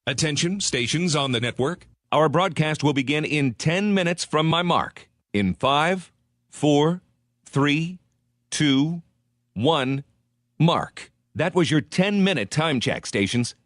Attention, stations on the network. Our broadcast will begin in 10 minutes from my mark. In 5, 4, 3, 2, 1, mark. That was your 10-minute time check, stations.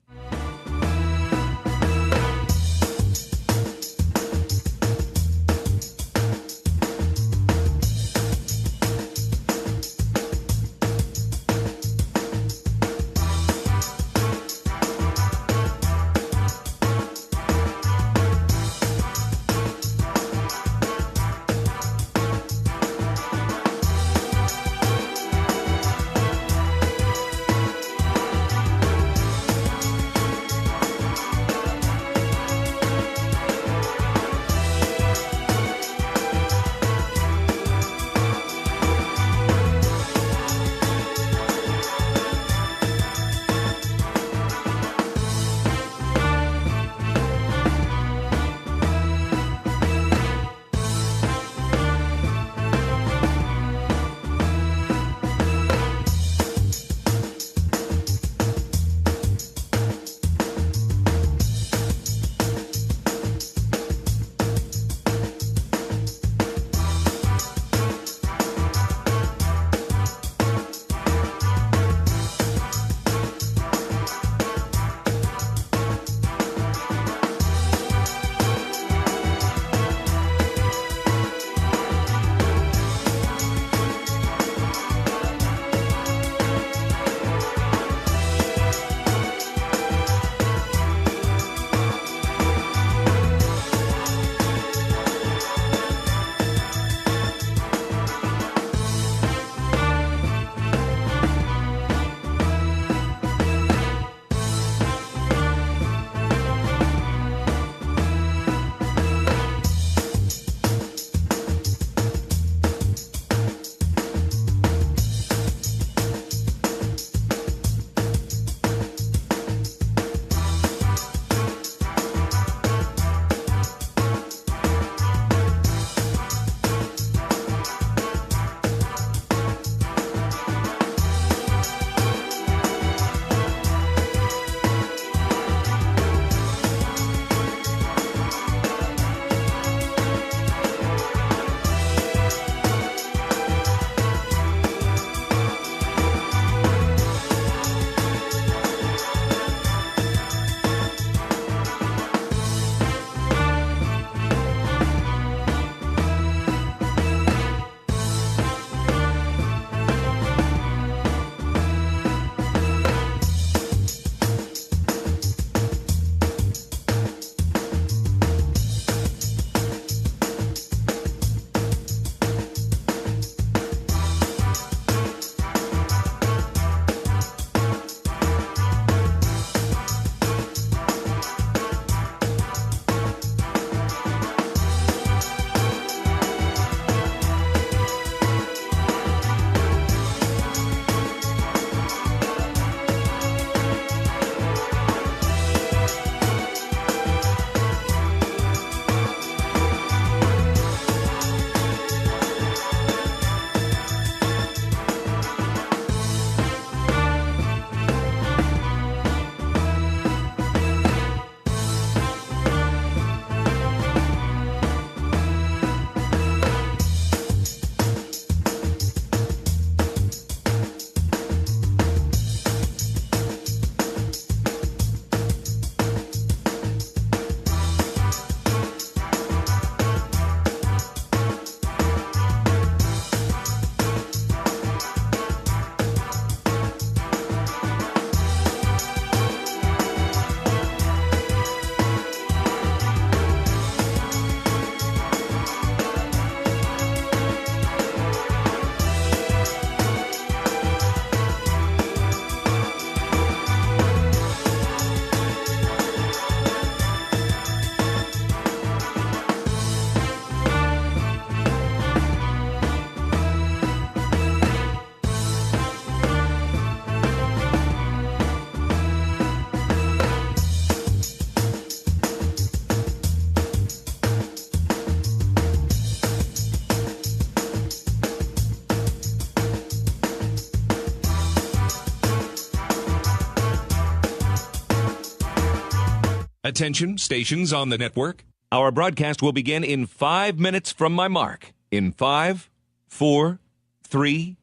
Attention, stations on the network. Our broadcast will begin in 5 minutes from my mark. In 5, 4, 3,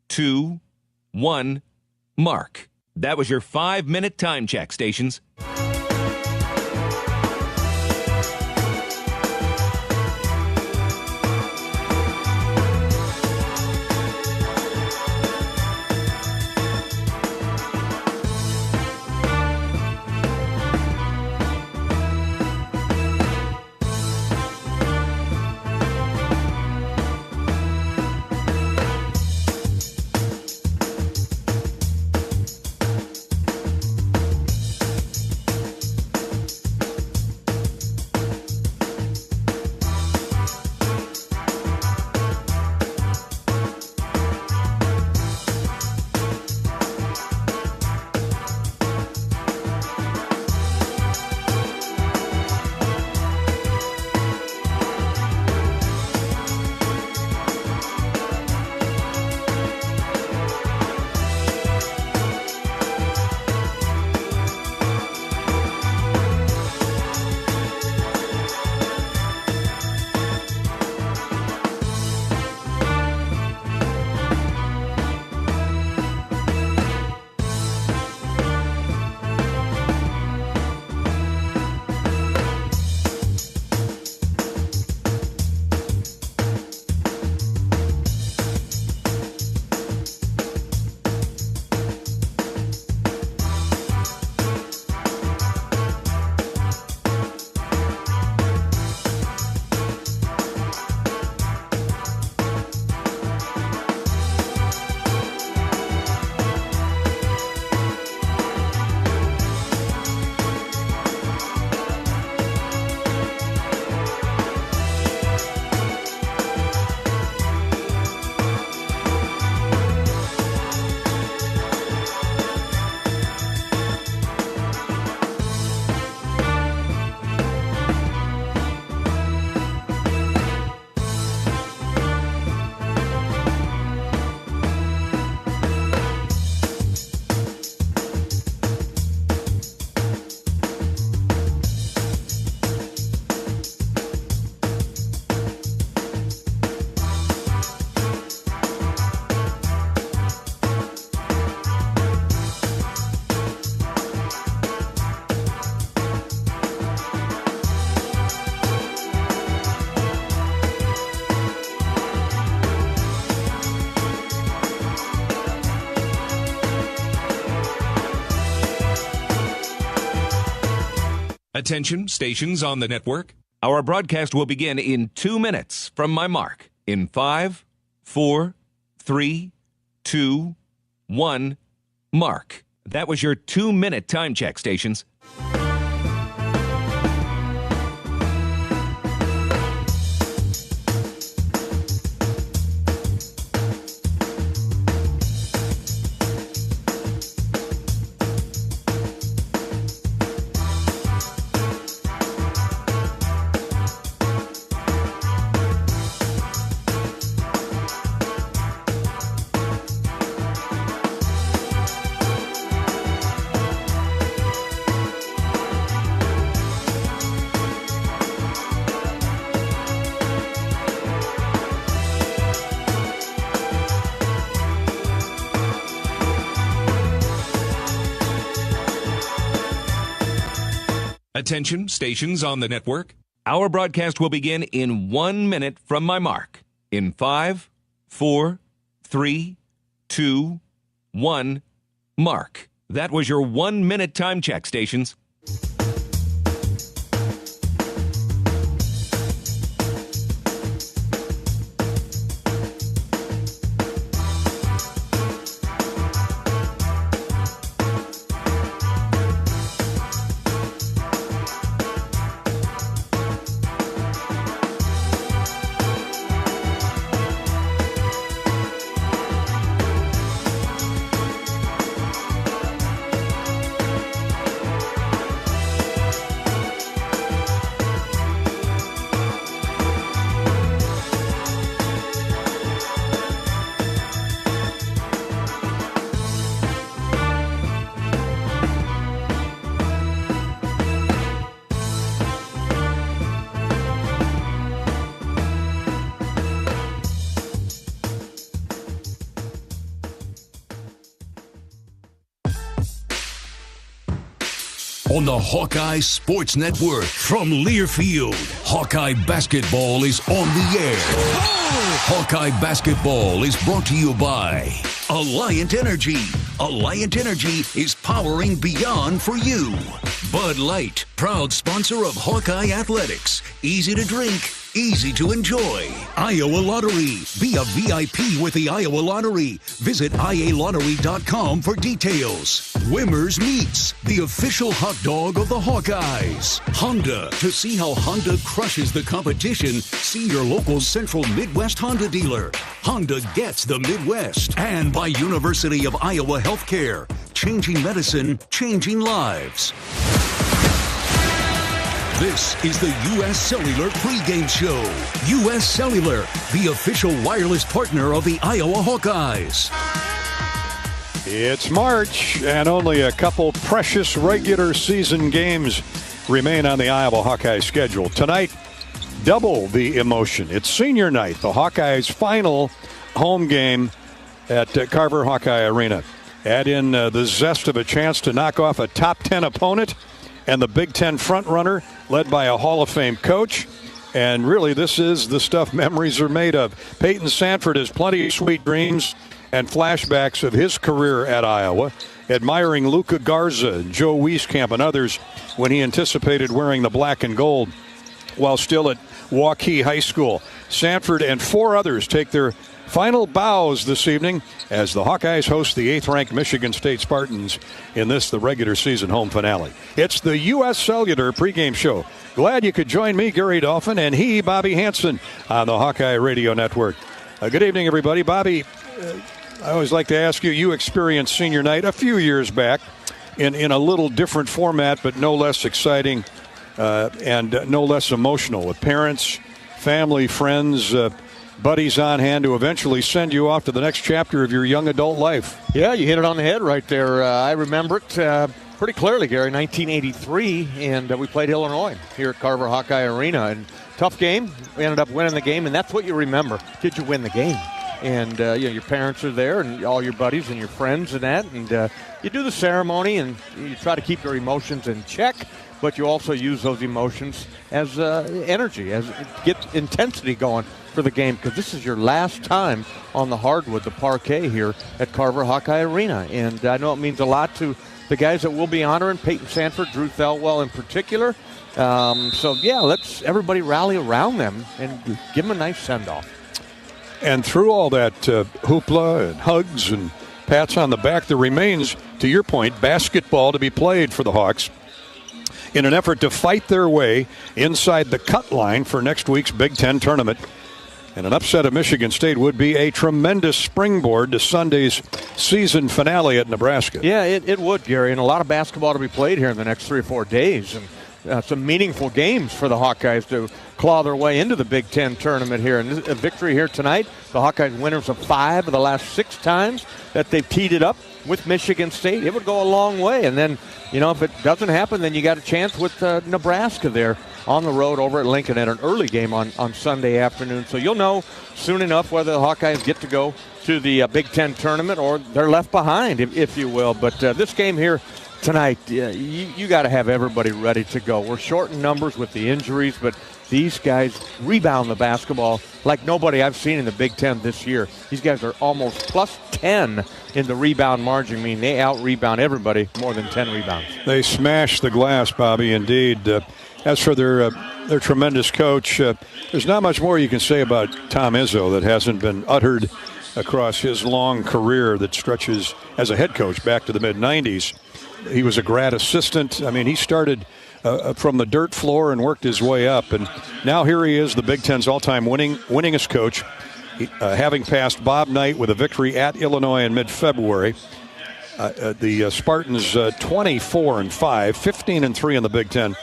2, 1, mark. That was your 5-minute time check, stations. Attention, stations on the network. Our broadcast will begin in 2 minutes from my mark. In 5, 4, 3, 2, 1, mark. That was your 2-minute time check, stations. Attention, stations on the network. Our broadcast will begin in 1 minute from my mark. In 5, 4, 3, 2, 1, mark. That was your 1-minute time check, stations. on the Hawkeye Sports Network. From Learfield, Hawkeye basketball is on the air. Hawkeye basketball is brought to you by Alliant Energy. Alliant Energy is powering beyond for you. Bud Light, proud sponsor of Hawkeye Athletics. Easy to drink, easy to enjoy. Iowa Lottery. Be a VIP with the Iowa Lottery. Visit ialottery.com for details. Wimmers Meats, the official hot dog of the Hawkeyes. Honda. To see how Honda crushes the competition, see your local Central Midwest Honda dealer. Honda gets the Midwest. And by University of Iowa Healthcare. Changing medicine, changing lives. This is the U.S. Cellular pregame show. U.S. Cellular, the official wireless partner of the Iowa Hawkeyes. It's March, and only a couple precious regular season games remain on the Iowa Hawkeyes schedule. Tonight, double the emotion. It's senior night, the Hawkeyes' final home game at Carver Hawkeye Arena. Add in the zest of a chance to knock off a top 10 opponent and the Big Ten frontrunner led by a Hall of Fame coach. And really, this is the stuff memories are made of. Peyton Sanford has plenty of sweet dreams and flashbacks of his career at Iowa, admiring Luca Garza and Joe Wieskamp and others when he anticipated wearing the black and gold while still at Hawkeyes High School. Sanford and four others take their final bows this evening as the Hawkeyes host the 8th-ranked Michigan State Spartans in the regular season home finale. It's the U.S. Cellular pregame show. Glad you could join me, Gary Dolphin, and he, Bobby Hansen, on the Hawkeye Radio Network. Good evening, everybody. Bobby, I always like to ask you, you experienced senior night a few years back in a little different format, but no less exciting and no less emotional, with parents, family, friends, buddies on hand to eventually send you off to the next chapter of your young adult life. Yeah, you hit it on the head right there. I remember it pretty clearly, Gary, 1983, and we played Illinois here at Carver Hawkeye Arena. And tough game. We ended up winning the game, and that's what you remember. Did you win the game? And your parents are there, and all your buddies and your friends and that. And you do the ceremony, and you try to keep your emotions in check, but you also use those emotions as energy, as get intensity going for the game, because this is your last time on the hardwood, the parquet here at Carver Hawkeye Arena. And I know it means a lot to the guys that we'll be honoring, Peyton Sanford, Drew Thelwell in particular. So, yeah, let's everybody rally around them and give them a nice send-off. And through all that hoopla and hugs and pats on the back, there remains, to your point, basketball to be played for the Hawks in an effort to fight their way inside the cut line for next week's Big Ten tournament. And an upset of Michigan State would be a tremendous springboard to Sunday's season finale at Nebraska. Yeah, it would, Gary, and a lot of basketball to be played here in the next 3 or 4 days. And some meaningful games for the Hawkeyes to claw their way into the Big Ten tournament here. And a victory here tonight, the Hawkeyes winners of 5 of the last 6 times that they've teed it up with Michigan State. It would go a long way. And then, if it doesn't happen, then you got a chance with Nebraska there on the road over at Lincoln at an early game on Sunday afternoon. So you'll know soon enough whether the Hawkeyes get to go to the Big Ten tournament or they're left behind, if you will. But this game here tonight, you got to have everybody ready to go. We're short in numbers with the injuries, but these guys rebound the basketball like nobody I've seen in the Big Ten this year. These guys are almost plus 10 in the rebound margin. I mean, they out-rebound everybody more than 10 rebounds. They smash the glass, Bobby, indeed. As for their tremendous coach, there's not much more you can say about Tom Izzo that hasn't been uttered across his long career that stretches as a head coach back to the mid-'90s. He was a grad assistant. I mean, he started from the dirt floor and worked his way up. And now here he is, the Big Ten's all-time winningest coach, having passed Bob Knight with a victory at Illinois in mid-February. The Spartans 24-5, 15-3 in the Big Ten.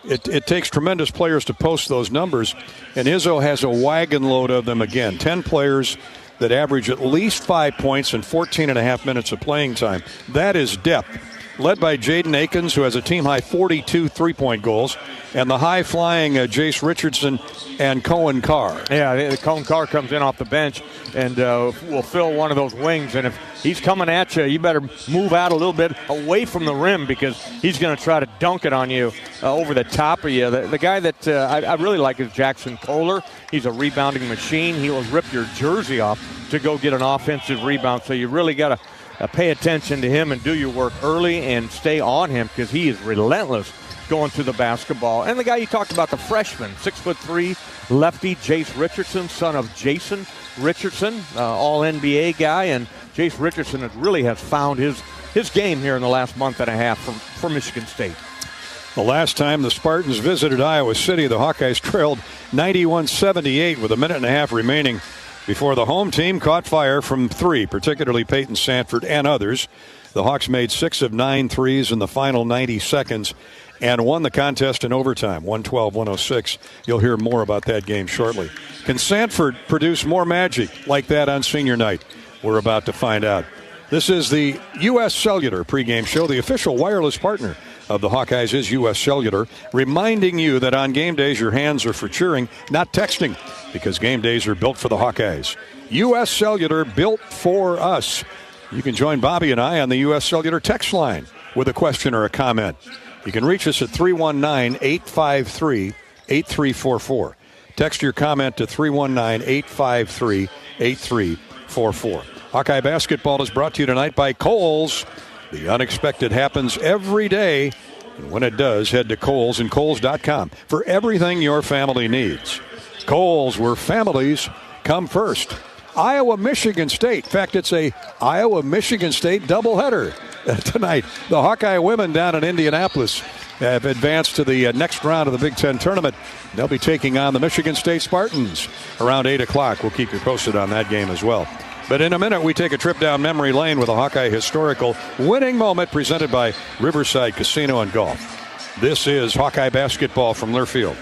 It takes tremendous players to post those numbers, and Izzo has a wagon load of them again. 10 players that average at least 5 points in 14 and a half minutes of playing time. That is depth. led by Jaden Akins, who has a team-high 42 three-point goals, and the high-flying Jace Richardson and Cohen Carr. Yeah, Cohen Carr comes in off the bench and will fill one of those wings. And if he's coming at you, you better move out a little bit away from the rim because he's going to try to dunk it on you over the top of you. The guy that I really like is Jackson Kohler. He's a rebounding machine. He will rip your jersey off to go get an offensive rebound. So you really got to pay attention to him and do your work early and stay on him because he is relentless going to the basketball. And the guy you talked about, the freshman, 6'3", lefty, Jace Richardson, son of Jason Richardson, all-NBA guy. And Jace Richardson really has found his game here in the last month and a half for Michigan State. The last time the Spartans visited Iowa City, the Hawkeyes trailed 91-78 with a minute and a half remaining before the home team caught fire from three, particularly Peyton Sanford and others. The Hawks made 6 of 9 threes in the final 90 seconds and won the contest in overtime, 112-106. You'll hear more about that game shortly. Can Sanford produce more magic like that on senior night? We're about to find out. This is the U.S. Cellular pregame show. The official wireless partner of the Hawkeyes is U.S. Cellular, reminding you that on game days your hands are for cheering, not texting, because game days are built for the Hawkeyes. U.S. Cellular, built for us. You can join Bobby and I on the U.S. Cellular text line with a question or a comment. You can reach us at 319-853-8344. Text your comment to 319-853-8344. Hawkeye basketball is brought to you tonight by Kohl's. The unexpected happens every day. And when it does, head to Kohl's and Kohl's.com for everything your family needs. Kohl's, where families come first. Iowa-Michigan State. In fact, it's a Iowa-Michigan State doubleheader tonight. The Hawkeye women down in Indianapolis have advanced to the next round of the Big Ten tournament. They'll be taking on the Michigan State Spartans around 8 o'clock. We'll keep you posted on that game as well. But in a minute, we take a trip down memory lane with a Hawkeye historical winning moment presented by Riverside Casino and Golf. This is Hawkeye basketball from Learfield.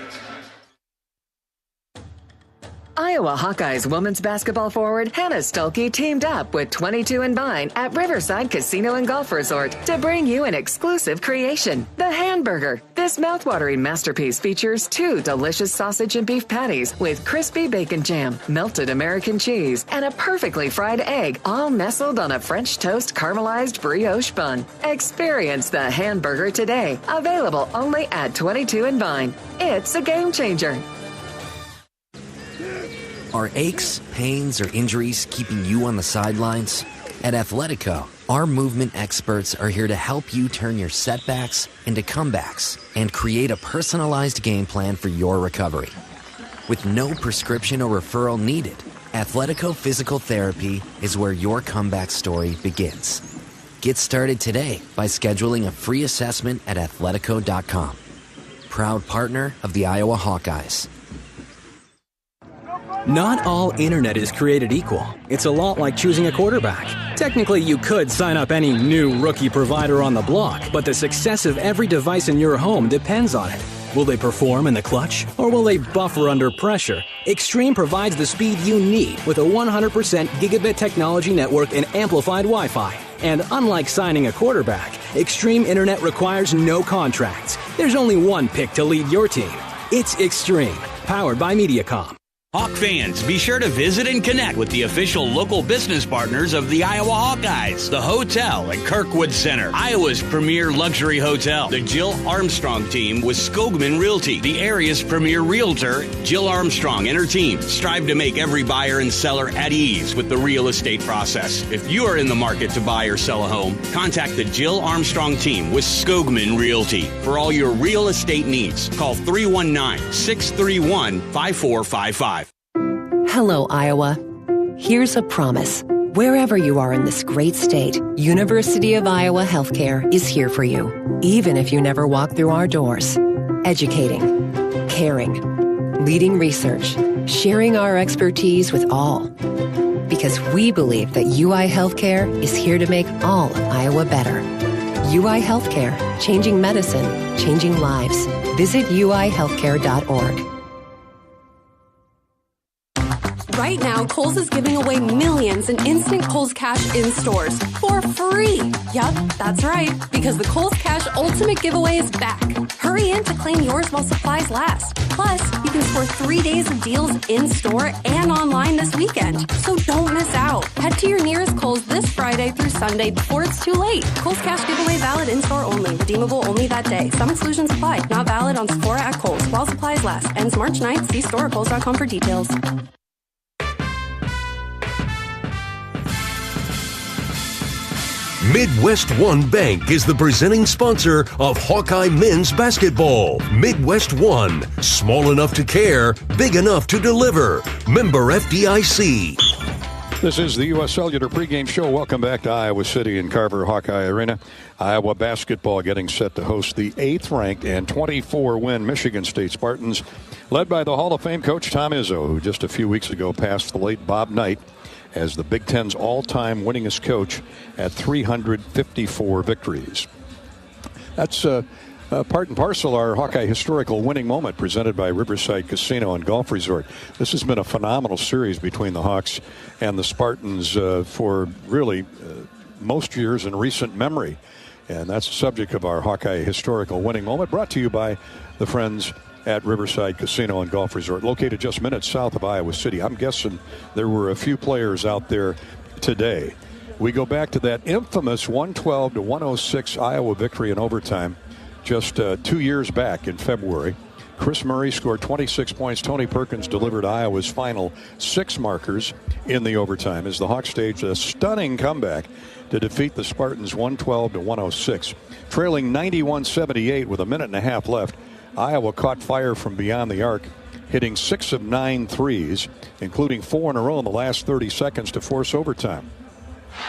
Iowa Hawkeyes women's basketball forward Hannah Stuelke teamed up with 22 and Vine at Riverside Casino and Golf Resort to bring you an exclusive creation, the Hamburger. This mouthwatering masterpiece features 2 delicious sausage and beef patties with crispy bacon jam, melted American cheese, and a perfectly fried egg, all nestled on a French toast caramelized brioche bun. Experience the Hamburger today, available only at 22 and Vine. It's a game changer. Are aches, pains, or injuries keeping you on the sidelines? At Athletico, our movement experts are here to help you turn your setbacks into comebacks and create a personalized game plan for your recovery. With no prescription or referral needed, Athletico Physical Therapy is where your comeback story begins. Get started today by scheduling a free assessment at athletico.com. Proud partner of the Iowa Hawkeyes. Not all internet is created equal. It's a lot like choosing a quarterback. Technically, you could sign up any new rookie provider on the block, but the success of every device in your home depends on it. Will they perform in the clutch, or will they buffer under pressure? Extreme provides the speed you need with a 100% gigabit technology network and amplified Wi-Fi. And unlike signing a quarterback, Extreme Internet requires no contracts. There's only one pick to lead your team. It's Extreme, powered by Mediacom. Hawk fans, be sure to visit and connect with the official local business partners of the Iowa Hawkeyes. The hotel at Kirkwood Center, Iowa's premier luxury hotel. The Jill Armstrong team with Skogman Realty, the area's premier realtor. Jill Armstrong and her team strive to make every buyer and seller at ease with the real estate process. If you are in the market to buy or sell a home, contact the Jill Armstrong team with Skogman Realty. For all your real estate needs, call 319-631-5455. Hello, Iowa. Here's a promise. Wherever you are in this great state, University of Iowa Healthcare is here for you, even if you never walk through our doors. Educating, caring, leading research, sharing our expertise with all. Because we believe that UI Healthcare is here to make all of Iowa better. UI Healthcare, changing medicine, changing lives. Visit uihealthcare.org. Right now, Kohl's is giving away millions in instant Kohl's Cash in stores for free. Yup, that's right, because the Kohl's Cash Ultimate Giveaway is back. Hurry in to claim yours while supplies last. Plus, you can score 3 days of deals in-store and online this weekend. So don't miss out. Head to your nearest Kohl's this Friday through Sunday before it's too late. Kohl's Cash Giveaway valid in-store only. Redeemable only that day. Some exclusions apply. Not valid on Sephora at Kohl's while supplies last. Ends March 9th. See store at Kohl's.com for details. Midwest One Bank is the presenting sponsor of Hawkeye men's basketball. Midwest One, small enough to care, big enough to deliver. Member FDIC. This is the U.S. Cellular pregame show. Welcome back to Iowa City and Carver Hawkeye Arena. Iowa basketball getting set to host the 8th-ranked and 24-win Michigan State Spartans, led by the Hall of Fame coach Tom Izzo, who just a few weeks ago passed the late Bob Knight as the Big Ten's all-time winningest coach at 354 victories. That's part and parcel our Hawkeye historical winning moment presented by Riverside Casino and Golf Resort. This has been a phenomenal series between the Hawks and the Spartans for really most years in recent memory. And that's the subject of our Hawkeye historical winning moment, brought to you by the friends at Riverside Casino and Golf Resort, located just minutes south of Iowa City. I'm guessing there were a few players out there today. We go back to that infamous 112-106 Iowa victory in overtime just 2 years back in February. Chris Murray scored 26 points. Tony Perkins delivered Iowa's final 6 markers in the overtime as the Hawks staged a stunning comeback to defeat the Spartans 112-106. Trailing 91-78 with a minute and a half left, Iowa caught fire from beyond the arc, hitting 6 of 9 threes, including 4 in a row in the last 30 seconds to force overtime.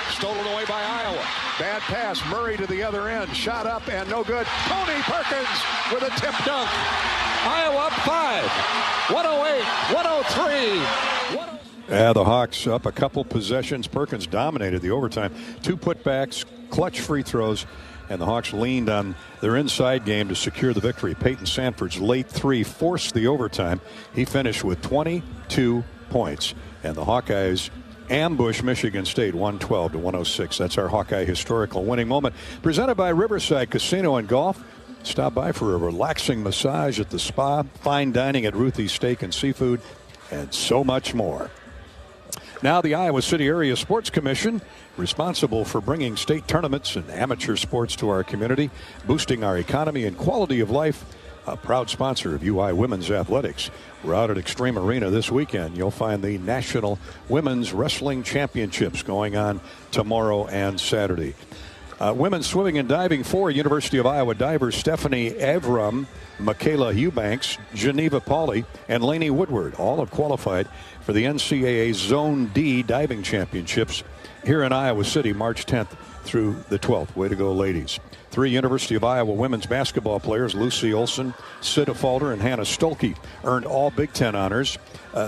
Stolen away by Iowa. Bad pass. Murray to the other end. Shot up and no good. Tony Perkins with a tip dunk. Iowa up 5. 108, 103. The Hawks up a couple possessions. Perkins dominated the overtime. 2 putbacks, clutch free throws, and the Hawks leaned on their inside game to secure the victory. Peyton Sanford's late 3 forced the overtime. He finished with 22 points. And the Hawkeyes ambush Michigan State 112-106. That's our Hawkeye historical winning moment. Presented by Riverside Casino and Golf. Stop by for a relaxing massage at the spa, fine dining at Ruthie's Steak and Seafood, and so much more. Now the Iowa City Area Sports Commission, responsible for bringing state tournaments and amateur sports to our community, boosting our economy and quality of life. A proud sponsor of UI Women's Athletics. We're out at Extreme Arena this weekend. You'll find the National Women's Wrestling Championships going on tomorrow and Saturday. Women's swimming and diving for University of Iowa divers Stephanie Avram, Michaela Eubanks, Geneva Pauley, and Lainey Woodward all have qualified for the NCAA Zone D diving championships here in Iowa City, March 10th through the 12th. Way to go, ladies. 3 University of Iowa women's basketball players, Lucy Olson, Sita Falder, and Hannah Stolke, earned all Big Ten honors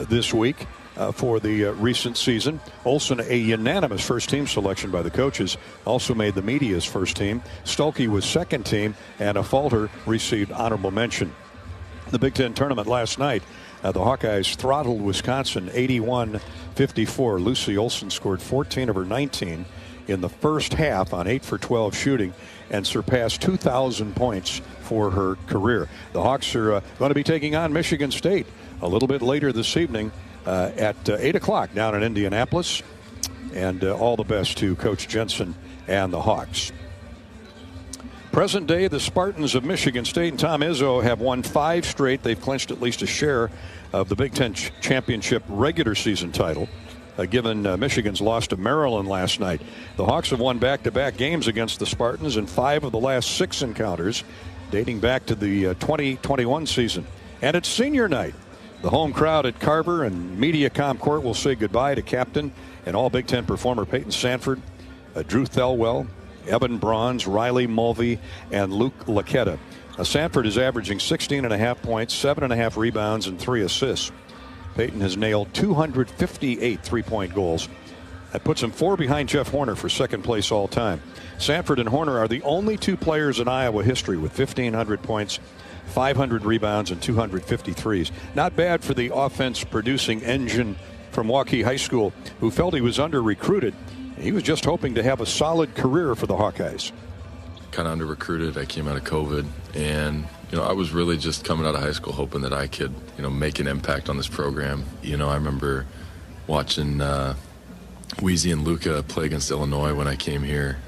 this week for the recent season. Olson, a unanimous first-team selection by the coaches, also made the media's first team. Stolke was second team, and Falder received honorable mention. The Big Ten tournament last night, the Hawkeyes throttled Wisconsin 81-54. Lucy Olson scored 14 of her 19 in the first half on 8 for 12 shooting and surpassed 2,000 points for her career. The Hawks are going to be taking on Michigan State a little bit later this evening at 8 o'clock down in Indianapolis. And all the best to Coach Jensen and the Hawks. Present day, the Spartans of Michigan State and Tom Izzo have won 5 straight. They've clinched at least a share of the Big Ten championship regular season title, given Michigan's loss to Maryland last night. The Hawks have won back-to-back games against the Spartans in 5 of the last 6 encounters, dating back to the 2021 season. And it's senior night. The home crowd at Carver and Mediacom Court will say goodbye to captain and all Big Ten performer Peyton Sanford, Drew Thelwell, Evan Bronze, Riley Mulvey, and Luke Laquetta. Sanford is averaging 16.5 points, 7.5 rebounds, and 3 assists. Peyton has nailed 258 three-point goals. That puts him 4 behind Jeff Horner for second place all time. Sanford and Horner are the only 2 players in Iowa history with 1,500 points, 500 rebounds, and 253s. Not bad for the offense-producing engine from Waukee High School who felt he was under-recruited. He was just hoping to have a solid career for the Hawkeyes. Kind of under-recruited. I came out of COVID, and I was really just coming out of high school hoping that I could make an impact on this program. I remember watching Weezy and Luka play against Illinois when I came here,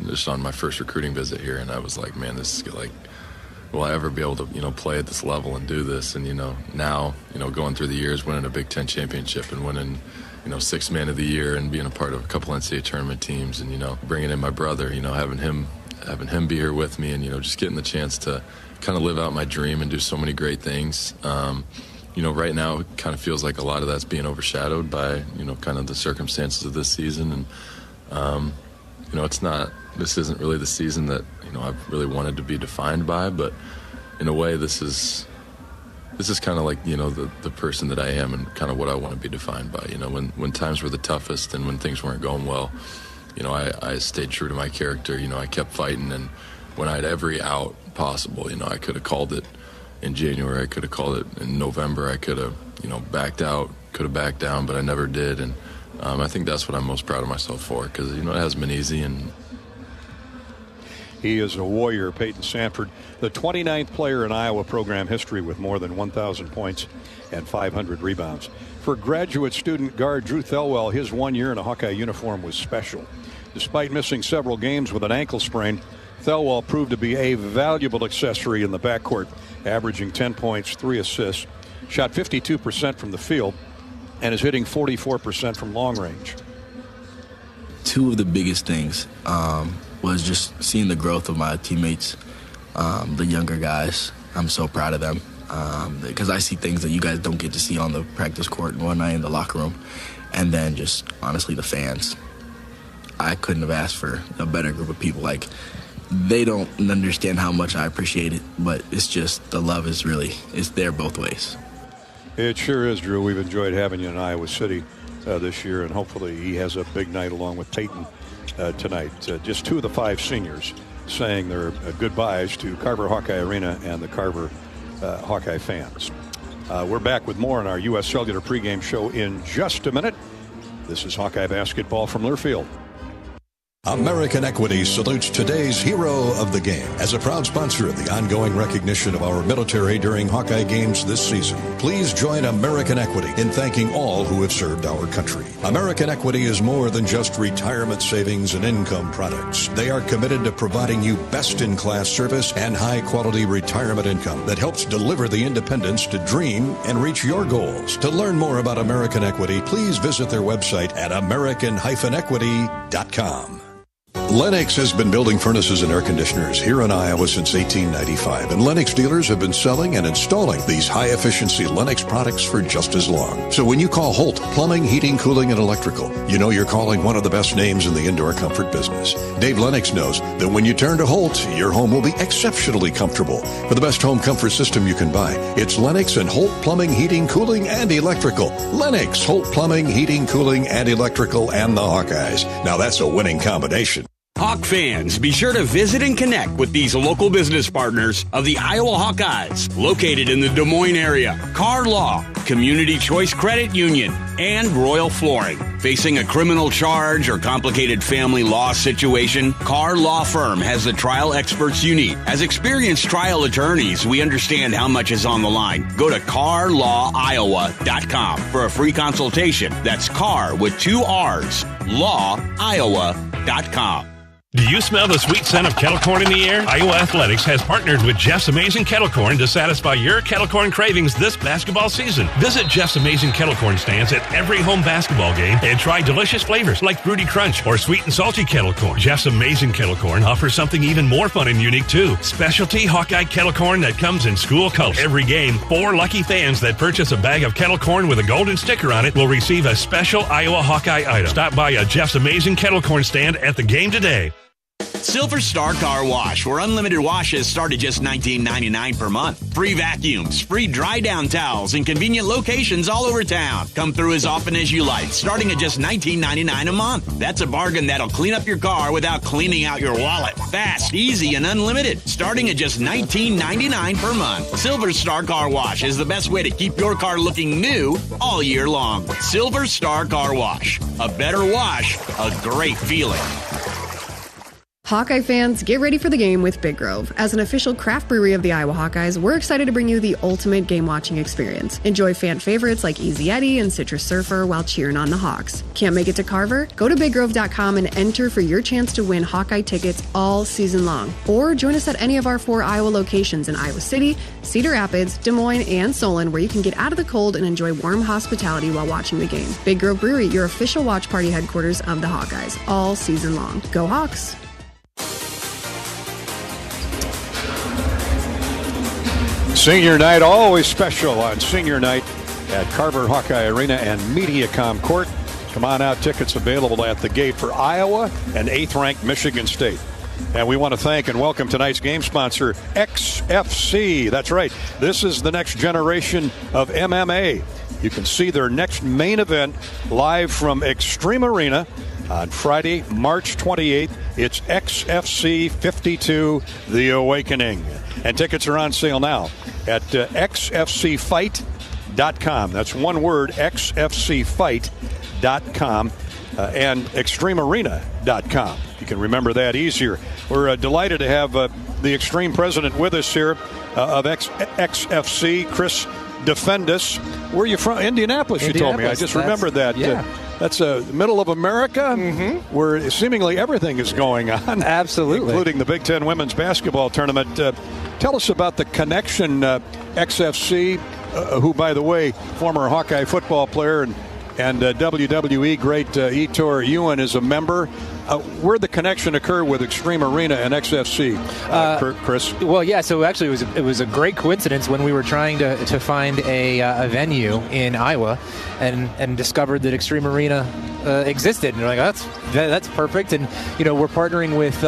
just on my first recruiting visit here, and I was like, man, this is like, will I ever be able to play at this level and do this? And now going through the years, winning a Big Ten championship and winning Sixth Man of the Year and being a part of a couple NCAA tournament teams, and bringing in my brother, having him be here with me, and just getting the chance to kind of live out my dream and do so many great things. Right now it kind of feels like a lot of that's being overshadowed by kind of the circumstances of this season, and this isn't really the season that I've really wanted to be defined by, but in a way this is kind of like the person that I am and kind of what I want to be defined by. When times were the toughest and when things weren't going well, I stayed true to my character. I kept fighting, and when I had every out possible, I could have called it in January, I could have called it in November, I could have backed out, could have backed down, but I never did. And I think that's what I'm most proud of myself for, because it hasn't been easy. And he is a warrior, Peyton Sanford, the 29th player in Iowa program history with more than 1,000 points and 500 rebounds. For graduate student guard Drew Thelwell, his 1 year in a Hawkeye uniform was special. Despite missing several games with an ankle sprain, Thelwell proved to be a valuable accessory in the backcourt, averaging 10 points, 3 assists, shot 52% from the field, and is hitting 44% from long range. Two of the biggest things was just seeing the growth of my teammates, the younger guys. I'm so proud of them because I see things that you guys don't get to see on the practice court and whatnot in the locker room. And then just honestly the fans. I couldn't have asked for a better group of people. Like, they don't understand how much I appreciate it, but it's just the love is it's there both ways. It sure is, Drew. We've enjoyed having you in Iowa City this year, and hopefully he has a big night along with Peyton tonight. Just 2 of the 5 seniors saying their goodbyes to Carver Hawkeye Arena and the Carver Hawkeye fans. We're back with more on our U.S. Cellular pregame show in just a minute. This is Hawkeye basketball from Learfield. American Equity salutes today's hero of the game as a proud sponsor of the ongoing recognition of our military during Hawkeye games this season. Please join American Equity in thanking all who have served our country. American Equity is more than just retirement savings and income products. They are committed to providing you best-in-class service and high-quality retirement income that helps deliver the independence to dream and reach your goals. To learn more about American Equity, please visit their website at american-equity.com. Lennox has been building furnaces and air conditioners here in Iowa since 1895, and Lennox dealers have been selling and installing these high-efficiency Lennox products for just as long. So when you call Holt Plumbing, Heating, Cooling, and Electrical, you know you're calling one of the best names in the indoor comfort business. Dave Lennox knows that when you turn to Holt, your home will be exceptionally comfortable. For the best home comfort system you can buy, it's Lennox and Holt Plumbing, Heating, Cooling, and Electrical. Lennox, Holt Plumbing, Heating, Cooling, and Electrical, and the Hawkeyes. Now that's a winning combination. Hawk fans, be sure to visit and connect with these local business partners of the Iowa Hawkeyes, located in the Des Moines area. Carr Law, Community Choice Credit Union, and Royal Flooring. Facing a criminal charge or complicated family law situation, Carr Law Firm has the trial experts you need. As experienced trial attorneys, we understand how much is on the line. Go to carlawiowa.com for a free consultation. That's Carr with 2 R's, lawiowa.com. Do you smell the sweet scent of kettle corn in the air? Iowa Athletics has partnered with Jeff's Amazing Kettle Corn to satisfy your kettle corn cravings this basketball season. Visit Jeff's Amazing Kettle Corn stands at every home basketball game and try delicious flavors like Fruity Crunch or sweet and salty kettle corn. Jeff's Amazing Kettle Corn offers something even more fun and unique too. Specialty Hawkeye kettle corn that comes in school colors. Every game, 4 lucky fans that purchase a bag of kettle corn with a golden sticker on it will receive a special Iowa Hawkeye item. Stop by a Jeff's Amazing Kettle Corn stand at the game today. Silver Star Car Wash, where unlimited washes start at just $19.99 per month. Free vacuums, free dry down towels, and convenient locations all over town. Come through as often as you like, starting at just $19.99 a month. That's a bargain that'll clean up your car without cleaning out your wallet. Fast, easy, and unlimited, starting at just $19.99 per month. Silver Star Car Wash is the best way to keep your car looking new all year long. Silver Star Car Wash. A better wash, a great feeling. Hawkeye fans, get ready for the game with Big Grove. As an official craft brewery of the Iowa Hawkeyes, we're excited to bring you the ultimate game-watching experience. Enjoy fan favorites like Easy Eddie and Citrus Surfer while cheering on the Hawks. Can't make it to Carver? Go to BigGrove.com and enter for your chance to win Hawkeye tickets all season long. Or join us at any of our 4 Iowa locations in Iowa City, Cedar Rapids, Des Moines, and Solon, where you can get out of the cold and enjoy warm hospitality while watching the game. Big Grove Brewery, your official watch party headquarters of the Hawkeyes, all season long. Go Hawks! Senior night, always special on senior night at Carver Hawkeye Arena and Mediacom Court. Come on out, tickets available at the gate for Iowa and 8th-ranked Michigan State. And we want to thank and welcome tonight's game sponsor, XFC. That's right, this is the next generation of MMA. You can see their next main event live from Extreme Arena on Friday, March 28th. It's XFC 52, The Awakening. And tickets are on sale now at xfcfight.com. That's one word, xfcfight.com and extremearena.com. You can remember that easier. We're delighted to have the Extreme president with us here of XFC, Chris Defendus. Where are you from? Indianapolis, you told me. I just remembered that. Yeah. That's the middle of America, where seemingly everything is going on. Absolutely. Including the Big Ten women's basketball tournament. Tell us about the connection, XFC, who, by the way, former Hawkeye football player and WWE great Ettore Ewan is a member. Where'd the connection occur with Extreme Arena and XFC, Chris? Well, yeah, so actually it was a great coincidence when we were trying to find a venue in Iowa and discovered that Extreme Arena existed. And we're like, that's perfect. And, we're partnering with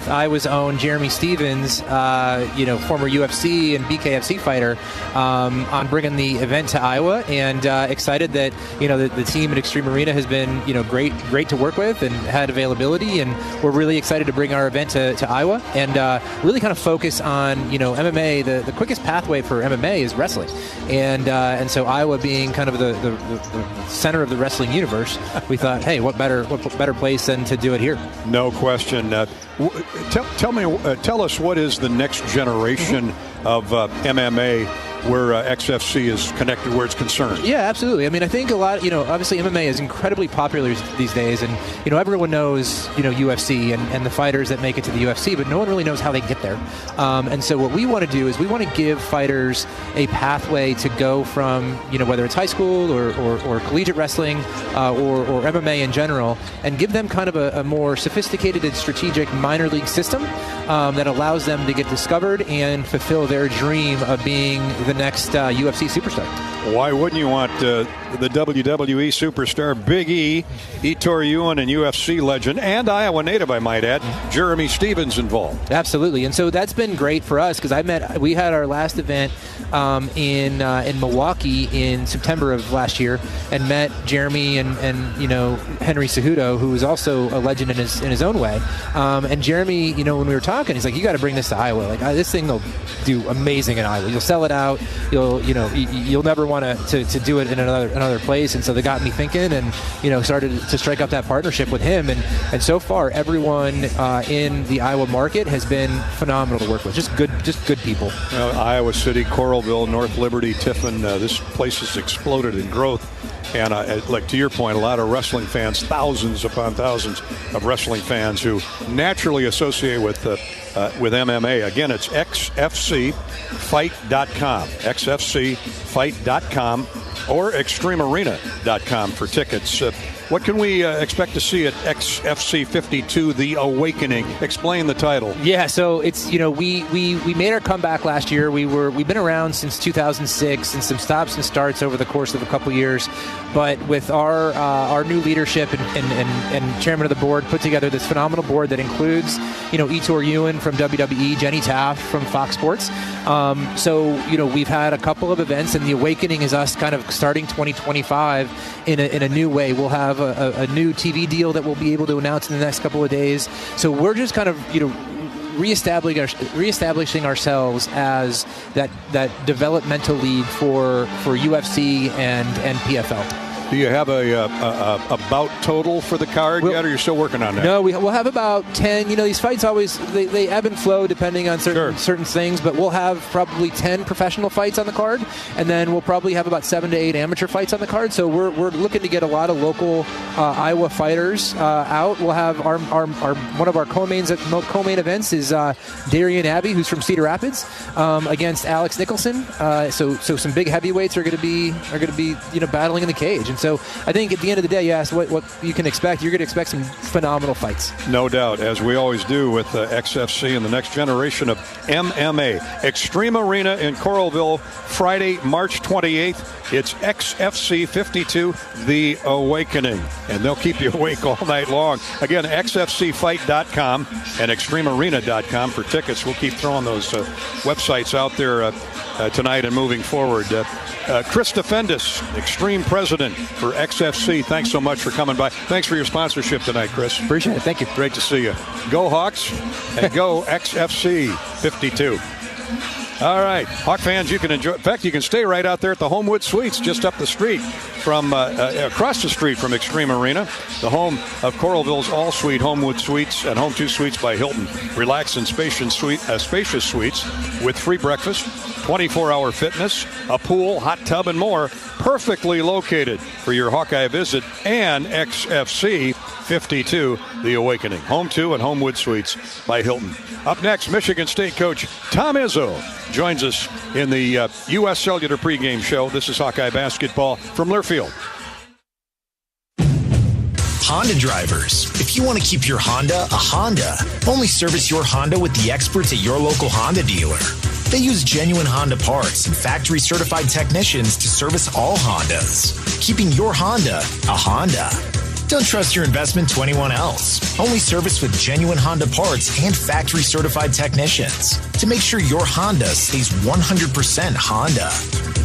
Iowa's own Jeremy Stevens, former UFC and BKFC fighter, on bringing the event to Iowa, and excited that, the team at Extreme Arena has been, great to work with and had availability, and we're really excited to bring our event to Iowa and really kind of focus on, MMA. The quickest pathway for MMA is wrestling, and so Iowa being kind of the center of the wrestling universe, we thought, hey, what better place than to do it here? No question. Tell us what is the next generation of MMA where XFC is connected, where it's concerned. Yeah, absolutely. I mean, I think a lot, obviously MMA is incredibly popular these days, and, everyone knows, UFC and the fighters that make it to the UFC, but no one really knows how they get there. And so what we want to do is we want to give fighters a pathway to go from, whether it's high school or collegiate wrestling or MMA in general, and give them kind of a more sophisticated and strategic minor league system that allows them to get discovered and fulfill their dream of being the next UFC superstar. Why wouldn't you want the WWE superstar Big E, Ettore Ewan, and UFC legend, and Iowa native, I might add, Jeremy Stevens involved? Absolutely, and so that's been great for us because we had our last event in Milwaukee in September of last year, and met Jeremy and Henry Cejudo, who is also a legend in his own way. And Jeremy, when we were talking, he's like, "You got to bring this to Iowa. Like this thing will do amazing in Iowa. You'll sell it out. You'll never want to do it in another place." And so they got me thinking, and started to strike up that partnership with him. And so far, everyone in the Iowa market has been phenomenal to work with. Just good people. Iowa City, Coralville, North Liberty, Tiffin. This place has exploded in growth. And like to your point, a lot of wrestling fans, thousands upon thousands of wrestling fans who naturally associate with MMA. Again, it's xfcfight.com, xfcfight.com, or extremearena.com for tickets. What can we expect to see at XFC 52, The Awakening? Explain the title. Yeah, so it's, we made our comeback last year. We've been around since 2006 and some stops and starts over the course of a couple years. But with our new leadership and chairman of the board put together this phenomenal board that includes, Etor Ewan from WWE, Jenny Taft from Fox Sports. So we've had a couple of events, and The Awakening is us kind of starting 2025 in a new way. We'll have a new TV deal that we'll be able to announce in the next couple of days. So we're just kind of, reestablishing ourselves as that developmental league for UFC and PFL. Do you have a bout total for the card yet, or you're still working on that? No, we'll have about 10. These fights always they ebb and flow depending on certain things, but we'll have probably 10 professional fights on the card, and then we'll probably have about 7 to 8 amateur fights on the card. So we're looking to get a lot of local Iowa fighters out. We'll have our one of our co-main events is Darian Abbey, who's from Cedar Rapids, against Alex Nicholson. So some big heavyweights are going to be battling in the cage. And so I think at the end of the day, you asked what you can expect. You're going to expect some phenomenal fights. No doubt, as we always do with XFC and the next generation of MMA. Extreme Arena in Coralville, Friday, March 28th. It's XFC 52, The Awakening. And they'll keep you awake all night long. Again, xfcfight.com and extremearena.com for tickets. We'll keep throwing those websites out there tonight and moving forward. Chris Defendis, Extreme President for XFC. Thanks so much for coming by. Thanks for your sponsorship tonight, Chris. Appreciate it. Thank you. Great to see you. Go Hawks and go XFC 52. All right, Hawk fans, you can enjoy. In fact, you can stay right out there at the Homewood Suites, just up the street from, across the street from Extreme Arena, the home of Coralville's all-suite Homewood Suites and Home 2 Suites by Hilton. Relaxed and spacious suites with free breakfast, 24-hour fitness, a pool, hot tub, and more. Perfectly located for your Hawkeye visit, and XFC 52, The Awakening. Home 2 and Homewood Suites by Hilton. Up next, Michigan State coach Tom Izzo joins us in the U.S. Cellular pregame show. This is Hawkeye basketball from Learfield. Honda drivers, if you want to keep your Honda a Honda, only service your Honda with the experts at your local Honda dealer. They use genuine Honda parts and factory-certified technicians to service all Hondas, keeping your Honda a Honda. Don't trust your investment to anyone else. Only service with genuine Honda parts and factory-certified technicians to make sure your Honda stays 100% Honda.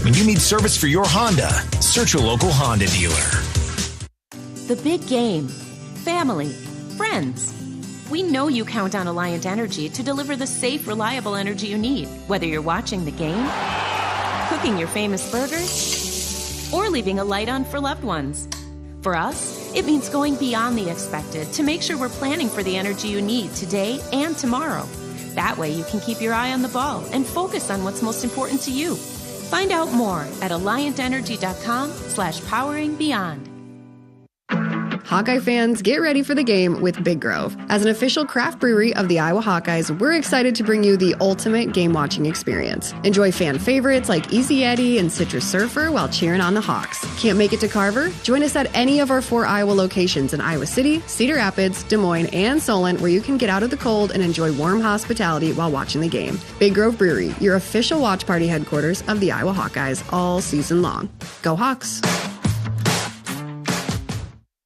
When you need service for your Honda, search your local Honda dealer. The big game. Family. Friends. We know you count on Alliant Energy to deliver the safe, reliable energy you need, whether you're watching the game, cooking your famous burgers, or leaving a light on for loved ones. For us, it means going beyond the expected to make sure we're planning for the energy you need today and tomorrow. That way you can keep your eye on the ball and focus on what's most important to you. Find out more at alliantenergy.com/poweringbeyond. Hawkeye fans, get ready for the game with Big Grove. As an official craft brewery of the Iowa Hawkeyes, we're excited to bring you the ultimate game-watching experience. Enjoy fan favorites like Easy Eddie and Citrus Surfer while cheering on the Hawks. Can't make it to Carver? Join us at any of our 4 Iowa locations in Iowa City, Cedar Rapids, Des Moines, and Solon, where you can get out of the cold and enjoy warm hospitality while watching the game. Big Grove Brewery, your official watch party headquarters of the Iowa Hawkeyes all season long. Go Hawks!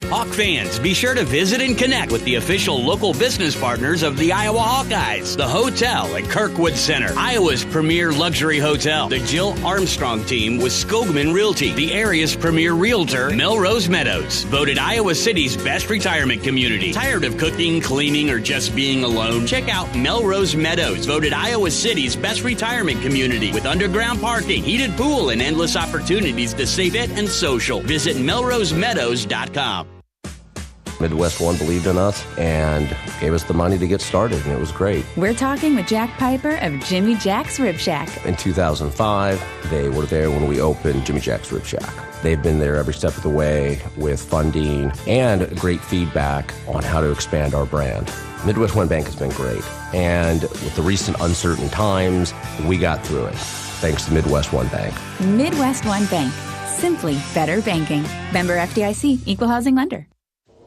Hawk fans, be sure to visit and connect with the official local business partners of the Iowa Hawkeyes, the hotel at Kirkwood Center, Iowa's premier luxury hotel, the Jill Armstrong team with Skogman Realty, the area's premier realtor, Melrose Meadows, voted Iowa City's best retirement community. Tired of cooking, cleaning, or just being alone? Check out Melrose Meadows, voted Iowa City's best retirement community with underground parking, heated pool, and endless opportunities to stay fit and social. Visit melrosemeadows.com. Midwest One believed in us and gave us the money to get started, and it was great. We're talking with Jack Piper of Jimmy Jack's Rib Shack. In 2005, they were there when we opened Jimmy Jack's Rib Shack. They've been there every step of the way with funding and great feedback on how to expand our brand. Midwest One Bank has been great, and with the recent uncertain times, we got through it, thanks to Midwest One Bank. Midwest One Bank. Simply better banking. Member FDIC, Equal Housing Lender.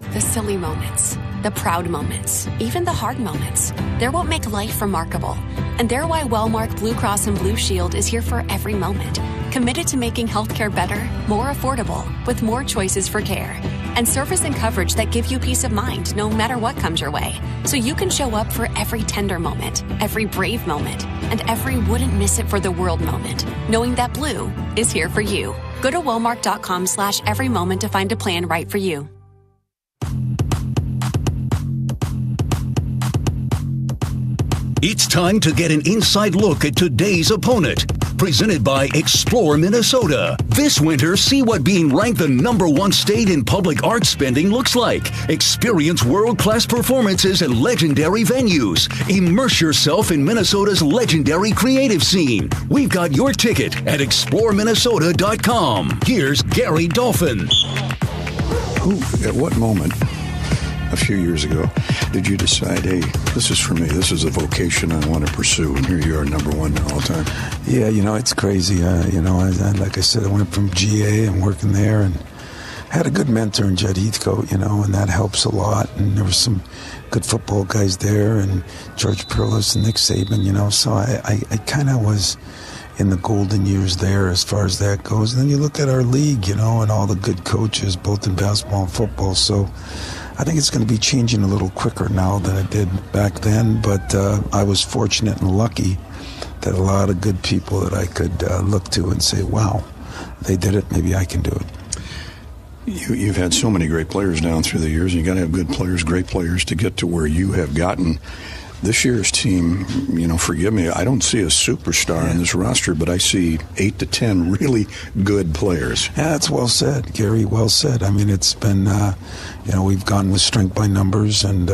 The silly moments, the proud moments, even the hard moments. They're what make life remarkable. And they're why Wellmark Blue Cross and Blue Shield is here for every moment. Committed to making healthcare better, more affordable, with more choices for care. And service and coverage that give you peace of mind no matter what comes your way. So you can show up for every tender moment, every brave moment, and every wouldn't miss it for the world moment, knowing that Blue is here for you. Go to Wellmark.com/every moment to find a plan right for you. It's time to get an inside look at today's opponent. Presented by Explore Minnesota. This winter, see what being ranked the #1 state in public arts spending looks like. Experience world-class performances at legendary venues. Immerse yourself in Minnesota's legendary creative scene. We've got your ticket at exploreminnesota.com. Here's Gary Dolphin. At what moment, a few years ago, did you decide, hey, this is for me, this is a vocation I want to pursue, and here you are, #1 all time? Yeah, it's crazy. Like I said, I went from GA and working there, and had a good mentor in Judd Heathcote, and that helps a lot. And there were some good football guys there, and George Perlis and Nick Saban, so I kind of was in the golden years there as far as that goes. And then you look at our league, and all the good coaches, both in basketball and football, so I think it's going to be changing a little quicker now than it did back then, but I was fortunate and lucky that a lot of good people that I could look to and say, wow, they did it, maybe I can do it. You've had so many great players down through the years, and you got to have good players, great players to get to where you have gotten. This year's team, forgive me, I don't see a superstar on this roster, but I see 8 to 10 really good players. Yeah, that's well said, Gary, well said. I mean, it's been, we've gone with strength by numbers, and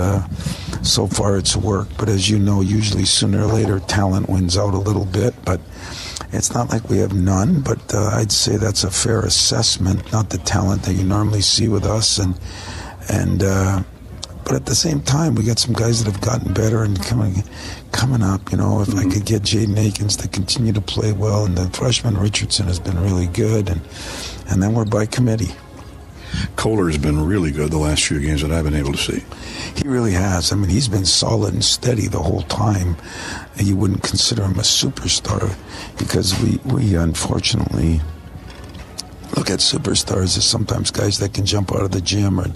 so far it's worked. But as you know, usually sooner or later, talent wins out a little bit. But it's not like we have none, but I'd say that's a fair assessment, not the talent that you normally see with us. But at the same time, we got some guys that have gotten better and coming up. If I could get Jaden Akins to continue to play well, and the freshman Richardson has been really good, and then we're by committee. Kohler has been really good the last few games that I've been able to see. He really has. I mean, he's been solid and steady the whole time. And you wouldn't consider him a superstar because we unfortunately look at superstars as sometimes guys that can jump out of the gym or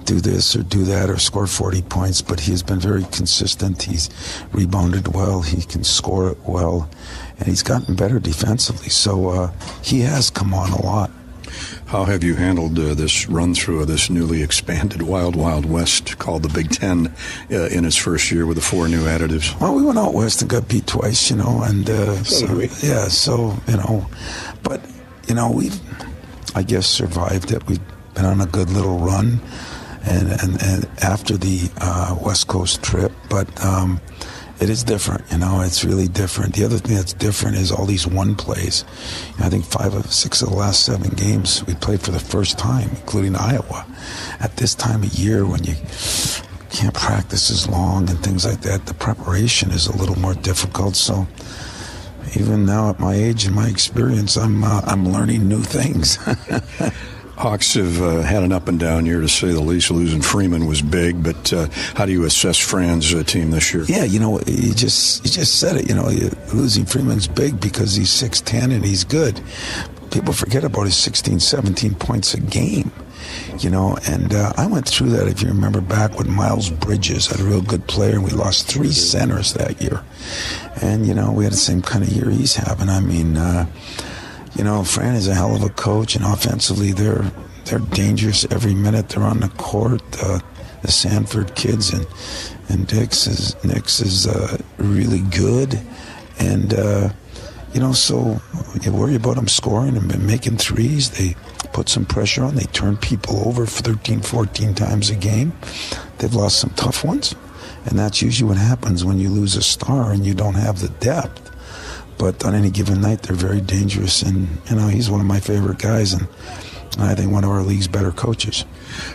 do this or do that or score 40 points, but he's been very consistent. He's rebounded well. He can score it well, and he's gotten better defensively. So he has come on a lot. How have you handled this run-through of this newly expanded Wild Wild West called the Big Ten in its first year with the 4 new additives? Well, we went out west and got beat twice, and we've, I guess, survived it. We've been on a good little run, and after the West Coast trip, but it is different. It's really different. The other thing that's different is all these one plays. I think 5 of 6 of the last 7 games we played for the first time, including Iowa. At this time of year when you can't practice as long and things like that, the preparation is a little more difficult. So even now at my age and my experience, I'm learning new things. Hawks have had an up and down year, to say the least. Losing Freeman was big, but how do you assess Fran's team this year? Yeah, you just said it. Losing Freeman's big because he's 6'10" and he's good. People forget about his 16, 17 points a game. And I went through that, if you remember back with Miles Bridges, had a real good player, and we lost 3 centers that year. And, we had the same kind of year he's having. I mean, Fran is a hell of a coach, and offensively they're dangerous every minute they're on the court. The Sanford kids and Nix is really good. And, so you worry about them scoring and making threes. They put some pressure on. They turn people over 13, 14 times a game. They've lost some tough ones. And that's usually what happens when you lose a star and you don't have the depth. But on any given night, they're very dangerous. And, he's one of my favorite guys, and I think one of our league's better coaches.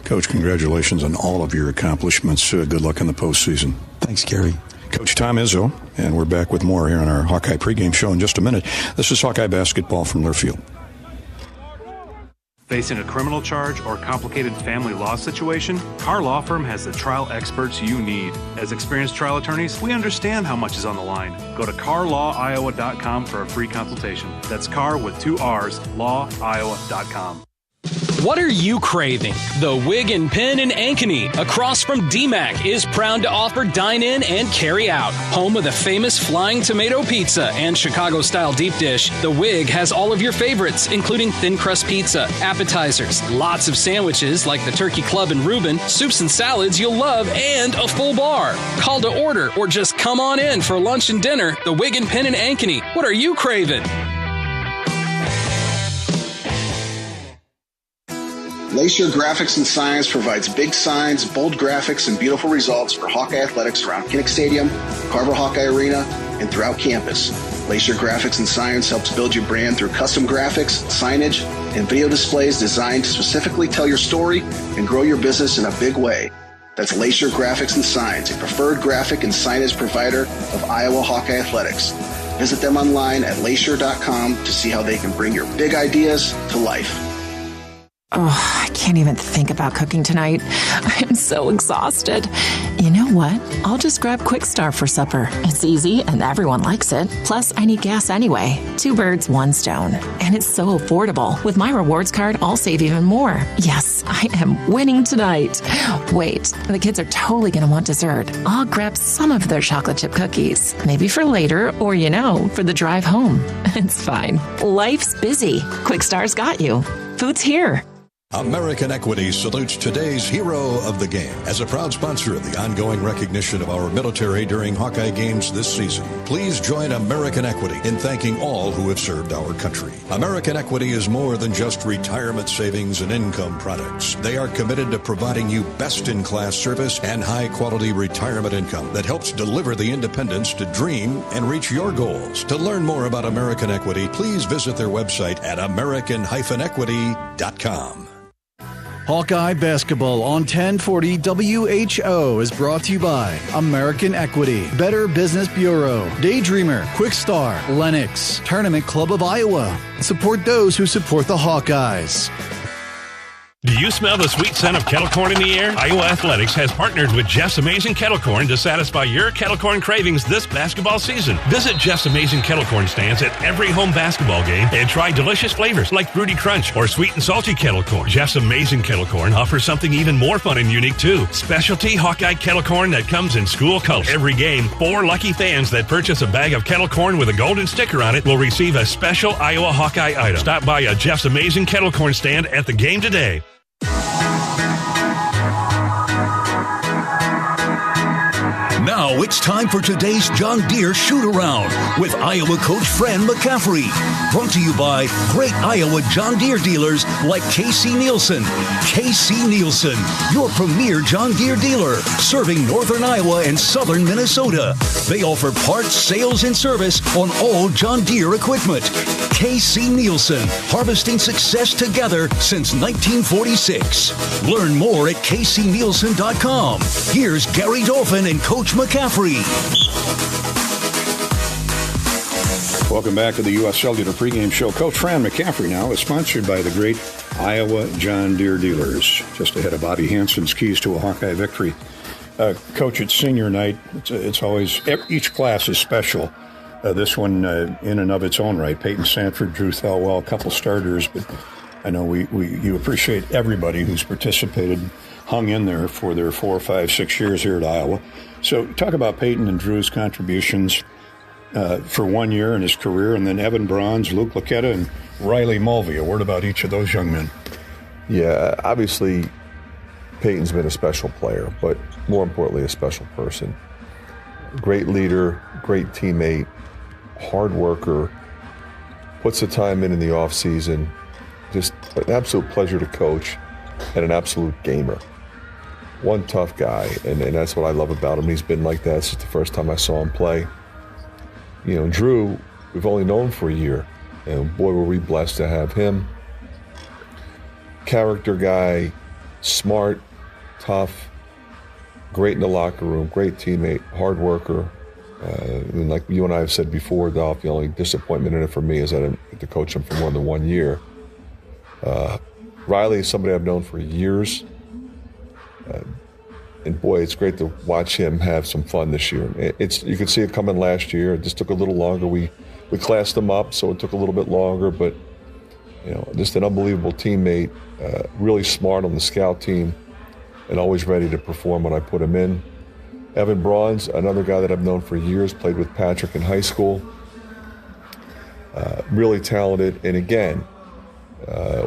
Coach, congratulations on all of your accomplishments. Good luck in the postseason. Thanks, Gary. Coach Tom Izzo, and we're back with more here on our Hawkeye pregame show in just a minute. This is Hawkeye basketball from Learfield. Facing a criminal charge or complicated family law situation? Carr Law Firm has the trial experts you need. As experienced trial attorneys, we understand how much is on the line. Go to carlawiowa.com for a free consultation. That's Carr with 2 R's, lawiowa.com. What are you craving? The Wig and Pin in Ankeny, across from DMAC, is proud to offer dine-in and carry-out. Home of the famous Flying Tomato Pizza and Chicago-style deep dish, The Wig has all of your favorites, including thin crust pizza, appetizers, lots of sandwiches like the Turkey Club and Reuben, soups and salads you'll love, and a full bar. Call to order or just come on in for lunch and dinner. The Wig and Pin in Ankeny. What are you craving? Lacier Graphics and Signs provides big signs, bold graphics, and beautiful results for Hawkeye athletics around Kinnick Stadium, Carver Hawkeye Arena, and throughout campus. Lacier Graphics and Signs helps build your brand through custom graphics, signage, and video displays designed to specifically tell your story and grow your business in a big way. That's Lacier Graphics and Signs, a preferred graphic and signage provider of Iowa Hawkeye athletics. Visit them online at lacier.com to see how they can bring your big ideas to life. Oh, I can't even think about cooking tonight. I'm so exhausted. You know what? I'll just grab Quick Start for supper. It's easy and everyone likes it. Plus, I need gas anyway. 2 birds, 1 stone. And it's so affordable. With my rewards card, I'll save even more. Yes, I am winning tonight. Wait, the kids are totally going to want dessert. I'll grab some of their chocolate chip cookies. Maybe for later or, for the drive home. It's fine. Life's busy. Quick Start's got you. Food's here. American Equity salutes today's hero of the game. As a proud sponsor of the ongoing recognition of our military during Hawkeye games this season, please join American Equity in thanking all who have served our country. American Equity is more than just retirement savings and income products. They are committed to providing you best-in-class service and high-quality retirement income that helps deliver the independence to dream and reach your goals. To learn more about American Equity, please visit their website at american-equity.com. Hawkeye Basketball on 1040 WHO is brought to you by American Equity, Better Business Bureau, Daydreamer, Quick Star, Lennox, Tournament Club of Iowa. Support those who support the Hawkeyes. Do you smell the sweet scent of kettle corn in the air? Iowa Athletics has partnered with Jeff's Amazing Kettle Corn to satisfy your kettle corn cravings this basketball season. Visit Jeff's Amazing Kettle Corn stands at every home basketball game and try delicious flavors like Fruity Crunch or sweet and salty kettle corn. Jeff's Amazing Kettle Corn offers something even more fun and unique too. Specialty Hawkeye kettle corn that comes in school colors. Every game, 4 lucky fans that purchase a bag of kettle corn with a golden sticker on it will receive a special Iowa Hawkeye item. Stop by a Jeff's Amazing Kettle Corn stand at the game today. Now it's time for today's John Deere shoot-around with Iowa coach Fran McCaffrey. Brought to you by great Iowa John Deere dealers like KC Nielsen. KC Nielsen, your premier John Deere dealer, serving northern Iowa and southern Minnesota. They offer parts, sales, and service on all John Deere equipment. KC Nielsen, harvesting success together since 1946. Learn more at kcnielsen.com. Here's Gary Dolphin and Coach McCaffrey. Welcome back to the U.S. Cellular Pregame Show. Coach Fran McCaffrey now is sponsored by the great Iowa John Deere dealers. Just ahead of Bobby Hansen's keys to a Hawkeye victory. Coach, it's senior night. It's always, each class is special. This one in and of its own right. Peyton Sanford, Drew Thelwell, a couple starters, but I know you appreciate everybody who's participated, hung in there for their 4, 5, 6 years here at Iowa. So talk about Peyton and Drew's contributions for 1 year in his career, and then Evan Bronze, Luke Laquetta, and Riley Mulvey. A word about each of those young men. Yeah, obviously Peyton's been a special player, but more importantly, a special person. Great leader, great teammate, hard worker, puts the time in the off season. Just an absolute pleasure to coach and an absolute gamer. One tough guy, and that's what I love about him. He's been like that since the first time I saw him play. Drew, we've only known for a year, and boy, were we blessed to have him. Character guy, smart, tough, great in the locker room, great teammate, hard worker. And like you and I have said before, Dolph, the only disappointment in it for me is that I didn't get to coach him for more than 1 year. Riley is somebody I've known for years. And boy, it's great to watch him have some fun this year. You could see it coming last year. It just took a little longer. We classed him up, so it took a little bit longer. But just an unbelievable teammate, really smart on the scout team, and always ready to perform when I put him in. Evan Braun's another guy that I've known for years. Played with Patrick in high school. Really talented, and again,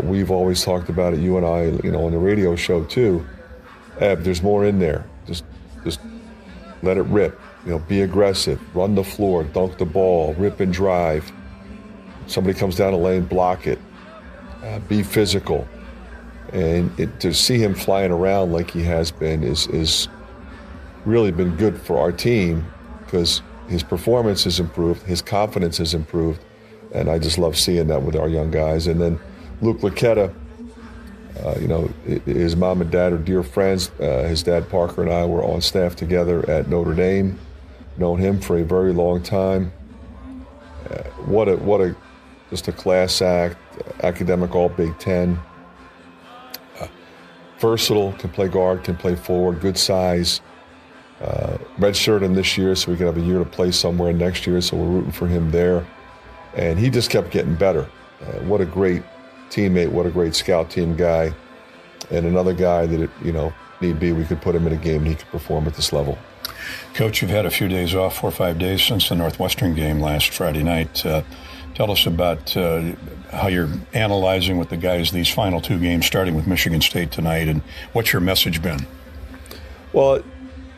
we've always talked about it. You and I, on the radio show too. There's more in there. Just let it rip. Be aggressive. Run the floor. Dunk the ball. Rip and drive. Somebody comes down the lane, block it. Be physical. And to see him flying around like he has been is really been good for our team because his performance has improved. His confidence has improved. And I just love seeing that with our young guys. And then Luke Laquetta, his mom and dad are dear friends. His dad, Parker, and I were on staff together at Notre Dame. Known him for a very long time. Just a class act, academic all Big Ten. Versatile, can play guard, can play forward, good size. Redshirt him this year so we can have a year to play somewhere next year, so we're rooting for him there. And he just kept getting better. What a great teammate, what a great scout team guy, and another guy that, need be, we could put him in a game and he could perform at this level. Coach, you've had a few days off, 4 or 5 days since the Northwestern game last Friday night. Tell us about how you're analyzing with the guys these final 2 games, starting with Michigan State tonight, and what's your message been? Well,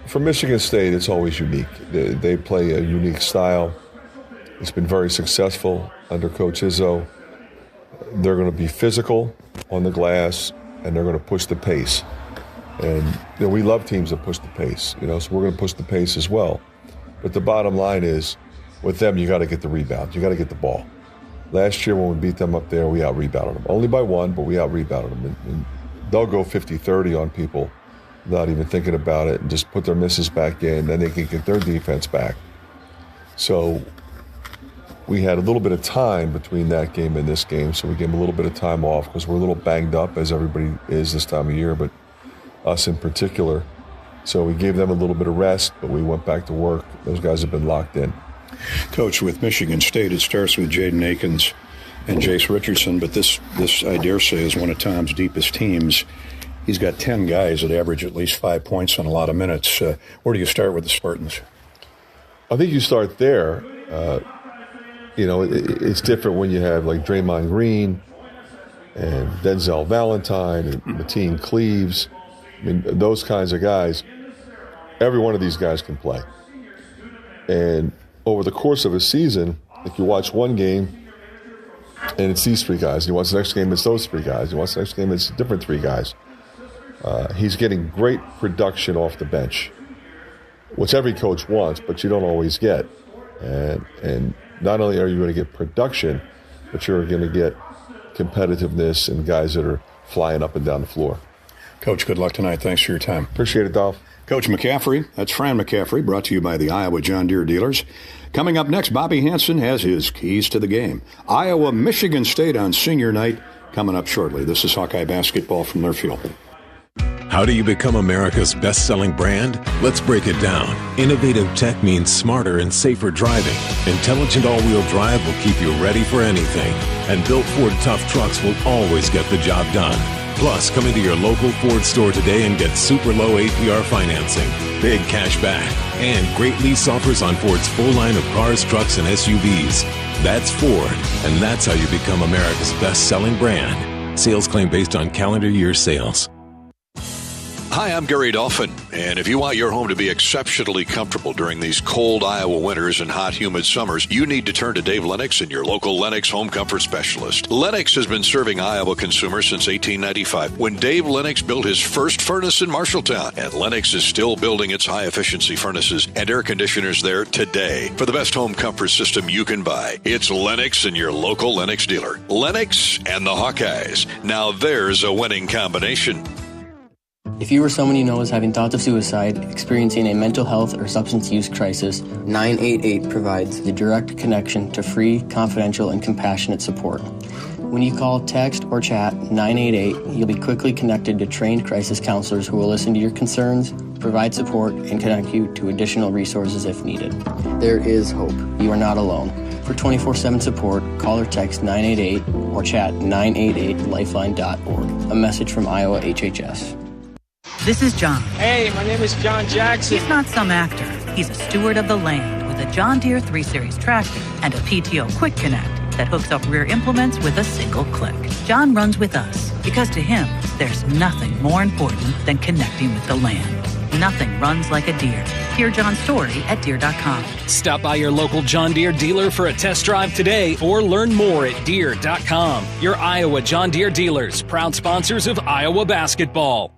for Michigan State, it's always unique. They play a unique style. It's been very successful under Coach Izzo. They're going to be physical on the glass, and they're going to push the pace. And we love teams that push the pace, so we're going to push the pace as well. But the bottom line is, with them, you got to get the rebound. You got to get the ball. Last year when we beat them up there, we out-rebounded them. Only by 1, but we out-rebounded them. And they'll go 50-30 on people without even thinking about it and just put their misses back in. Then they can get their defense back. So we had a little bit of time between that game and this game, so we gave them a little bit of time off because we're a little banged up, as everybody is this time of year, but us in particular. So we gave them a little bit of rest, but we went back to work. Those guys have been locked in. Coach, with Michigan State, it starts with Jaden Akins and Jace Richardson, but this I dare say is one of Tom's deepest teams. He's got 10 guys that average at least 5 points on a lot of minutes. Where do you start with the Spartans? I think you start there. It's different when you have like Draymond Green and Denzel Valentine and Mateen Cleaves. I mean, those kinds of guys. Every one of these guys can play. And over the course of a season, if you watch one game and it's these 3 guys, you watch the next game, it's those 3 guys, you watch the next game, it's different 3 guys. He's getting great production off the bench, which every coach wants, but you don't always get. And not only are you going to get production, but you're going to get competitiveness and guys that are flying up and down the floor. Coach, good luck tonight. Thanks for your time. Appreciate it, Dolph. Coach McCaffrey, that's Fran McCaffrey, brought to you by the Iowa John Deere dealers. Coming up next, Bobby Hansen has his keys to the game. Iowa, Michigan State on senior night, coming up shortly. This is Hawkeye basketball from Learfield. How do you become America's best-selling brand? Let's break it down. Innovative tech means smarter and safer driving. Intelligent all-wheel drive will keep you ready for anything. And built Ford tough trucks will always get the job done. Plus, come into your local Ford store today and get super low APR financing, big cash back, and great lease offers on Ford's full line of cars, trucks, and SUVs. That's Ford, and that's how you become America's best-selling brand. Sales claim based on calendar year sales. Hi, I'm Gary Dolphin, and if you want your home to be exceptionally comfortable during these cold Iowa winters and hot, humid summers, you need to turn to Dave Lennox and your local Lennox home comfort specialist. Lennox has been serving Iowa consumers since 1895, when Dave Lennox built his first furnace in Marshalltown, and Lennox is still building its high-efficiency furnaces and air conditioners there today. For the best home comfort system you can buy, it's Lennox and your local Lennox dealer. Lennox and the Hawkeyes. Now there's a winning combination. If you or someone you know is having thoughts of suicide, experiencing a mental health or substance use crisis, 988 provides the direct connection to free, confidential, and compassionate support. When you call, text, or chat 988, you'll be quickly connected to trained crisis counselors who will listen to your concerns, provide support, and connect you to additional resources if needed. There is hope. You are not alone. For 24/7 support, call or text 988 or chat 988lifeline.org. A message from Iowa HHS. This is John. Hey, my name is John Jackson. He's not some actor. He's a steward of the land with a John Deere 3 Series tractor and a PTO Quick Connect that hooks up rear implements with a single click. John runs with us because to him, there's nothing more important than connecting with the land. Nothing runs like a Deere. Hear John's story at Deere.com. Stop by your local John Deere dealer for a test drive today or learn more at Deere.com. Your Iowa John Deere dealers, proud sponsors of Iowa basketball.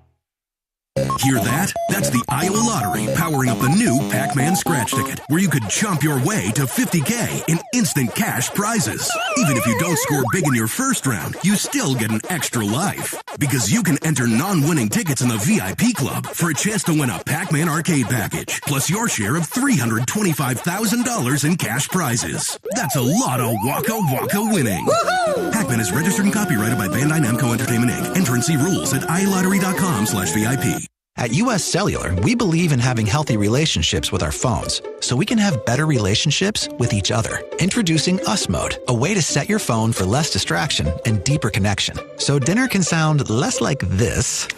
Hear that? That's the Iowa Lottery powering up the new Pac-Man scratch ticket, where you could jump your way to $50K in instant cash prizes. Even if you don't score big in your first round, you still get an extra life. Because you can enter non-winning tickets in the VIP club for a chance to win a Pac-Man arcade package, plus your share of $325,000 in cash prizes. That's a lot of Waka Waka winning. Woo-hoo! Pac-Man is registered and copyrighted by Bandai Namco Entertainment Inc. Enter and see rules at iLottery.com/VIP. At US Cellular, we believe in having healthy relationships with our phones, so we can have better relationships with each other. Introducing US Mode, a way to set your phone for less distraction and deeper connection. So dinner can sound less like this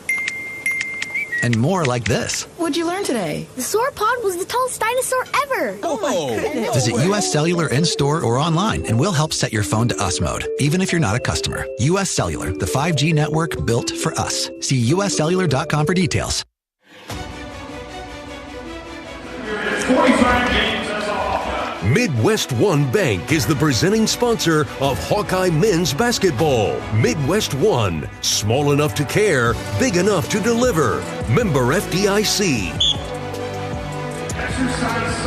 and more like this. What'd you learn today? The sauropod was the tallest dinosaur ever. Oh my goodness. Visit US Cellular in-store or online, and we'll help set your phone to US Mode, even if you're not a customer. US Cellular, the 5G network built for us. See uscellular.com for details. 45 games as a Hawkeye. Midwest One Bank is the presenting sponsor of Hawkeye men's basketball. Midwest One, small enough to care, big enough to deliver. Member FDIC.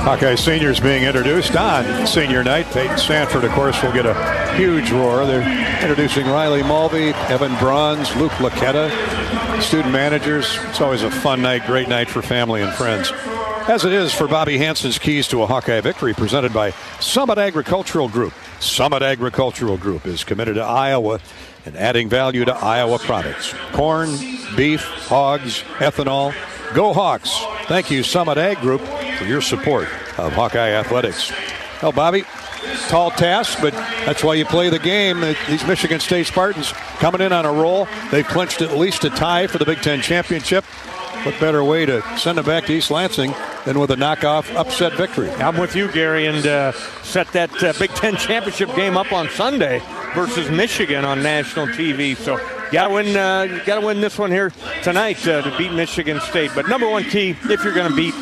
Hawkeye seniors being introduced on senior night. Peyton Sanford, of course, will get a huge roar. They're introducing Riley Mulvey, Evan Bronze, Luke Laquetta, student managers. It's always a fun night, great night for family and friends. As it is for Bobby Hansen's Keys to a Hawkeye Victory, presented by Summit Agricultural Group. Summit Agricultural Group is committed to Iowa and adding value to Iowa products. Corn, beef, hogs, ethanol. Go Hawks. Thank you, Summit Ag Group, for your support of Hawkeye athletics. Well, Bobby, tall task, but that's why you play the game. These Michigan State Spartans coming in on a roll. They've clinched at least a tie for the Big Ten championship. What better way to send it back to East Lansing than with a knockoff upset victory? I'm with you, Gary, and set that Big Ten championship game up on Sunday versus Michigan on national TV. So gotta win this one here tonight to beat Michigan State. But number one key, if you're going to beat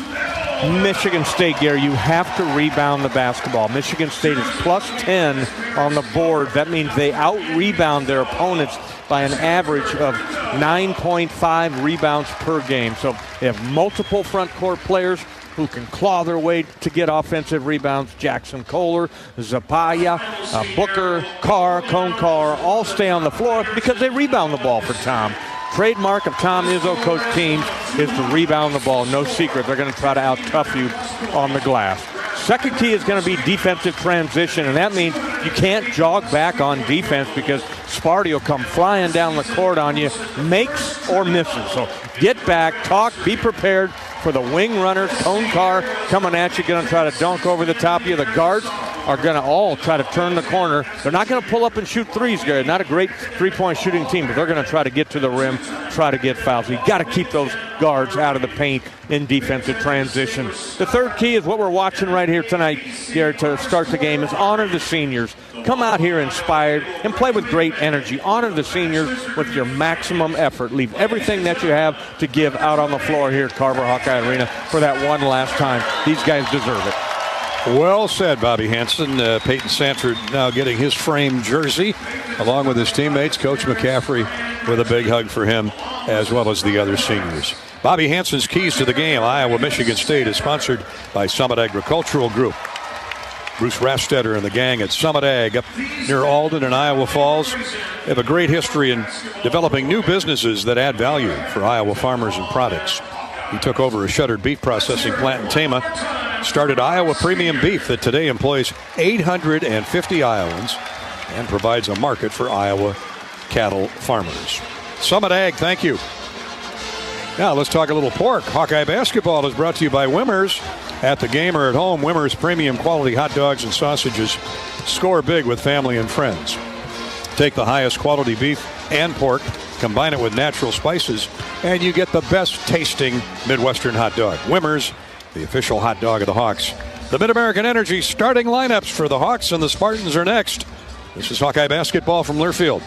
Michigan State, Gary, you have to rebound the basketball. Michigan State is plus 10 on the board. That means they out-rebound their opponents by an average of 9.5 rebounds per game. So they have multiple front court players who can claw their way to get offensive rebounds. Jackson Kohler, Zapaya, Booker, Carr, Cone Carr, all stay on the floor because they rebound the ball for Tom. Trademark of Tom Izzo coach teams is to rebound the ball. No secret. They're going to try to out-tough you on the glass. Second key is going to be defensive transition, and that means you can't jog back on defense because Sparty will come flying down the court on you, makes or misses. So get back, talk, be prepared for the wing runners. Cone Carr coming at you, going to try to dunk over the top of you. The guards are going to all try to turn the corner. They're not going to pull up and shoot threes, Gary. Not a great three-point shooting team, but they're going to try to get to the rim, try to get fouls. So you got to keep those guards out of the paint in defensive transition. The third key is what we're watching right here tonight, Gary, to start the game, is honor the seniors. Come out here inspired and play with great energy. Honor the seniors with your maximum effort. Leave everything that you have to give out on the floor here at Carver Hawkeye Arena for that one last time. These guys deserve it. Well said, Bobby Hansen. Peyton Sanford now getting his framed jersey along with his teammates. Coach McCaffrey with a big hug for him as well as the other seniors. Bobby Hansen's Keys to the Game, Iowa-Michigan State, is sponsored by Summit Agricultural Group. Bruce Rafstetter and the gang at Summit Ag up near Alden and Iowa Falls have a great history in developing new businesses that add value for Iowa farmers and products. He took over a shuttered beef processing plant in Tama, started Iowa Premium Beef that today employs 850 Iowans, and provides a market for Iowa cattle farmers. Summit Ag, thank you. Now let's talk a little pork. Hawkeye basketball is brought to you by Wimmers. At the game or at home, Wimmers premium quality hot dogs and sausages. Score big with family and friends. Take the highest quality beef and pork, combine it with natural spices, and you get the best tasting Midwestern hot dog. Wimmers, the official hot dog of the Hawks. The Mid-American Energy starting lineups for the Hawks and the Spartans are next. This is Hawkeye basketball from Learfield.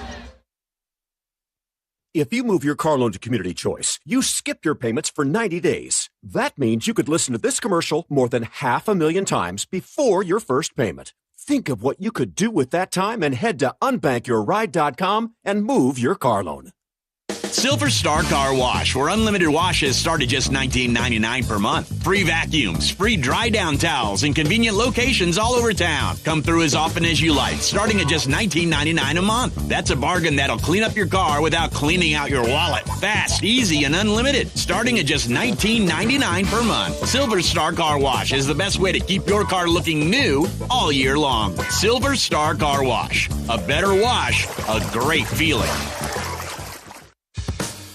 If you move your car loan to Community Choice, you skip your payments for 90 days. That means you could listen to this commercial more than 500,000 times before your first payment. Think of what you could do with that time and head to unbankyourride.com and move your car loan. Silver Star Car Wash, where unlimited washes start at just $19.99 per month. Free vacuums, free dry down towels, and convenient locations all over town. Come through as often as you like, starting at just $19.99 a month. That's a bargain that'll clean up your car without cleaning out your wallet. Fast, easy, and unlimited, starting at just $19.99 per month. Silver Star Car Wash is the best way to keep your car looking new all year long. Silver Star Car Wash. A better wash, a great feeling.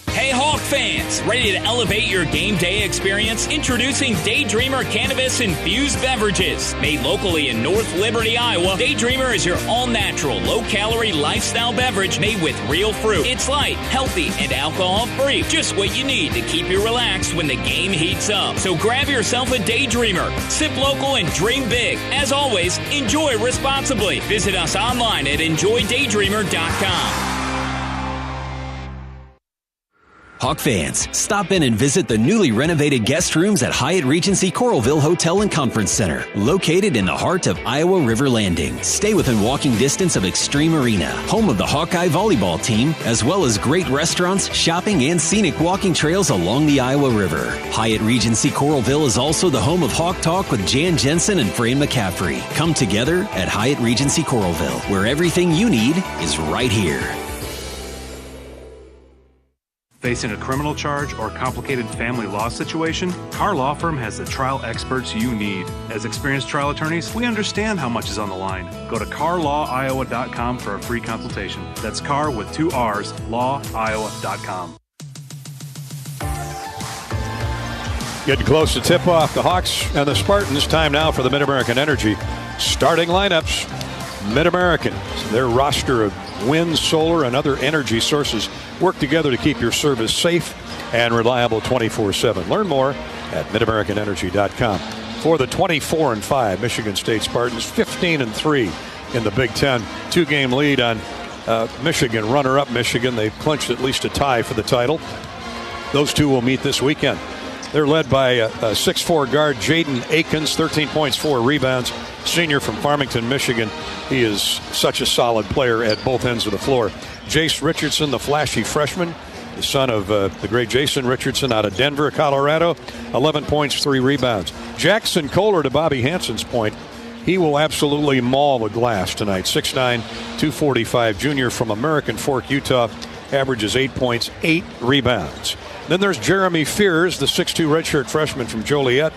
Hey Hawk fans, ready to elevate your game day experience? Introducing Daydreamer Cannabis-infused beverages. Made locally in North Liberty, Iowa, Daydreamer is your all-natural, low-calorie lifestyle beverage made with real fruit. It's light, healthy, and alcohol-free. Just what you need to keep you relaxed when the game heats up. So grab yourself a Daydreamer. Sip local and dream big. As always, enjoy responsibly. Visit us online at enjoydaydreamer.com. Hawk fans, stop in and visit the newly renovated guest rooms at Hyatt Regency Coralville Hotel and Conference Center, located in the heart of Iowa River Landing. Stay within walking distance of Extreme Arena, home of the Hawkeye volleyball team, as well as great restaurants, shopping, and scenic walking trails along the Iowa River. Hyatt Regency Coralville is also the home of Hawk Talk with Jan Jensen and Fran McCaffrey. Come together at Hyatt Regency Coralville, where everything you need is right here. Facing a criminal charge or complicated family law situation, Carr Law Firm has the trial experts you need. As experienced trial attorneys, we understand how much is on the line. Go to carlawiowa.com for a free consultation. That's Carr with 2 R's, lawiowa.com. Getting close to tip-off, the Hawks and the Spartans. Time now for the Mid-American Energy starting lineups. Mid-American, their roster of wind, solar, and other energy sources work together to keep your service safe and reliable 24/7. Learn more at midamericanenergy.com. For the 24-5 Michigan State Spartans, 15-3 in the Big Ten. 2-game lead on Michigan, runner-up Michigan. They've clinched at least a tie for the title. Those two will meet this weekend. They're led by a 6'4 guard, Jaden Akins, 13 points, 4 rebounds. Senior from Farmington, Michigan. He is such a solid player at both ends of the floor. Jace Richardson, the flashy freshman, the son of the great Jason Richardson out of Denver, Colorado. 11 points, 3 rebounds. Jackson Kohler, to Bobby Hansen's point, he will absolutely maul the glass tonight. 6'9", 245, junior from American Fork, Utah. Averages 8 points, 8 rebounds. Then there's Jeremy Fears, the 6'2 redshirt freshman from Joliet.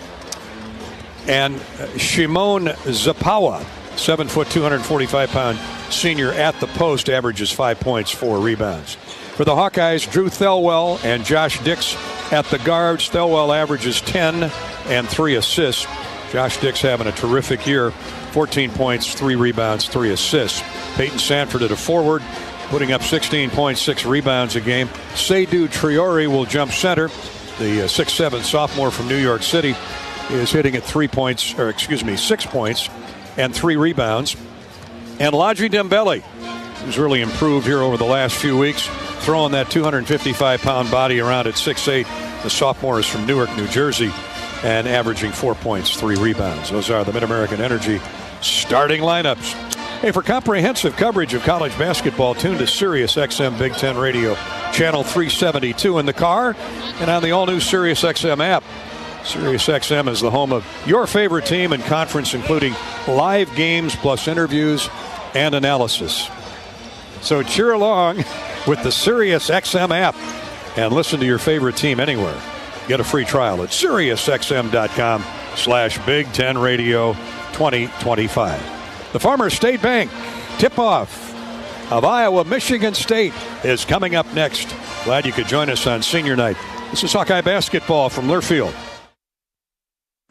And Shimon Zapawa, 7 foot, 245-pound senior at the post, averages 5 points, 4 rebounds. For the Hawkeyes, Drew Thelwell and Josh Dix at the guards. Thelwell averages 10 and 3 assists. Josh Dix having a terrific year, 14 points, 3 rebounds, 3 assists. Peyton Sanford at a forward, putting up 16 points, 6 rebounds a game. Seydou Traore will jump center. The 6'7 sophomore from New York City is hitting at 6 points and 3 rebounds. And Ladji Dembele, who's really improved here over the last few weeks, throwing that 255-pound body around at 6'8". The sophomore is from Newark, New Jersey, and averaging 4 points, 3 rebounds. Those are the Mid-American Energy starting lineups. Hey, for comprehensive coverage of college basketball, tune to Sirius XM Big Ten Radio, channel 372 in the car and on the all-new Sirius XM app. Sirius XM is the home of your favorite team and conference, including live games plus interviews and analysis. So cheer along with the Sirius XM app and listen to your favorite team anywhere. Get a free trial at SiriusXM.com/Big Ten Radio 2025. The Farmers State Bank tip-off of Iowa-Michigan State is coming up next. Glad you could join us on senior night. This is Hawkeye basketball from Learfield.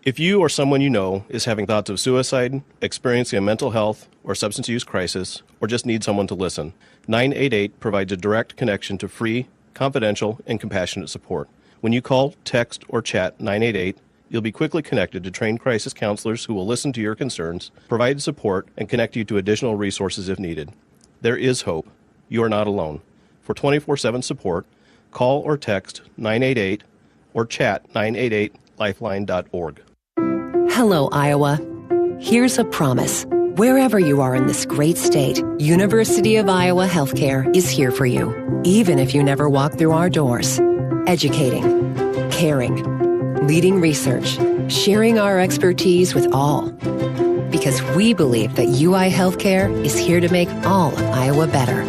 If you or someone you know is having thoughts of suicide, experiencing a mental health or substance use crisis, or just need someone to listen, 988 provides a direct connection to free, confidential, and compassionate support. When you call, text, or chat 988, you'll be quickly connected to trained crisis counselors who will listen to your concerns, provide support, and connect you to additional resources if needed. There is hope. You are not alone. For 24/7 support, call or text 988 or chat 988lifeline.org. Hello, Iowa. Here's a promise. Wherever you are in this great state, University of Iowa Healthcare is here for you, even if you never walk through our doors. Educating, caring, leading research, sharing our expertise with all. Because we believe that UI Healthcare is here to make all of Iowa better.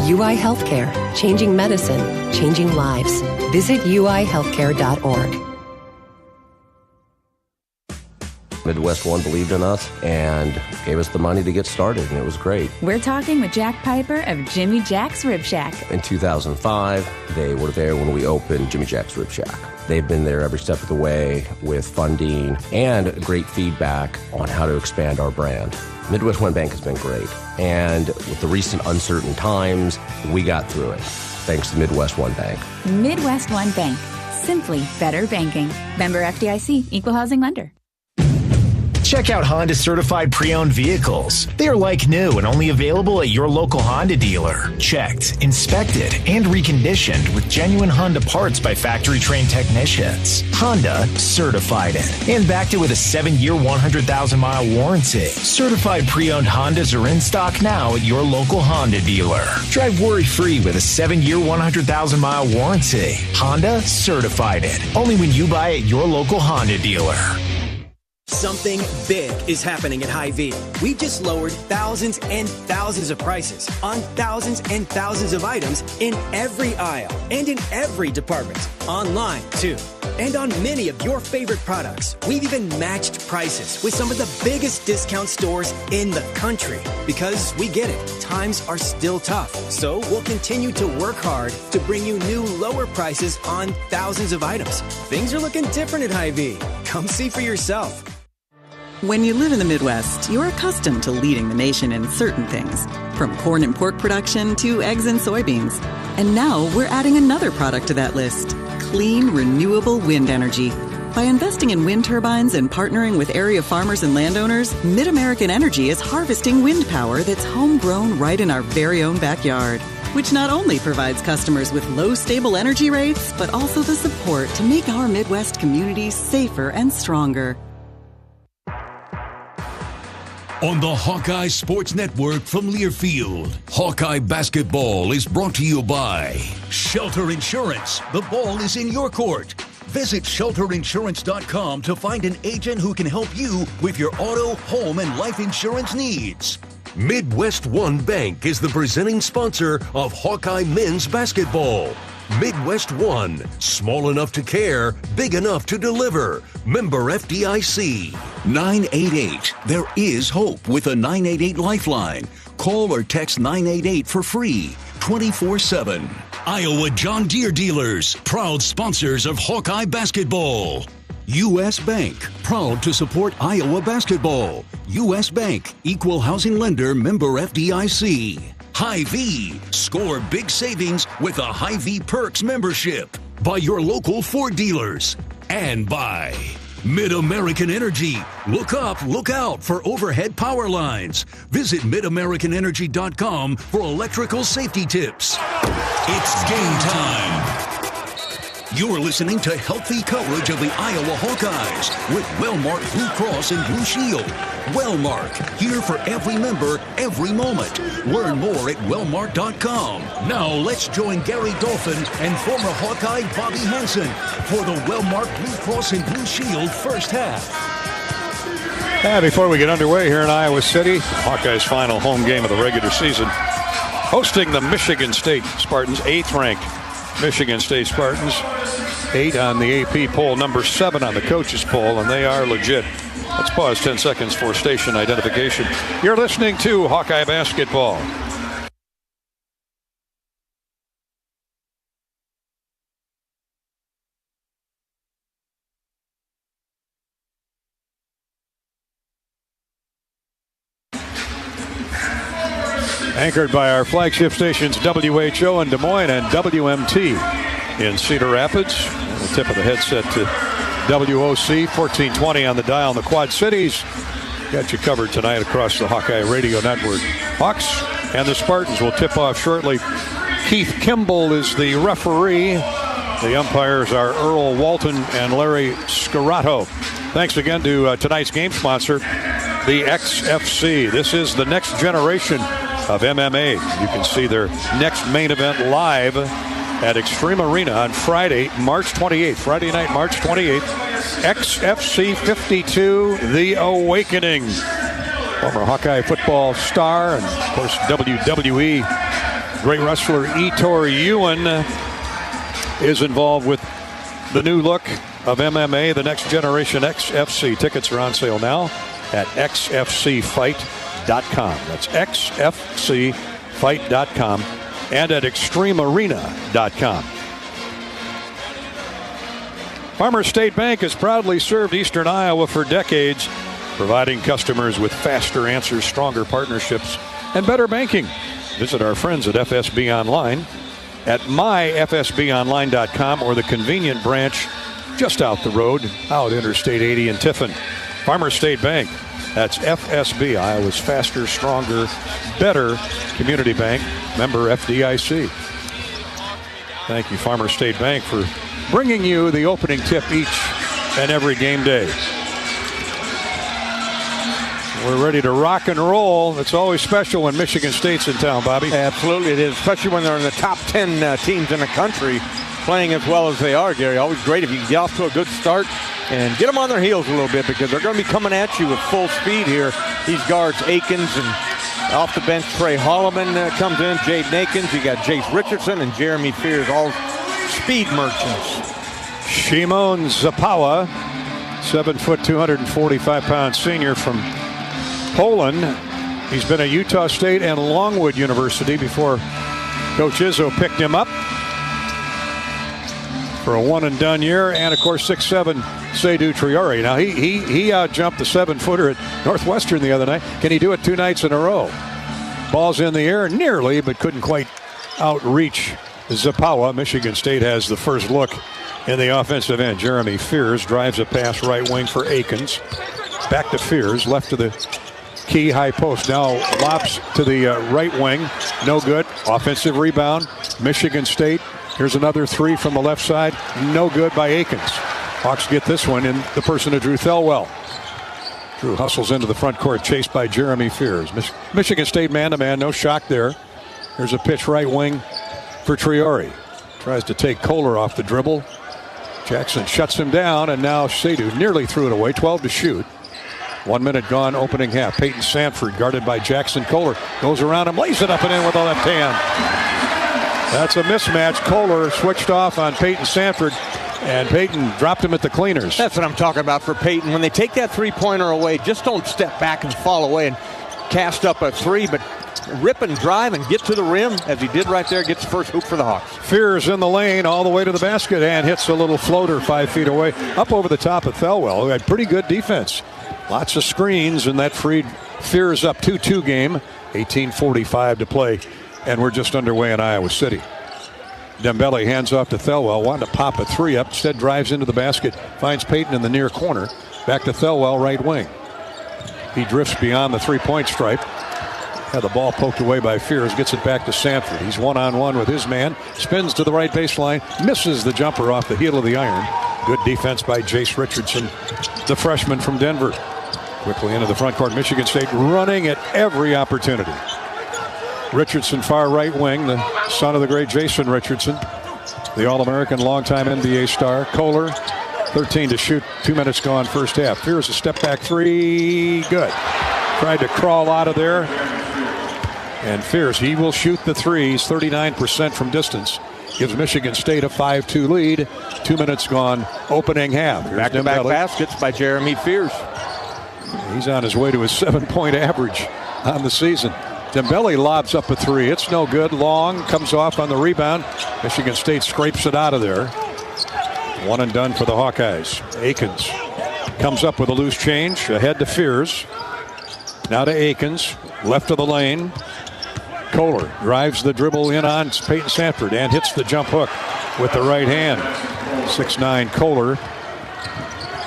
UI Healthcare, changing medicine, changing lives. Visit uihealthcare.org. Midwest One believed in us and gave us the money to get started, and it was great. We're talking with Jack Piper of Jimmy Jack's Rib Shack. In 2005, they were there when we opened Jimmy Jack's Rib Shack. They've been there every step of the way with funding and great feedback on how to expand our brand. Midwest One Bank has been great, and with the recent uncertain times, we got through it, thanks to Midwest One Bank. Midwest One Bank. Simply better banking. Member FDIC, Equal Housing Lender. Check out Honda certified pre-owned vehicles. They are like new and only available at your local Honda dealer. Checked, inspected, and reconditioned with genuine Honda parts by factory-trained technicians. Honda certified it and backed it with a 7-year, 100,000-mile warranty. Certified pre-owned Hondas are in stock now at your local Honda dealer. Drive worry-free with a 7-year, 100,000-mile warranty. Honda certified it. Only when you buy at your local Honda dealer. Something big is happening at Hy-Vee. We've just lowered thousands and thousands of prices on thousands and thousands of items in every aisle and in every department. Online, too. And on many of your favorite products. We've even matched prices with some of the biggest discount stores in the country. Because we get it, times are still tough. So we'll continue to work hard to bring you new lower prices on thousands of items. Things are looking different at Hy-Vee. Come see for yourself. When you live in the Midwest, you're accustomed to leading the nation in certain things, from corn and pork production to eggs and soybeans. And now we're adding another product to that list, clean, renewable wind energy. By investing in wind turbines and partnering with area farmers and landowners, Mid-American Energy is harvesting wind power that's homegrown right in our very own backyard, which not only provides customers with low, stable energy rates, but also the support to make our Midwest communities safer and stronger. On the Hawkeye Sports Network from Learfield, Hawkeye basketball is brought to you by Shelter Insurance. The ball is in your court. Visit shelterinsurance.com to find an agent who can help you with your auto, home, and life insurance needs. Midwest One Bank is the presenting sponsor of Hawkeye men's basketball. Midwest One, small enough to care, big enough to deliver. Member FDIC. 988. There is hope with a 988 lifeline. Call or text 988 for free, 24/7. Iowa John Deere dealers, proud sponsors of Hawkeye basketball. U.S. Bank, proud to support Iowa basketball. U.S. Bank, equal housing lender, member FDIC. Hy-Vee, score big savings with a Hy-Vee Perks membership. By your local Ford dealers. And by Mid-American Energy. Look up, look out for overhead power lines. Visit midamericanenergy.com for electrical safety tips. It's game time. You're listening to healthy coverage of the Iowa Hawkeyes with Wellmark Blue Cross and Blue Shield. Wellmark, here for every member, every moment. Learn more at wellmark.com. Now let's join Gary Dolphin and former Hawkeye Bobby Hansen for the Wellmark Blue Cross and Blue Shield first half. Before we get underway here in Iowa City, Hawkeyes' final home game of the regular season, hosting the Michigan State Spartans, 8th ranked Michigan State Spartans, 8 on the AP poll, number 7 on the coaches poll, and they are legit. Let's pause 10 seconds for station identification. You're listening to Hawkeye Basketball. Anchored by our flagship stations WHO in Des Moines and WMT in Cedar Rapids. And the tip of the headset to WOC, 1420 on the dial in the Quad Cities. Got you covered tonight across the Hawkeye Radio Network. Hawks and the Spartans will tip off shortly. Keith Kimball is the referee. The umpires are Earl Walton and Larry Scarato. Thanks again to tonight's game sponsor, the XFC. This is the next generation of MMA. You can see their next main event live at Extreme Arena on Friday, March 28th. Friday night, March 28th. XFC 52, The Awakening. Former Hawkeye football star and, of course, WWE great wrestler Etor Ewan is involved with the new look of MMA, the next generation XFC. Tickets are on sale now at xfcfight.com. That's xfcfight.com and at extremearena.com. Farmers State Bank has proudly served Eastern Iowa for decades, providing customers with faster answers, stronger partnerships, and better banking. Visit our friends at FSB Online at myfsbonline.com or the convenient branch just out the road out Interstate 80 in Tiffin. Farmers State Bank. That's FSB, Iowa's faster, stronger, better community bank. Member FDIC. Thank you, Farmers State Bank, for bringing you the opening tip each and every game day. We're ready to rock and roll. It's always special when Michigan State's in town, Bobby. Absolutely it is, especially when they're in the top 10 teams in the country playing as well as they are, Gary. Always great if you can get off to a good start and get them on their heels a little bit, because they're going to be coming at you with full speed here. These guards, Akins, and off the bench, Trey Holloman comes in, Jaden Akins. You got Jace Richardson and Jeremy Fears, all speed merchants. Shimon Zapawa, 7 foot, 245-pound senior from Poland. He's been at Utah State and Longwood University before Coach Izzo picked him up for a one-and-done year. And, of course, 6'7", Seydou Traore. Now, he out-jumped the 7-footer at Northwestern the other night. Can he do it 2 nights in a row? Ball's in the air nearly, but couldn't quite outreach Zapawa. Michigan State has the first look in the offensive end. Jeremy Fears drives a pass right wing for Akins. Back to Fears, left to the key high post. Now lobs to the right wing. No good. Offensive rebound. Michigan State. Here's another three from the left side. No good by Akins. Hawks get this one in the person of Drew Thelwell. Drew hustles into the front court, chased by Jeremy Fears. Michigan State man-to-man. No shock there. Here's a pitch right wing for Traore. Tries to take Kohler off the dribble. Jackson shuts him down, and now Seydou nearly threw it away. 12 to shoot. 1 minute gone, opening half. Peyton Sanford, guarded by Jackson Kohler, goes around him, lays it up and in with a left hand. That's a mismatch. Kohler switched off on Peyton Sanford, and Peyton dropped him at the cleaners. That's what I'm talking about for Peyton. When they take that three-pointer away, just don't step back and fall away and cast up a three, but rip and drive and get to the rim, as he did right there. Gets the first hoop for the Hawks. Fears in the lane all the way to the basket and hits a little floater 5 feet away, up over the top of Thelwell, who had pretty good defense. Lots of screens, and that freed Fears up 2-2 game. 18:45 to play, and we're just underway in Iowa City. Dembele hands off to Thelwell, wanted to pop a three up, instead drives into the basket, finds Peyton in the near corner. Back to Thelwell, right wing. He drifts beyond the three-point stripe. Had the ball poked away by Fears, gets it back to Sanford. He's one-on-one with his man, spins to the right baseline, misses the jumper off the heel of the iron. Good defense by Jace Richardson, the freshman from Denver. Quickly into the front court. Michigan State running at every opportunity. Richardson, far right wing, the son of the great Jason Richardson, the All-American, longtime NBA star. Kohler, 13 to shoot, 2 minutes gone, first half. Fears a step-back three, good. Tried to crawl out of there. And Fears, he will shoot the threes, 39% from distance. Gives Michigan State a 5-2 lead. 2 minutes gone, opening half. Back-to-back baskets by Jeremy Fears. He's on his way to his 7-point average on the season. Dembele lobs up a three. It's no good. Long comes off on the rebound. Michigan State scrapes it out of there. One and done for the Hawkeyes. Akins comes up with a loose change. Ahead to Fears. Now to Akins. Left of the lane. Kohler drives the dribble in on Peyton Sanford and hits the jump hook with the right hand. 6'9" Kohler.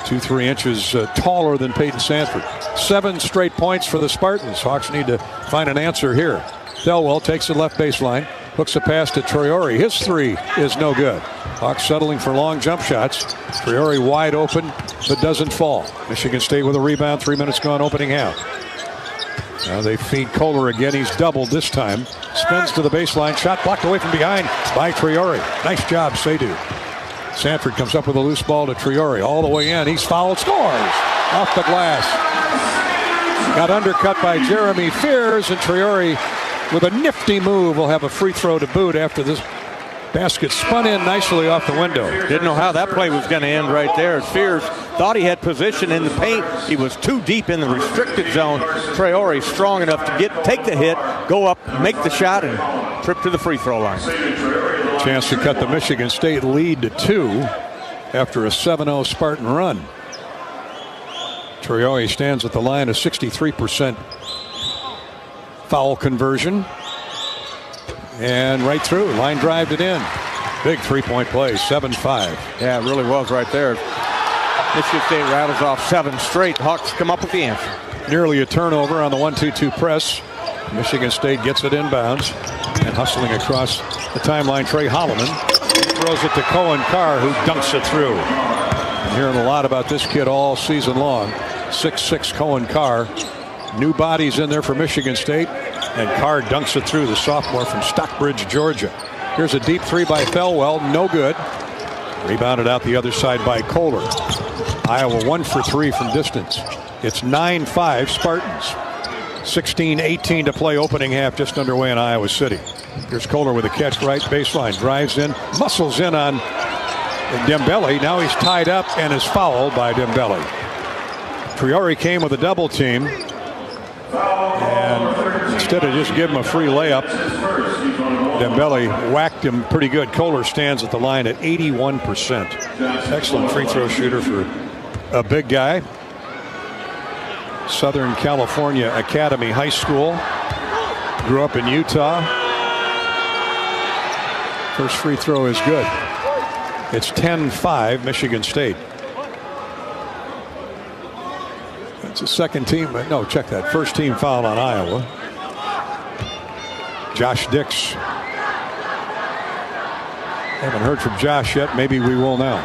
2-3 inches taller than Peyton Sanford. 7 straight points for the Spartans. Hawks need to find an answer here. Thelwell takes the left baseline. Hooks a pass to Traore. His three is no good. Hawks settling for long jump shots. Traore wide open, but doesn't fall. Michigan State with a rebound. 3 minutes gone, opening half. Now they feed Kohler again. He's doubled this time. Spins to the baseline. Shot blocked away from behind by Traore. Nice job, Seydoux. Sanford comes up with a loose ball to Traore. All the way in. He's fouled. Scores off the glass. Got undercut by Jeremy Fears, and Traore with a nifty move will have a free throw to boot after this basket spun in nicely off the window. Didn't know how that play was going to end right there. Fears thought he had position in the paint. He was too deep in the restricted zone. Traore strong enough to take the hit, go up, make the shot, and trip to the free throw line. Chance to cut the Michigan State lead to 2 after a 7-0 Spartan run. Traore stands at the line, a 63% foul conversion. And right through, line drived it in. Big three-point play, 7-5. Yeah, it really was right there. Michigan State rattles off 7 straight. Hawks come up with the answer. Nearly a turnover on the 1-2-2 press. Michigan State gets it inbounds. And hustling across the timeline, Trey Holloman throws it to Cohen Carr, who dunks it through. I'm hearing a lot about this kid all season long. 6'6" Cohen Carr. New bodies in there for Michigan State. And Carr dunks it through, the sophomore from Stockbridge, Georgia. Here's a deep three by Thelwell. No good. Rebounded out the other side by Kohler. Iowa 1 for 3 from distance. It's 9-5 Spartans. 16-18 to play, opening half just underway in Iowa City. Here's Kohler with a catch right baseline. Drives in, muscles in on Dembele. Now he's tied up and is fouled by Dembele. Traore came with a double team. And instead of just giving him a free layup, Dembele whacked him pretty good. Kohler stands at the line at 81%. Excellent free throw shooter for a big guy. Southern California Academy High School. Grew up in Utah. First free throw is good. It's 10-5 Michigan State. That's a second team. No, check that. First team foul on Iowa. Josh Dix. Haven't heard from Josh yet. Maybe we will now.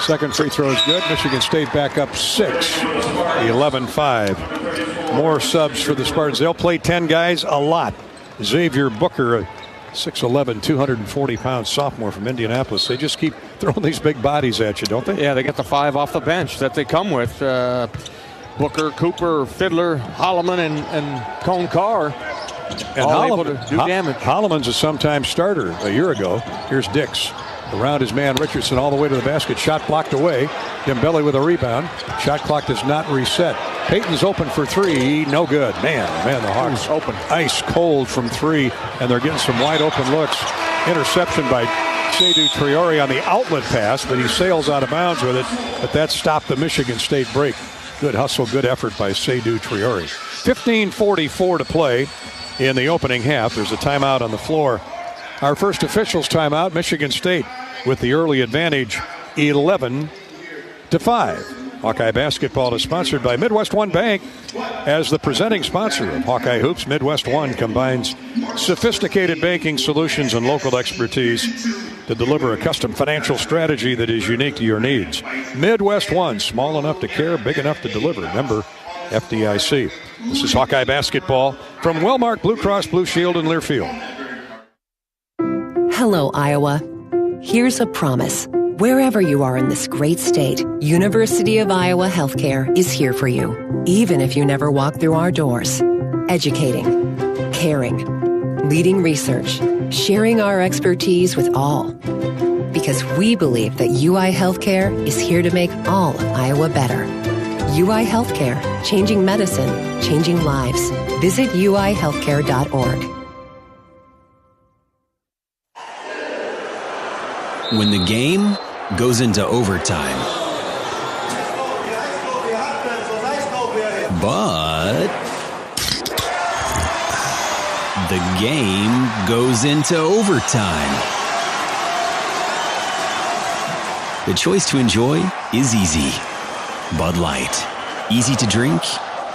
Second free throw is good. Michigan State back up 6. 11-5. More subs for the Spartans. They'll play 10 guys a lot. Xavier Booker, a 6'11", 240-pound sophomore from Indianapolis. They just keep throwing these big bodies at you, don't they? Yeah, they get the 5 off the bench that they come with. Booker, Cooper, Fiddler, Holloman, and Cone Carr. And all able to do damage. Holloman's a sometime starter a year ago. Here's Dix. Around his man Richardson all the way to the basket. Shot blocked away. Dembele with a rebound. Shot clock does not reset. Peyton's open for 3. No good. Man, the Hawks open. Ice cold from 3. And they're getting some wide open looks. Interception by Seydoux Traore on the outlet pass, but he sails out of bounds with it. But that stopped the Michigan State break. Good hustle, good effort by Seydoux Traore. 15:44 to play in the opening half. There's a timeout on the floor. Our first officials timeout, Michigan State with the early advantage, 11-5. Hawkeye basketball is sponsored by Midwest One Bank. As the presenting sponsor of Hawkeye Hoops, Midwest One combines sophisticated banking solutions and local expertise to deliver a custom financial strategy that is unique to your needs. Midwest One, small enough to care, big enough to deliver. Member FDIC. This is Hawkeye basketball from Wellmark Blue Cross Blue Shield in Learfield. Hello, Iowa. Here's a promise. Wherever you are in this great state, University of Iowa Healthcare is here for you, even if you never walk through our doors. Educating, caring, leading research, sharing our expertise with all. Because we believe that UI Healthcare is here to make all of Iowa better. UI Healthcare, changing medicine, changing lives. Visit uihealthcare.org. When the game goes into overtime. But the game goes into overtime. The choice to enjoy is easy. Bud Light. Easy to drink,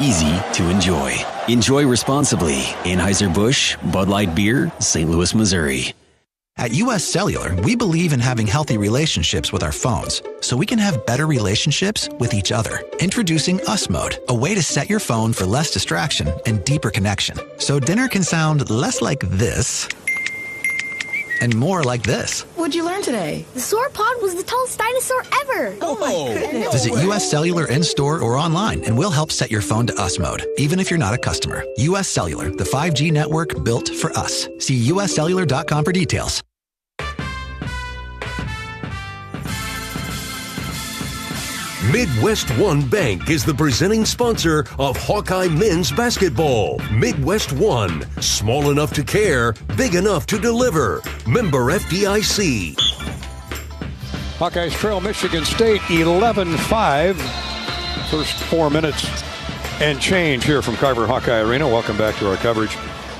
easy to enjoy. Enjoy responsibly. Anheuser-Busch, Bud Light Beer, St. Louis, Missouri. At US Cellular, we believe in having healthy relationships with our phones so we can have better relationships with each other. Introducing Us Mode, a way to set your phone for less distraction and deeper connection. So dinner can sound less like this and more like this. What'd you learn today? The sauropod was the tallest dinosaur ever. Oh my goodness. Visit US Cellular in-store or online and we'll help set your phone to Us Mode, even if you're not a customer. US Cellular, the 5G network built for us. See uscellular.com for details. Midwest One Bank is the presenting sponsor of Hawkeye men's basketball. Midwest One, small enough to care, big enough to deliver. Member FDIC. Hawkeyes trail Michigan State 11-5. First 4 minutes and change here from Carver Hawkeye Arena. Welcome back to our coverage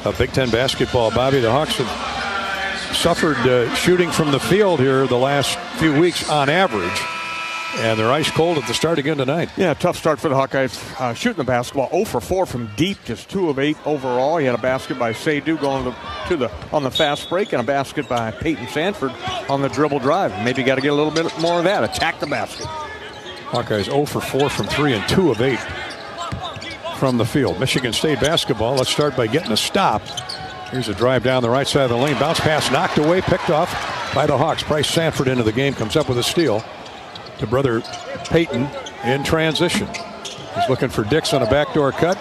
of Big Ten basketball. Bobby, the Hawks have suffered shooting from the field here the last few weeks on average. And they're ice cold at the start again tonight. Yeah, tough start for the Hawkeyes. Shooting the basketball 0 for 4 from deep, just 2 of 8 overall. He had a basket by Seydoux going on the fast break, and a basket by Peyton Sanford on the dribble drive. Maybe got to get a little bit more of that. Attack the basket. Hawkeyes 0 for 4 from 3 and 2 of 8 from the field. Michigan State basketball. Let's start by getting a stop. Here's a drive down the right side of the lane. Bounce pass knocked away, picked off by the Hawks. Bryce Sanford into the game, comes up with a steal to brother Peyton in transition. He's looking for Dix on a backdoor cut.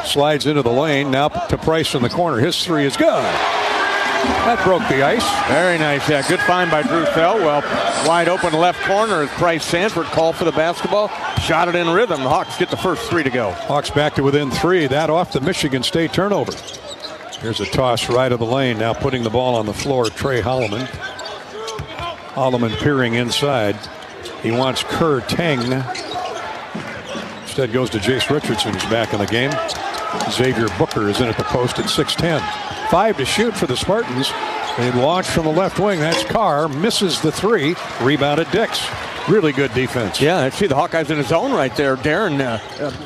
Slides into the lane. Now to Price in the corner. His three is good. That broke the ice. Very nice. Yeah, good find by Drew Thelwell. Wide open left corner as Price Sanford called for the basketball. Shot it in rhythm. The Hawks get the first 3 to go. Hawks back to within 3. That off the Michigan State turnover. Here's a toss right of the lane. Now putting the ball on the floor. Trey Holloman. Holloman peering inside. He wants Kerr Teng. Instead goes to Jace Richardson, who's back in the game. Xavier Booker is in at the post at 6'10". 5 to shoot for the Spartans. They launch from the left wing. That's Carr. Misses the 3. Rebounded Dix. Really good defense. Yeah, I see the Hawkeyes in his zone right there. Darren,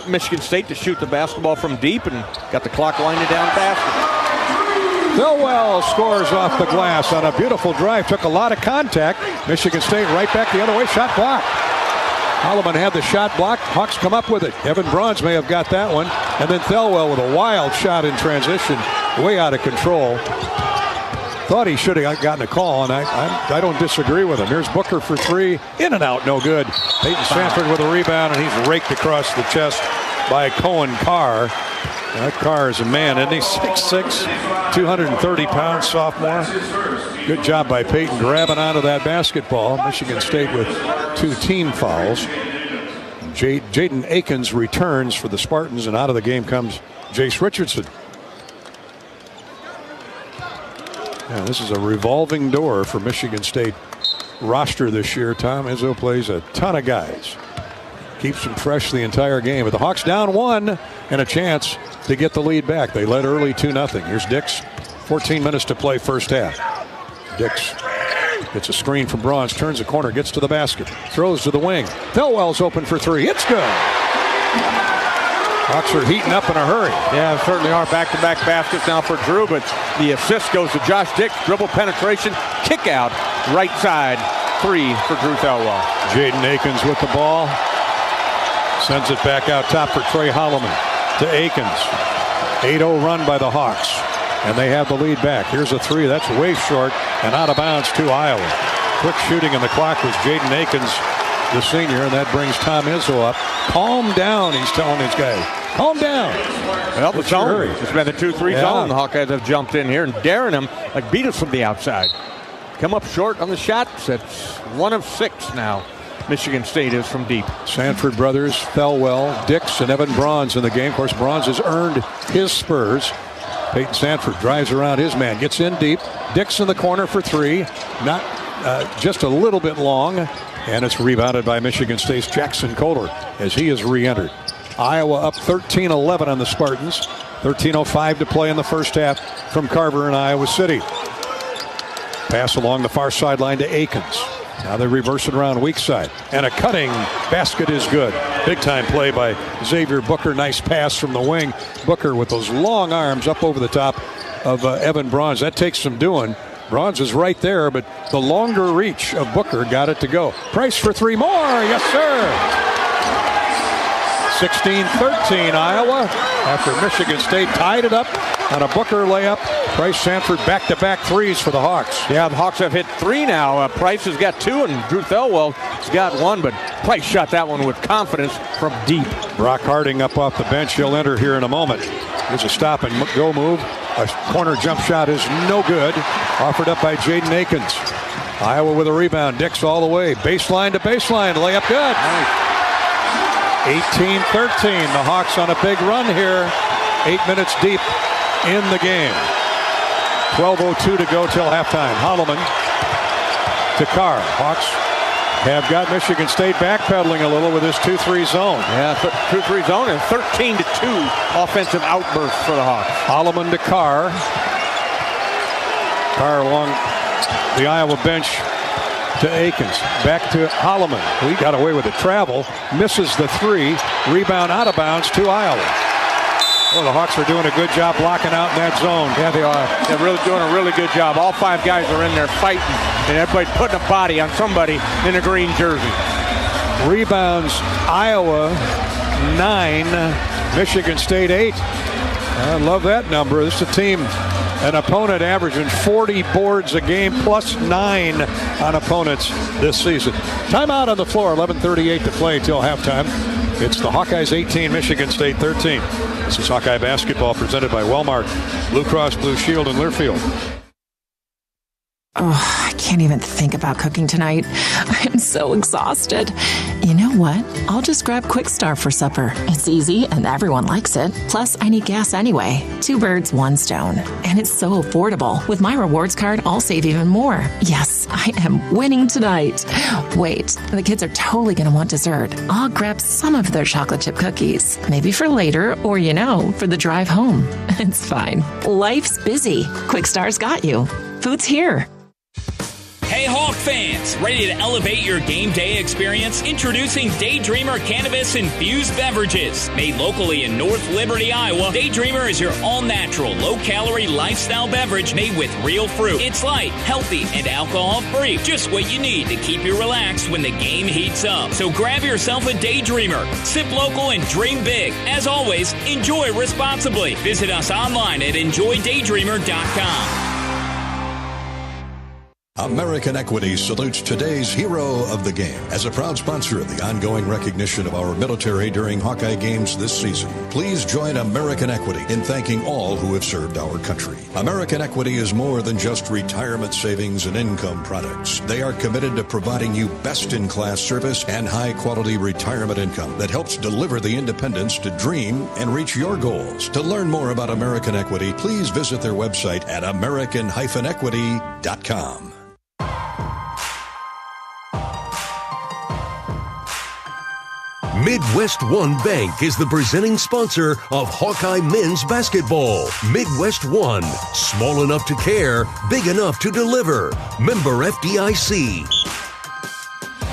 Michigan State to shoot the basketball from deep and got the clock winding down the basket. Thelwell scores off the glass on a beautiful drive. Took a lot of contact. Michigan State right back the other way. Shot blocked. Holloman had the shot blocked. Hawks come up with it. Evan Bronze may have got that one. And then Thelwell with a wild shot in transition. Way out of control. Thought he should have gotten a call, and I don't disagree with him. Here's Booker for 3. In and out, no good. Peyton Sanford with a rebound, and he's raked across the chest by Cohen Carr. That Carr is a man, isn't he? 6'6", 230-pound sophomore. Good job by Peyton grabbing onto that basketball. Michigan State with 2 team fouls. Jaden Akins returns for the Spartans, and out of the game comes Jace Richardson. Yeah, this is a revolving door for Michigan State roster this year. Tom Izzo plays a ton of guys. Keeps them fresh the entire game. But the Hawks down 1 and a chance to get the lead back. They led early 2-0. Here's Dix. 14 minutes to play first half. Dix gets a screen from Bronze, turns the corner, gets to the basket, throws to the wing. Thelwell's open for 3. It's good. Hawks are heating up in a hurry. Yeah, certainly are. Back-to-back baskets now for Drew, but the assist goes to Josh Dix. Dribble penetration, kick out, right side. 3 for Drew Thelwell. Jaden Akins with the ball. Sends it back out top for Trey Holloman to Akins. 8-0 run by the Hawks. And they have the lead back. Here's a 3. That's way short and out of bounds to Iowa. Quick shooting in the clock was Jaden Akins, the senior, and that brings Tom Izzo up. Calm down, he's telling his guys. Calm down. Well, the zone. It's been the 2-3 zone. The Hawkeyes have jumped in here and daring him, beat us from the outside. Come up short on the shots. It's 1 of 6 now Michigan State is from deep. Sanford brothers, Thelwell, Dix, and Evan Bronze in the game. Of course, Bronze has earned his spurs. Peyton Sanford drives around his man, gets in deep. Dix in the corner for three. Not just a little bit long. And it's rebounded by Michigan State's Jackson Kohler as he is re-entered. Iowa up 13-11 on the Spartans. 13:05 to play in the first half from Carver in Iowa City. Pass along the far sideline to Akins. Now they reverse it around weak side. And a cutting basket is good. Big time play by Xavier Booker. Nice pass from the wing. Booker with those long arms up over the top of Evan Bronze. That takes some doing. Bronze is right there, but the longer reach of Booker got it to go. Price for three more. Yes, sir. 16-13 Iowa after Michigan State tied it up on a Booker layup. Price Sanford back-to-back threes for the Hawks. Yeah, the Hawks have hit three now. Price has got two and Drew Thelwell has got one, but Price shot that one with confidence from deep. Brock Harding up off the bench. He'll enter here in a moment. There's a stop and go move. A corner jump shot is no good. Offered up by Jaden Akins. Iowa with a rebound. Dix all the way. Baseline to baseline. Layup good. Nice. 18-13. The Hawks on a big run here. 8 minutes deep in the game. 12:02 to go till halftime. Holloman to Carr. Hawks have got Michigan State backpedaling a little with this 2-3 zone. Yeah, 2-3 zone and 13-2 offensive outbursts for the Hawks. Holloman to Carr. Carr along the Iowa bench to Akins. Back to Holloman. He got away with the travel. Misses the three. Rebound out of bounds to Iowa. Well, the Hawks are doing a good job blocking out in that zone. Yeah, they are. They're really doing a really good job. All five guys are in there fighting, and everybody's putting a body on somebody in a green jersey. Rebounds, Iowa 9, Michigan State 8. I love that number. This is a team, an opponent averaging 40 boards a game, plus 9 on opponents this season. Timeout on the floor, 11:38 to play till halftime. It's the Hawkeyes 18, Michigan State 13. This is Hawkeye basketball presented by Walmart, Blue Cross Blue Shield in Learfield. Oh, I can't even think about cooking tonight. I'm so exhausted. You know what? I'll just grab Quick Start for supper. It's easy and everyone likes it. Plus, I need gas anyway. 2 birds, 1 stone. And it's so affordable. With my rewards card, I'll save even more. Yes, I am winning tonight. Wait, the kids are totally going to want dessert. I'll grab some of their chocolate chip cookies. Maybe for later or, for the drive home. It's fine. Life's busy. Quick Start's got you. Food's here. Hey Hawk fans, ready to elevate your game day experience? Introducing Daydreamer Cannabis-infused beverages. Made locally in North Liberty, Iowa, Daydreamer is your all-natural, low-calorie lifestyle beverage made with real fruit. It's light, healthy, and alcohol-free. Just what you need to keep you relaxed when the game heats up. So grab yourself a Daydreamer. Sip local and dream big. As always, enjoy responsibly. Visit us online at enjoydaydreamer.com. American Equity salutes today's hero of the game as a proud sponsor of the ongoing recognition of our military during Hawkeye games this season. Please join American Equity in thanking all who have served our country. American Equity is more than just retirement savings and income products. They are committed to providing you best-in-class service and high-quality retirement income that helps deliver the independence to dream and reach your goals. To learn more about American Equity, please visit their website at american-equity.com. Midwest One Bank is the presenting sponsor of Hawkeye men's basketball. Midwest One, small enough to care, big enough to deliver. Member FDIC.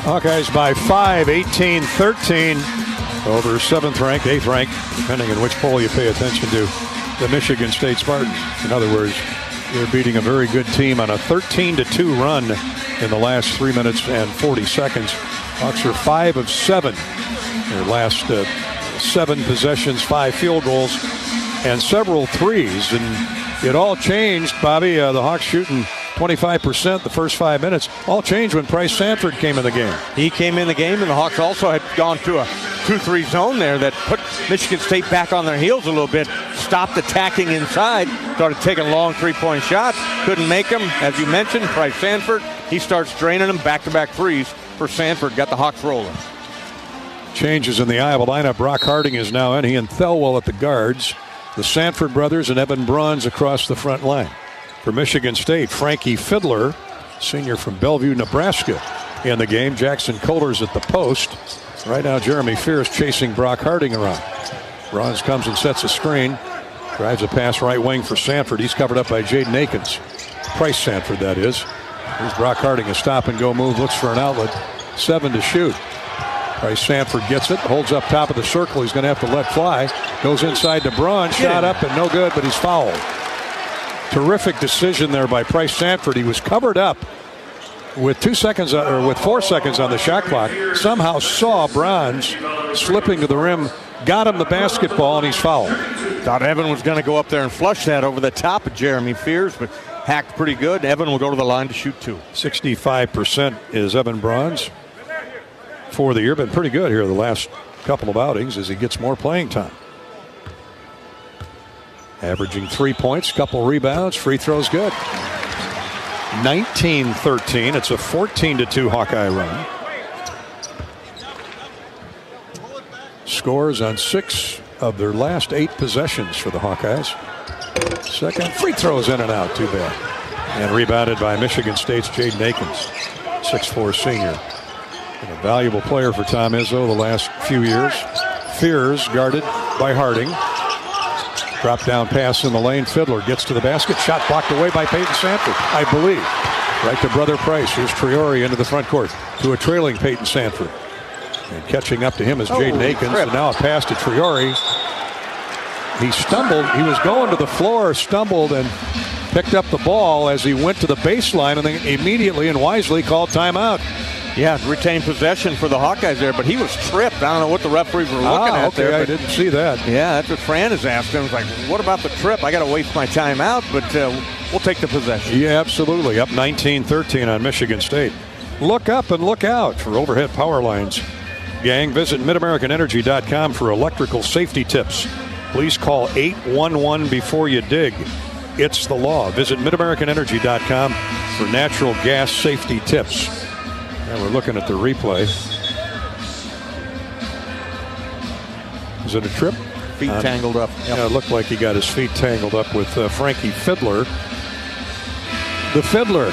Hawkeyes by 5, 18-13 over 7th ranked, 8th ranked, depending on which poll you pay attention to, the Michigan State Spartans. In other words, they're beating a very good team on a 13-2 run in the last 3 minutes and 40 seconds. Hawks are 5 of 7. Their last 7 possessions, 5 field goals, and several threes. And it all changed, Bobby. The Hawks shooting 25% the first 5 minutes. All changed when Price Sanford came in the game. He came in the game, and the Hawks also had gone to a 2-3 zone there that put Michigan State back on their heels a little bit. Stopped attacking inside. Started taking long 3-point shots. Couldn't make them. As you mentioned, Price Sanford he starts draining them. Back-to-back threes for Sanford. Got the Hawks rolling. Changes in the Iowa lineup. Brock Harding is now in. He and Thelwell at the guards. The Sanford brothers and Evan Bruns across the front line. For Michigan State, Frankie Fiddler, senior from Bellevue, Nebraska, in the game. Jackson Kohler's at the post. Right now, Jeremy Fears chasing Brock Harding around. Bruns comes and sets a screen. Drives a pass right wing for Sanford. He's covered up by Jaden Akins. Price Sanford, that is. Here's Brock Harding, a stop-and-go move. Looks for an outlet. 7 to shoot. Price Sanford gets it. Holds up top of the circle. He's going to have to let fly. Goes inside to Braun. Shot up and no good, but he's fouled. Terrific decision there by Price Sanford. He was covered up with 4 seconds on the shot clock. Somehow saw Bruns slipping to the rim. Got him the basketball, and he's fouled. Thought Evan was going to go up there and flush that over the top of Jeremy Fears, but hacked pretty good. Evan will go to the line to shoot 2. 65% is Evan Bruns for the year. Been pretty good here the last couple of outings as he gets more playing time. Averaging 3 points, couple rebounds, free throws good. 19-13. It's a 14-2 Hawkeye run. Scores on 6 of their last 8 possessions for the Hawkeyes. Second free throws in and out, too bad. And rebounded by Michigan State's Jaden Akins, 6'4" senior. And a valuable player for Tom Izzo the last few years. Fears guarded by Harding. Drop down pass in the lane. Fiddler gets to the basket. Shot blocked away by Peyton Sanford, I believe. Right to Brother Price. Here's Triori into the front court to a trailing Peyton Sanford. And catching up to him is Jaden Akins. And now a pass to Triori. He stumbled. He was going to the floor, stumbled, and picked up the ball as he went to the baseline and then immediately and wisely called timeout. Yeah, retained possession for the Hawkeyes there, but he was tripped. I don't know what the referees were looking at there. I didn't see that. Yeah, that's what Fran is asking. It's like, what about the trip? I got to waste my timeout, but we'll take the possession. Yeah, absolutely. Up 19-13 on Michigan State. Look up and look out for overhead power lines. Gang, visit MidAmericanEnergy.com for electrical safety tips. Please call 811 before you dig. It's the law. Visit MidAmericanEnergy.com for natural gas safety tips. And we're looking at the replay. Is it a trip? Feet tangled up. Yep. Yeah, it looked like he got his feet tangled up with Frankie Fiddler. The Fiddler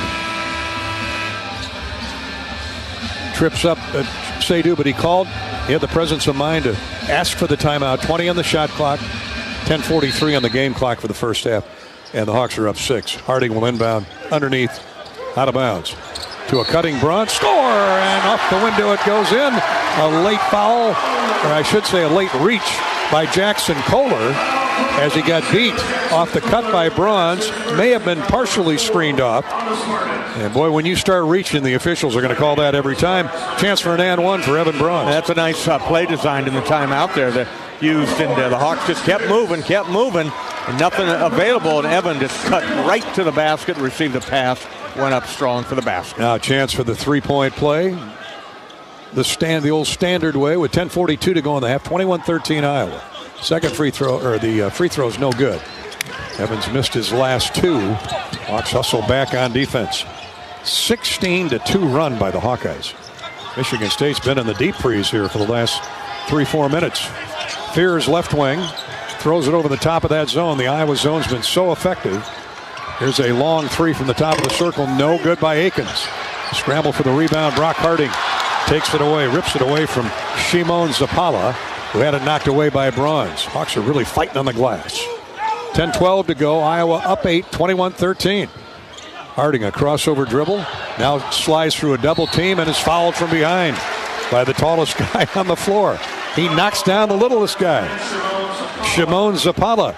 trips up at Seydoux, but he called. He had the presence of mind to ask for the timeout. 20 on the shot clock. 10:43 on the game clock for the first half. And the Hawks are up 6. Harding will inbound underneath, out of bounds. To a cutting Braun, score, and off the window it goes in. A late foul, or I should say a late reach by Jackson Kohler as he got beat off the cut by Bruns. May have been partially screened off. And boy, when you start reaching, the officials are going to call that every time. Chance for an and one for Evan Bruns. That's a nice play designed in the timeout there that used, and the Hawks just kept moving, and nothing available, and Evan just cut right to the basket, received a pass, went up strong for the basket. Now a chance for the three-point play. The old standard way with 10:42 to go in the half. 21-13 Iowa. Second free throw, or the free throw is no good. Evans missed his last 2. Hawks hustle back on defense. 16-2 run by the Hawkeyes. Michigan State's been in the deep freeze here for the last 3-4 minutes. Fears left wing. Throws it over the top of that zone. The Iowa zone's been so effective. Here's a long 3 from the top of the circle. No good by Akins. Scramble for the rebound. Brock Harding takes it away. Rips it away from Shimon Zapala, who had it knocked away by Bruns. Hawks are really fighting on the glass. 10-12 to go. Iowa up 8, 21-13. Harding, a crossover dribble. Now slides through a double team and is fouled from behind by the tallest guy on the floor. He knocks down the littlest guy, Shimon Zapala.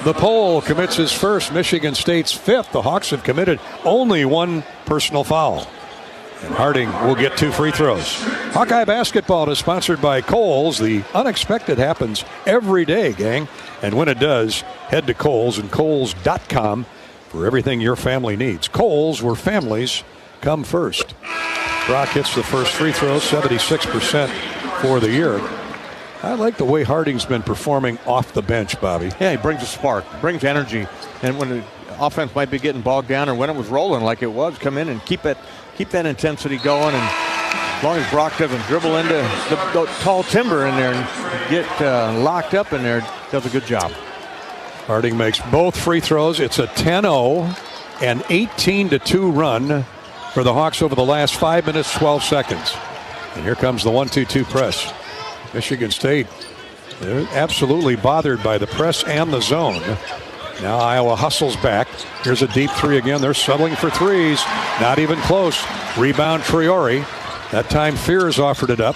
The Pole commits his first, Michigan State's 5th. The Hawks have committed only 1 personal foul. And Harding will get 2 free throws. Hawkeye basketball is sponsored by Kohl's. The unexpected happens every day, gang. And when it does, head to Kohl's and Kohls.com for everything your family needs. Kohl's, where families come first. Brock hits the first free throw, 76% for the year. I like the way Harding's been performing off the bench, Bobby. Yeah, he brings a spark, brings energy. And when offense might be getting bogged down, or when it was rolling like it was, come in and keep that intensity going. And as long as Brock doesn't dribble into the tall timber in there and get locked up in there, does a good job. Harding makes both free throws. It's a 10-0 and 18-2 run for the Hawks over the last 5 minutes, 12 seconds. And here comes the 1-2-2 press. Michigan State, they're absolutely bothered by the press and the zone. Now Iowa hustles back. Here's a deep three again. They're settling for threes. Not even close. Rebound Traore. That time Fears offered it up.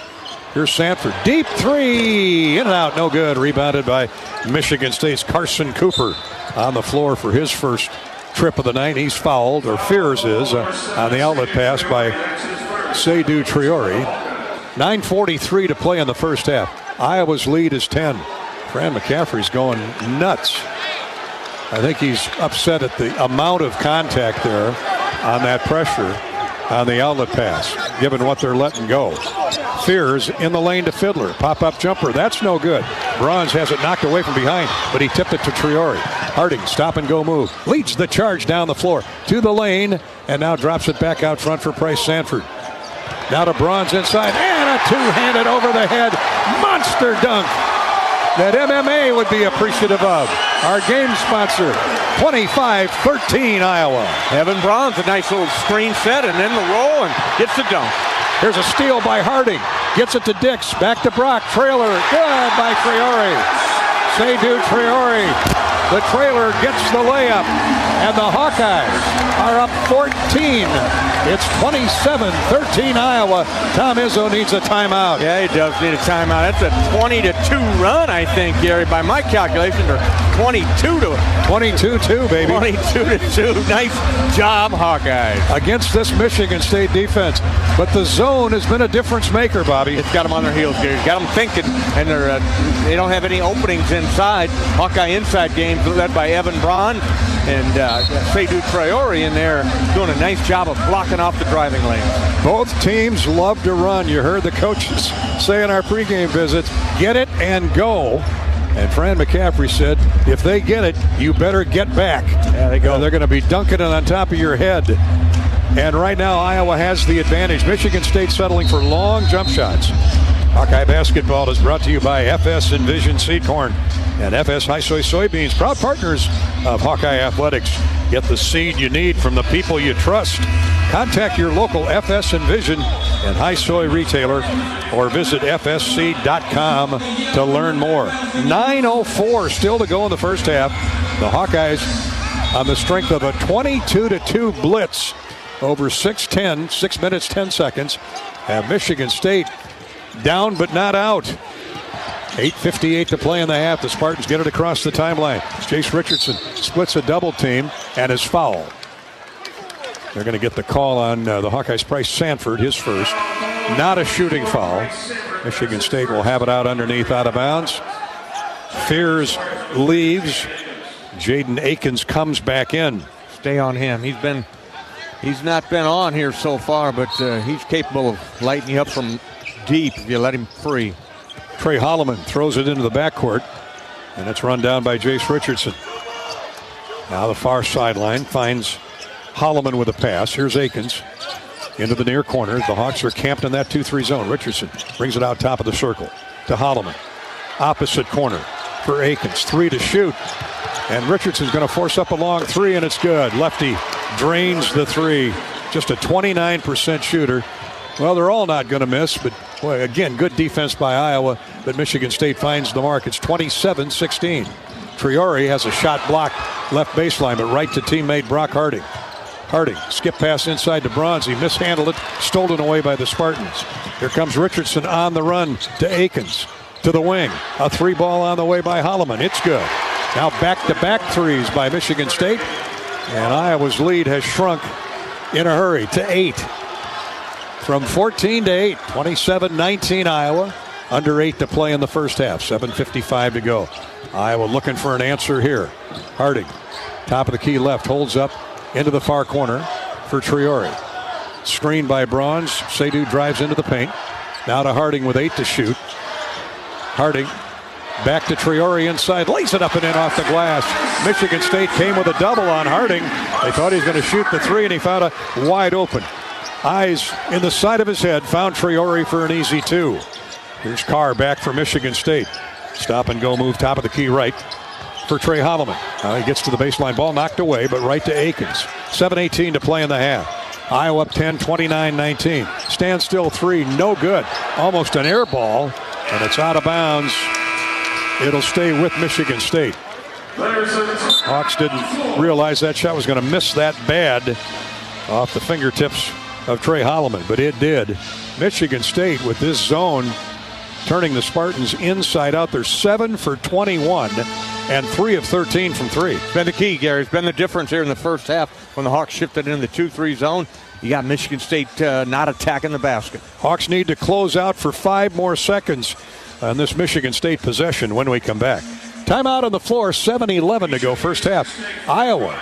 Here's Sanford. Deep three. In and out. No good. Rebounded by Michigan State's Carson Cooper on the floor for his first trip of the night. He's fouled, or Fears is, on the outlet pass by Seydou Traore. 9:43 to play in the first half. Iowa's lead is 10. Fran McCaffrey's going nuts. I think he's upset at the amount of contact there on that pressure on the outlet pass, given what they're letting go. Fears in the lane to Fiddler. Pop-up jumper. That's no good. Bronze has it knocked away from behind, but he tipped it to Traore. Harding, stop-and-go move. Leads the charge down the floor to the lane, and now drops it back out front for Price Sanford. Now to Bronze inside, and a two-handed over the head monster dunk that MMA would be appreciative of. Our game sponsor, 25-13 Iowa. Evan Bronze, a nice little screen set, and then the roll, and gets the dunk. Here's a steal by Harding. Gets it to Dix. Back to Brock. Trailer. Good by Traore. Seydou Traore. The trailer gets the layup. And the Hawkeyes are up 14. It's 27-13 Iowa. Tom Izzo needs a timeout. Yeah, he does need a timeout. That's a 20-2 run, I think, Gary, by my calculations, or 22-2, baby. 22-2. Nice job, Hawkeyes. Against this Michigan State defense. But the zone has been a difference maker, Bobby. It's got them on their heels, Gary. It's got them thinking, and they don't have any openings inside. Hawkeye inside game led by Evan Braun and Seydou Traore in there doing a nice job of blocking off the driving lane. Both teams love to run. You heard the coaches say in our pregame visits, get it and go. And Fran McCaffrey said, if they get it, you better get back. Yeah, they go. They're going to be dunking it on top of your head. And right now, Iowa has the advantage. Michigan State settling for long jump shots. Hawkeye basketball is brought to you by FS Envision Seed Corn and FS High Soy Soybeans, proud partners of Hawkeye Athletics. Get the seed you need from the people you trust. Contact your local FS Envision and High Soy retailer or visit fsseed.com to learn more. 9:04 still to go in the first half. The Hawkeyes on the strength of a 22-2 blitz over 6 minutes, 10 seconds. Have Michigan State down but not out. 8:58 to play in the half. The Spartans get it across the timeline. Jace Richardson splits a double team and is fouled. They're going to get the call on the Hawkeyes' Price Sanford, his first. Not a shooting foul. Michigan State will have it out underneath, out of bounds. Fears leaves. Jaden Akins comes back in. Stay on him. He's not been on here so far, but he's capable of lighting you up from deep if you let him free. Trey Holloman throws it into the backcourt, and it's run down by Jace Richardson. Now the far sideline finds Holloman with a pass. Here's Akins into the near corner. The Hawks are camped in that 2-3 zone. Richardson brings it out top of the circle to Holloman. Opposite corner for Akins. 3 to shoot. And Richardson's going to force up a long 3, and it's good. Lefty drains the 3. Just a 29% shooter. Well, they're all not going to miss, but boy, again, good defense by Iowa, but Michigan State finds the mark. It's 27-16. Traore has a shot blocked left baseline, but right to teammate Brock Harding. Harding, skip pass inside to Bronze. He mishandled it, stolen away by the Spartans. Here comes Richardson on the run to Akins, to the wing. A 3 ball on the way by Holloman. It's good. Now back-to-back threes by Michigan State, and Iowa's lead has shrunk in a hurry to 8. From 14 to 8, 27-19 Iowa. Under 8 to play in the first half. 7:55 to go. Iowa looking for an answer here. Harding, top of the key left, holds up into the far corner for Traore. Screened by Bronze. Seydou drives into the paint. Now to Harding with 8 to shoot. Harding Back to Traore inside, lays it up and in off the glass. Michigan State came with a double on Harding. They thought he was going to shoot the three, and he found a wide open. Eyes in the side of his head, found Traore for an easy two. Here's Carr back for Michigan State. Stop and go move, top of the key right for Trey Holloman. He gets to the baseline, ball knocked away, but right to Akins. 7:18 to play in the half. Iowa up 10, 29-19. Stand still three, no good. Almost an air ball, and it's out of bounds. It'll stay with Michigan State. Hawks didn't realize that shot was going to miss that bad off the fingertips of Trey Holloman, but it did. Michigan State with this zone turning the Spartans inside out. They're 7 for 21 and 3 of 13 from three. It's been the key, Gary. It's been the difference here in the first half when the Hawks shifted into the 2-3 zone. You got Michigan State not attacking the basket. Hawks need to close out for 5 more seconds on this Michigan State possession when we come back. Timeout on the floor, 7:11 to go first half. Iowa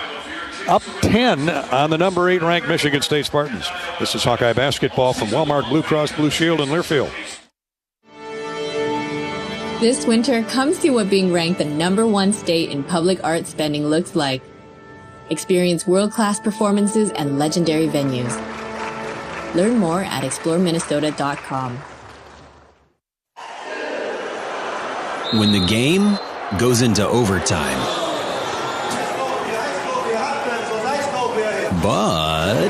up 10 on the number 8 ranked Michigan State Spartans. This is Hawkeye basketball from Wellmark Blue Cross Blue Shield in Learfield. This winter, come see what being ranked the number 1 state in public art spending looks like. Experience world-class performances and legendary venues. Learn more at exploreminnesota.com. When the game goes into overtime, but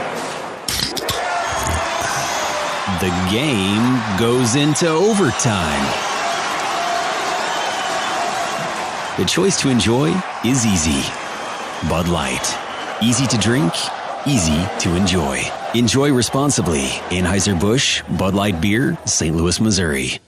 the game goes into overtime. The choice to enjoy is easy. Bud Light. Easy to drink, easy to enjoy. Enjoy responsibly. Anheuser-Busch, Bud Light Beer, St. Louis, Missouri.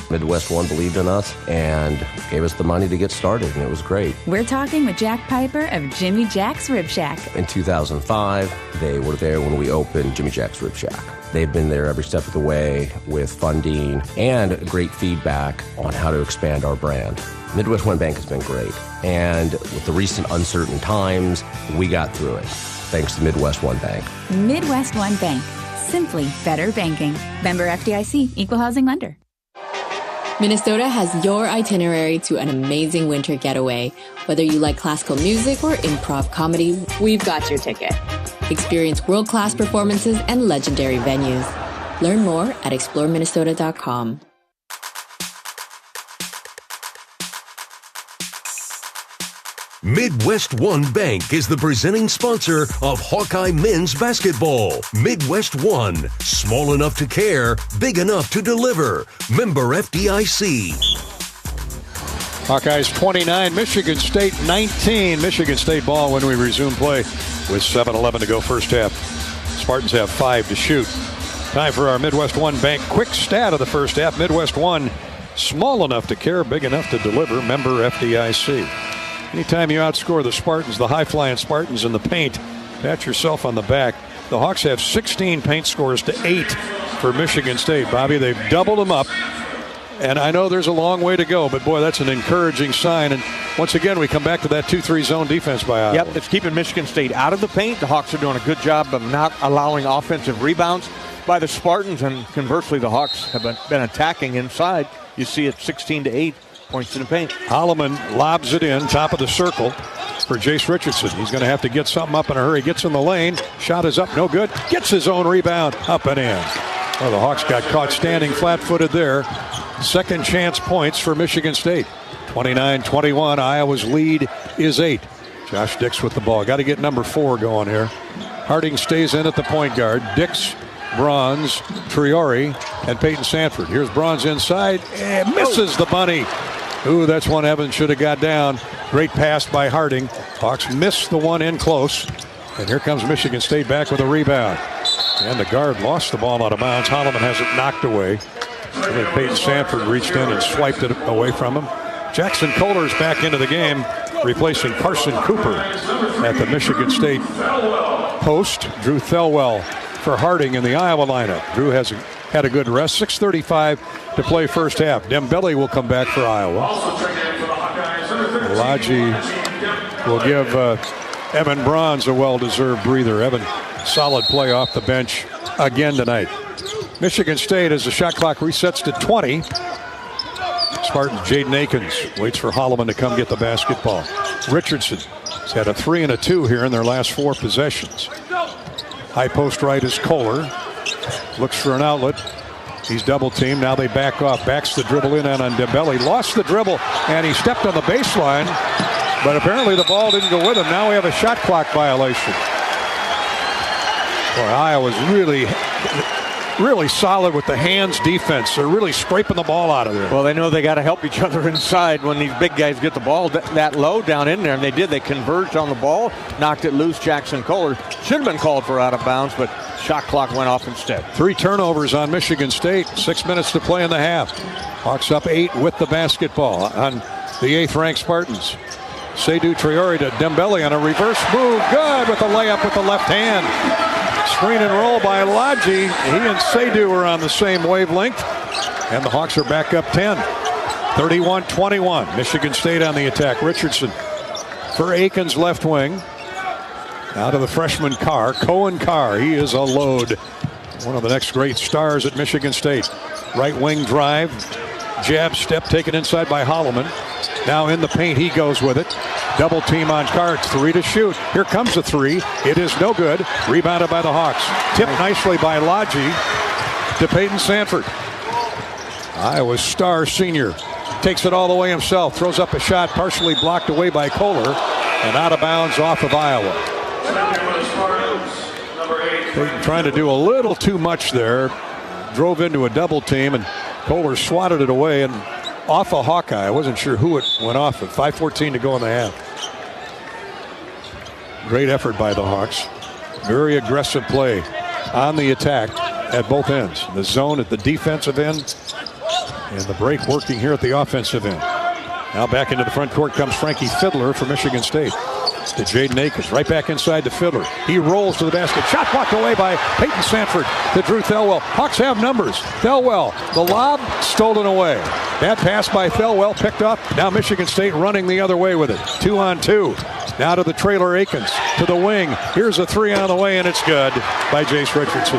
Midwest One believed in us and gave us the money to get started, and it was great. We're talking with Jack Piper of Jimmy Jack's Rib Shack. In 2005, they were there when we opened Jimmy Jack's Rib Shack. They've been there every step of the way with funding and great feedback on how to expand our brand. Midwest One Bank has been great, and with the recent uncertain times, we got through it, thanks to Midwest One Bank. Midwest One Bank. Simply better banking. Member FDIC, Equal Housing Lender. Minnesota has your itinerary to an amazing winter getaway. Whether you like classical music or improv comedy, we've got your ticket. Experience world-class performances and legendary venues. Learn more at exploreminnesota.com. Midwest One Bank is the presenting sponsor of Hawkeye men's basketball. Midwest One, small enough to care, big enough to deliver. Member FDIC. Hawkeyes 29, Michigan State 19. Michigan State ball when we resume play with 7:11 to go first half. Spartans have 5 to shoot. Time for our Midwest One Bank quick stat of the first half. Midwest One, small enough to care, big enough to deliver. Member FDIC. Anytime you outscore the Spartans, the high-flying Spartans in the paint, pat yourself on the back. The Hawks have 16 paint scores to 8 for Michigan State. Bobby, they've doubled them up. And I know there's a long way to go, but boy, that's an encouraging sign. And once again, we come back to that 2-3 zone defense by Iowa. Yep, it's keeping Michigan State out of the paint. The Hawks are doing a good job of not allowing offensive rebounds by the Spartans. And conversely, the Hawks have been attacking inside. You see it 16-8. Points to the paint. Holloman lobs it in, top of the circle for Jace Richardson. He's going to have to get something up in a hurry. Gets in the lane. Shot is up, no good. Gets his own rebound, up and in. Well, the Hawks got caught standing flat-footed there. Second chance points for Michigan State. 29-21. Iowa's lead is 8. Josh Dix with the ball. Got to get number 4 going here. Harding stays in at the point guard. Dix, Bronze, Traore, and Peyton Sanford. Here's Bronze inside and misses the bunny. Ooh, that's one Evans should have got down. Great pass by Harding. Hawks missed the one in close. And here comes Michigan State back with a rebound. And the guard lost the ball out of bounds. Holloman has it knocked away. And then Peyton Sanford reached in and swiped it away from him. Jackson Kohler's back into the game, replacing Carson Cooper at the Michigan State post. Drew Thelwell for Harding in the Iowa lineup. Drew has had a good rest. 6:35 to play first half. Dembele will come back for Iowa. Olaji will give Evan Bronze a well-deserved breather. Evan, solid play off the bench again tonight. Michigan State, as the shot clock resets to 20, Spartans, Jaden Akins waits for Holloman to come get the basketball. Richardson has had a 3 and a 2 here in their last 4 possessions. High post right is Kohler. Looks for an outlet. He's double teamed. Now they back off. Backs the dribble in on Dembele. Lost the dribble, and he stepped on the baseline. But apparently the ball didn't go with him. Now we have a shot clock violation. Boy, Iowa's really solid with the hands defense. They're really scraping the ball out of there. Well, they know they got to help each other inside when these big guys get the ball that low down in there, and they did. They converged on the ball, knocked it loose. Jackson Kohler should have been called for out of bounds, but shot clock went off instead. 3 turnovers on Michigan State. 6 minutes to play in the half. Hawks up 8 with the basketball on the 8th-ranked Spartans. Seydou Traore to Dembele on a reverse move. Good with the layup with the left hand. Screen and roll by Lodgy. He and Seydou are on the same wavelength. And the Hawks are back up 10. 31-21. Michigan State on the attack. Richardson for Akins left wing. Out of the freshman Cohen Carr. He is a load. One of the next great stars at Michigan State. Right wing drive. Jab step taken inside by Holloman. Now in the paint, he goes with it. Double team on Carr. 3 to shoot. Here comes the 3. It is no good. Rebounded by the Hawks. Tipped nicely by Lodgy to Peyton Sanford. Iowa's star senior takes it all the way himself. Throws up a shot partially blocked away by Kohler and out of bounds off of Iowa. Peyton trying to do a little too much there. Drove into a double team and Kohler swatted it away and off a Hawkeye. I wasn't sure who it went off of. 5:14 to go in the half. Great effort by the Hawks. Very aggressive play on the attack at both ends. The zone at the defensive end and the break working here at the offensive end. Now back into the front court comes Frankie Fiddler for Michigan State. To Jaden Akins, right back inside to Fiddler. He rolls to the basket. Shot blocked away by Peyton Sanford to Drew Thelwell. Hawks have numbers. Thelwell, the lob, stolen away. That pass by Thelwell picked up. Now Michigan State running the other way with it. 2-on-2. Now to the trailer Akins, to the wing. Here's a 3 on the way, and it's good by Jace Richardson.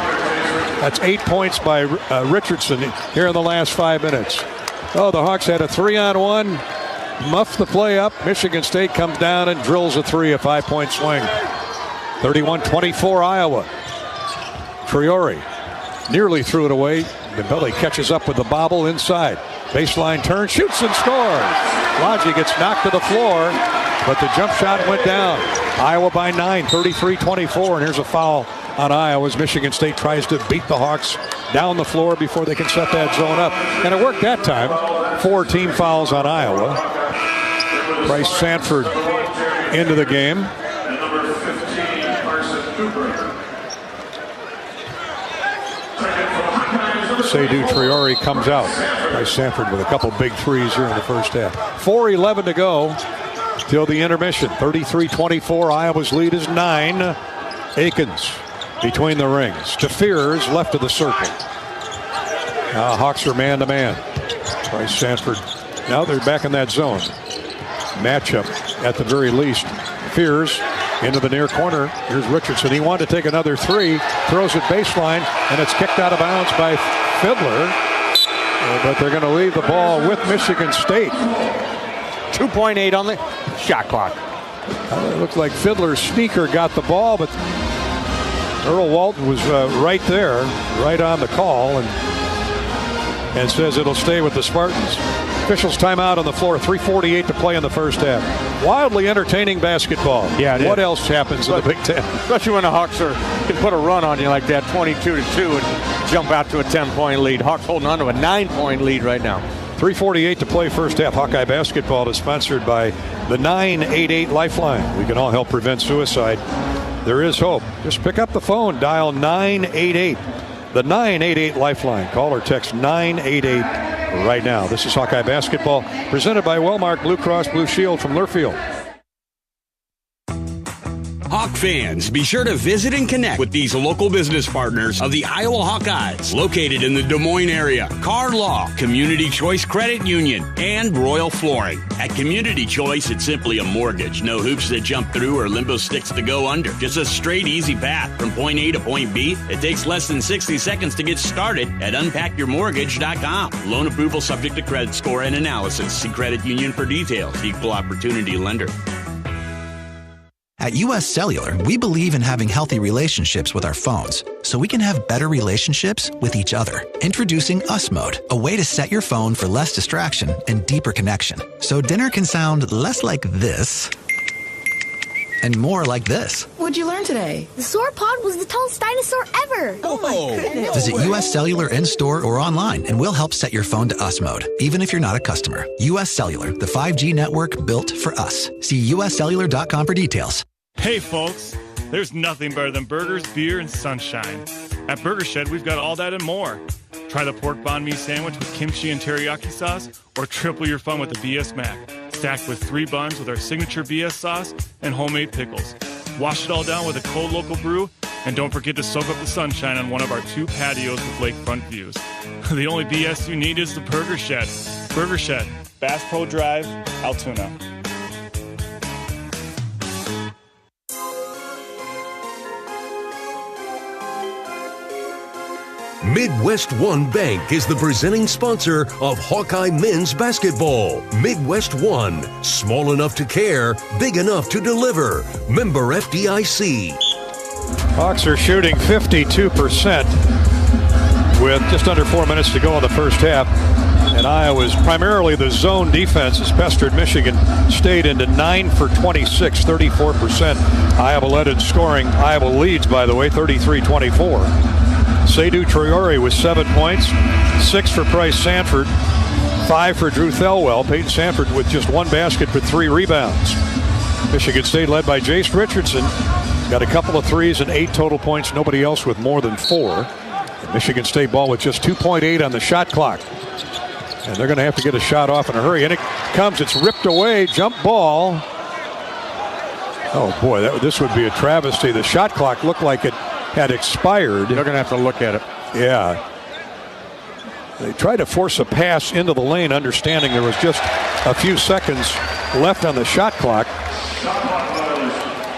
That's 8 points by Richardson here in the last 5 minutes. Oh, the Hawks had a 3-on-1. Muff the play up. Michigan State comes down and drills a 3, a 5-point swing. 31-24 Iowa. Traore nearly threw it away. Dembele catches up with the bobble inside. Baseline turn, shoots and scores. Lodgy gets knocked to the floor, but the jump shot went down. Iowa by 9, 33-24, and here's a foul on Iowa as Michigan State tries to beat the Hawks down the floor before they can set that zone up. And it worked that time. 4 team fouls on Iowa. Bryce Sanford into the game. Seydou Traore comes out. Bryce Sanford with a couple big threes here in the first half. 4:11 to go till the intermission. 33-24. Iowa's lead is 9. Akins between the rings. To Fears left of the circle. Now Hawks are man-to-man. Bryce Sanford. Now they're back in that zone. Matchup at the very least. Fears into the near corner. Here's Richardson. He wanted to take another 3. Throws it baseline, and it's kicked out of bounds by Fiddler. But they're going to leave the ball with Michigan State. 2.8 on the shot clock. It looked like Fiddler's sneaker got the ball, but Earl Walton was right there, right on the call, and says it'll stay with the Spartans. Officials timeout on the floor. 3:48 to play in the first half. Wildly entertaining basketball. Yeah, what else happens in the Big Ten? Especially when the Hawks can put a run on you like that, 22-2, and jump out to a 10-point lead. Hawks holding on to a 9-point lead right now. 3:48 to play first half. Hawkeye basketball is sponsored by the 988 Lifeline. We can all help prevent suicide. There is hope. Just pick up the phone. Dial 988. The 988 Lifeline. Call or text 988 right now. This is Hawkeye basketball presented by Wellmark Blue Cross Blue Shield from Learfield. Hawk fans, be sure to visit and connect with these local business partners of the Iowa Hawkeyes, located in the Des Moines area. Car Law, Community Choice Credit Union, and Royal Flooring. At Community Choice, it's simply a mortgage. No hoops to jump through or limbo sticks to go under. Just a straight, easy path from point A to point B. It takes less than 60 seconds to get started at unpackyourmortgage.com. Loan approval subject to credit score and analysis. See credit union for details. Equal opportunity lender. At U.S. Cellular, we believe in having healthy relationships with our phones so we can have better relationships with each other. Introducing Us Mode, a way to set your phone for less distraction and deeper connection. So dinner can sound less like this and more like this. What'd you learn today? The sauropod was the tallest dinosaur ever. Oh my goodness. Visit U.S. Cellular in-store or online and we'll help set your phone to Us Mode, even if you're not a customer. U.S. Cellular, the 5G network built for us. See uscellular.com for details. Hey folks, there's nothing better than burgers, beer, and sunshine. At Burger Shed, we've got all that and more. Try the pork banh mi sandwich with kimchi and teriyaki sauce, or triple your fun with the BS Mac, stacked with 3 buns with our signature BS sauce and homemade pickles. Wash it all down with a cold local brew, and don't forget to soak up the sunshine on one of our 2 patios with lakefront views. The only BS you need is the Burger Shed. Burger Shed, Bass Pro Drive, Altoona. Midwest One Bank is the presenting sponsor of Hawkeye men's basketball. Midwest One, small enough to care, big enough to deliver. Member FDIC. Hawks are shooting 52% with just under 4 minutes to go in the first half. And Iowa's primarily the zone defense has pestered Michigan State into 9 for 26, 34%. Iowa led in scoring. Iowa leads, by the way, 33-24. Seydou Traore with 7 points, 6 for Price Sanford, 5 for Drew Thelwell. Peyton Sanford with just 1 basket for 3 rebounds. Michigan State led by Jace Richardson. Got a couple of threes and 8 total points. Nobody else with more than 4. And Michigan State ball with just 2.8 on the shot clock. And they're going to have to get a shot off in a hurry. And it comes. It's ripped away. Jump ball. Oh, boy, this would be a travesty. The shot clock looked like it had expired. They're going to have to look at it. Yeah. They tried to force a pass into the lane, understanding there was just a few seconds left on the shot clock.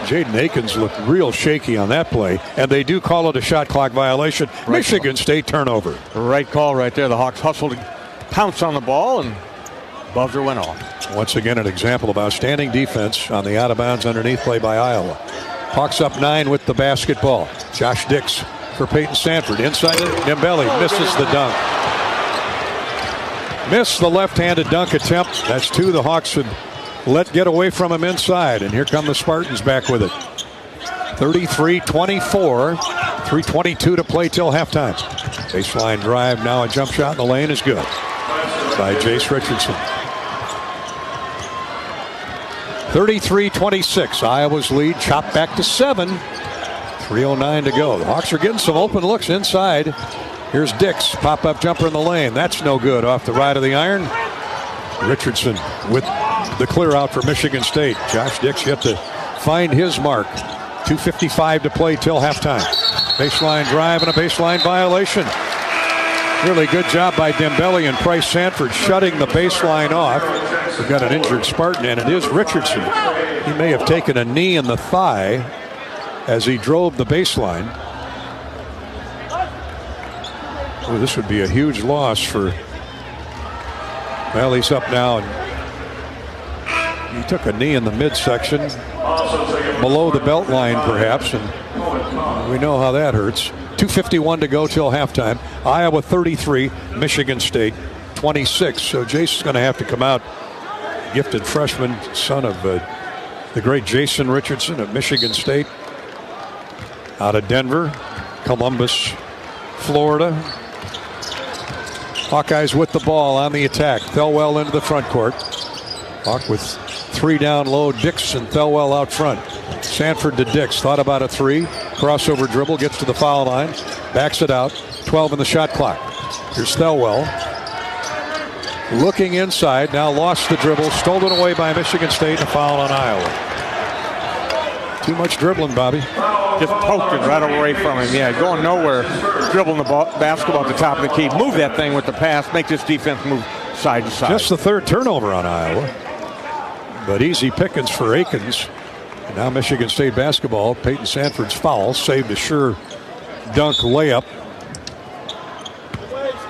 Jaden Akins looked real shaky on that play, and they do call it a shot clock violation. Right. Michigan State turnover. Right call right there. The Hawks hustled to pounce on the ball, and buzzer went off. Once again, an example of outstanding defense on the out-of-bounds underneath play by Iowa. Hawks up 9 with the basketball. Josh Dix for Peyton Sanford. Inside it, Dembele misses the dunk. Missed the left-handed dunk attempt. That's 2 the Hawks would let get away from him inside. And here come the Spartans back with it. 33-24. 3:22 to play till halftime. Baseline drive, now a jump shot in the lane is good by Jace Richardson. 33-26. Iowa's lead chopped back to 7. 3:09 to go. The Hawks are getting some open looks inside. Here's Dix. Pop-up jumper in the lane. That's no good. Off the right of the iron. Richardson with the clear out for Michigan State. Josh Dix yet to find his mark. 2:55 to play till halftime. Baseline drive and a baseline violation. Really good job by Dembele and Price Sanford shutting the baseline off. We've got an injured Spartan, and it is Richardson. He may have taken a knee in the thigh as he drove the baseline. Oh, this would be a huge loss for... Well, he's up now, and he took a knee in the midsection, below the belt line perhaps, and we know how that hurts. 2:51 to go till halftime. Iowa 33, Michigan State 26. So Jason's going to have to come out. Gifted freshman, son of the great Jason Richardson of Michigan State. Out of Denver, Columbus, Florida. Hawkeyes with the ball on the attack. Thelwell into the front court. Hawk with 3 down low. Dix and Thelwell out front. Sanford to Dix. Thought about a 3. Crossover dribble. Gets to the foul line. Backs it out. 12 in the shot clock. Here's Thelwell. Looking inside. Now lost the dribble. Stolen away by Michigan State. And a foul on Iowa. Too much dribbling, Bobby. Just poked it right away from him. Yeah, going nowhere. Dribbling the basketball at the top of the key. Move that thing with the pass. Make this defense move side to side. Just the third turnover on Iowa. But easy pickings for Akins. And now Michigan State basketball. Peyton Sanford's foul. Saved a sure dunk layup.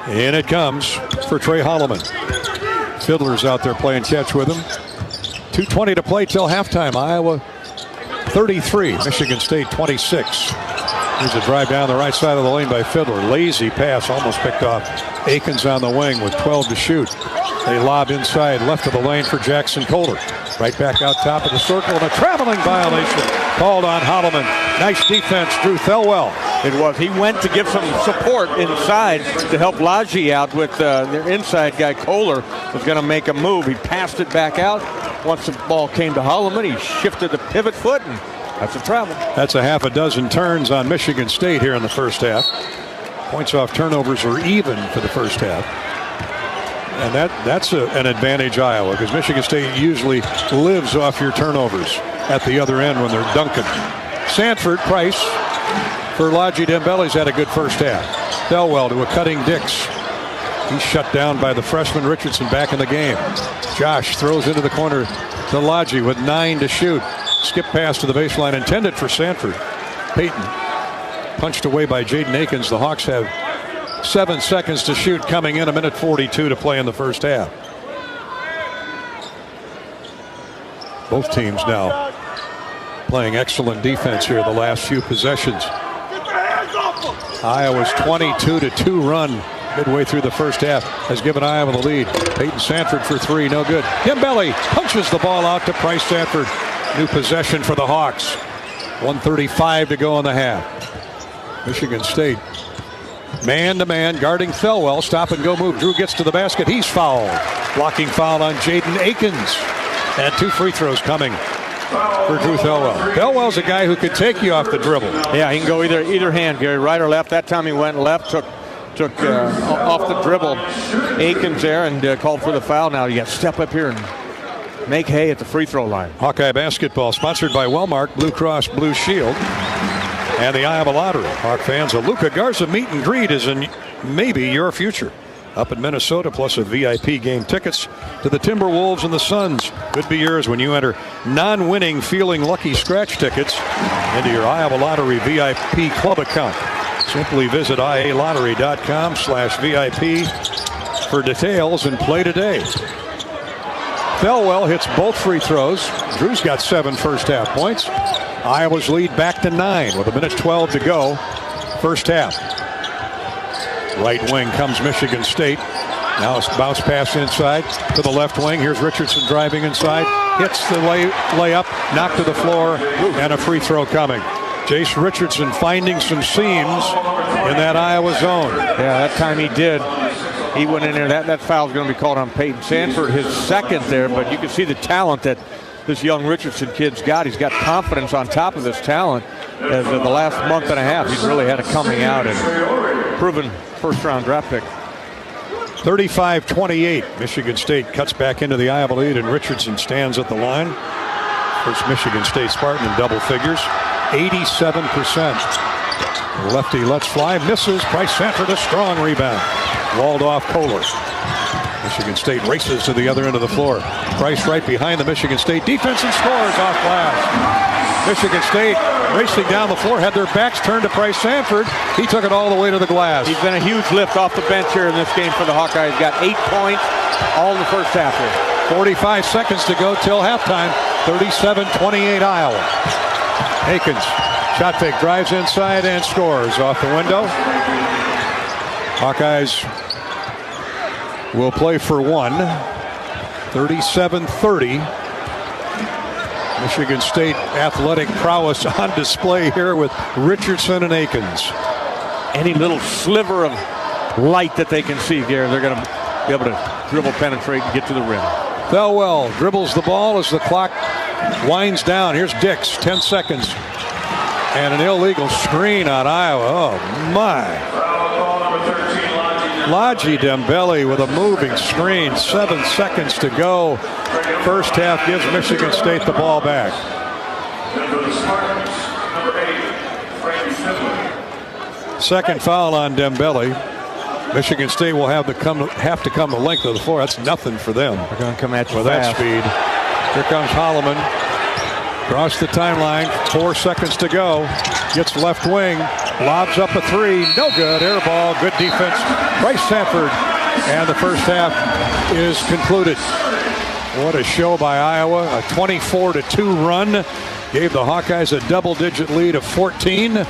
In it comes for Trey Holloman. Fiddler's out there playing catch with him. 2:20 to play till halftime. Iowa 33, Michigan State 26. Here's a drive down the right side of the lane by Fiddler. Lazy pass, almost picked off. Akins on the wing with 12 to shoot. They lob inside, left of the lane for Jackson Kohler. Right back out top of the circle, and a traveling violation called on Holloman. Nice defense, Drew Thelwell. It was. He went to give some support inside to help Lodgy out with their inside guy. Kohler was going to make a move. He passed it back out. Once the ball came to Holloman, he shifted the pivot foot, and that's a travel. That's a half a dozen turns on Michigan State here in the first half. Points off turnovers are even for the first half. And that's an advantage Iowa, because Michigan State usually lives off your turnovers at the other end when they're dunking. Sanford, Price for Lodgy Dembele's had a good first half. Thelwell to a cutting Dix. He's shut down by the freshman Richardson back in the game. Josh throws into the corner to Lodgy with 9 to shoot. Skip pass to the baseline intended for Sanford. Peyton punched away by Jaden Akins. The Hawks have 7 seconds to shoot coming in, 1:42 to play in the first half. Both teams now playing excellent defense here the last few possessions. Iowa's 22-2 run midway through the first half has given Iowa the lead. Peyton Sanford for 3, no good. Dembele punches the ball out to Price Sanford. New possession for the Hawks. 1:35 to go in the half. Michigan State man-to-man guarding Thelwell. Stop and go move. Drew gets to the basket. He's fouled. Blocking foul on Jaden Akins. And 2 free throws coming for Drew Thelwell. Thelwell's a guy who could take you off the dribble. Yeah, he can go either hand, Gary, right or left. That time he went left, took off the dribble Akins there, and called for the foul. Now you got to step up here and make hay at the free throw line. Hawkeye basketball sponsored by Wellmark, Blue Cross Blue Shield, and the Iowa Lottery. Hawk fans, a Luka Garza meet and greet is in maybe your future. Up in Minnesota, plus a VIP game tickets to the Timberwolves and the Suns. Could be yours when you enter non-winning Feeling Lucky scratch tickets into your Iowa Lottery VIP club account. Simply visit ialottery.com/VIP for details and play today. Thelwell hits both free throws. Drew's got 7 first half points. Iowa's lead back to 9 with 1:12 to go. First half. Right wing comes Michigan State. Now it's bounce pass inside to the left wing. Here's Richardson driving inside. Hits the layup, knocked to the floor, and a free throw coming. Jace Richardson finding some seams in that Iowa zone. Yeah, that time he did. He went in there. That foul's going to be called on Peyton Sanford, his second there, but you can see the talent that this young Richardson kid's got. He's got confidence on top of his talent. As the last month and a half, he's really had a coming out and proven first-round draft pick. 35-28. Michigan State cuts back into the Iowa lead, and Richardson stands at the line. First Michigan State Spartan in double figures. 87%. Lefty lets fly, misses. Price Sanford a strong rebound. Walled off Kohler. Michigan State races to the other end of the floor. Price right behind the Michigan State defense and scores off glass. Michigan State racing down the floor, had their backs turned to Price Sanford. He took it all the way to the glass. He's been a huge lift off the bench here in this game for the Hawkeyes. Got 8 points all in the first half here. 45 seconds to go till halftime. 37-28 Iowa. Akins, shot fake, drives inside and scores off the window. Hawkeyes will play for 1. 37-30. Michigan State athletic prowess on display here with Richardson and Akins. Any little sliver of light that they can see, Gary, they're going to be able to dribble, penetrate, and get to the rim. Thelwell dribbles the ball as the clock winds down. Here's Dix, 10 seconds. And an illegal screen on Iowa. Oh, my. Lodgy Dembele with a moving screen. 7 seconds to go. First half gives Michigan State the ball back. Second foul on Dembele. Michigan State will have to come the length of the floor. That's nothing for them. They're going to come at you with fast. that speed. Here comes Holloman. Across the timeline. 4 seconds to go. Gets left wing. Lobs up a three. No good. Air ball. Good defense. Bryce Sanford. And the first half is concluded. What a show by Iowa. A 24-2 run. Gave the Hawkeyes a double-digit lead of 14.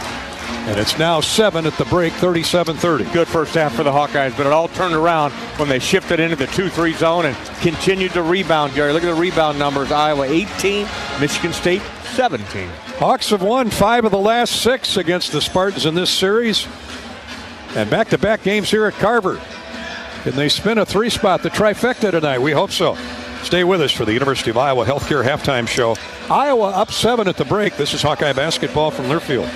And it's now 7 at the break, 37-30. Good first half for the Hawkeyes, but it all turned around when they shifted into the 2-3 zone and continued to rebound, Gary. Look at the rebound numbers. Iowa 18, Michigan State 17. Hawks have won 5 of the last 6 against the Spartans in this series. And back-to-back games here at Carver. Can they spin a 3-spot, the trifecta tonight? We hope so. Stay with us for the University of Iowa Healthcare Halftime Show. Iowa up 7 at the break. This is Hawkeye basketball from Learfield.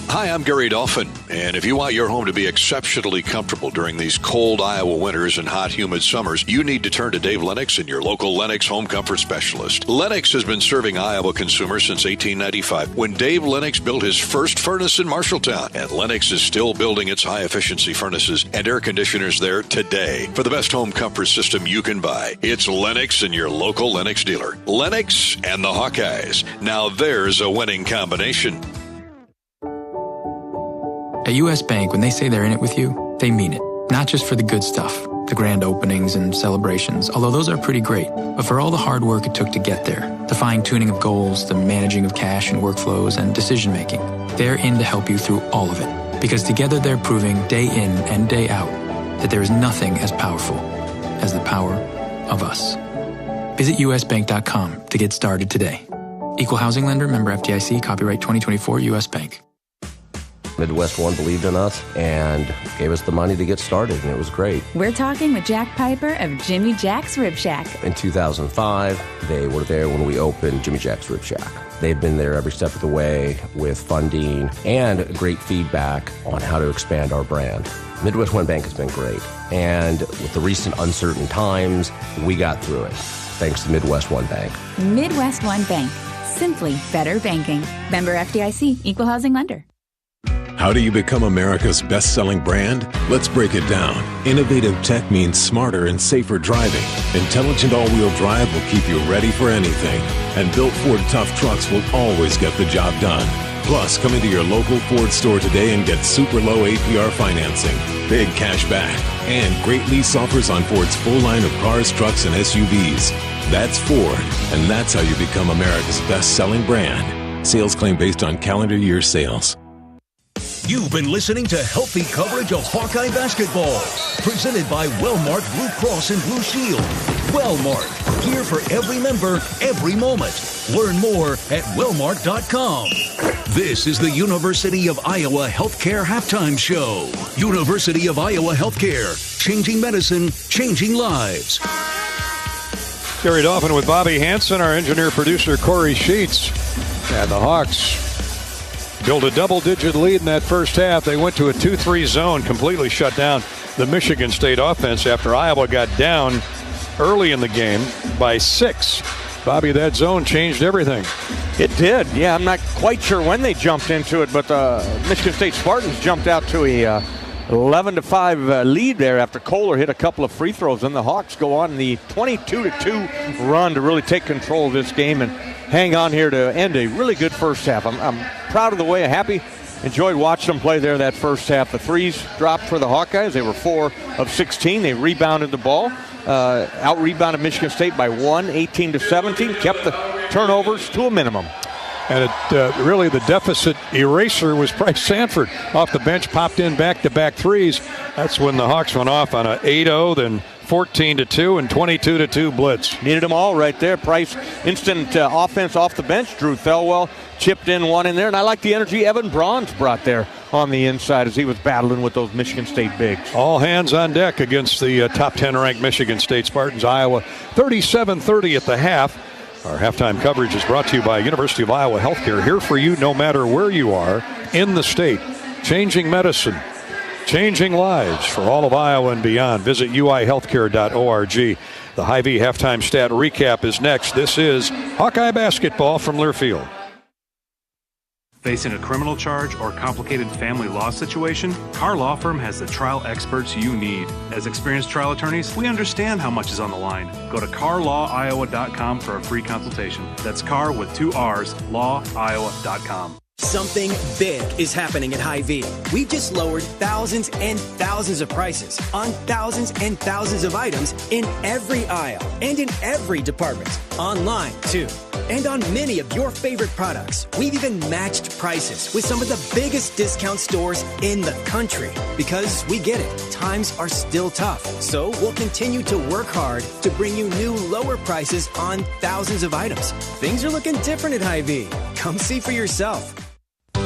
Hi, I'm Gary Dolphin, and if you want your home to be exceptionally comfortable during these cold Iowa winters and hot, humid summers, you need to turn to Dave Lennox and your local Lennox home comfort specialist. Lennox has been serving Iowa consumers since 1895, when Dave Lennox built his first furnace in Marshalltown, and Lennox is still building its high-efficiency furnaces and air conditioners there today. For the best home comfort system you can buy, it's Lennox and your local Lennox dealer. Lennox and the Hawkeyes. Now there's a winning combination. At U.S. Bank, when they say they're in it with you, they mean it. Not just for the good stuff, the grand openings and celebrations, although those are pretty great, but for all the hard work it took to get there, the fine-tuning of goals, the managing of cash and workflows, and decision-making. They're in to help you through all of it, because together they're proving day in and day out that there is nothing as powerful as the power of us. Visit usbank.com to get started today. Equal housing lender, member FDIC, copyright 2024 U.S. Bank. Midwest One believed in us and gave us the money to get started, and it was great. We're talking with Jack Piper of Jimmy Jack's Rib Shack. In 2005, they were there when we opened Jimmy Jack's Rib Shack. They've been there every step of the way with funding and great feedback on how to expand our brand. Midwest One Bank has been great, and with the recent uncertain times, we got through it, thanks to Midwest One Bank. Midwest One Bank. Simply better banking. Member FDIC, equal housing lender. How do you become America's best-selling brand? Let's break it down. Innovative tech means smarter and safer driving. Intelligent all-wheel drive will keep you ready for anything. And built Ford tough trucks will always get the job done. Plus, come into your local Ford store today and get super low APR financing, big cash back, and great lease offers on Ford's full line of cars, trucks, and SUVs. That's Ford, and that's how you become America's best-selling brand. Sales claim based on calendar year sales. You've been listening to healthy coverage of Hawkeye basketball, presented by Wellmark Blue Cross and Blue Shield. Wellmark, here for every member, every moment. Learn more at wellmark.com. This is the University of Iowa Healthcare Halftime Show. University of Iowa Healthcare, changing medicine, changing lives. Gary Dolphin with Bobby Hansen, our engineer-producer Corey Sheets. And the Hawks built a double-digit lead in that first half. They went to a 2-3 zone, completely shut down the Michigan State offense after Iowa got down early in the game by 6. Bobby, that zone changed everything. It did. Yeah, I'm not quite sure when they jumped into it, but Michigan State Spartans jumped out to a 11-5 lead there after Kohler hit a couple of free throws. And the Hawks go on the 22-2 run to really take control of this game and hang on here to end a really good first half. I'm proud of the way, happy, enjoyed watching them play there that first half. The threes dropped for the Hawkeyes. They were 4 of 16. They rebounded the ball, out-rebounded Michigan State by 1, 18-17, kept the turnovers to a minimum. And really the deficit eraser was Bryce Sanford. Off the bench, popped in back-to-back threes. That's when the Hawks went off on an 8-0, then 14-2 and 22-2 blitz. Needed them all right there. Price, instant offense off the bench. Drew Thelwell chipped in one in there. And I like the energy Evan Braun's brought there on the inside as he was battling with those Michigan State bigs. All hands on deck against the top 10 ranked Michigan State Spartans. Iowa 37-30 at the half. Our halftime coverage is brought to you by University of Iowa Healthcare. Here for you no matter where you are in the state. Changing medicine. Changing lives for all of Iowa and beyond. Visit uihealthcare.org. The Hy-Vee halftime stat recap is next. This is Hawkeye basketball from Learfield. Facing a criminal charge or complicated family law situation, Carr Law Firm has the trial experts you need. As experienced trial attorneys, we understand how much is on the line. Go to carlawiowa.com for a free consultation. That's Carr with 2 R's, lawiowa.com. Something big is happening at Hy-Vee. We've just lowered thousands and thousands of prices on thousands and thousands of items in every aisle and in every department. Online, too. And on many of your favorite products, we've even matched prices with some of the biggest discount stores in the country. Because we get it, times are still tough. So we'll continue to work hard to bring you new lower prices on thousands of items. Things are looking different at Hy-Vee. Come see for yourself.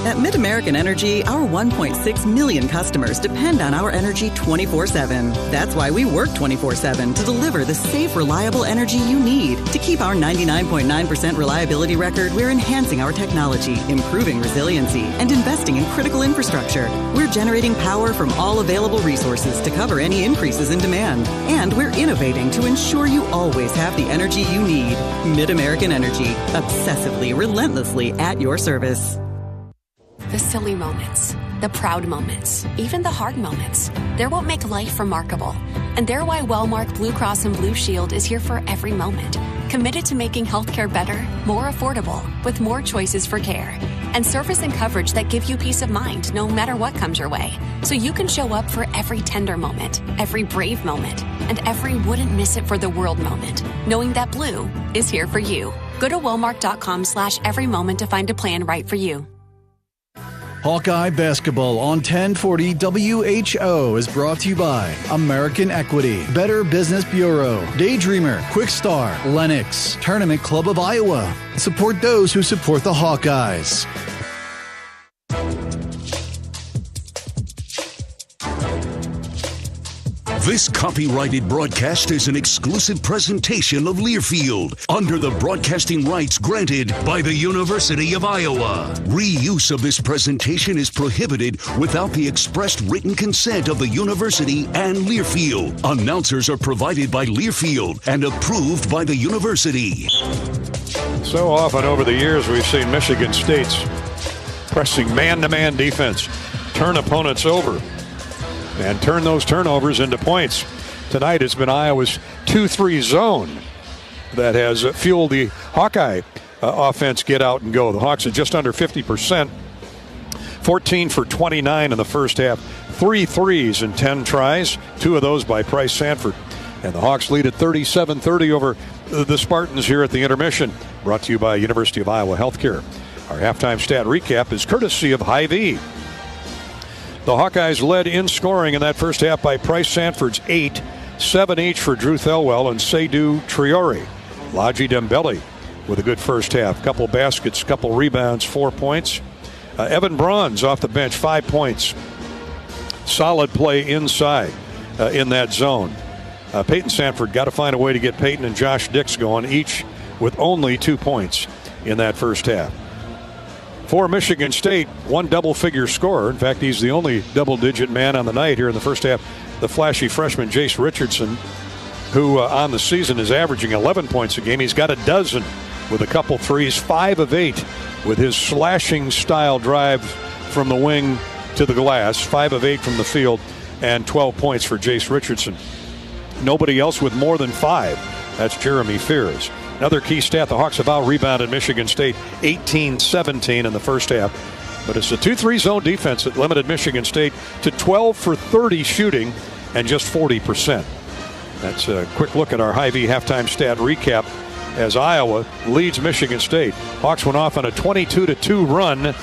At Mid-American Energy, our 1.6 million customers depend on our energy 24/7. That's why we work 24/7 to deliver the safe, reliable energy you need. To keep our 99.9% reliability record, we're enhancing our technology, improving resiliency, and investing in critical infrastructure. We're generating power from all available resources to cover any increases in demand. And we're innovating to ensure you always have the energy you need. Mid-American Energy, obsessively, relentlessly at your service. The silly moments, the proud moments, even the hard moments. They're what make life remarkable. And they're why Wellmark Blue Cross and Blue Shield is here for every moment. Committed to making healthcare better, more affordable, with more choices for care. And service and coverage that give you peace of mind no matter what comes your way. So you can show up for every tender moment, every brave moment, and every wouldn't miss it for the world moment, knowing that Blue is here for you. Go to wellmark.com/everymoment to find a plan right for you. Hawkeye Basketball on 1040 WHO is brought to you by American Equity, Better Business Bureau, Daydreamer, Quickstar, Lennox, Tournament Club of Iowa. Support those who support the Hawkeyes. This copyrighted broadcast is an exclusive presentation of Learfield under the broadcasting rights granted by the University of Iowa. Reuse of this presentation is prohibited without the expressed written consent of the university and Learfield. Announcers are provided by Learfield and approved by the university. So often over the years we've seen Michigan State's pressing man-to-man defense turn opponents over and turn those turnovers into points. Tonight it's been Iowa's 2-3 zone that has fueled the Hawkeye offense get out and go. The Hawks are just under 50%, 14 for 29 in the first half, 3 threes in 10 tries, 2 of those by Price Sanford. And the Hawks lead at 37-30 over the Spartans here at the intermission. Brought to you by University of Iowa Healthcare. Our halftime stat recap is courtesy of Hy-Vee. The Hawkeyes led in scoring in that first half by Price Sanford's 8, 7 each for Drew Thelwell and Seydou Traore. Laji Dembele with a good first half. Couple baskets, couple rebounds, 4 points. Evan Braun's off the bench, 5 points. Solid play inside in that zone. Peyton Sanford got to find a way to get Peyton and Josh Dix going, each with only 2 points in that first half. For Michigan State, one double-figure scorer. In fact, he's the only double-digit man on the night here in the first half. The flashy freshman, Jace Richardson, who on the season is averaging 11 points a game. He's got a dozen with a couple threes, 5 of 8 with his slashing style drive from the wing to the glass, 5 of 8 from the field, and 12 points for Jace Richardson. Nobody else with more than 5. That's Jeremy Fears. Another key stat, the Hawks have out-rebounded Michigan State 18-17 in the first half. But it's a 2-3 zone defense that limited Michigan State to 12 for 30 shooting and just 40%. That's a quick look at our Hy-Vee halftime stat recap as Iowa leads Michigan State. Hawks went off on a 22-2 run,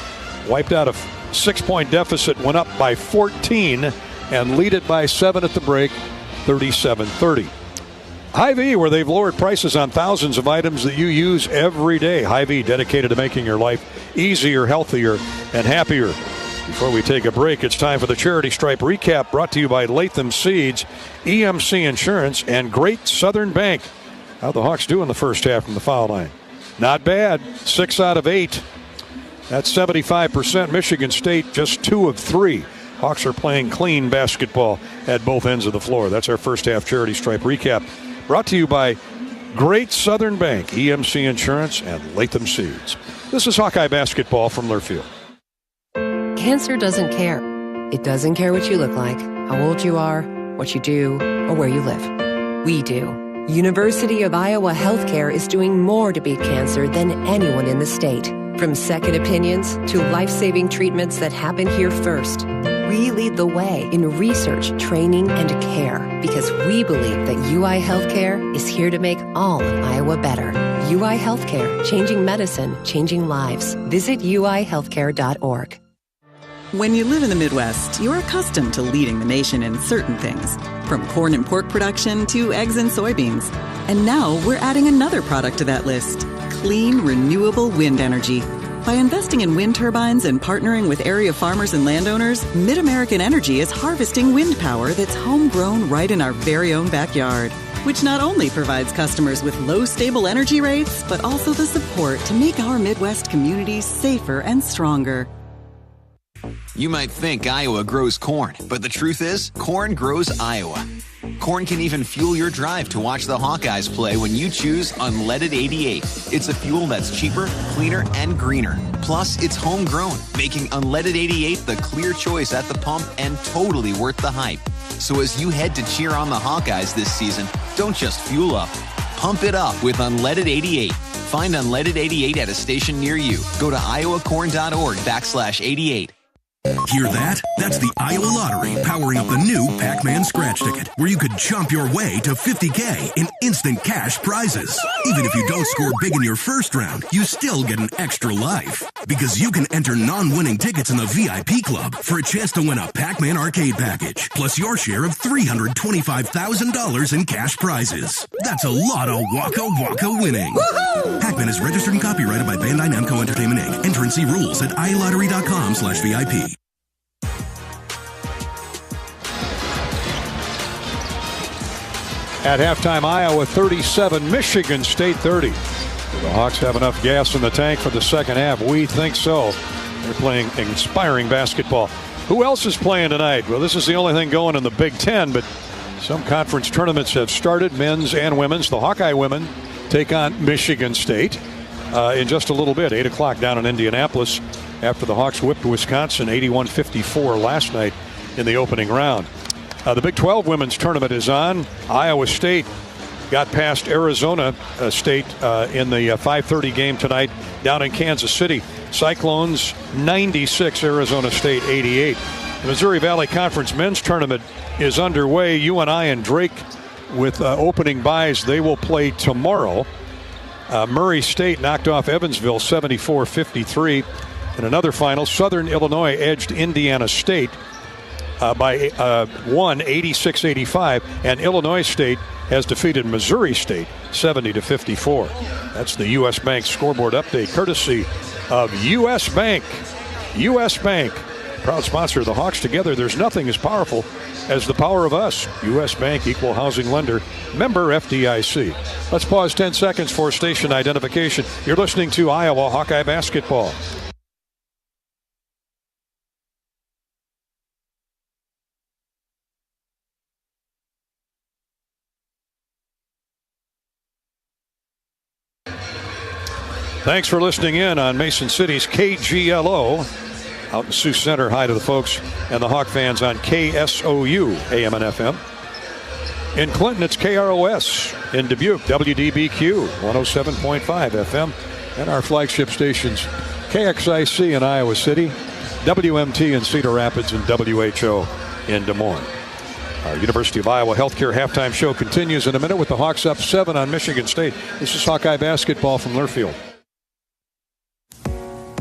wiped out a 6-point deficit, went up by 14, and lead it by 7 at the break, 37-30. Hy-Vee, where they've lowered prices on thousands of items that you use every day. Hy-Vee, dedicated to making your life easier, healthier, and happier. Before we take a break, it's time for the Charity Stripe recap, brought to you by Latham Seeds, EMC Insurance, and Great Southern Bank. How'd the Hawks do in the first half from the foul line? Not bad. 6 out of 8. That's 75%. Michigan State just 2 of 3. Hawks are playing clean basketball at both ends of the floor. That's our first half Charity Stripe recap. Brought to you by Great Southern Bank, EMC Insurance, and Latham Seeds. This is Hawkeye basketball from Learfield. Cancer doesn't care. It doesn't care what you look like, how old you are, what you do, or where you live. We do. University of Iowa Healthcare is doing more to beat cancer than anyone in the state. From second opinions to life-saving treatments that happen here first. We lead the way in research, training, and care because we believe that UI Healthcare is here to make all of Iowa better. UI Healthcare, changing medicine, changing lives. Visit uihealthcare.org. When you live in the Midwest, you're accustomed to leading the nation in certain things. From corn and pork production to eggs and soybeans. And now we're adding another product to that list. Clean, renewable wind energy. By investing in wind turbines and partnering with area farmers and landowners, Mid-American Energy is harvesting wind power that's homegrown right in our very own backyard. Which not only provides customers with low, stable energy rates, but also the support to make our Midwest communities safer and stronger. You might think Iowa grows corn, but the truth is, corn grows Iowa. Corn can even fuel your drive to watch the Hawkeyes play when you choose Unleaded 88. It's a fuel that's cheaper, cleaner, and greener. Plus, it's homegrown, making Unleaded 88 the clear choice at the pump and totally worth the hype. So as you head to cheer on the Hawkeyes this season, don't just fuel up. Pump it up with Unleaded 88. Find Unleaded 88 at a station near you. Go to iowacorn.org/88. Hear that? That's the Iowa Lottery powering up the new Pac-Man scratch ticket, where you could jump your way to $50K in instant cash prizes. Even if you don't score big in your first round, you still get an extra life. Because you can enter non-winning tickets in the VIP club for a chance to win a Pac-Man arcade package, plus your share of $325,000 in cash prizes. That's a lot of Waka Waka winning. Woo-hoo! Pac-Man is registered and copyrighted by Bandai Namco Entertainment Inc. Enter and see rules at iLottery.com/VIP. At halftime, Iowa 37, Michigan State 30. Do the Hawks have enough gas in the tank for the second half? We think so. They're playing inspiring basketball. Who else is playing tonight? Well, this is the only thing going in the Big Ten, but some conference tournaments have started, men's and women's. The Hawkeye women take on Michigan State in just a little bit, 8 o'clock down in Indianapolis, after the Hawks whipped Wisconsin 81-54 last night in the opening round. The Big 12 women's tournament is on. Iowa State got past Arizona State in the 5:30 game tonight down in Kansas City. Cyclones 96, Arizona State 88. The Missouri Valley Conference men's tournament is underway. UNI and Drake with opening buys. They will play tomorrow. Murray State knocked off Evansville 74-53. In another final, Southern Illinois edged Indiana State by 86-85, and Illinois State has defeated Missouri State 70-54. That's the U.S. Bank scoreboard update, courtesy of U.S. Bank. U.S. Bank, proud sponsor of the Hawks. Together, there's nothing as powerful as the power of us. U.S. Bank, equal housing lender, member FDIC. Let's pause 10 seconds for station identification. You're listening to Iowa Hawkeye basketball. Thanks for listening in on Mason City's KGLO. Out in Sioux Center, hi to the folks and the Hawk fans on KSOU, AM and FM. In Clinton, it's KROS. In Dubuque, WDBQ, 107.5 FM. And our flagship stations, KXIC in Iowa City, WMT in Cedar Rapids, and WHO in Des Moines. Our University of Iowa Healthcare halftime show continues in a minute with the Hawks up 7 on Michigan State. This is Hawkeye basketball from Learfield.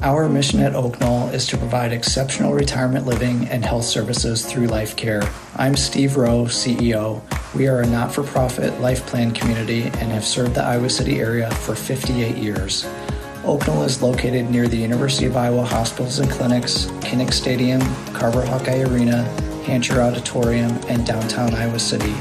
Our mission at Oak Knoll is to provide exceptional retirement living and health services through life care. I'm Steve Rowe, CEO. We are a not-for-profit life plan community and have served the Iowa City area for 58 years. Oak Knoll is located near the University of Iowa hospitals and clinics, Kinnick Stadium, Carver Hawkeye Arena, Hancher Auditorium, and downtown Iowa City.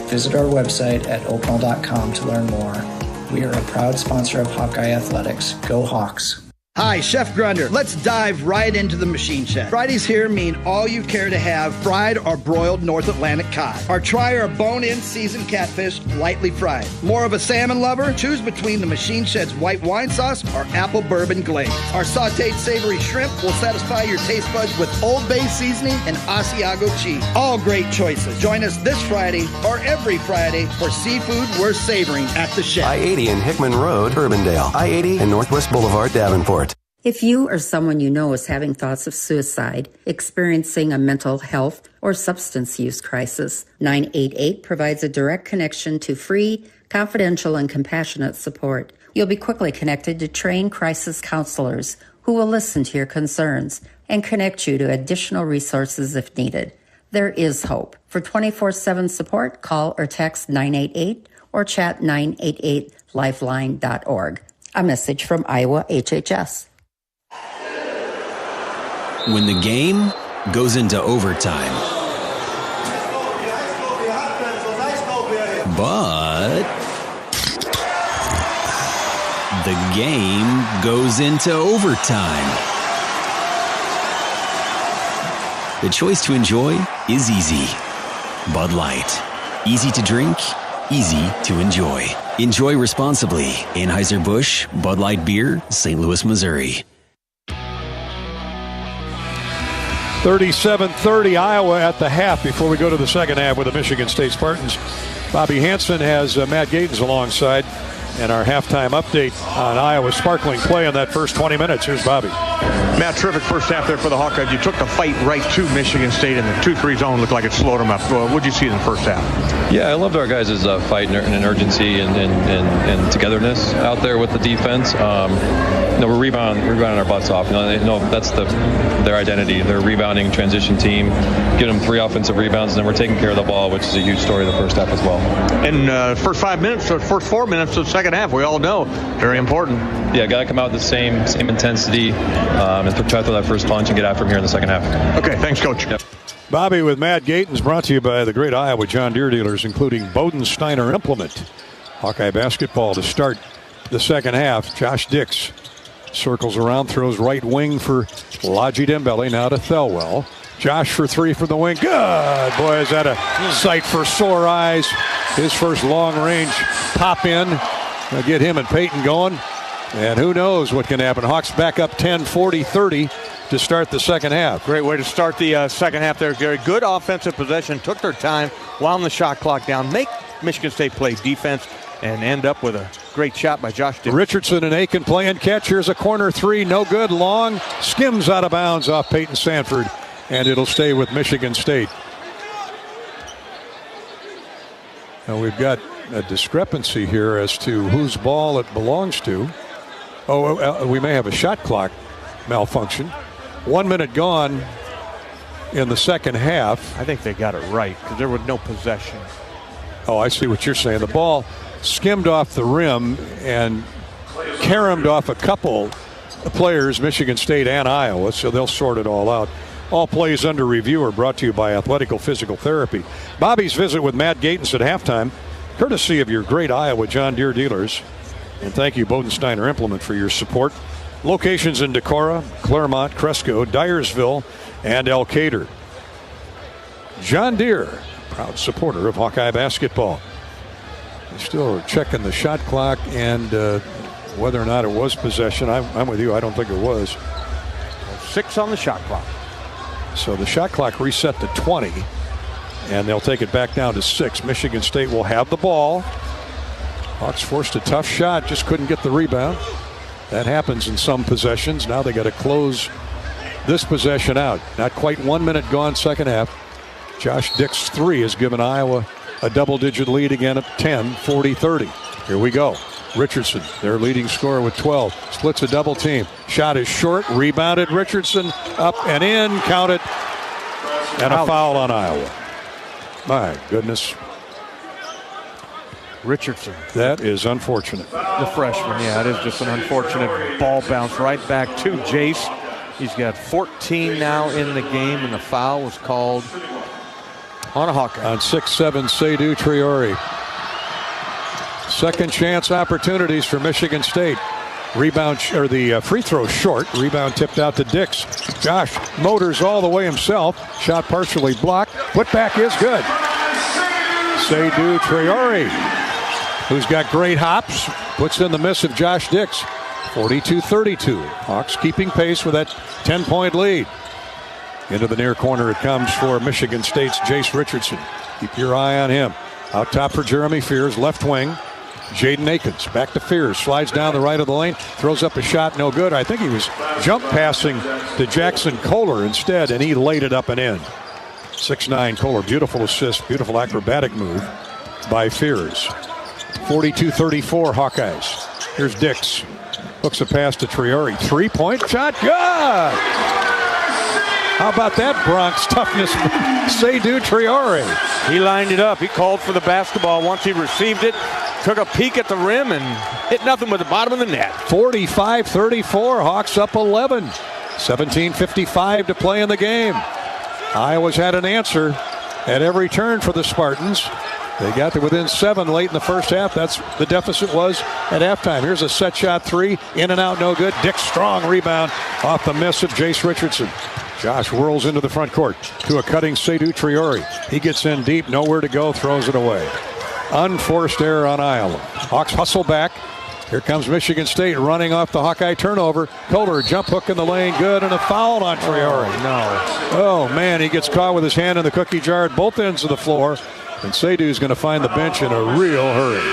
Visit our website at oakknoll.com to learn more. We are a proud sponsor of Hawkeye Athletics. Go Hawks! Hi, Chef Grunder. Let's dive right into the machine shed. Fridays here mean all you care to have fried or broiled North Atlantic cod. Or try our bone-in seasoned catfish, lightly fried. More of a salmon lover? Choose between the machine shed's white wine sauce or apple bourbon glaze. Our sauteed savory shrimp will satisfy your taste buds with Old Bay seasoning and Asiago cheese. All great choices. Join us this Friday or every Friday for seafood worth savoring at the shed. I-80 and Hickman Road, Urbandale. I-80 and Northwest Boulevard, Davenport. If you or someone you know is having thoughts of suicide, experiencing a mental health or substance use crisis, 988 provides a direct connection to free, confidential, and compassionate support. You'll be quickly connected to trained crisis counselors who will listen to your concerns and connect you to additional resources if needed. There is hope. For 24/7 support, call or text 988 or chat 988lifeline.org. A message from Iowa HHS. When the game goes into overtime. But the game goes into overtime. The choice to enjoy is easy. Bud Light. Easy to drink, easy to enjoy. Enjoy responsibly. Anheuser-Busch, Bud Light Beer, St. Louis, Missouri. 37-30 Iowa at the half before we go to the second half with the Michigan State Spartans. Bobby Hansen has Matt Gatens alongside, and our halftime update on Iowa's sparkling play in that first 20 minutes. Here's Bobby. Matt, terrific first half there for the Hawkeyes. You took the fight right to Michigan State, and the 2-3 zone looked like it slowed them up. What did you see in the first half? Yeah, I loved our guys' fight and urgency and togetherness out there with the defense. We're rebounding our butts off. That's their identity. They're a rebounding transition team. Get them 3 offensive rebounds, and then we're taking care of the ball, which is a huge story of the first half as well. And first 5 minutes, or first 4 minutes of the second half, we all know, very important. Yeah, got to come out with the same intensity and try to throw that first punch and get after him here in the second half. Okay, thanks, Coach. Yep. Bobby with Matt Gatens, brought to you by the great Iowa John Deere dealers, including Bodensteiner Implement. Hawkeye basketball to start the second half. Josh Dix circles around, throws right wing for Laji Dembele, now to Thelwell. Josh for 3 from the wing. Good. Boy, is that a sight for sore eyes. His first long-range pop-in. They'll get him and Peyton going. And who knows what can happen. Hawks back up 10, 40-30 to start the second half. Great way to start the second half there, Gary. Good offensive possession. Took their time, wound the shot clock down. Make Michigan State play defense and end up with a great shot by Josh Dix. Richardson and Aiken play and catch. Here's a corner 3. No good. Long. Skims out of bounds off Peyton Sanford. And it'll stay with Michigan State. Now we've got a discrepancy here as to whose ball it belongs to. We may have a shot clock malfunction. 1 minute gone in the second half. I think they got it right because there was no possession. Oh, I see what you're saying. The ball skimmed off the rim and caromed off a couple of players, Michigan State and Iowa, so they'll sort it all out. All plays under review are brought to you by Athletical Physical Therapy. Bobby's visit with Matt Gatens at halftime, courtesy of your great Iowa John Deere dealers. And thank you, Bodensteiner Implement, for your support. Locations in Decorah, Claremont, Cresco, Dyersville, and Elkader. John Deere, proud supporter of Hawkeye basketball. They're still checking the shot clock and whether or not it was possession. I'm with you. I don't think it was. 6 on the shot clock. So the shot clock reset to 20, and they'll take it back down to 6. Michigan State will have the ball. Hawks forced a tough shot, just couldn't get the rebound. That happens in some possessions. Now they got to close this possession out. Not quite 1 minute gone second half. Josh Dix 3 has given Iowa a double-digit lead again at 10, 40-30. Here we go. Richardson, their leading scorer with 12, splits a double team. Shot is short, rebounded. Richardson up and in, count it, and a foul on Iowa. My goodness. Richardson. That is unfortunate. The freshman, yeah, it is just an unfortunate ball bounce right back to Jace. He's got 14 now in the game, and the foul was called on a Hawkeye. On 6'7", Seydou Traore. Second chance opportunities for Michigan State. Rebound, or the free throw short. Rebound tipped out to Dix. Josh motors all the way himself. Shot partially blocked. Put back is good. Seydou Traore, who's got great hops, puts in the miss of Josh Dix. 42-32. Hawks keeping pace with that 10-point lead. Into the near corner it comes for Michigan State's Jace Richardson. Keep your eye on him. Out top for Jeremy Fears, left wing. Jaden Akins back to Fears, slides down the right of the lane, throws up a shot, no good. I think he was jump passing to Jackson Kohler instead, and he laid it up and in. 6'9" Kohler, beautiful assist, beautiful acrobatic move by Fears. 42-34 Hawkeyes. Here's Dix. Hooks a pass to Traore. 3-point shot, good! How about that Bronx toughness from Seydou Traore? He lined it up. He called for the basketball once he received it. Took a peek at the rim and hit nothing but the bottom of the net. 45-34. Hawks up 11. 17:55 to play in the game. Iowa's had an answer at every turn for the Spartans. They got to within 7 late in the first half. That's the deficit was at halftime. Here's a set shot 3. In and out, no good. Dick Strong rebound off the miss of Jace Richardson. Josh whirls into the front court to a cutting Seydou Traore. He gets in deep, nowhere to go, throws it away. Unforced error on Iowa. Hawks hustle back. Here comes Michigan State running off the Hawkeye turnover. Kohler, jump hook in the lane, good, and a foul on Traore. Oh, man, he gets caught with his hand in the cookie jar at both ends of the floor. And Seydou's going to find the bench in a real hurry.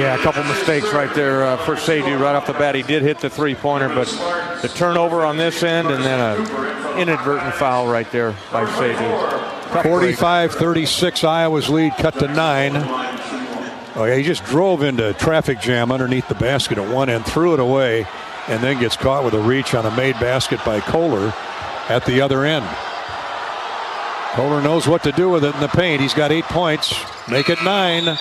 Yeah, a couple mistakes right there for Seydou right off the bat. He did hit the three-pointer, but the turnover on this end and then an inadvertent foul right there by Seydou. 45-36, Iowa's lead cut to 9. Oh, yeah, he just drove into traffic jam underneath the basket at one end, threw it away, and then gets caught with a reach on a made basket by Kohler at the other end. Kohler knows what to do with it in the paint. He's got 8 points. Make it 9.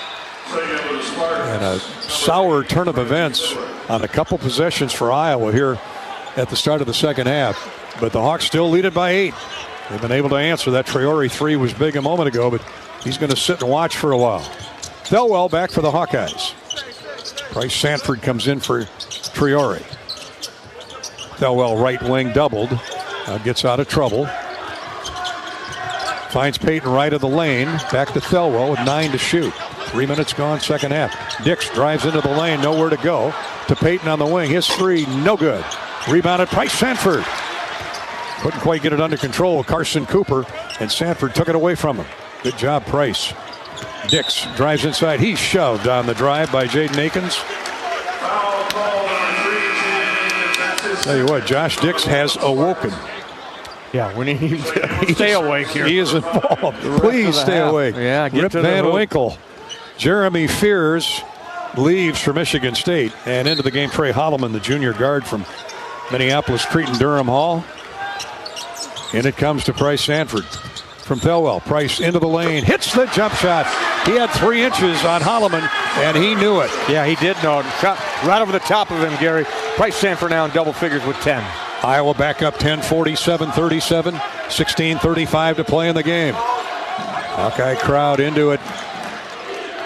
And a sour turn of events on a couple possessions for Iowa here at the start of the second half. But the Hawks still lead it by 8. They've been able to answer. That Traore 3 was big a moment ago, but he's going to sit and watch for a while. Thelwell back for the Hawkeyes. Bryce Sanford comes in for Traore. Thelwell right wing doubled. Gets out of trouble. Finds Peyton right of the lane. Back to Thelwell with 9 to shoot. 3 minutes gone, second half. Dix drives into the lane, nowhere to go. To Peyton on the wing. His 3, no good. Rebounded Bryce Sanford. Couldn't quite get it under control. Carson Cooper, and Sanford took it away from him. Good job, Price. Dix drives inside. He's shoved on the drive by Jaden Akins. Tell you what, Josh Dix has awoken. Yeah, we need to stay awake here. He is involved. Please stay awake. Yeah, get Rip to Van the Winkle. Jeremy Fears leaves for Michigan State, and into the game Trey Holloman, the junior guard from Minneapolis, Cretin-Durham Hall. And it comes to Bryce Sanford from Thelwell. Price into the lane, hits the jump shot. He had 3 inches on Holloman, and he knew it. Yeah, he did know it. Shot right over the top of him, Gary. Bryce Sanford now in double figures with 10. Iowa back up 10, 47-37, 16:35 to play in the game. Hawkeye crowd into it.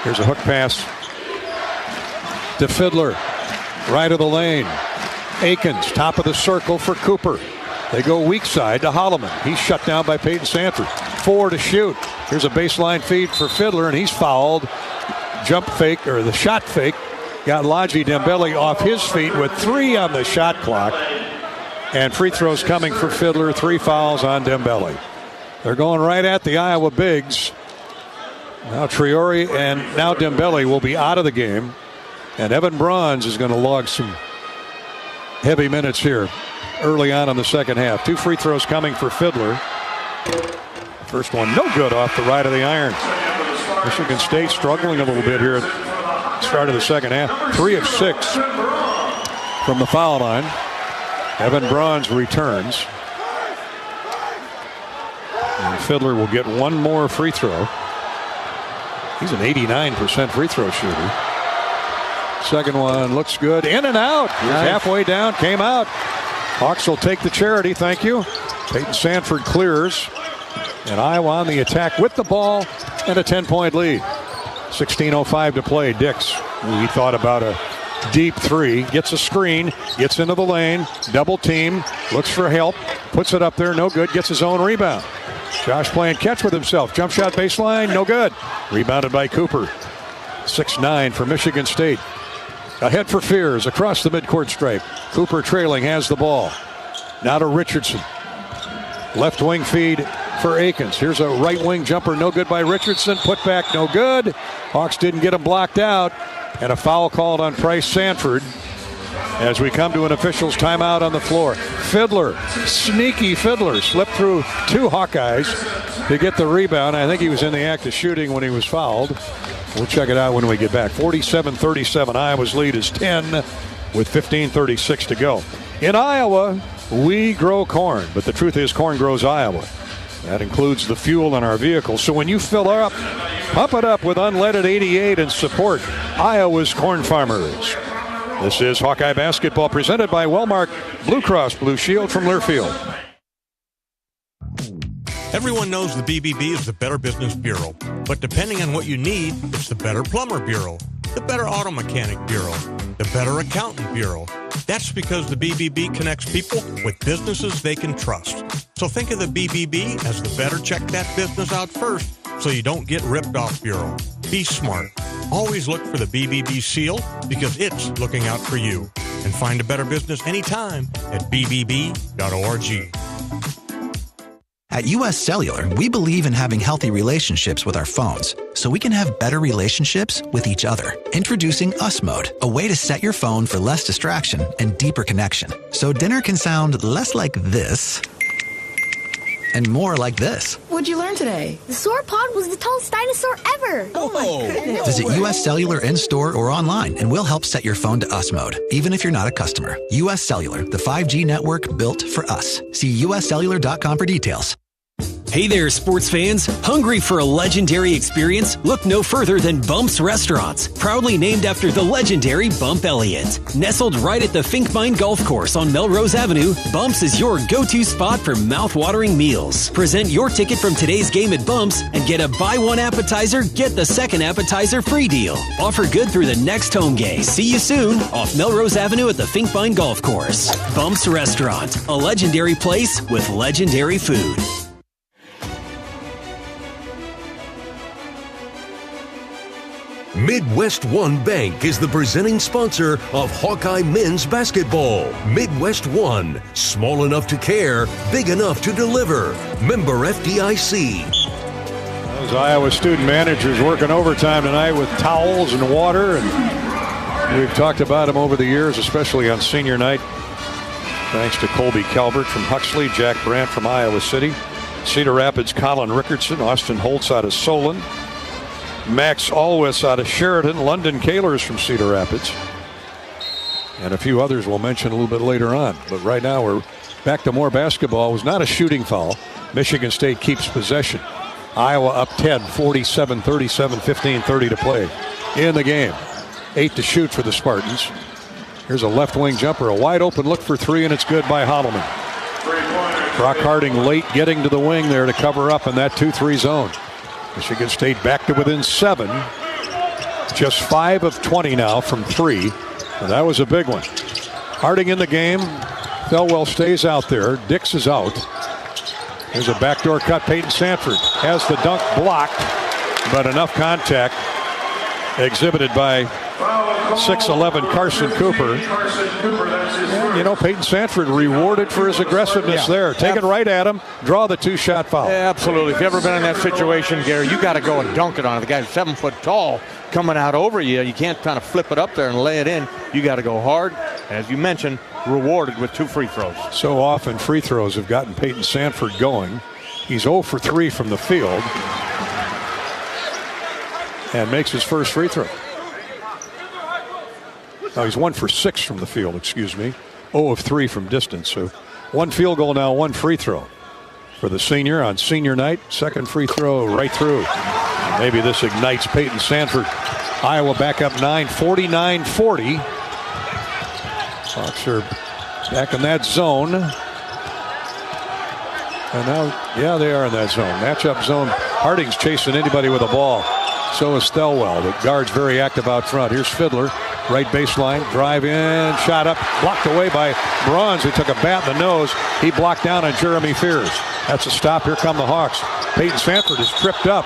Here's a hook pass to Fiddler. Right of the lane. Akins, top of the circle for Cooper. They go weak side to Holloman. He's shut down by Peyton Sanford. 4 to shoot. Here's a baseline feed for Fiddler, and he's fouled. Jump fake, or the shot fake. Got Ladji Dembele off his feet with 3 on the shot clock. And free throws coming for Fiddler. 3 fouls on Dembele. They're going right at the Iowa bigs. Now Traore and now Dembele will be out of the game. And Evan Bronze is going to log some heavy minutes here early on in the second half. 2 free throws coming for Fiddler. First one no good off the right of the iron. Michigan State struggling a little bit here at the start of the second half. 3 of 6 from the foul line. Evan Bronze returns. And Fiddler will get 1 more free throw. He's an 89% free throw shooter. Second one looks good. In and out. He's halfway down, came out. Hawks will take the charity, thank you. Peyton Sanford clears. And Iowa on the attack with the ball and a 10-point lead. 16:05 to play. Dix, he thought about a Deep three, gets a screen, gets into the lane, double team, looks for help, puts it up there, no good, gets his own rebound. Josh playing catch with himself, jump shot baseline, no good. Rebounded by Cooper. 6-9 for Michigan State. Ahead for Fears across the midcourt stripe. Cooper trailing, has the ball. Now to Richardson. Left wing feed for Akins. Here's a right wing jumper, no good by Richardson. Put back, no good. Hawks didn't get him blocked out. And a foul called on Price Sanford as we come to an official's timeout on the floor. Fiddler, sneaky Fiddler, slipped through two Hawkeyes to get the rebound. I think he was in the act of shooting when he was fouled. We'll check it out when we get back. 47-37, Iowa's lead is 10 with 15:36 to go. In Iowa, we grow corn, but the truth is corn grows Iowa. That includes the fuel in our vehicles. So when you fill up, pump it up with unleaded 88 and support Iowa's corn farmers. This is Hawkeye Basketball presented by Wellmark Blue Cross Blue Shield from Learfield. Everyone knows the BBB is the Better Business Bureau, but depending on what you need, it's the Better Plumber Bureau, the Better Auto Mechanic Bureau, the Better Accountant Bureau. That's because the BBB connects people with businesses they can trust. So think of the BBB as the better check that business out first so you don't get ripped off bureau. Be smart. Always look for the BBB seal because it's looking out for you. And find a better business anytime at bbb.org. At U.S. Cellular, we believe in having healthy relationships with our phones, so we can have better relationships with each other. Introducing Us Mode, a way to set your phone for less distraction and deeper connection. So dinner can sound less like this and more like this. What'd you learn today? The sauropod was the tallest dinosaur ever. Oh my goodness. Visit U.S. Cellular in-store or online, and we'll help set your phone to Us Mode, even if you're not a customer. U.S. Cellular, the 5G network built for us. See uscellular.com for details. Hey there, sports fans. Hungry for a legendary experience? Look no further than Bumps Restaurants, proudly named after the legendary Bump Elliott. Nestled right at the Finkbine Golf Course on Melrose Avenue, Bumps is your go-to spot for mouth-watering meals. Present your ticket from today's game at Bumps and get a buy one appetizer, get the second appetizer free deal. Offer good through the next home game. See you soon off Melrose Avenue at the Finkbine Golf Course. Bumps Restaurant, a legendary place with legendary food. Midwest One Bank is the presenting sponsor of Hawkeye men's basketball. Midwest One, small enough to care, big enough to deliver. Member FDIC. Those Iowa student managers working overtime tonight with towels and water, and we've talked about them over the years, especially on senior night. Thanks to Colby Calvert from Huxley, Jack Brandt from Iowa City, Cedar Rapids, Colin Rickardson, Austin Holtz out of Solon, Max Alwis out of Sheridan, London Kahlers from Cedar Rapids, and a few others we'll mention a little bit later on. But right now we're back to more basketball. It was not a shooting foul. Michigan State keeps possession. Iowa up 10, 47-37, 15:30 to play in the game. 8 to shoot for the Spartans. Here's a left wing jumper, a wide open look for three, and it's good by Holloman. Brock Harding late getting to the wing there to cover up in that 2-3 zone. Michigan State back to within 7. Just 5 of 20 now from 3. And that was a big one. Harding in the game. Thelwell stays out there. Dix is out. There's a backdoor cut. Peyton Sanford has the dunk blocked, but enough contact exhibited by 6'11" Carson Cooper. And, you know, Peyton Sanford rewarded for his aggressiveness there. Take it right at him, draw the 2-shot foul. Yeah, absolutely. If you've ever been in that situation, Gary, you got to go and dunk it on it. The guy's 7 foot tall coming out over you. You can't kind of flip it up there and lay it in. You got to go hard. As you mentioned, rewarded with 2 free throws. So often free throws have gotten Peyton Sanford going. He's 0 for 3 from the field and makes his first free throw. No, he's 1 for 6 from the field, excuse me. 0 of 3 from distance. So 1 field goal now, 1 free throw for the senior on senior night. Second free throw right through. Maybe this ignites Peyton Sanford. Iowa back up 9, 49-40. Hawks are back in that zone. And now, yeah, they are in that zone. Matchup zone. Harding's chasing anybody with a ball. So is Thelwell. The guard's very active out front. Here's Fiddler. Right baseline, drive in, shot up, blocked away by Bronze, who took a bat in the nose. He blocked down on Jeremy Fears. That's a stop. Here come the Hawks. Peyton Sanford is tripped up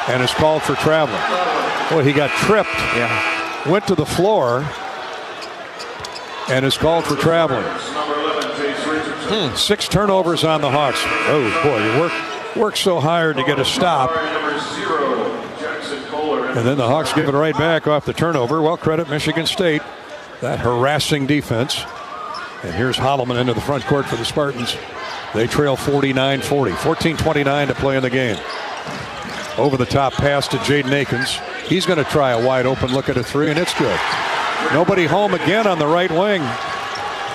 and is called for traveling. Boy, he got tripped. Yeah. Went to the floor and is called for traveling. 6 turnovers on the Hawks. Oh, boy, you work so hard to get a stop. And then the Hawks give it right back off the turnover. Well, credit Michigan State. That harassing defense. And here's Holloman into the front court for the Spartans. They trail 49-40. 14:29 to play in the game. Over the top pass to Jaden Akins. He's going to try a wide open look at a 3, and it's good. Nobody home again on the right wing.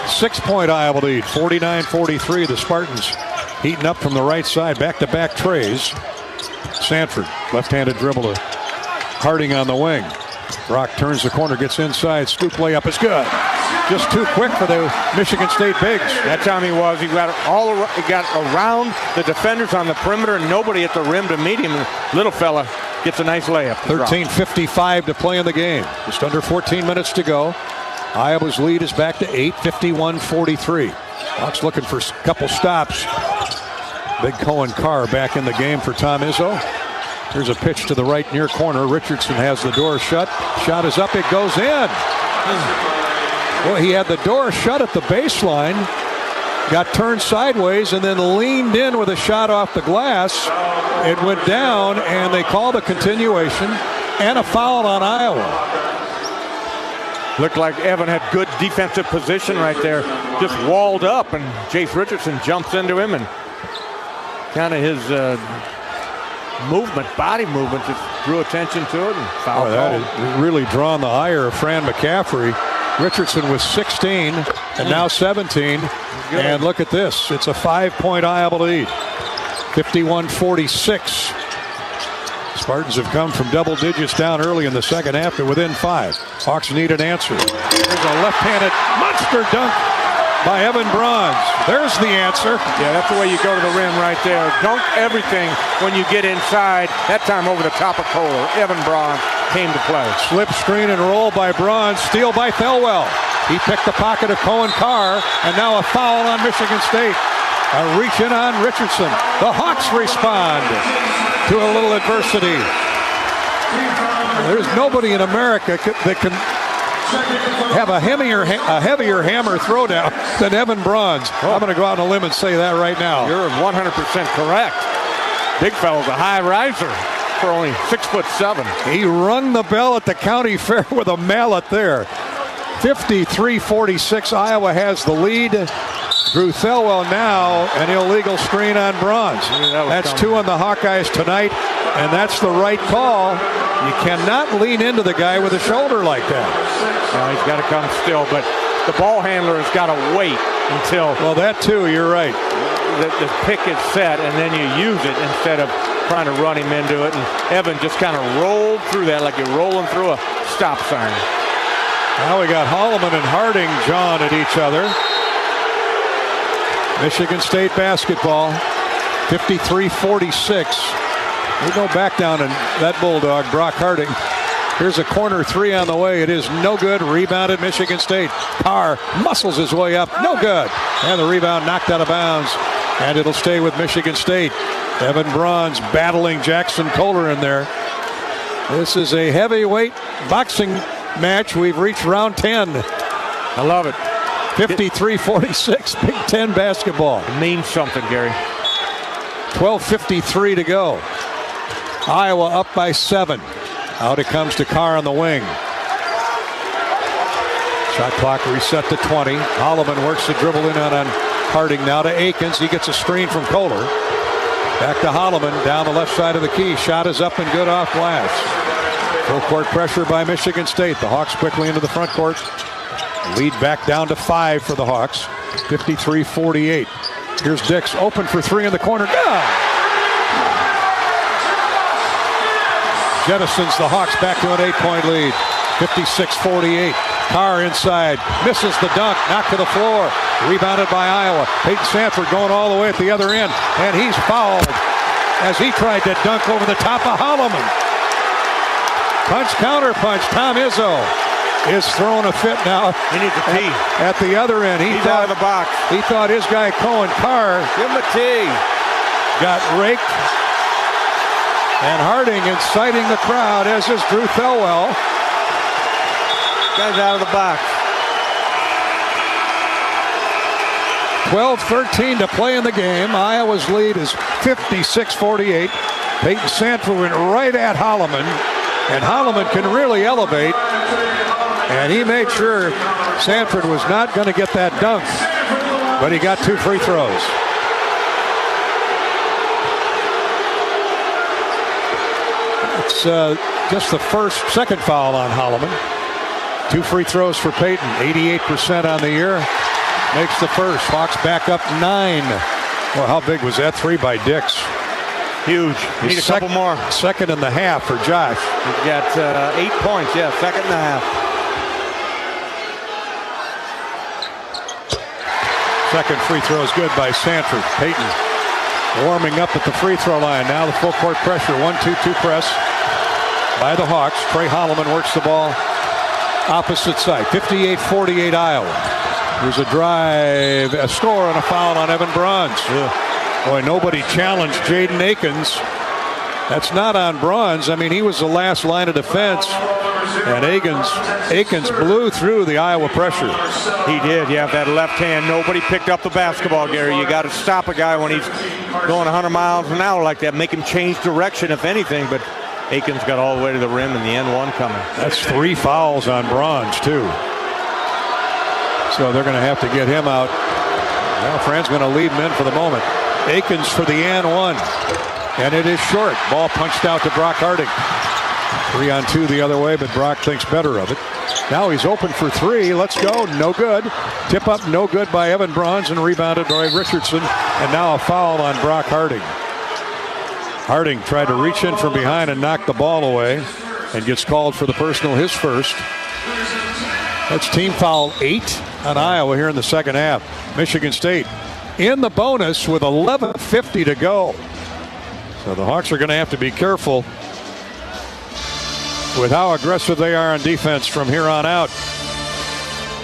6-point Iowa lead. 49-43. The Spartans heating up from the right side. Back-to-back trays. Sanford, left-handed dribble to Harding on the wing. Brock turns the corner, gets inside. Scoop layup is good. Just too quick for the Michigan State bigs. That time he got around the defenders on the perimeter and nobody at the rim to meet him. Little fella gets a nice layup. 13:55 to play in the game. Just under 14 minutes to go. Iowa's lead is back to 8, 51-43. Hawks looking for a couple stops. Big Cohen Carr back in the game for Tom Izzo. Here's a pitch to the right near corner. Richardson has the door shut. Shot is up. It goes in. Well, he had the door shut at the baseline. Got turned sideways and then leaned in with a shot off the glass. It went down, and they called a continuation and a foul on Iowa. Looked like Evan had good defensive position right there. Just walled up, and Jace Richardson jumps into him, and kind of his body movement, just drew attention to it and foul. That has really drawn the ire of Fran McCaffrey. Richardson was 16 and now 17. And look at this. It's a 5-point Iowa lead. 51-46. Spartans have come from double digits down early in the second half to within 5. Hawks need an answer. There's a left-handed monster dunk by Evan Bronze. There's the answer. Yeah, that's the way you go to the rim right there. Dunk everything when you get inside. That time over the top of Kohler. Evan Bronze came to play. Slip screen and roll by Bronze. Steal by Thelwell. He picked the pocket of Cohen Carr, and now a foul on Michigan State. A reach in on Richardson. The Hawks respond to a little adversity. There's nobody in America that can have a heavier hammer throwdown than Evan Bronze. I'm going to go out on a limb and say that right now. You're 100% correct. Big fella's a high riser for only 6'7". He rung the bell at the county fair with a mallet there. 53-46. Iowa has the lead. Drew Thelwell now, an illegal screen on Bronze. That's 2 on the Hawkeyes tonight, and that's the right call. You cannot lean into the guy with a shoulder like that. No, he's got to come still, but the ball handler has got to wait until... Well, that too, you're right. The pick is set, and then you use it instead of trying to run him into it. And Evan just kind of rolled through that like you're rolling through a stop sign. Now we got Holloman and Harding jawing at each other. Michigan State basketball, 53-46. There's no back down in that Bulldog, Brock Harding. Here's a corner 3 on the way. It is no good. Rebounded Michigan State. Carr muscles his way up. No good. And the rebound knocked out of bounds. And it'll stay with Michigan State. Evan Bronze battling Jackson Kohler in there. This is a heavyweight boxing match. We've reached round 10. I love it. 53-46, Big Ten basketball. It means something, Gary. 12:53 to go. Iowa up by 7. Out it comes to Carr on the wing. Shot clock reset to 20. Holloman works the dribble in on Harding. Now to Akins. He gets a screen from Kohler. Back to Holloman down the left side of the key. Shot is up and good off glass. Full court pressure by Michigan State. The Hawks quickly into the front court. Lead back down to 5 for the Hawks. 53-48. Here's Dix open for 3 in the corner. Good! Jettisons the Hawks back to an 8-point lead. 56-48. Carr inside. Misses the dunk. Knocked to the floor. Rebounded by Iowa. Peyton Sanford going all the way at the other end. And he's fouled as he tried to dunk over the top of Holloman. Punch, counter punch. Tom Izzo is throwing a fit now. He needs a tee. At the other end. He's out of the box. He thought his guy, Cohen Carr, give him a tee, got raked. And Harding inciting the crowd, as is Drew Thelwell. Guy's out of the box. 12-13 to play in the game. Iowa's lead is 56-48. Peyton Sanford went right at Holloman, and Holloman can really elevate. And he made sure Sanford was not going to get that dunk, but he got 2 free throws. It's just the second foul on Holloman. 2 free throws for Peyton. 88% on the year. Makes the first. Hawks back up 9. Well, how big was that? 3 by Dix. Huge. Need a couple more. Second and a half for Josh. He's got 8 points. Yeah, second and a half. Second free throw is good by Sanford. Peyton warming up at the free throw line. Now the full court pressure. 1-2-2 press by the Hawks. Trey Holloman works the ball opposite side. 58-48 Iowa. There's a drive, a score, and a foul on Evan Bronze. Boy, nobody challenged Jaden Akins. That's not on Bronze. I mean, he was the last line of defense. And Akins blew through the Iowa pressure. He did, yeah, that left hand. Nobody picked up the basketball, Gary. You got to stop a guy when he's going 100 miles an hour like that. Make him change direction, if anything. But Akins got all the way to the rim, and the end one coming. That's 3 fouls on Bronze, too. So they're going to have to get him out. Well, Fran's going to lead him in for the moment. Akins for the and one. And it is short. Ball punched out to Brock Harding. 3-on-2 the other way, but Brock thinks better of it. Now he's open for 3. Let's go. No good. Tip up, no good by Evan Bronze, and rebounded by Richardson. And now a foul on Brock Harding. Harding tried to reach in from behind and knock the ball away, and gets called for the personal, his first. That's team foul 8 on Iowa here in the second half. Michigan State in the bonus with 11:50 to go. So the Hawks are going to have to be careful with how aggressive they are on defense from here on out.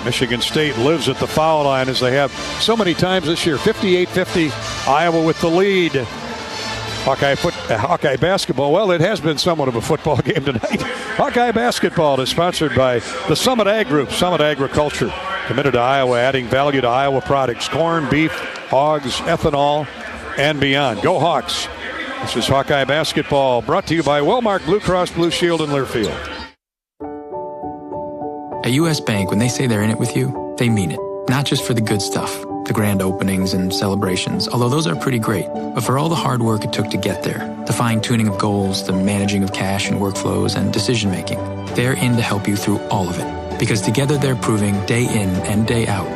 Michigan State lives at the foul line as they have so many times this year. 58-50, Iowa with the lead. Hawkeye basketball, well, it has been somewhat of a football game tonight. Hawkeye basketball is sponsored by the Summit Ag Group, Summit Agriculture, committed to Iowa, adding value to Iowa products, corn, beef, hogs, ethanol, and beyond. Go Hawks. This is Hawkeye basketball, brought to you by Wellmark Blue Cross Blue Shield in Learfield. At U.S. Bank, when they say they're in it with you, they mean it. Not just for the good stuff, the grand openings and celebrations, although those are pretty great, but for all the hard work it took to get there, the fine-tuning of goals, the managing of cash and workflows, and decision-making. They're in to help you through all of it, because together they're proving day in and day out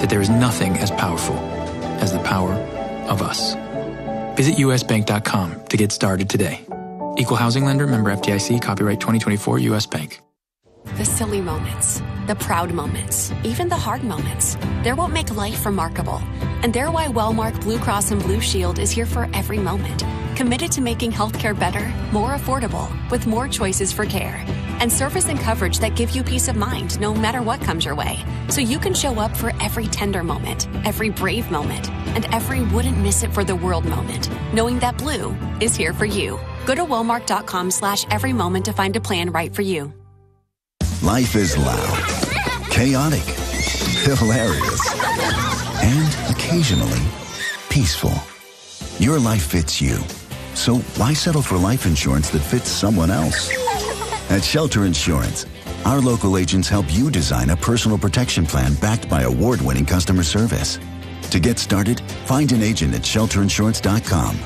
that there is nothing as powerful as the power of us. Visit usbank.com to get started today. Equal housing lender, member FDIC, copyright 2024 U.S. Bank. The silly moments, the proud moments, even the hard moments. They're what make life remarkable. And they're why Wellmark Blue Cross and Blue Shield is here for every moment. Committed to making healthcare better, more affordable, with more choices for care. And service and coverage that give you peace of mind no matter what comes your way. So you can show up for every tender moment, every brave moment, and every wouldn't miss it for the world moment, knowing that Blue is here for you. Go to Wellmark.com/every moment to find a plan right for you. Life is loud, chaotic, hilarious, and occasionally peaceful. Your life fits you. So why settle for life insurance that fits someone else? At Shelter Insurance, our local agents help you design a personal protection plan backed by award-winning customer service. To get started, find an agent at shelterinsurance.com.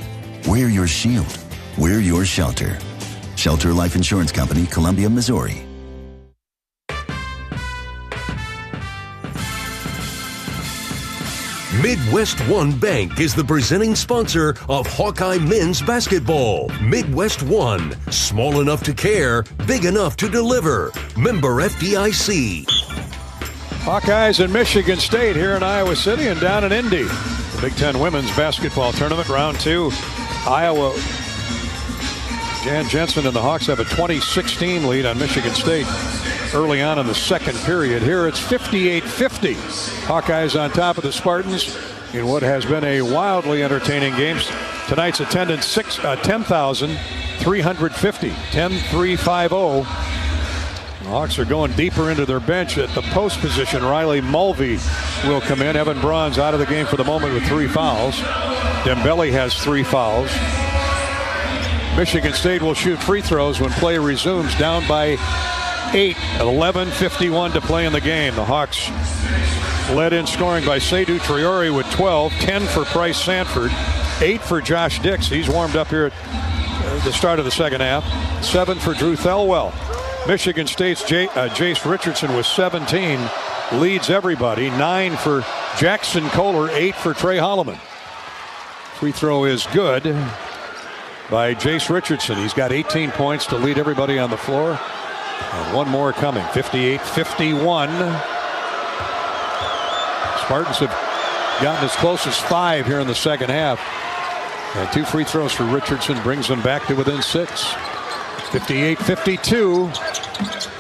We're your shield. We're your shelter. Shelter Life Insurance Company, Columbia, Missouri. Midwest One Bank is the presenting sponsor of Hawkeye men's basketball. Midwest One, small enough to care, big enough to deliver. Member FDIC. Hawkeyes and Michigan State here in Iowa City and down in Indy. The Big Ten women's basketball tournament, round 2. Iowa, Jan Jensen and the Hawks have a 20-16 lead on Michigan State. early on in the second period. Here it's 58-50. Hawkeyes on top of the Spartans in what has been a wildly entertaining game. Tonight's attendance 10,350, 10,350. The Hawks are going deeper into their bench. At the post position, Riley Mulvey will come in. Evan Braun's out of the game for the moment with 3 fouls. Dembele has 3 fouls. Michigan State will shoot free throws when play resumes, down by 8 at 11:51 to play in the game. The Hawks led in scoring by Seydou Traore with 12, 10 for Bryce Sanford, 8 for Josh Dix. He's warmed up here at the start of the second half. 7 for Drew Thelwell. Michigan State's Jace Richardson with 17 leads everybody. 9 for Jackson Kohler, 8 for Trey Holloman. Free throw is good by Jace Richardson. He's got 18 points to lead everybody on the floor. And one more coming. 58-51. Spartans have gotten as close as 5 here in the second half. And 2 free throws for Richardson brings them back to within 6. 58-52.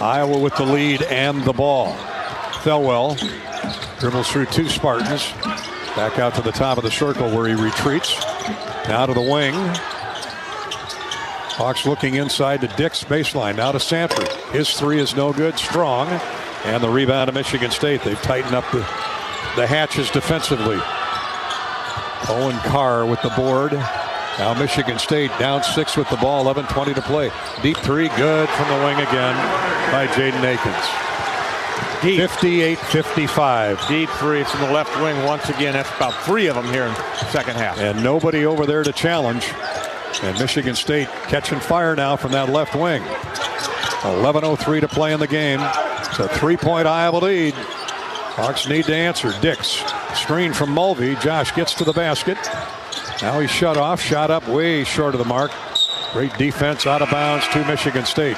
Iowa with the lead and the ball. Thelwell dribbles through 2 Spartans. Back out to the top of the circle where he retreats. Now to the wing. Hawks looking inside to Dix baseline. Now to Sanford. His 3 is no good. Strong. And the rebound to Michigan State. They've tightened up the hatches defensively. Owen Carr with the board. Now Michigan State down 6 with the ball. 11:20 to play. Deep 3. Good from the wing again by Jaden Akins. 58-55. Deep 3 from the left wing once again. That's about 3 of them here in the second half. And nobody over there to challenge. And Michigan State catching fire now from that left wing. 11:03 to play in the game. It's a 3-point Iowa lead. Hawks need to answer. Dix, screen from Mulvey. Josh gets to the basket. Now he's shut off. Shot up way short of the mark. Great defense out of bounds to Michigan State.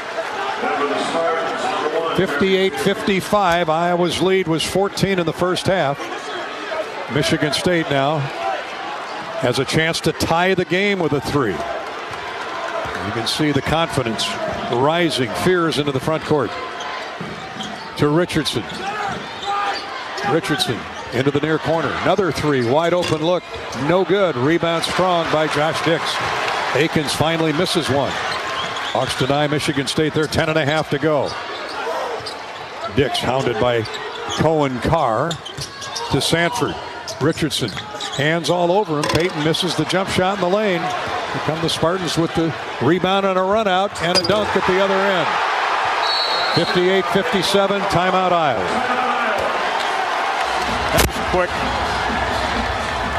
58-55. Iowa's lead was 14 in the first half. Michigan State now has a chance to tie the game with a 3. You can see the confidence rising. Fears into the front court. To Richardson. Richardson into the near corner. Another 3. Wide open look. No good. Rebound strong by Josh Dix. Akins finally misses one. Hawks deny Michigan State their 10.5 to go. Dix hounded by Cohen Carr to Sanford. Richardson. Hands all over him. Payton misses the jump shot in the lane. Here come the Spartans with the rebound and a run out and a dunk at the other end. 58-57, timeout Iowa. That was quick.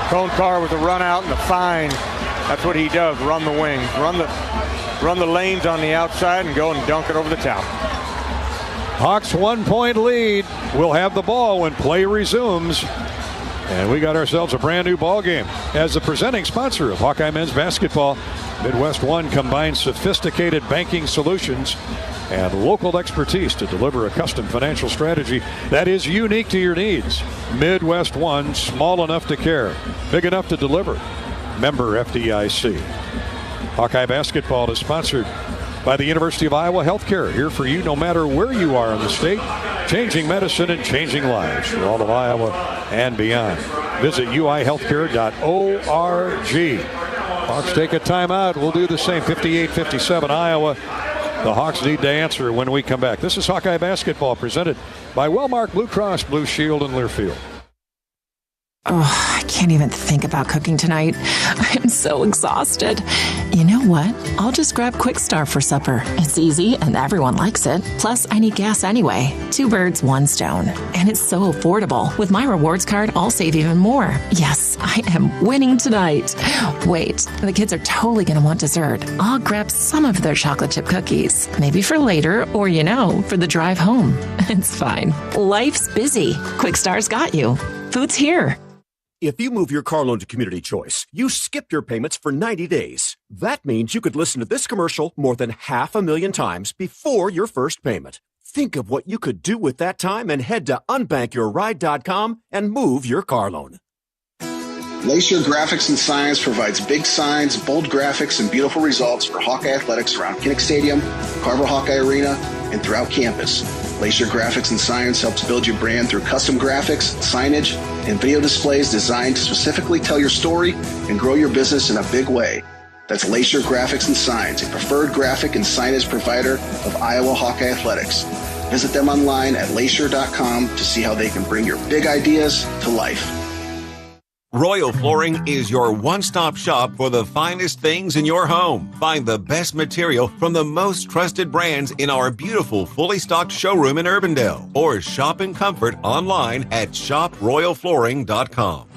Cohen Carr with a run out and a fine. That's what he does, run the wings. Run the lanes on the outside and go and dunk it over the top. Hawks 1-point lead. We'll have the ball when play resumes. And we got ourselves a brand new ball game. As the presenting sponsor of Hawkeye men's basketball, Midwest One combines sophisticated banking solutions and local expertise to deliver a custom financial strategy that is unique to your needs. Midwest One, small enough to care, big enough to deliver. Member FDIC. Hawkeye basketball is sponsored by the University of Iowa Healthcare, here for you no matter where you are in the state, changing medicine and changing lives for all of Iowa and beyond. Visit uihealthcare.org. Hawks take a timeout. We'll do the same. 58-57 Iowa. The Hawks need to answer when we come back. This is Hawkeye basketball presented by Wellmark Blue Cross Blue Shield in Learfield. Oh, I can't even think about cooking tonight. I am so exhausted. You know what? I'll just grab Quick Start for supper. It's easy and everyone likes it. Plus, I need gas anyway. 2 birds, 1 stone. And it's so affordable. With my rewards card, I'll save even more. Yes, I am winning tonight. Wait, the kids are totally going to want dessert. I'll grab some of their chocolate chip cookies. Maybe for later or, for the drive home. It's fine. Life's busy. Quick Start's got you. Food's here. If you move your car loan to Community Choice, you skip your payments for 90 days. That means you could listen to this commercial more than 500,000 times before your first payment. Think of what you could do with that time and head to unbankyourride.com and move your car loan. Lacier Graphics and Signs provides big signs, bold graphics, and beautiful results for Hawkeye athletics around Kinnick Stadium, Carver Hawkeye Arena, and throughout campus. Lacier Graphics and Science helps build your brand through custom graphics, signage, and video displays designed to specifically tell your story and grow your business in a big way. That's Lacier Graphics and Science, a preferred graphic and signage provider of Iowa Hawkeye Athletics. Visit them online at lacier.com to see how they can bring your big ideas to life. Royal Flooring is your one-stop shop for the finest things in your home. Find the best material from the most trusted brands in our beautiful, fully stocked showroom in Urbandale, or shop in comfort online at shoproyalflooring.com.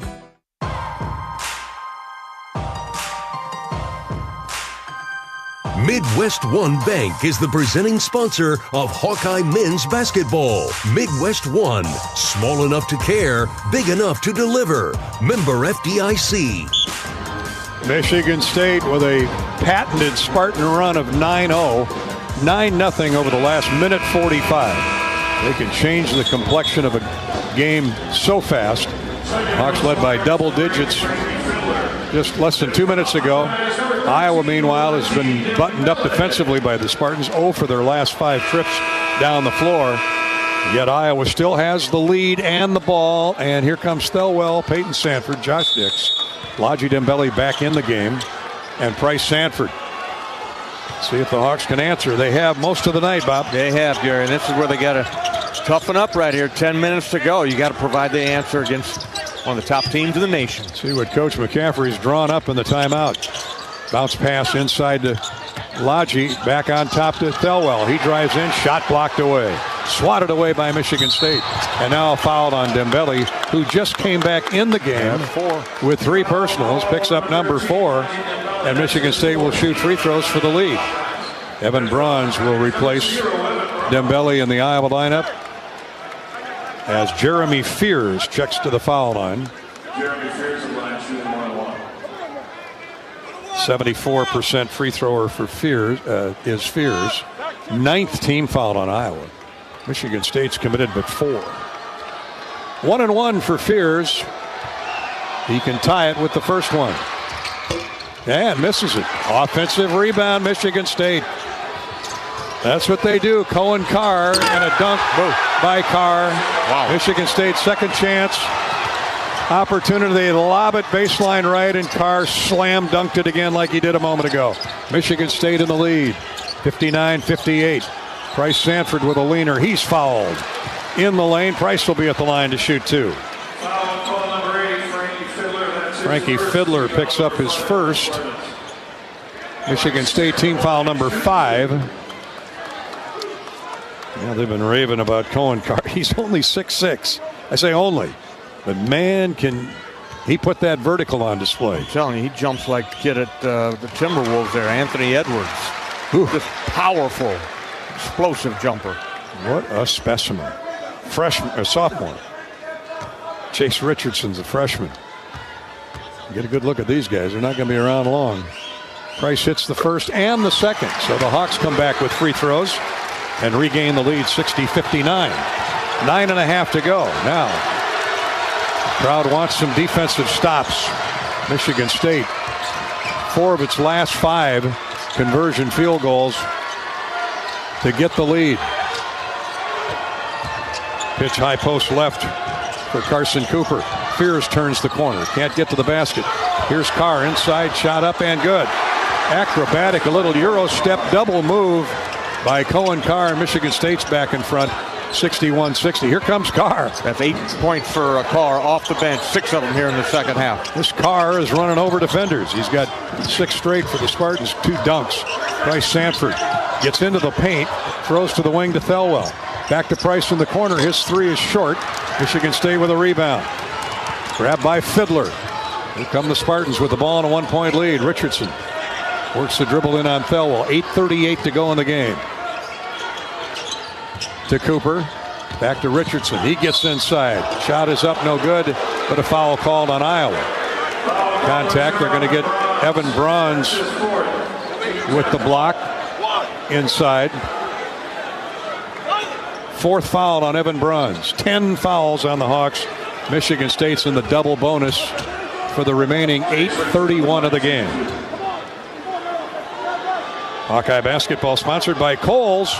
Midwest One Bank is the presenting sponsor of Hawkeye men's basketball. Midwest One, small enough to care, big enough to deliver. Member FDIC. Michigan State with a patented Spartan run of 9-0, 9-0 over the last minute 45. They can change the complexion of a game so fast. Hawks led by double digits just less than 2 minutes ago. Iowa, meanwhile, has been buttoned up defensively by the Spartans, 0 for their last 5 trips down the floor. Yet Iowa still has the lead and the ball. And here comes Thelwell, Peyton Sanford, Josh Dix, Lodgy Dembele back in the game, and Price Sanford. See if the Hawks can answer. They have most of the night, Bob. They have, Gary. And this is where they got to toughen up right here. 10 minutes to go. You got to provide the answer against one of the top teams in the nation. See what Coach McCaffrey's drawn up in the timeout. Bounce pass inside to Lodgy, back on top to Thelwell. He drives in, shot blocked away. Swatted away by Michigan State. And now fouled on Dembele, who just came back in the game with 3 personals, picks up number 4, and Michigan State will shoot free throws for the lead. Evan Bruns will replace Dembele in the Iowa lineup as Jeremy Fears checks to the foul line. 74% free thrower for Fears is Fears. 9th team foul on Iowa. Michigan State's committed but 4. 1-1 for Fears. He can tie it with the first one. And misses it. Offensive rebound, Michigan State. That's what they do. Cohen Carr and a dunk by Carr. Wow. Michigan State second chance. Opportunity, they lob it baseline right, and Carr slam dunked it again like he did a moment ago. Michigan State in the lead, 59-58. Price Sanford with a leaner. He's fouled in the lane. Price will be at the line to shoot 2. Frankie Fiddler picks up his first. Michigan State team foul number 5. Yeah, they've been raving about Cohen Carr. He's only 6'6". I say only. But man, can he put that vertical on display. I'm telling you, he jumps like the kid at the Timberwolves there, Anthony Edwards. Just powerful, explosive jumper. What a specimen. Sophomore. Chase Richardson's a freshman. Get a good look at these guys. They're not going to be around long. Price hits the first and the second. So the Hawks come back with free throws and regain the lead 60-59. 9.5 to go. Now, crowd wants some defensive stops. Michigan State, 4 of its last 5 conversion field goals to get the lead. Pitch high post left for Carson Cooper. Fears turns the corner. Can't get to the basket. Here's Carr inside, shot up and good. Acrobatic, a little Euro step double move by Cohen Carr, and Michigan State's back in front. 61-60. Here comes Carr. That's 8 points for Carr off the bench. 6 of them here in the second half. This Carr is running over defenders. He's got 6 straight for the Spartans. 2 dunks. Price Sanford gets into the paint, throws to the wing to Thelwell. Back to Price in the corner. His 3 is short. Michigan State with a rebound. Grabbed by Fiddler. Here come the Spartans with the ball and a 1-point lead. Richardson works the dribble in on Thelwell. 8:38 to go in the game. To Cooper, back to Richardson. He gets inside. Shot is up, no good, but a foul called on Iowa. Contact. They're going to get Evan Bruns with the block inside. 4th foul on Evan Bruns. 10 fouls on the Hawks. Michigan State's in the double bonus for the remaining 8:31 of the game. Hawkeye basketball sponsored by Kohl's.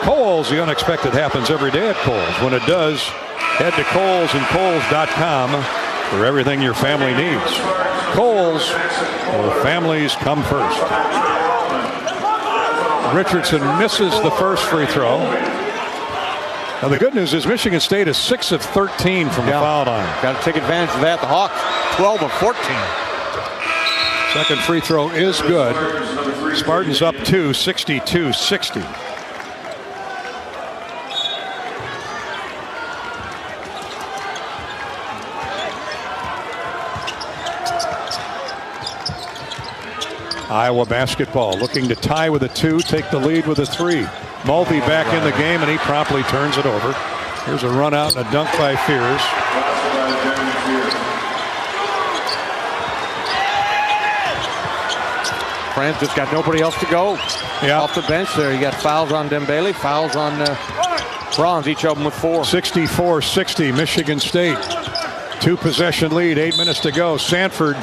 Kohl's, the unexpected happens every day at Kohl's. When it does, head to Kohl's and Kohl's.com for everything your family needs. Kohl's, where families come first. Richardson misses the first free throw. Now the good news is Michigan State is 6 of 13 from the foul line. Got to take advantage of that. The Hawks 12 of 14. Second free throw is good. Spartans up 2, 62-60. Iowa basketball looking to tie with a 2, take the lead with a 3. Mulvey back in the game, and he promptly turns it over. Here's a run out and a dunk by Fears. Francis got nobody else to go. Off the bench there. You got fouls on Dembele, fouls on Bronze, each of them with 4. 64-60, Michigan State. 2-possession lead, 8 minutes to go. Sanford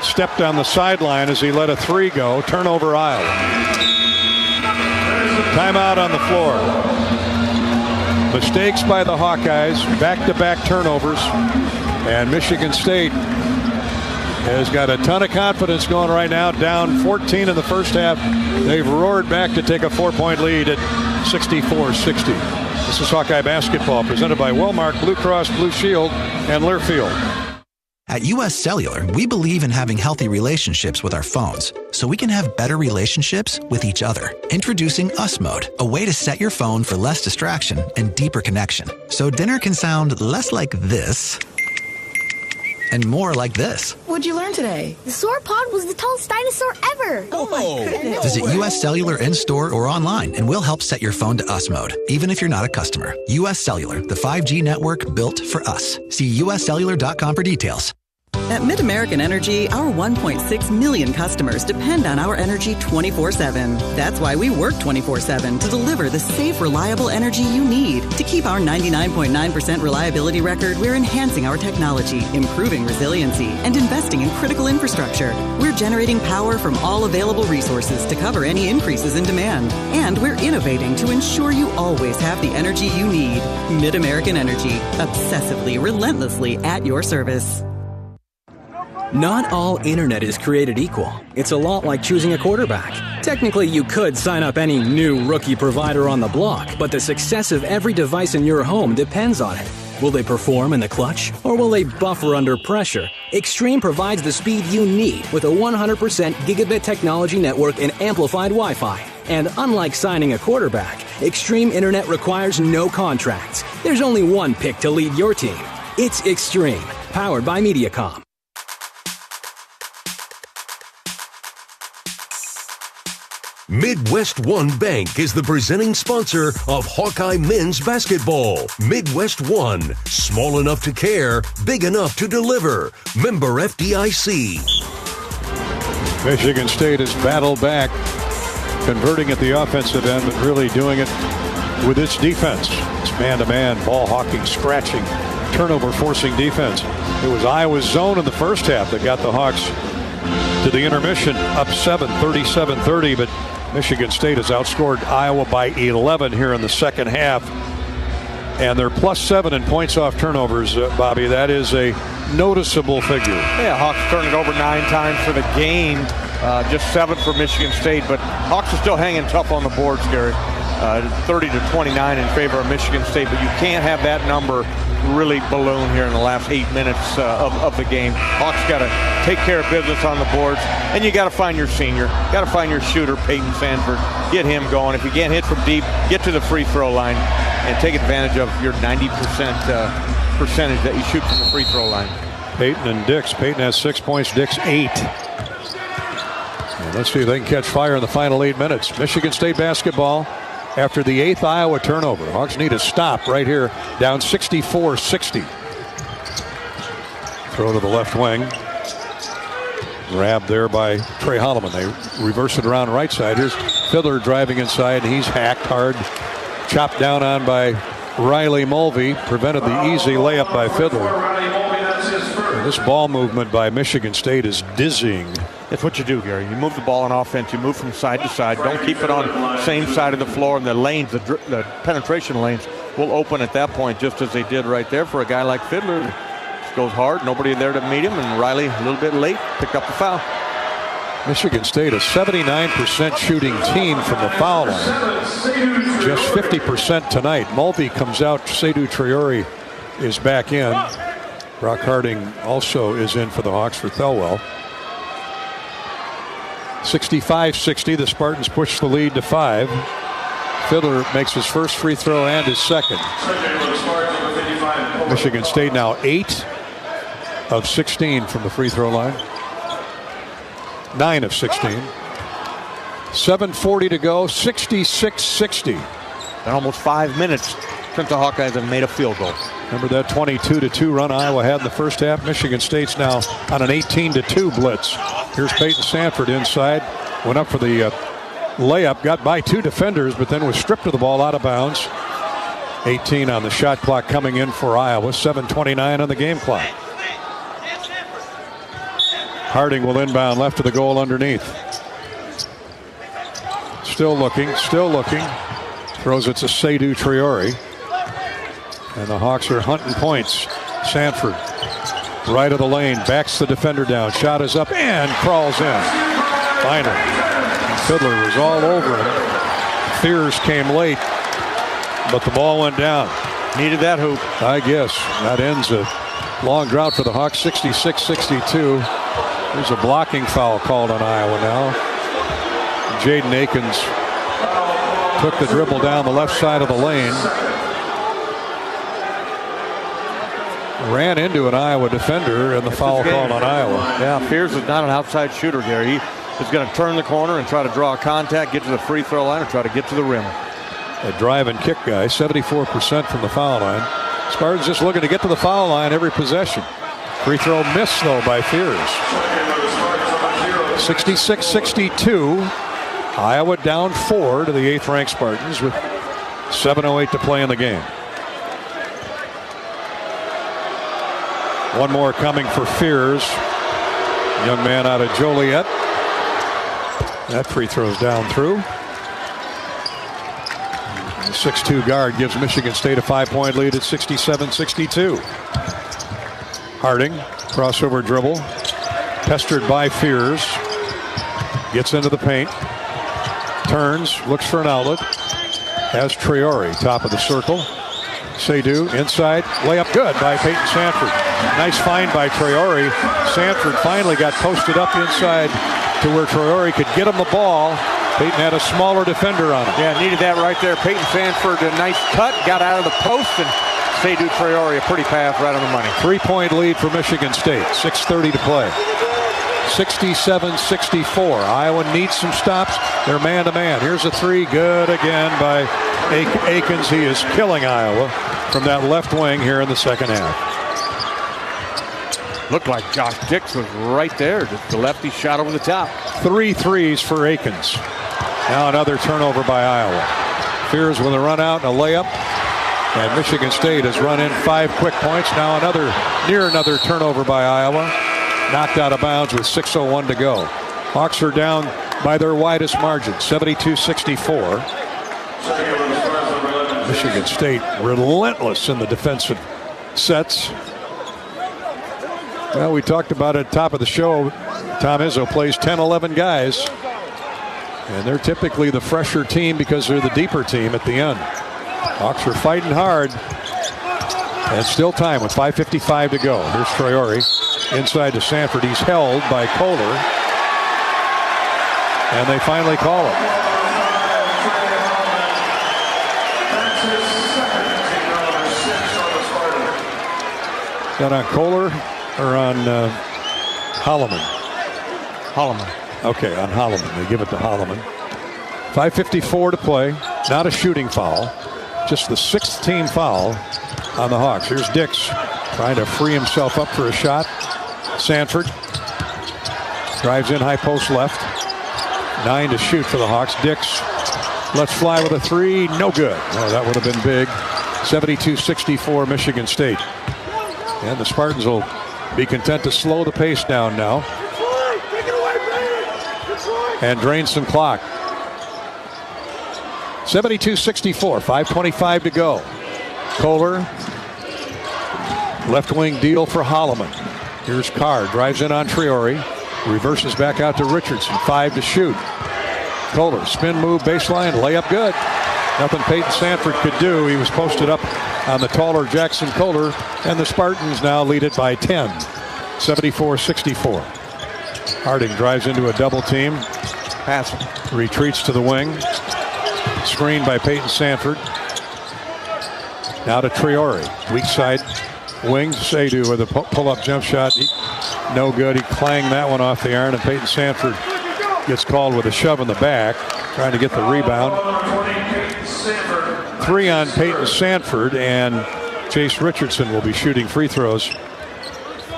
stepped on the sideline as he let a 3 go. Turnover Iowa. Timeout on the floor. Mistakes by the Hawkeyes, back-to-back turnovers, and Michigan State has got a ton of confidence going right now. Down 14 in the first half. They've roared back to take a 4-point lead at 64-60. This is Hawkeye basketball presented by Wellmark, Blue Cross Blue Shield, and Learfield. At U.S. Cellular, we believe in having healthy relationships with our phones, so we can have better relationships with each other. Introducing Us Mode, a way to set your phone for less distraction and deeper connection. So dinner can sound less like this and more like this. What'd you learn today? The sauropod was the tallest dinosaur ever. Oh my goodness. Visit U.S. Cellular in-store or online, and we'll help set your phone to Us Mode, even if you're not a customer. U.S. Cellular, the 5G network built for us. See uscellular.com for details. At MidAmerican Energy, our 1.6 million customers depend on our energy 24/7. That's why we work 24/7 to deliver the safe, reliable energy you need. To keep our 99.9% reliability record, we're enhancing our technology, improving resiliency, and investing in critical infrastructure. We're generating power from all available resources to cover any increases in demand. And we're innovating to ensure you always have the energy you need. MidAmerican Energy, obsessively, relentlessly at your service. Not all internet is created equal. It's a lot like choosing a quarterback. Technically, you could sign up any new rookie provider on the block, but the success of every device in your home depends on it. Will they perform in the clutch, or will they buffer under pressure? Extreme provides the speed you need with a 100% gigabit technology network and amplified Wi-Fi. And unlike signing a quarterback, Extreme Internet requires no contracts. There's only one pick to lead your team. It's Extreme, powered by Mediacom. Midwest One Bank is the presenting sponsor of Hawkeye men's basketball. Midwest One, small enough to care, big enough to deliver. Member FDIC. Michigan State has battled back, converting at the offensive end, but really doing it with its defense. It's man-to-man, ball hawking, scratching, turnover-forcing defense. It was Iowa's zone in the first half that got the Hawks to the intermission, up 7, 37-30, but Michigan State has outscored Iowa by 11 here in the second half. And they're +7 in points off turnovers, Bobby. That is a noticeable figure. Yeah, Hawks turned it over 9 times for the game. Just 7 for Michigan State, but Hawks are still hanging tough on the boards, Gary. 30-29 in favor of Michigan State, but you can't have that number really balloon here in the last 8 minutes of the game. Hawks got to take care of business on the boards, and you got to find your senior, got to find your shooter, Peyton Sanford, get him going. If you can't hit from deep, get to the free throw line and take advantage of your 90% percentage that you shoot from the free throw line. Peyton and Dix. Peyton has 6 points, Dix 8. And let's see if they can catch fire in the final 8 minutes. Michigan State basketball. After the 8th Iowa turnover, Hawks need a stop right here, down 64-60. Throw to the left wing. Grabbed there by Trey Holloman. They reverse it around right side. Here's Fiddler driving inside. He's hacked hard. Chopped down on by Riley Mulvey. Prevented the easy layup by Fiddler. And this ball movement by Michigan State is dizzying. It's what you do, Gary. You move the ball on offense. You move from side to side. Don't keep it on the same side of the floor. And the lanes, the penetration lanes, will open at that point, just as they did right there for a guy like Fiddler. Just goes hard. Nobody there to meet him. And Riley, a little bit late, picked up the foul. Michigan State, a 79% shooting team from the foul line. Just 50% tonight. Mulvey comes out. Seydou Traore is back in. Brock Harding also is in for the Hawks for Thelwell. 65-60, the Spartans push the lead to 5. Fiddler makes his first free throw and his second. Michigan State now 8 of 16 from the free throw line. 9 of 16. 7:40 to go, 66-60. And almost 5 minutes since the Hawkeyes have made a field goal. Remember that 22-2 run Iowa had in the first half? Michigan State's now on an 18-2 blitz. Here's Peyton Sanford inside. Went up for the layup. Got by 2 defenders, but then was stripped of the ball out of bounds. 18 on the shot clock coming in for Iowa. 7:29 on the game clock. Harding will inbound left of the goal underneath. Still looking. Throws it to Seydou Traore. And the Hawks are hunting points. Sanford, right of the lane, backs the defender down. Shot is up and crawls in. Finally. Fiddler was all over him. Fears came late, but the ball went down. Needed that hoop. I guess. That ends a long drought for the Hawks, 66-62. There's a blocking foul called on Iowa now. Jaden Akins took the dribble down the left side of the lane. Ran into an Iowa defender, and the foul called on Iowa. Yeah, Fears is not an outside shooter, Gary. He is going to turn the corner and try to draw a contact, get to the free throw line, and try to get to the rim. A drive and kick guy, 74% from the foul line. Spartans just looking to get to the foul line every possession. Free throw missed, though, by Fears. 66-62. Iowa down 4 to the 8th-ranked Spartans with 7:08 to play in the game. One more coming for Fears. Young man out of Joliet. That free throw's down through. The 6'2 guard gives Michigan State a 5-point lead at 67-62. Harding, crossover dribble. Pestered by Fears. Gets into the paint. Turns, looks for an outlet. Has Traore, top of the circle. Seydou inside, layup good by Peyton Sanford. Nice find by Traore. Sanford finally got posted up inside to where Traore could get him the ball. Peyton had a smaller defender on him. Yeah, needed that right there. Peyton Sanford, a nice cut, got out of the post, and Seydou Traore, a pretty pass right on the money. 3-point lead for Michigan State, 6:30 to play. 67-64. Iowa needs some stops. They're man-to-man. Here's a 3, good again by Akins. He is killing Iowa from that left wing here in the second half. Looked like Josh Dix was right there. Just the lefty shot over the top. 3 threes for Akins. Now another turnover by Iowa. Fears with a run out and a layup. And Michigan State has run in 5 quick points. Now another turnover by Iowa. Knocked out of bounds with 6:01 to go. Hawks are down by their widest margin, 72-64. Michigan State relentless in the defensive sets. Well, we talked about it at the top of the show. Tom Izzo plays 10-11 guys. And they're typically the fresher team because they're the deeper team at the end. Hawks are fighting hard. And still time with 5:55 to go. Here's Traore inside to Sanford. He's held by Kohler. And they finally call it. Is that on Kohler or on Holloman? Holloman. Okay, on Holloman. They give it to Holloman. 5:54 to play. Not a shooting foul. Just the 6th team foul on the Hawks. Here's Dix trying to free himself up for a shot. Sanford drives in high post left. 9 to shoot for the Hawks. Dix lets fly with a 3. No good. Oh, that would have been big. 72-64 Michigan State. And the Spartans will be content to slow the pace down now. and drains some clock. 72-64, 5:25 to go. Kohler, left wing deal for Holloman. Here's Carr, drives in on Traore, reverses back out to Richardson, 5 to shoot. Kohler, spin move, baseline, layup good. Nothing Peyton Sanford could do. He was posted up on the taller Jackson Kohler, and the Spartans now lead it by 10, 74-64. Harding drives into a double team. Pass. Retreats to the wing. Screened by Peyton Sanford. Now to Traore. Weak side wing. Seydu with a pull-up jump shot. No good. He clanged that one off the iron, and Peyton Sanford gets called with a shove in the back, trying to get the rebound. 3 on Peyton Sanford, and Chase Richardson will be shooting free throws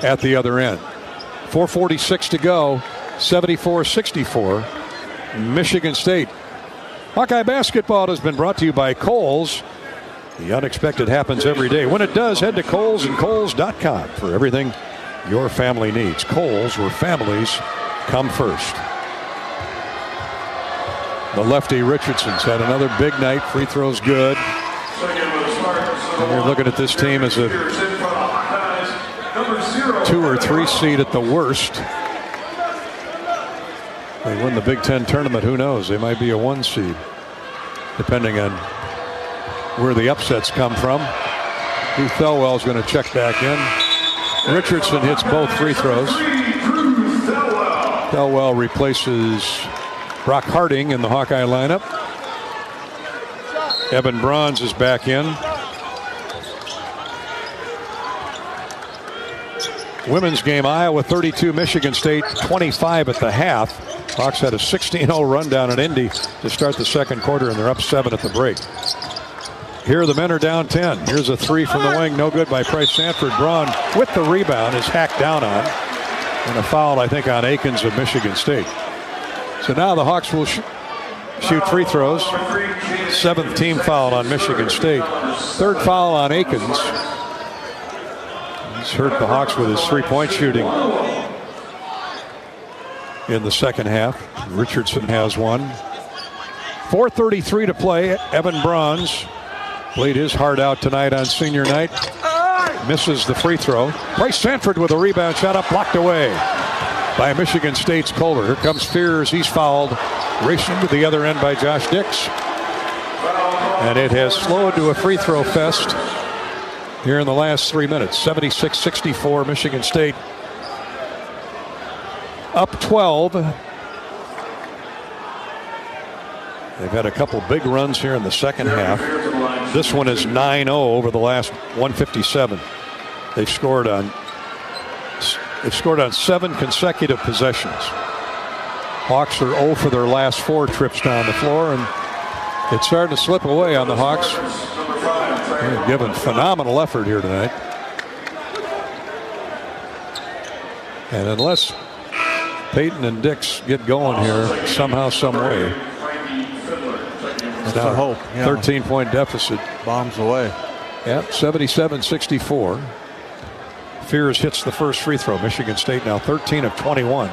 at the other end. 4:46 to go, 74-64, Michigan State. Hawkeye basketball has been brought to you by Kohl's. The unexpected happens every day. When it does, head to Kohl's and Kohl's.com for everything your family needs. Kohl's, where families come first. The lefty Richardson's had another big night. Free throws good. And you're looking at this team as a 2 or 3 seed at the worst. They win the Big Ten tournament, who knows? They might be a 1 seed, depending on where the upsets come from. Keith Thelwell's going to check back in. Richardson hits both free throws. Thelwell replaces Brock Harding in the Hawkeye lineup. Evan Bronze is back in. Women's game, Iowa 32, Michigan State 25 at the half. Hawks had a 16-0 run down at Indy to start the second quarter, and they're up 7 at the break. Here the men are down 10. Here's a 3 from the wing, no good by Price Sanford. Braun with the rebound is hacked down on, and a foul, I think, on Akins of Michigan State. So now the Hawks will shoot free throws. 7th team foul on Michigan State. 3rd foul on Akins. He's hurt the Hawks with his 3-point shooting in the second half. Richardson has one. 4:33 to play. Evan Bronze played his heart out tonight on senior night. Misses the free throw. Price Sanford with a rebound shot up, blocked away by Michigan State's Kohler. Here comes Fears. He's fouled. Racing to the other end by Josh Dix. And it has slowed to a free throw fest here in the last 3 minutes. 76-64, Michigan State up 12. They've had a couple big runs here in the second half. This one is 9-0 over the last 157. They've scored on 7 consecutive possessions. Hawks are 0 for their last 4 trips down the floor, and it's starting to slip away on the Hawks. They're giving phenomenal effort here tonight. And unless Peyton and Dix get going here somehow, some way, that's a hope. 13-point deficit. Bombs away. Yep, 77-64. Fears hits the first free throw. Michigan State now 13 of 21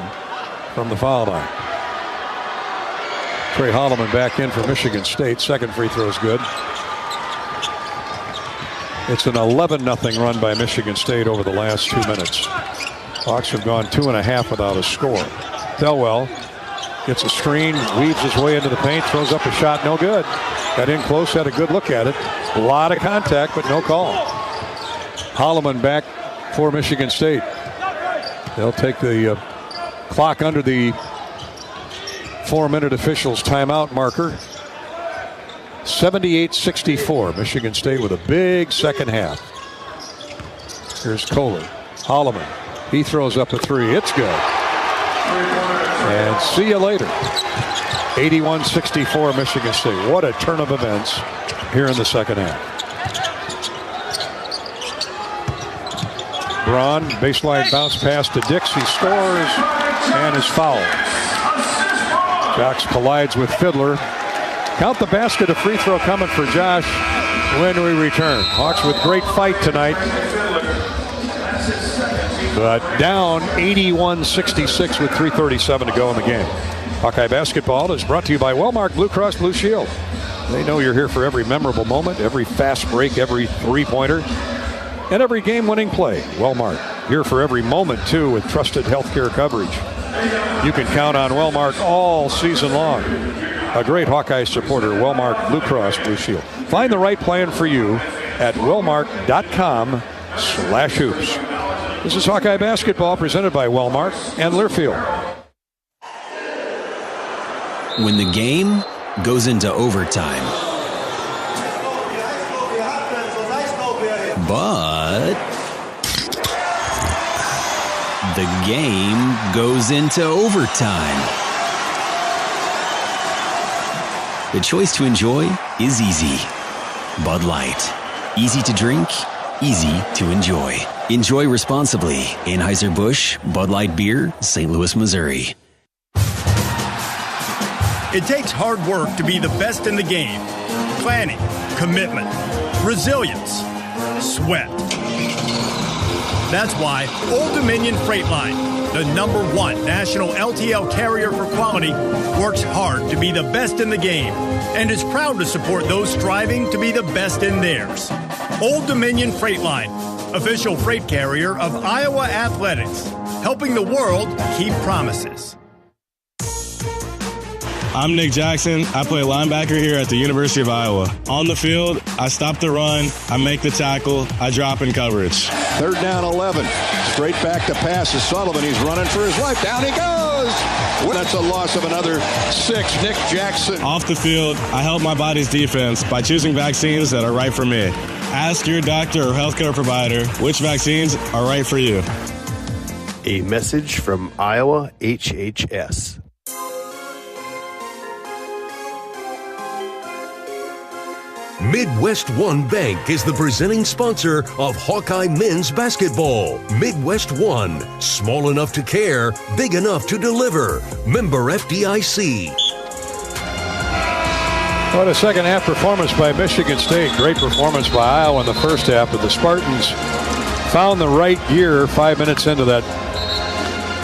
from the foul line. Trey Holloman back in for Michigan State. Second free throw is good. It's an 11-0 run by Michigan State over the last 2 minutes. Hawks have gone 2.5 without a score. Thelwell gets a screen, weaves his way into the paint, throws up a shot, no good. Got in close, had a good look at it. A lot of contact, but no call. Holloman back for Michigan State. They'll take the clock under the 4-minute official's timeout marker. 78-64. Michigan State with a big second half. Here's Kohler. Holloman. He throws up a 3. It's good. And see you later. 81-64 Michigan State. What a turn of events here in the second half. Braun, baseline bounce pass to Dix. He scores and is fouled. Jox collides with Fiddler. Count the basket, a free throw coming for Josh when we return. Hawks with great fight tonight, but down 81-66 with 3:37 to go in the game. Hawkeye Basketball is brought to you by Wellmark Blue Cross Blue Shield. They know you're here for every memorable moment, every fast break, every three-pointer, and every game-winning play. Wellmark, here for every moment, too, with trusted healthcare coverage. You can count on Wellmark all season long. A great Hawkeye supporter, Wellmark Blue Cross Blue Shield. Find the right plan for you at wellmark.com/hoops. This is Hawkeye Basketball presented by Wellmark and Learfield. When the game goes into overtime, but the game goes into overtime. The choice to enjoy is easy. Bud Light. Easy to drink, easy to enjoy. Enjoy responsibly. Anheuser-Busch, Bud Light Beer, St. Louis, Missouri. It takes hard work to be the best in the game. Planning, commitment, resilience, sweat. That's why Old Dominion Freight Line, the #1 national LTL carrier for quality, works hard to be the best in the game and is proud to support those striving to be the best in theirs. Old Dominion Freight Line, official freight carrier of Iowa Athletics, helping the world keep promises. I'm Nick Jackson. I play linebacker here at the University of Iowa. On the field, I stop the run, I make the tackle, I drop in coverage. 3rd down 11. Straight back to pass to Sullivan. He's running for his life. Down he goes. That's a loss of another 6. Nick Jackson. Off the field, I help my body's defense by choosing vaccines that are right for me. Ask your doctor or healthcare provider which vaccines are right for you. A message from Iowa HHS. Midwest One Bank is the presenting sponsor of Hawkeye men's basketball. Midwest One, small enough to care, big enough to deliver. Member FDIC. What a second half performance by Michigan State. Great performance by Iowa in the first half, but the Spartans found the right gear 5 minutes into that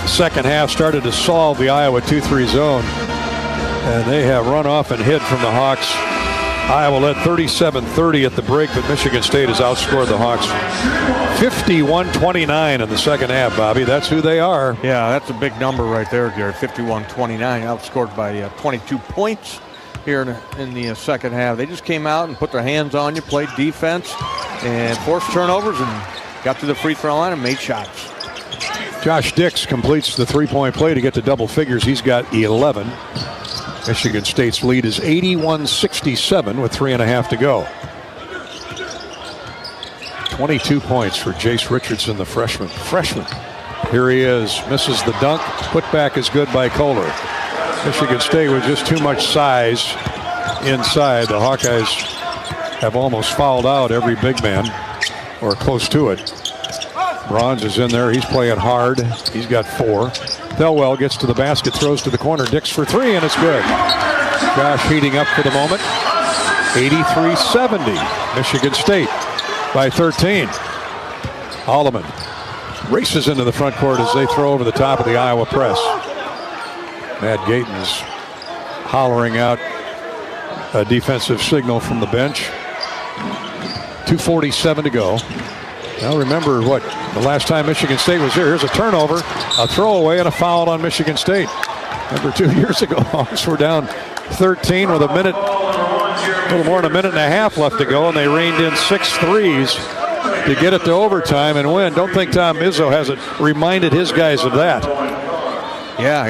second half, started to solve the Iowa 2-3 zone, and they have run off and hid from the Hawks. Iowa led 37-30 at the break, but Michigan State has outscored the Hawks 51-29 in the second half, Bobby. That's who they are. Yeah, that's a big number right there, Garrett. 51-29, outscored by 22 points here in the second half. They just came out and put their hands on you, played defense, and forced turnovers and got to the free throw line and made shots. Josh Dix completes the three-point play to get to double figures. He's got 11. Michigan State's lead is 81-67 with 3.5 to go. 22 points for Jace Richardson, the freshman. Here he is, misses the dunk. Putback is good by Kohler. Michigan State with just too much size inside. The Hawkeyes have almost fouled out every big man, or close to it. Bronze is in there. He's playing hard. He's got 4. Thelwell gets to the basket, throws to the corner. Dix for 3, and it's good. Josh heating up for the moment. 83-70. Michigan State by 13. Holloman races into the front court as they throw over the top of the Iowa press. Matt Gayton's hollering out a defensive signal from the bench. 2:47 to go. Now remember what the last time Michigan State was here. Here's a turnover, a throwaway, and a foul on Michigan State. Remember 2 years ago, Hawks were down 13 with a little more than a minute and a half left to go, and they rained in 6 threes to get it to overtime and win. Don't think Tom Izzo hasn't reminded his guys of that. Yeah,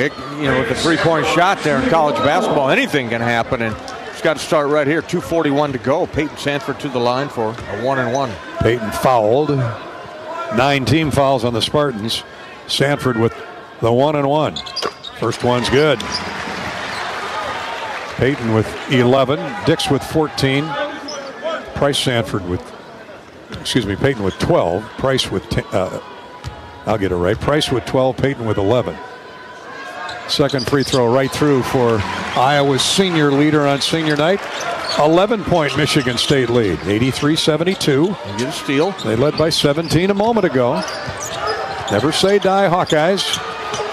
with the three-point shot there in college basketball, anything can happen, and it's got to start right here. 2:41 to go. Peyton Sanford to the line for a 1-and-1. Peyton fouled. 9 team fouls on the Spartans. Sanford with the 1-and-1. First one's good. Peyton with 11. Dix with 14. Peyton with 12. Price with 10. I'll get it right. Price with 12. Peyton with 11. Second free throw right through for Iowa's senior leader on senior night. 11-point Michigan State lead. 83-72. They get a steal. They led by 17 a moment ago. Never say die, Hawkeyes.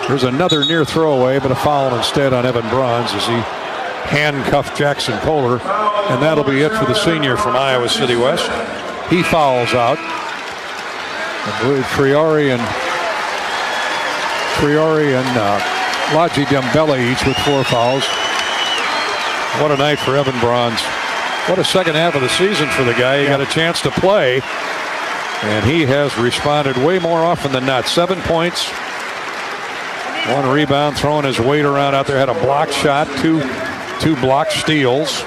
There's another near throwaway, but a foul instead on Evan Bronze as he handcuffed Jackson Kohler. And that'll be it for the senior from Iowa City West. He fouls out. I believe Triori and Laji Dembele each with 4 fouls. What a night for Evan Bronze. What a second half of the season for the guy. He got a chance to play, and he has responded way more often than not. 7 points, 1 rebound, throwing his weight around out there. Had a block shot, two block steals.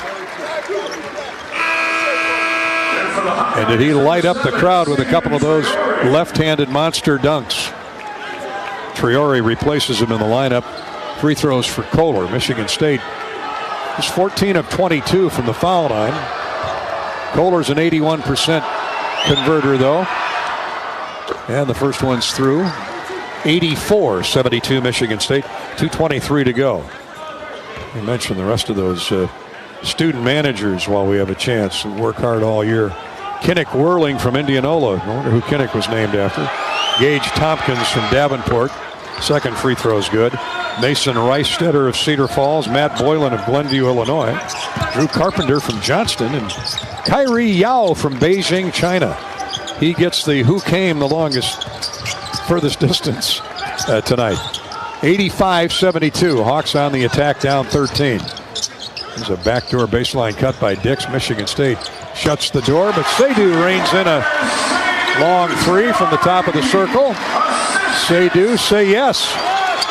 And did he light up the crowd with a couple of those left-handed monster dunks? Triori replaces him in the lineup. Free throws for Kohler. Michigan State is 14 of 22 from the foul line. Kohler's an 81% converter, though. And the first one's through. 84-72 Michigan State. 2:23 to go. We mentioned the rest of those student managers while we have a chance to work hard all year. Kinnick Whirling from Indianola. I wonder who Kinnick was named after. Gage Tompkins from Davenport. Second free throw is good. Mason Reistetter of Cedar Falls. Matt Boylan of Glenview, Illinois. Drew Carpenter from Johnston. And Kyrie Yao from Beijing, China. He gets the who came the furthest distance tonight. 85-72. Hawks on the attack, down 13. There's a backdoor baseline cut by Dix. Michigan State shuts the door, but Seydoux reins in a long 3 from the top of the circle. Seydoux, say yes.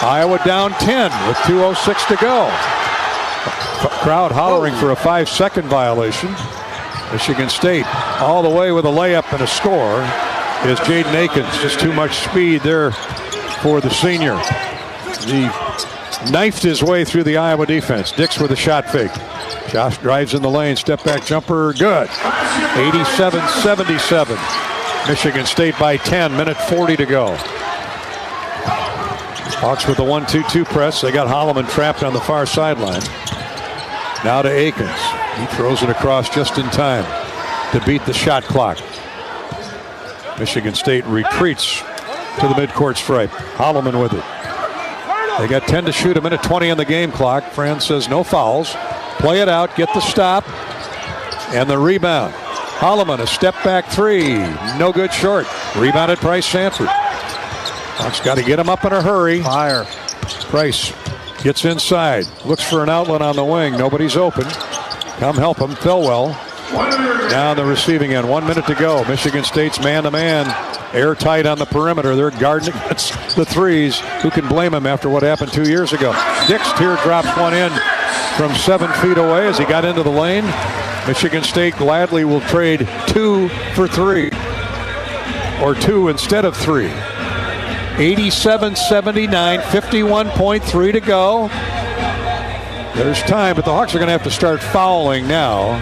Iowa down 10 with 2:06 to go. Crowd hollering for a 5-second violation. Michigan State all the way with a layup and a score is Jaden Akins. Just too much speed there for the senior. He knifed his way through the Iowa defense. Dix with a shot fake. Josh drives in the lane, step back jumper, good. 87-77. Michigan State by 10, minute 40 to go. Hawks with the 1-2-2 press. They got Holloman trapped on the far sideline. Now to Akins. He throws it across just in time to beat the shot clock. Michigan State retreats to the midcourt stripe. Holloman with it. They got 10 to shoot, a minute 20 on the game clock. Franz says no fouls. Play it out, get the stop, and the rebound. Holloman, a step back 3. No good, short. Rebounded Price Sanford. Hawks got to get him up in a hurry. Fire. Price gets inside. Looks for an outlet on the wing. Nobody's open. Come help him. Thelwell down the receiving end. 1 minute to go. Michigan State's man-to-man. Airtight on the perimeter. They're guarding against the threes. Who can blame him after what happened 2 years ago? Dix teardrops one in from 7 feet away as he got into the lane. Michigan State gladly will trade 2 for 3. Or 2 instead of 3. 87-79, 51.3 to go. There's time, but the Hawks are going to have to start fouling now.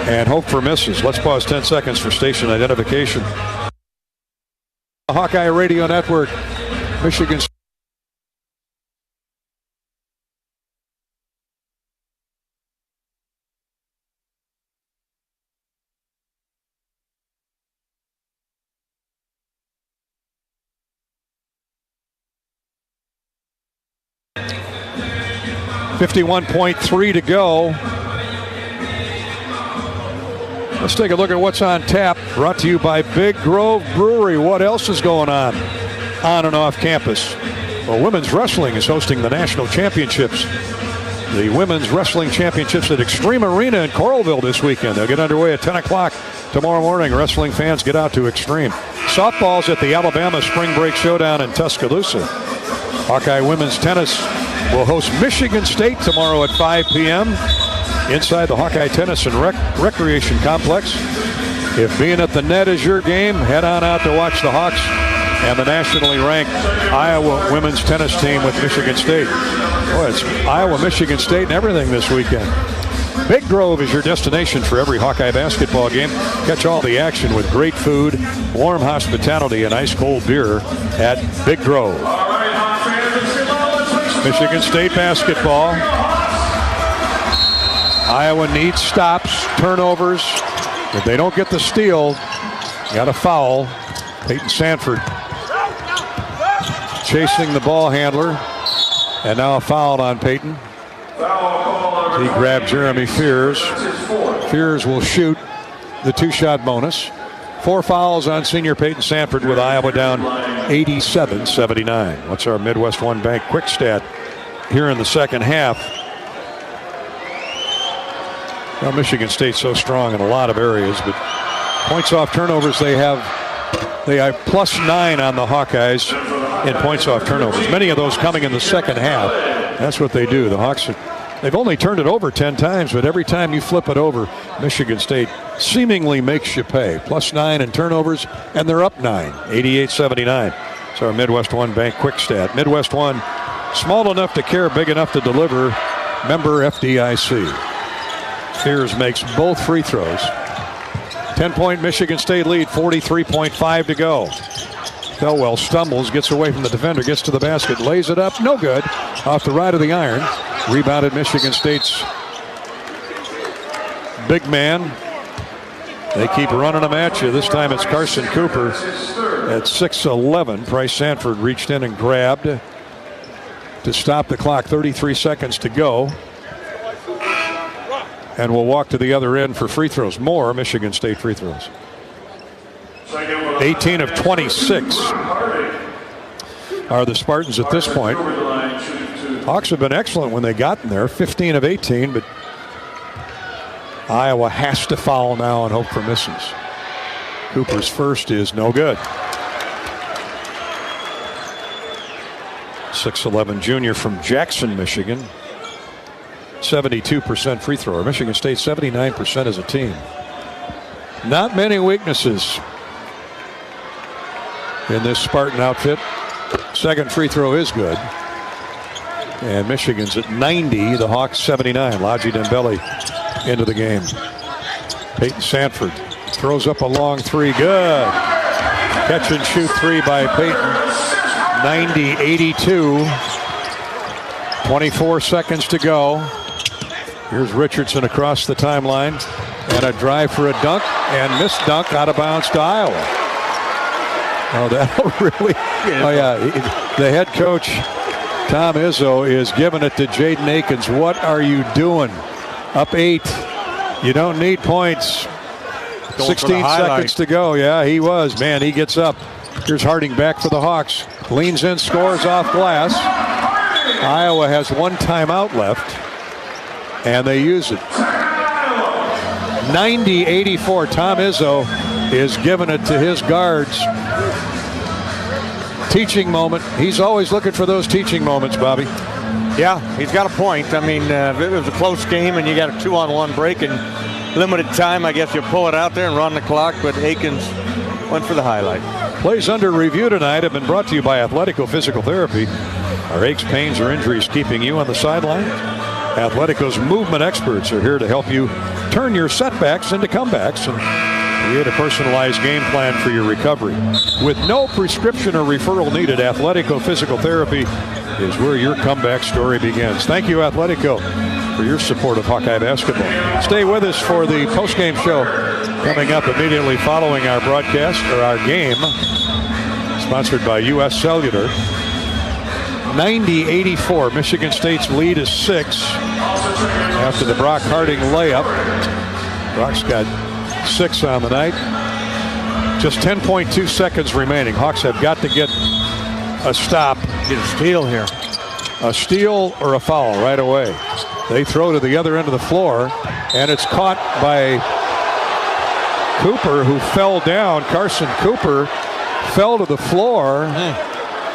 And hope for misses. Let's pause 10 seconds for station identification. Hawkeye Radio Network, Michigan State. .3 to go. Let's take a look at what's on tap. Brought to you by Big Grove Brewery. What else is going on and off campus? Well, women's wrestling is hosting the national championships. The women's wrestling championships at Extreme Arena in Coralville this weekend. They'll get underway at 10 o'clock tomorrow morning. Wrestling fans, get out to Extreme. Softball's at the Alabama Spring Break Showdown in Tuscaloosa. Hawkeye women's tennis will host Michigan State tomorrow at 5 p.m. inside the Hawkeye Tennis and Recreation Complex. If being at the net is your game, head on out to watch the Hawks and the nationally ranked Iowa women's tennis team with Michigan State. Boy, it's Iowa, Michigan State, and everything this weekend. Big Grove is your destination for every Hawkeye basketball game. Catch all the action with great food, warm hospitality, and ice-cold beer at Big Grove. Michigan State basketball. Iowa needs stops, turnovers. If they don't get the steal, got a foul. Peyton Sanford chasing the ball handler. And now a foul on Peyton. He grabbed Jeremy Fears. Fears will shoot the 2-shot bonus. 4 fouls on senior Peyton Sanford with Iowa down 87-79. What's our Midwest One Bank quick stat here in the second half? Well, Michigan State's so strong in a lot of areas, but points off turnovers, they have +9 on the Hawkeyes in points off turnovers. Many of those coming in the second half. That's what they do. The Hawks, they've only turned it over 10 times, but every time you flip it over, Michigan State seemingly makes you pay. +9 in turnovers, and they're up 9, 88-79. So our Midwest One Bank quick stat. Midwest One, small enough to care, big enough to deliver. Member FDIC. Fears makes both free throws. 10-point Michigan State lead, 43.5 to go. Thelwell stumbles, gets away from the defender, gets to the basket, lays it up, no good. Off the right of the iron. Rebounded Michigan State's big man. They keep running them at you. This time it's Carson Cooper at 6'11". Bryce Sanford reached in and grabbed to stop the clock. 33 seconds to go. And we'll walk to the other end for free throws. More Michigan State free throws. 18 of 26 are the Spartans at this point. Hawks have been excellent when they got in there. 15 of 18, but Iowa has to foul now and hope for misses. Cooper's first is no good. 6'11" junior from Jackson, Michigan. 72% free thrower. Michigan State 79% as a team. Not many weaknesses in this Spartan outfit. Second free throw is good. And Michigan's at 90, the Hawks 79. Laji Dembele into the game. Peyton Sanford throws up a long three. Good. Catch and shoot three by Peyton. 90-82. 24 seconds to go. Here's Richardson across the timeline. And a drive for a dunk. And missed dunk out of bounds to Iowa. Oh, that'll really. Oh, yeah. The head coach, Tom Izzo, is giving it to Jaden Akins. What are you doing? Up 8. You don't need points. 16 seconds to go. Yeah, he was. Man, he gets up. Here's Harding back for the Hawks. Leans in, scores off glass. Iowa has one timeout left, and they use it. 90-84. Tom Izzo is giving it to his guards. Teaching moment. He's always looking for those teaching moments, Bobby. Yeah, he's got a point. I mean, if it was a close game and you got a 2-on-1 break and limited time, I guess you pull it out there and run the clock, but Akins went for the highlight. Plays under review tonight have been brought to you by Athletico Physical Therapy. Are aches, pains, or injuries keeping you on the sideline? Athletico's movement experts are here to help you turn your setbacks into comebacks and create a personalized game plan for your recovery. With no prescription or referral needed, Athletico Physical Therapy is where your comeback story begins. Thank you, Athletico, for your support of Hawkeye basketball. Stay with us for the postgame show coming up immediately following our broadcast, or our game, sponsored by U.S. Cellular. 90-84. Michigan State's lead is 6 after the Brock Harding layup. Brock's got 6 on the night. Just 10.2 seconds remaining. Hawks have got to get a stop. Get a steal here. A steal or a foul right away. They throw to the other end of the floor, and it's caught by Cooper, who fell down. Carson Cooper fell to the floor,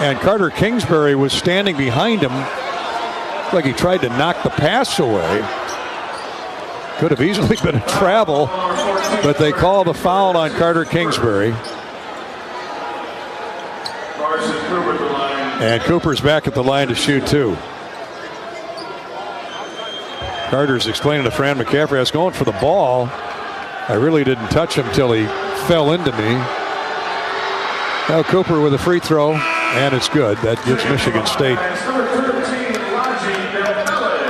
and Carter Kingsbury was standing behind him. Looked like he tried to knock the pass away. Could have easily been a travel, but they call the foul on Carter Kingsbury. And Cooper's back at the line to shoot too. Carter's explaining to Fran McCaffrey, I was going for the ball. I really didn't touch him till he fell into me. Now Cooper with a free throw, and it's good. That gives Michigan State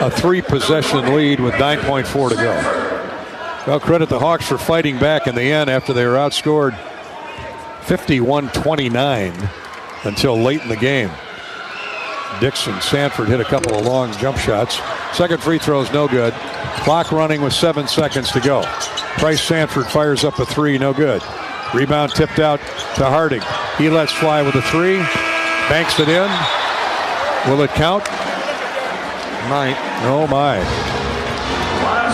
a 3-possession lead with 9.4 to go. Well, credit the Hawks for fighting back in the end after they were outscored 51-29 until late in the game. Dixon. Sanford hit a couple of long jump shots. Second free throw is no good. Clock running with 7 seconds to go. Price Sanford fires up a three, no good. Rebound tipped out to Harding. He lets fly with a three. Banks it in. Will it count? Might. Oh my.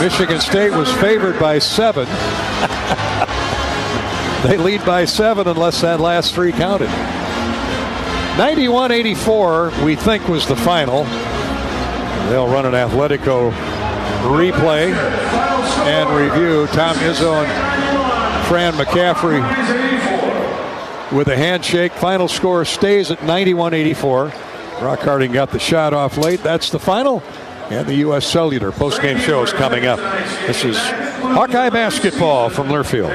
Michigan State was favored by 7. They lead by 7 unless that last three counted. 91-84, we think, was the final. They'll run an Atletico replay and review. Tom Izzo and Fran McCaffrey with a handshake. Final score stays at 91-84. Brock Harding got the shot off late. That's the final. And the U.S. Cellular postgame show is coming up. This is Hawkeye basketball from Learfield.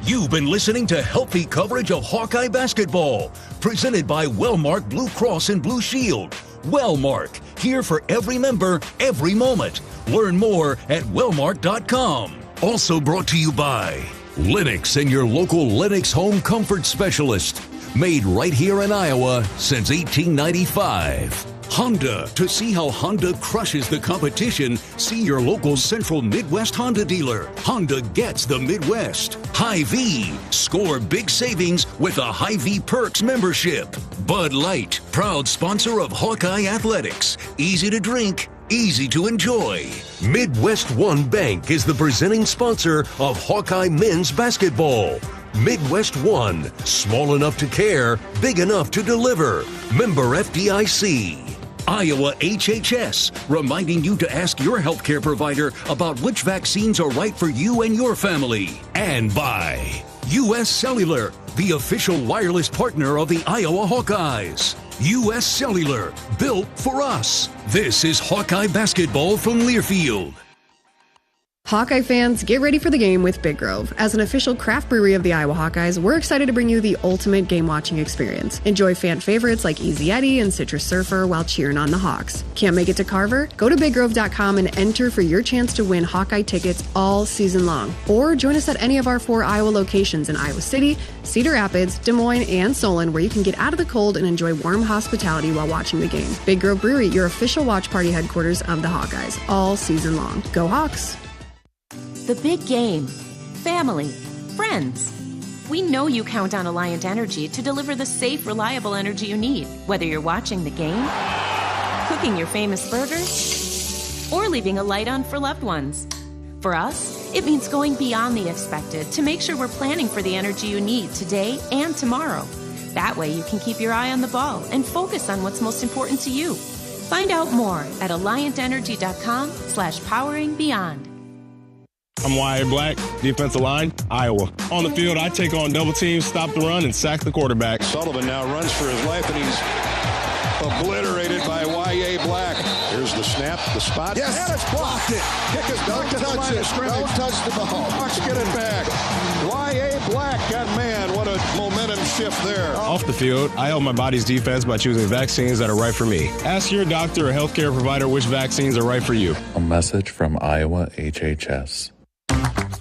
You've been listening to healthy coverage of Hawkeye basketball, presented by Wellmark Blue Cross and Blue Shield. Wellmark, here for every member, every moment. Learn more at wellmark.com. Also brought to you by Lennox and your local Lennox home comfort specialist. Made right here in Iowa since 1895. Honda. To see how Honda crushes the competition, see your local Central Midwest Honda dealer. Honda gets the Midwest. Hy-Vee. Score big savings with a Hy-Vee Perks membership. Bud Light. Proud sponsor of Hawkeye Athletics. Easy to drink, easy to enjoy. Midwest One Bank is the presenting sponsor of Hawkeye men's basketball. Midwest One. Small enough to care, big enough to deliver. Member FDIC. Iowa HHS, reminding you to ask your healthcare provider about which vaccines are right for you and your family. And by U.S. Cellular, the official wireless partner of the Iowa Hawkeyes. U.S. Cellular, built for us. This is Hawkeye basketball from Learfield. Hawkeye fans, get ready for the game with Big Grove. As an official craft brewery of the Iowa Hawkeyes, we're excited to bring you the ultimate game-watching experience. Enjoy fan favorites like Easy Eddie and Citrus Surfer while cheering on the Hawks. Can't make it to Carver? Go to BigGrove.com and enter for your chance to win Hawkeye tickets all season long. Or join us at any of our 4 Iowa locations in Iowa City, Cedar Rapids, Des Moines, and Solon, where you can get out of the cold and enjoy warm hospitality while watching the game. Big Grove Brewery, your official watch party headquarters of the Hawkeyes, all season long. Go Hawks! The big game. Family. Friends. We know you count on Alliant Energy to deliver the safe, reliable energy you need, whether you're watching the game, cooking your famous burgers, or leaving a light on for loved ones. For us, it means going beyond the expected to make sure we're planning for the energy you need today and tomorrow. That way you can keep your eye on the ball and focus on what's most important to you. Find out more at AlliantEnergy.com/poweringbeyond. I'm Y.A. Black, defensive line, Iowa. On the field, I take on double teams, stop the run, and sack the quarterback. Sullivan now runs for his life, and he's obliterated by Y.A. Black. Here's the snap, the spot. Yes, and it's blocked it. Kick is don't touch it. Don't touch the ball. Hawks get it back. Y.A. Black, that man, what a momentum shift there. Off the field, I help my body's defense by choosing vaccines that are right for me. Ask your doctor or healthcare provider which vaccines are right for you. A message from Iowa HHS.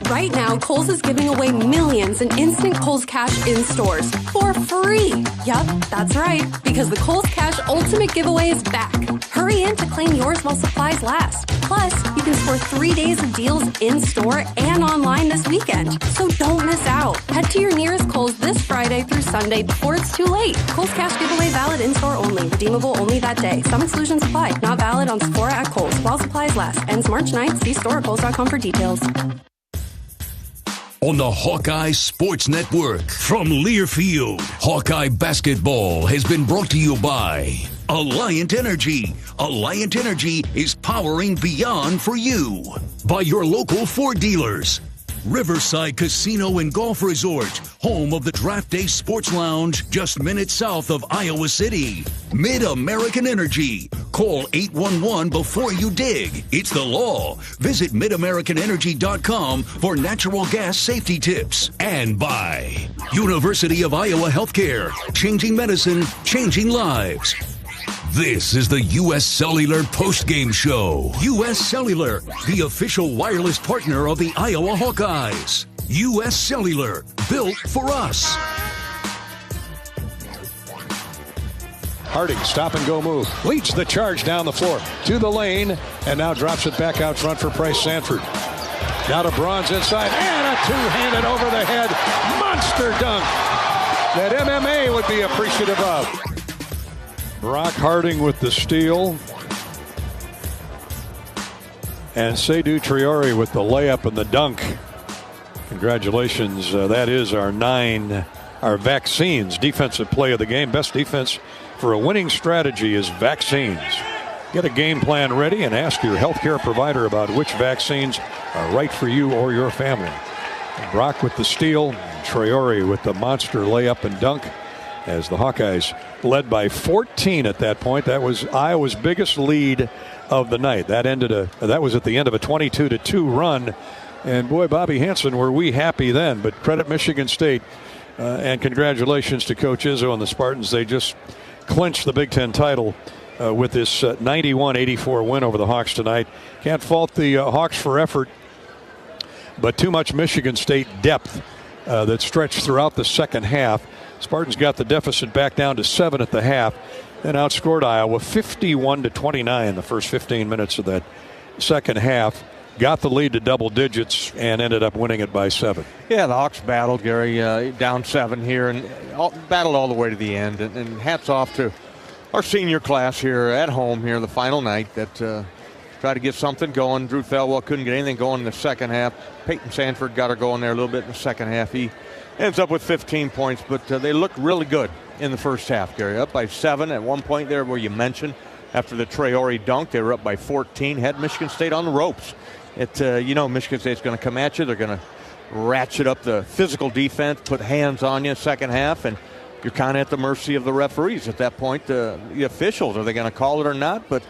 Right now, Kohl's is giving away millions in instant Kohl's Cash in stores for free. Yup, that's right, because the Kohl's Cash Ultimate Giveaway is back. Hurry in to claim yours while supplies last. Plus, you can score 3 days of deals in store and online this weekend. So don't miss out. Head to your nearest Kohl's this Friday through Sunday before it's too late. Kohl's Cash Giveaway valid in store only. Redeemable only that day. Some exclusions apply. Not valid on Sephora at Kohl's while supplies last. Ends March 9th. See store at Kohl's.com for details. On the Hawkeye Sports Network from Learfield, Hawkeye basketball has been brought to you by Alliant Energy. Alliant Energy is powering beyond for you. By your local Ford dealers. Riverside Casino and Golf Resort, home of the Draft Day Sports Lounge, just minutes south of Iowa City. Mid-American Energy. Call 811 before you dig. It's the law. Visit midamericanenergy.com for natural gas safety tips. And by University of Iowa Healthcare. Changing medicine, changing lives. This is the U.S. Cellular postgame show. U.S. Cellular, the official wireless partner of the Iowa Hawkeyes. U.S. Cellular, built for us. Harding, stop and go move. Leads the charge down the floor to the lane, and now drops it back out front for Price Sanford. Now to Bronze inside, and a two-handed over the head monster dunk that MMA would be appreciative of. Brock Harding with the steal. And Seydou Traoré with the layup and the dunk. Congratulations. That is our vaccines defensive play of the game. Best defense for a winning strategy is vaccines. Get a game plan ready and ask your healthcare provider about which vaccines are right for you or your family. Brock with the steal, Traoré with the monster layup and dunk as the Hawkeyes led by 14 at that point. That was Iowa's biggest lead of the night. That was at the end of a 22-2 run. And boy, Bobby Hansen, were we happy then. But credit Michigan State and congratulations to Coach Izzo and the Spartans. They just clinched the Big Ten title with this 91-84 win over the Hawks tonight. Can't fault the Hawks for effort, but too much Michigan State depth that stretched throughout the second half. Spartans got the deficit back down to 7 at the half and outscored Iowa 51-29 the first 15 minutes of that second half. Got the lead to double digits and ended up winning it by 7. Yeah, the Hawks battled, Gary, down 7 here and battled all the way to the end. And hats off to our senior class here at home here the final night that tried to get something going. Drew Thelwell couldn't get anything going in the second half. Peyton Sanford got her going there a little bit in the second half. He ends up with 15 points, but they looked really good in the first half, Gary. Up by 7 at one point there where you mentioned after the Traoré dunk. They were up by 14, had Michigan State on the ropes. Michigan State's going to come at you. They're going to ratchet up the physical defense, put hands on you second half, and you're kind of at the mercy of the referees at that point. The officials, are they going to call it or not? But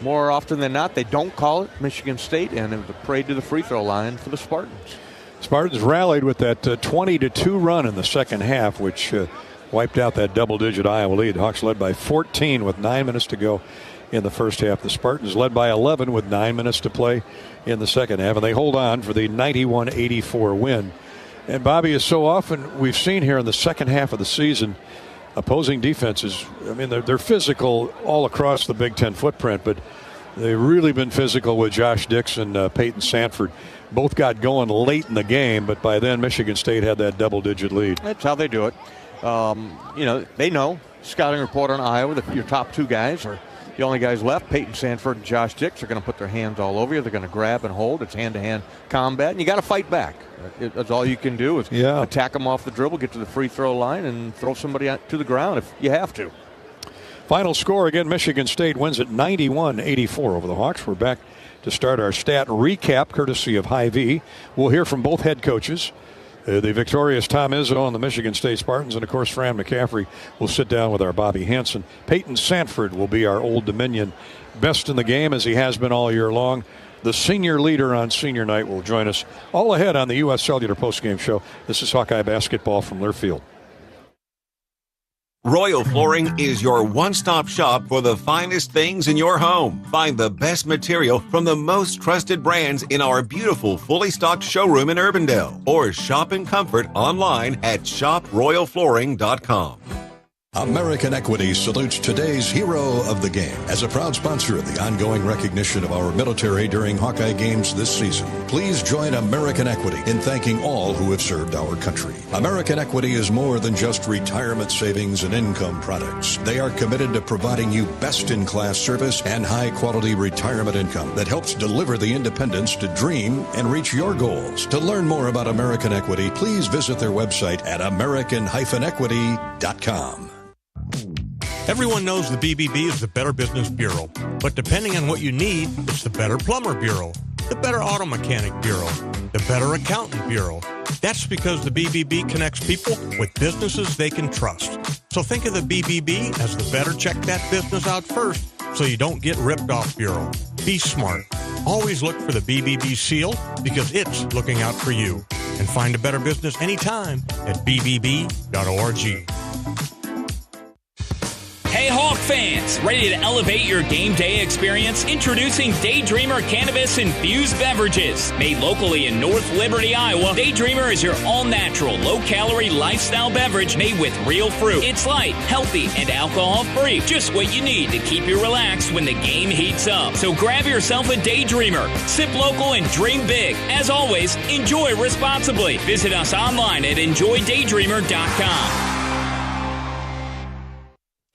more often than not, they don't call it. Michigan State, and it was a parade to the free throw line for the Spartans. Spartans rallied with that 20-2 run in the second half, which wiped out that double-digit Iowa lead. Hawks led by 14 with 9 minutes to go in the first half. The Spartans led by 11 with 9 minutes to play in the second half, and they hold on for the 91-84 win. And Bobby, is so often we've seen here in the second half of the season, opposing defenses, I mean, they're physical all across the Big Ten footprint, but they've really been physical with Josh Dix and Peyton Sanford. Both got going late in the game, but by then Michigan State had that double-digit lead. That's how they do it. They know, scouting report on Iowa, that your top two guys are the only guys left. Peyton Sanford and Josh Dix are going to put their hands all over you. They're going to grab and hold. It's hand-to-hand combat, and you got to fight back. That's all you can do is attack them off the dribble, get to the free throw line, and throw somebody to the ground if you have to. Final score, again, Michigan State wins at 91-84 over the Hawks. We're back to start our stat recap, courtesy of Hy-Vee. We'll hear from both head coaches. The victorious Tom Izzo and the Michigan State Spartans, and of course Fran McCaffrey will sit down with our Bobby Hansen. Peyton Sanford will be our Old Dominion best in the game, as he has been all year long. The senior leader on senior night will join us all ahead on the U.S. Cellular Postgame Show. This is Hawkeye Basketball from Learfield. Royal Flooring is your one-stop shop for the finest things in your home. Find the best material from the most trusted brands in our beautiful, fully stocked showroom in Urbandale. Or shop in comfort online at shoproyalflooring.com. American Equity salutes today's hero of the game. As a proud sponsor of the ongoing recognition of our military during Hawkeye games this season, please join American Equity in thanking all who have served our country. American Equity is more than just retirement savings and income products. They are committed to providing you best-in-class service and high-quality retirement income that helps deliver the independence to dream and reach your goals. To learn more about American Equity, please visit their website at american-equity.com. Everyone knows the BBB is the Better Business Bureau, but depending on what you need, it's the Better Plumber Bureau, the Better Auto Mechanic Bureau, the Better Accountant Bureau. That's because the BBB connects people with businesses they can trust. So think of the BBB as the better check that business out first so you don't get ripped off bureau. Be smart. Always look for the BBB seal because it's looking out for you. And find a better business anytime at bbb.org. Hey Hawk fans, ready to elevate your game day experience? Introducing Daydreamer Cannabis Infused Beverages. Made locally in North Liberty, Iowa, Daydreamer is your all-natural, low-calorie lifestyle beverage made with real fruit. It's light, healthy, and alcohol-free. Just what you need to keep you relaxed when the game heats up. So grab yourself a Daydreamer. Sip local and dream big. As always, enjoy responsibly. Visit us online at enjoydaydreamer.com.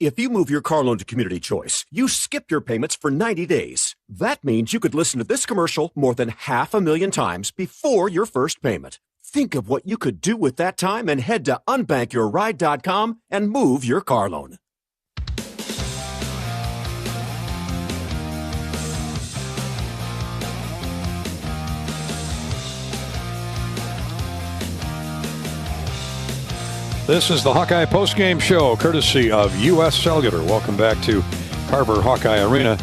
If you move your car loan to Community Choice, you skip your payments for 90 days. That means you could listen to this commercial more than 500,000 times before your first payment. Think of what you could do with that time and head to unbankyourride.com and move your car loan. This is the Hawkeye Postgame Show, courtesy of U.S. Cellular. Welcome back to Carver Hawkeye Arena.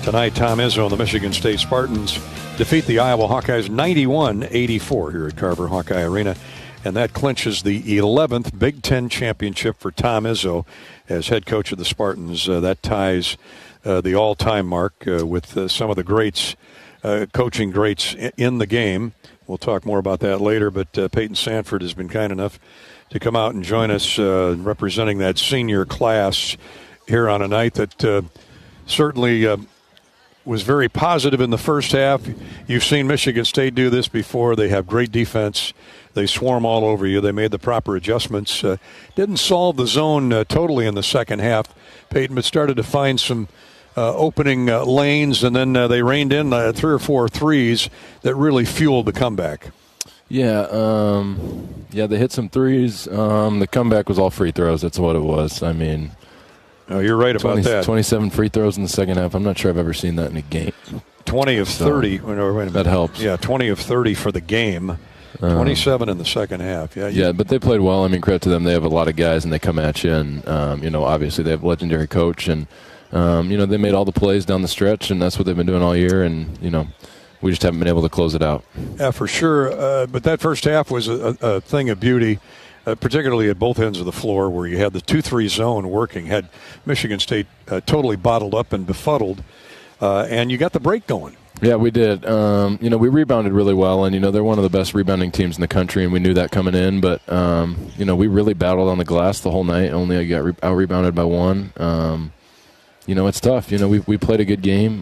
Tonight, Tom Izzo and the Michigan State Spartans defeat the Iowa Hawkeyes 91-84 here at Carver Hawkeye Arena. And that clinches the 11th Big Ten championship for Tom Izzo as head coach of the Spartans. That ties the all-time mark with some of the greats, coaching greats in the game. We'll talk more about that later, but Peyton Sanford has been kind enough to come out and join us representing that senior class here on a night that certainly was very positive in the first half. You've seen Michigan State do this before. They have great defense. They swarm all over you. They made the proper adjustments. Didn't solve the zone totally in the second half, Peyton, but started to find some opening lanes, and then they reined in 3 or 4 threes that really fueled the comeback. Yeah, they hit some threes. The comeback was all free throws. That's what it was. I mean, you're right about that. 27 free throws in the second half. I'm not sure I've ever seen that in a game. 20 of 30. So, wait a minute. That helps. Yeah, 20 of 30 for the game. 27 in the second half. Yeah, but they played well. I mean, credit to them. They have a lot of guys, and they come at you. And, obviously they have a legendary coach. And, they made all the plays down the stretch, and that's what they've been doing all year. And, we just haven't been able to close it out. Yeah, for sure. But that first half was a thing of beauty, particularly at both ends of the floor where you had the 2-3 zone working, had Michigan State totally bottled up and befuddled, and you got the break going. Yeah, we did. We rebounded really well, and, they're one of the best rebounding teams in the country, and we knew that coming in. But, we really battled on the glass the whole night. Only got out-rebounded by one. It's tough. We played a good game,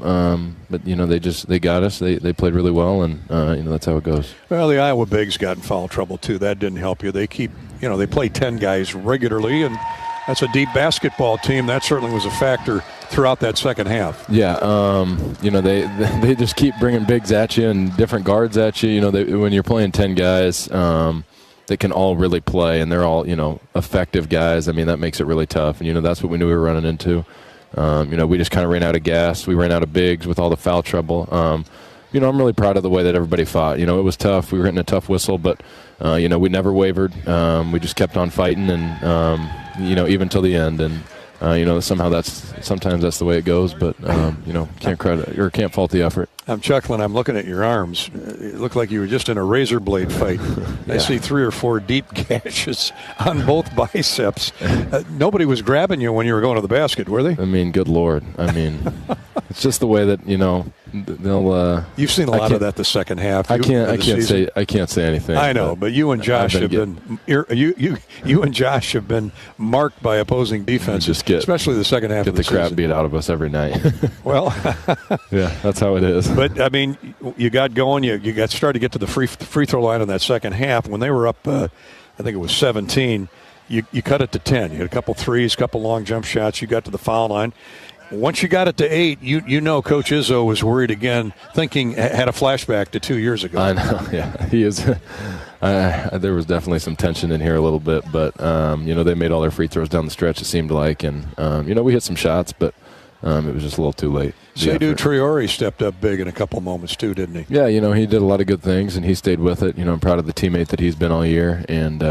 but they got us. They played really well, and that's how it goes. Well, the Iowa Bigs got in foul trouble too. That didn't help you. They keep, they play 10 guys regularly, and that's a deep basketball team. That certainly was a factor throughout that second half. Yeah, they just keep bringing bigs at you and different guards at you. When you're playing 10 guys. They can all really play, and they're all effective guys. I mean, that makes it really tough, and that's what we knew we were running into. We just kind of ran out of gas. We ran out of bigs with all the foul trouble. I'm really proud of the way that everybody fought. It was tough. We were hitting a tough whistle, but, we never wavered. We just kept on fighting, and, even till the end. And, sometimes that's the way it goes, but, can't fault the effort. I'm chuckling. I'm looking at your arms. It looked like you were just in a razor blade fight. Yeah. I see 3 or 4 deep gashes on both biceps. Nobody was grabbing you when you were going to the basket, were they? I mean, good Lord. I mean, it's just the way that, they'll. You've seen a lot of that the second half. I can't say anything. I know, but you and Josh have been you and Josh have been marked by opposing defenses, especially the second half of the season. Get the crap beat out of us every night. Well, yeah, that's how it is. But I mean, you got going. You got started to get to the free throw line in that second half when they were up. I think it was 17. You cut it to 10. You had a couple threes, couple long jump shots. You got to the foul line. Once you got it to 8, Coach Izzo was worried again, had a flashback to 2 years ago. I know, yeah. He is. There was definitely some tension in here a little bit, but, they made all their free throws down the stretch, it seemed like. And, we hit some shots, but it was just a little too late. Seydou Traore stepped up big in a couple moments too, didn't he? Yeah, he did a lot of good things, and he stayed with it. I'm proud of the teammate that he's been all year, and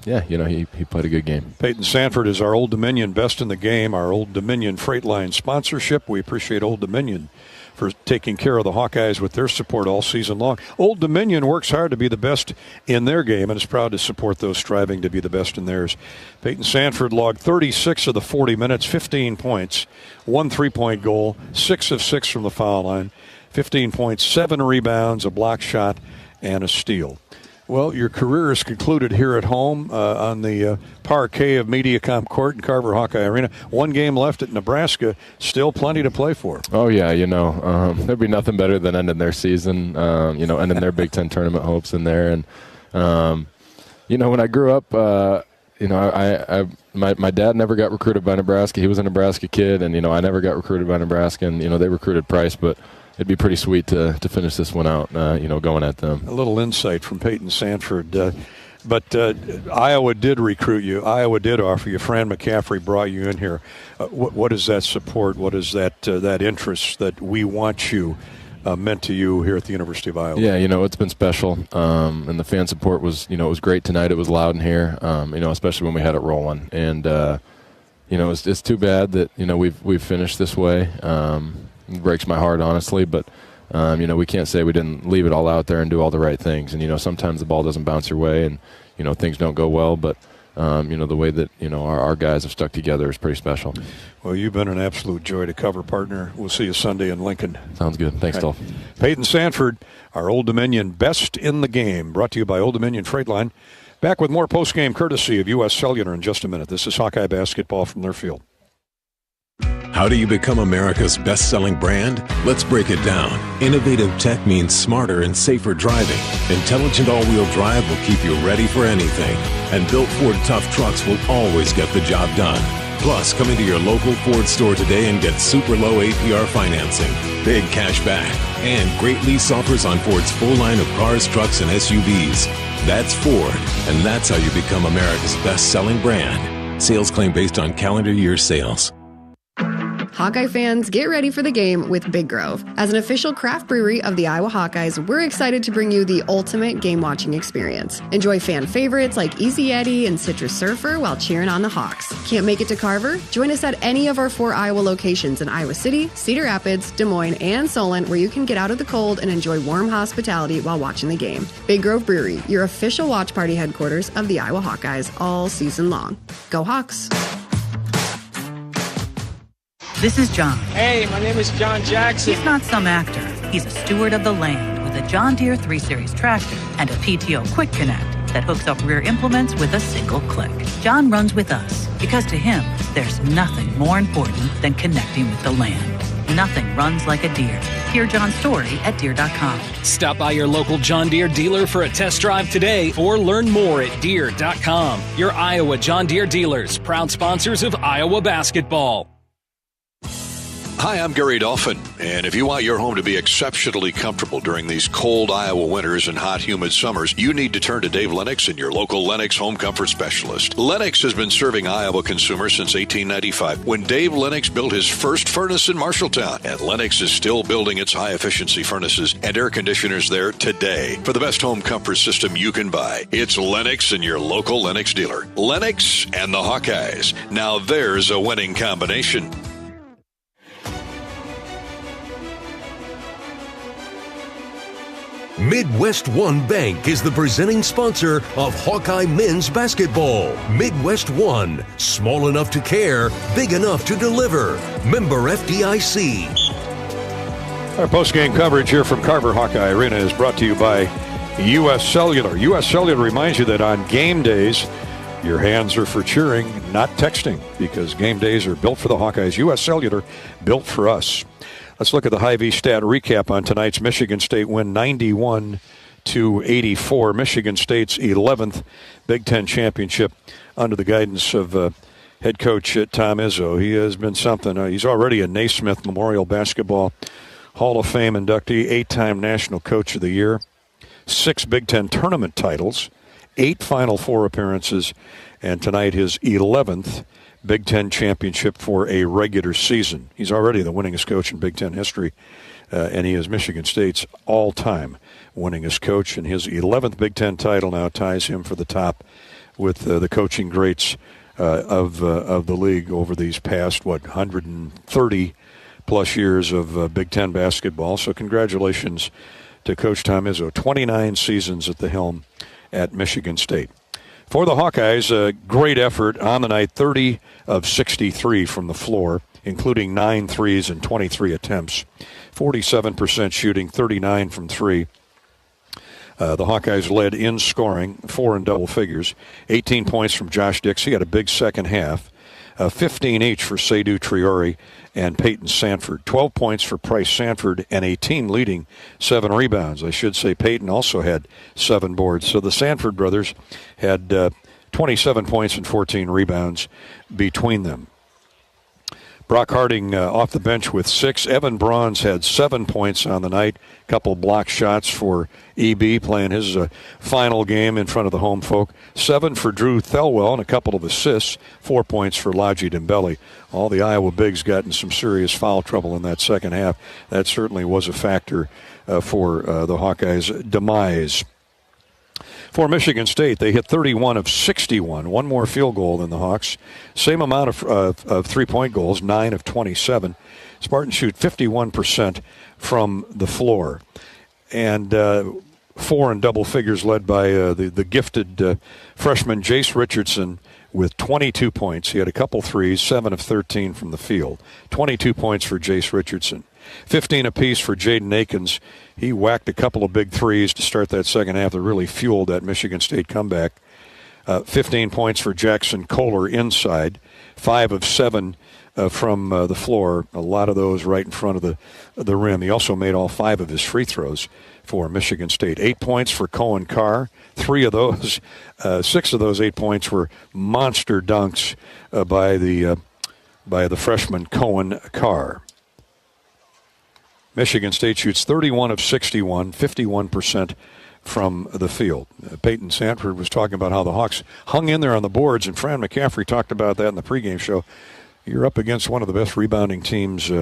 he played a good game. Peyton Sanford is our Old Dominion Best in the Game, our Old Dominion Freight Line sponsorship. We appreciate Old Dominion for taking care of the Hawkeyes with their support all season long. Old Dominion works hard to be the best in their game and is proud to support those striving to be the best in theirs. Peyton Sanford logged 36 of the 40 minutes, 15 points, 1 3-point goal, 6 of 6 from the foul line, 15 points, 7 rebounds, a block shot, and a steal. Well, your career is concluded here at home on the parquet of Mediacom Court in Carver Hawkeye Arena. 1 game left at Nebraska, still plenty to play for. Oh, yeah, there'd be nothing better than ending their season, ending their Big Ten tournament hopes in there. And, when I grew up, my dad never got recruited by Nebraska. He was a Nebraska kid, and, I never got recruited by Nebraska, and, they recruited Price, but it'd be pretty sweet to finish this one out, going at them. A little insight from Peyton Sanford. But Iowa did recruit you. Iowa did offer you. Fran McCaffrey brought you in here. What is that support? What is that interest that we want you meant to you here at the University of Iowa? Yeah, it's been special. And the fan support was, it was great tonight. It was loud in here, especially when we had it rolling. And, it's too bad that, we've finished this way. It breaks my heart, honestly, but we can't say we didn't leave it all out there and do all the right things. And sometimes the ball doesn't bounce your way, and things don't go well. But the way that our guys have stuck together is pretty special. Well, you've been an absolute joy to cover, partner. We'll see you Sunday in Lincoln. Sounds good. Thanks, Dolph. Peyton Sanford, our Old Dominion best in the game, brought to you by Old Dominion Freight Line. Back with more postgame courtesy of U.S. Cellular in just a minute. This is Hawkeye basketball from Learfield. How do you become America's best-selling brand? Let's break it down. Innovative tech means smarter and safer driving. Intelligent all-wheel drive will keep you ready for anything. And built Ford tough trucks will always get the job done. Plus, come into your local Ford store today and get super low APR financing, big cash back, and great lease offers on Ford's full line of cars, trucks, and SUVs. That's Ford, and that's how you become America's best-selling brand. Sales claim based on calendar year sales. Hawkeye fans, get ready for the game with Big Grove. As an official craft brewery of the Iowa Hawkeyes, we're excited to bring you the ultimate game-watching experience. Enjoy fan favorites like Easy Eddie and Citrus Surfer while cheering on the Hawks. Can't make it to Carver? Join us at any of our 4 Iowa locations in Iowa City, Cedar Rapids, Des Moines, and Solon, where you can get out of the cold and enjoy warm hospitality while watching the game. Big Grove Brewery, your official watch party headquarters of the Iowa Hawkeyes all season long. Go Hawks! This is John. Hey, my name is John Jackson. He's not some actor. He's a steward of the land with a John Deere 3 Series tractor and a PTO Quick Connect that hooks up rear implements with a single click. John runs with us because to him, there's nothing more important than connecting with the land. Nothing runs like a Deere. Hear John's story at Deere.com. Stop by your local John Deere dealer for a test drive today or learn more at Deere.com. Your Iowa John Deere dealers, proud sponsors of Iowa basketball. Hi, I'm Gary Dolphin, and if you want your home to be exceptionally comfortable during these cold Iowa winters and hot, humid summers, you need to turn to Dave Lennox and your local Lennox home comfort specialist. Lennox has been serving Iowa consumers since 1895, when Dave Lennox built his first furnace in Marshalltown, and Lennox is still building its high-efficiency furnaces and air conditioners there today. For the best home comfort system you can buy, it's Lennox and your local Lennox dealer. Lennox and the Hawkeyes. Now there's a winning combination. Midwest One Bank is the presenting sponsor of Hawkeye men's basketball. Midwest One, small enough to care, big enough to deliver. Member FDIC. Our post-game coverage here from Carver Hawkeye Arena is brought to you by U.S. Cellular. U.S. Cellular reminds you that on game days, your hands are for cheering, not texting, because game days are built for the Hawkeyes. U.S. Cellular, built for us. Let's look at the Hy-Vee stat recap on tonight's Michigan State win, 91-84. Michigan State's 11th Big Ten championship under the guidance of head coach Tom Izzo. He has been something. He's already a Naismith Memorial Basketball Hall of Fame inductee, 8-time National Coach of the Year, 6 Big Ten tournament titles, 8 Final Four appearances, and tonight his 11th Big Ten championship for a regular season. He's already the winningest coach in Big Ten history, and he is Michigan State's all-time winningest coach, and his 11th Big Ten title now ties him for the top with the coaching greats of the league over these past, 130 plus years of Big Ten basketball. So congratulations to Coach Tom Izzo. 29 seasons at the helm at Michigan State. For the Hawkeyes, a great effort on the night, 30 of 63 from the floor, including 9 threes and 23 attempts. 47% shooting, 39 from three. The Hawkeyes led in scoring, 4 in double figures. 18 points from Josh Dix. He had a big second half. 15 each for Seydou Traore and Peyton Sanford. 12 points for Price Sanford and a team leading 7 rebounds. I should say Peyton also had 7 boards. So the Sanford brothers had 27 points and 14 rebounds between them. Brock Harding off the bench with 6. Evan Bronze had 7 points on the night. A couple block shots for EB playing his final game in front of the home folk. 7 for Drew Thelwell and a couple of assists. 4 points for Laji Dembele. All the Iowa bigs got in some serious foul trouble in that second half. That certainly was a factor for the Hawkeyes' demise. For Michigan State, they hit 31 of 61, 1 more field goal than the Hawks. Same amount of three-point goals, 9 of 27. Spartans shoot 51% from the floor. And 4 in double figures led by the gifted freshman Jace Richardson with 22 points. He had a couple threes, 7 of 13 from the field. 22 points for Jace Richardson. 15 apiece for Jaden Akins. He whacked a couple of big threes to start that second half that really fueled that Michigan State comeback. 15 points for Jackson Kohler inside. 5 of 7 from the floor. A lot of those right in front of the rim. He also made all 5 of his free throws for Michigan State. 8 points for Cohen Carr. 6 of those 8 points were monster dunks by the freshman Cohen Carr. Michigan State shoots 31 of 61, 51% from the field. Peyton Sanford was talking about how the Hawks hung in there on the boards, and Fran McCaffrey talked about that in the pregame show. You're up against one of the best rebounding teams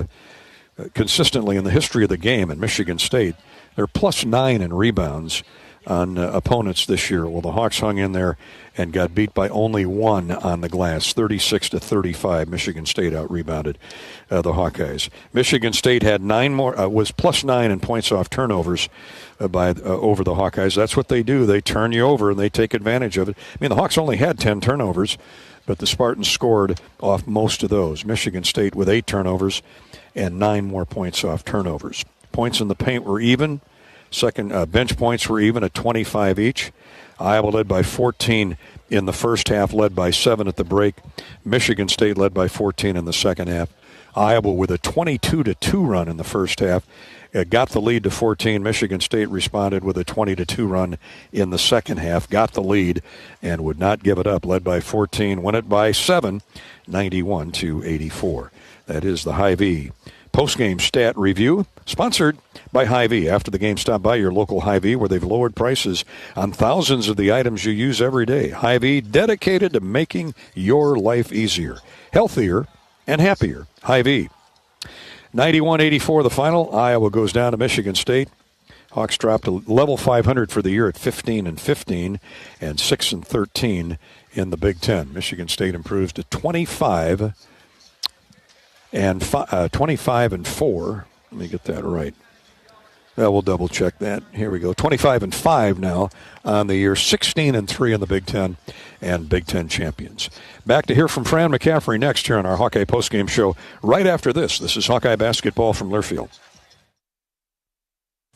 consistently in the history of the game in Michigan State. They're plus 9 in rebounds on opponents this year. Well, the Hawks hung in there and got beat by only 1 on the glass, 36-35. Michigan State out-rebounded the Hawkeyes. Michigan State had 9 more, was plus 9 in points off turnovers over the Hawkeyes. That's what they do. They turn you over and they take advantage of it. I mean, the Hawks only had 10 turnovers, but the Spartans scored off most of those. Michigan State with 8 turnovers and 9 more points off turnovers. Points in the paint were even. Bench points were even at 25 each. Iowa led by 14 in the first half, led by 7 at the break. Michigan State led by 14 in the second half. Iowa with a 22-2 run in the first half. Got the lead to 14. Michigan State responded with a 20-2 run in the second half. Got the lead and would not give it up. Led by 14, won it by 7, 91-84. That is the Hy-Vee Postgame Stat Review, sponsored by Hy-Vee. After the game, stop by your local Hy-Vee where they've lowered prices on thousands of the items you use every day. Hy-Vee, dedicated to making your life easier, healthier, and happier. Hy-Vee. 91-84 the final. Iowa goes down to Michigan State. Hawks dropped to level 500 for the year at 15-15 and 6-13 in the Big Ten. Michigan State improves to 25-4. Let me get that right. Well, we'll double check that. Here we go. 25-5 now on the year. 16-3 in the Big Ten and Big Ten champions. Back to hear from Fran McCaffrey next here on our Hawkeye postgame show. Right after this, this is Hawkeye basketball from Learfield.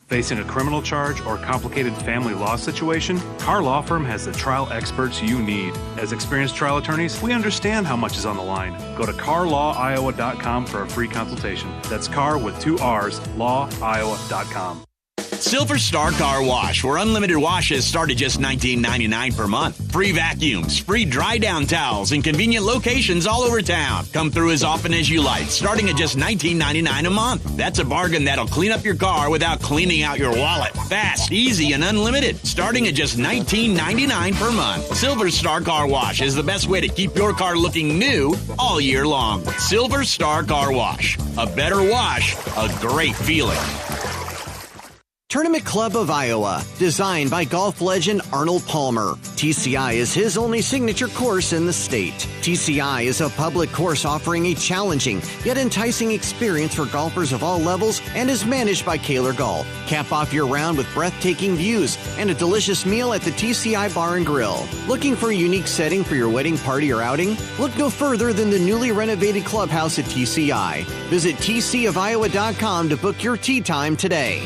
Facing a criminal charge or complicated family law situation, Carr Law Firm has the trial experts you need. As experienced trial attorneys, we understand how much is on the line. Go to carlawiowa.com for a free consultation. That's Carr with 2 R's, lawiowa.com. Silver Star Car Wash, where unlimited washes start at just $19.99 per month. Free vacuums, free dry down towels, and convenient locations all over town. Come through as often as you like, starting at just $19.99 a month. That's a bargain that'll clean up your car without cleaning out your wallet. Fast, easy, and unlimited, starting at just $19.99 per month. Silver Star Car Wash is the best way to keep your car looking new all year long. Silver Star Car Wash. A better wash, a great feeling. Tournament Club of Iowa, designed by golf legend Arnold Palmer. TCI is his only signature course in the state. TCI is a public course offering a challenging yet enticing experience for golfers of all levels and is managed by Kaler Golf. Cap off your round with breathtaking views and a delicious meal at the TCI Bar and Grill. Looking for a unique setting for your wedding, party, or outing? Look no further than the newly renovated clubhouse at TCI. Visit tcofiowa.com to book your tee time today.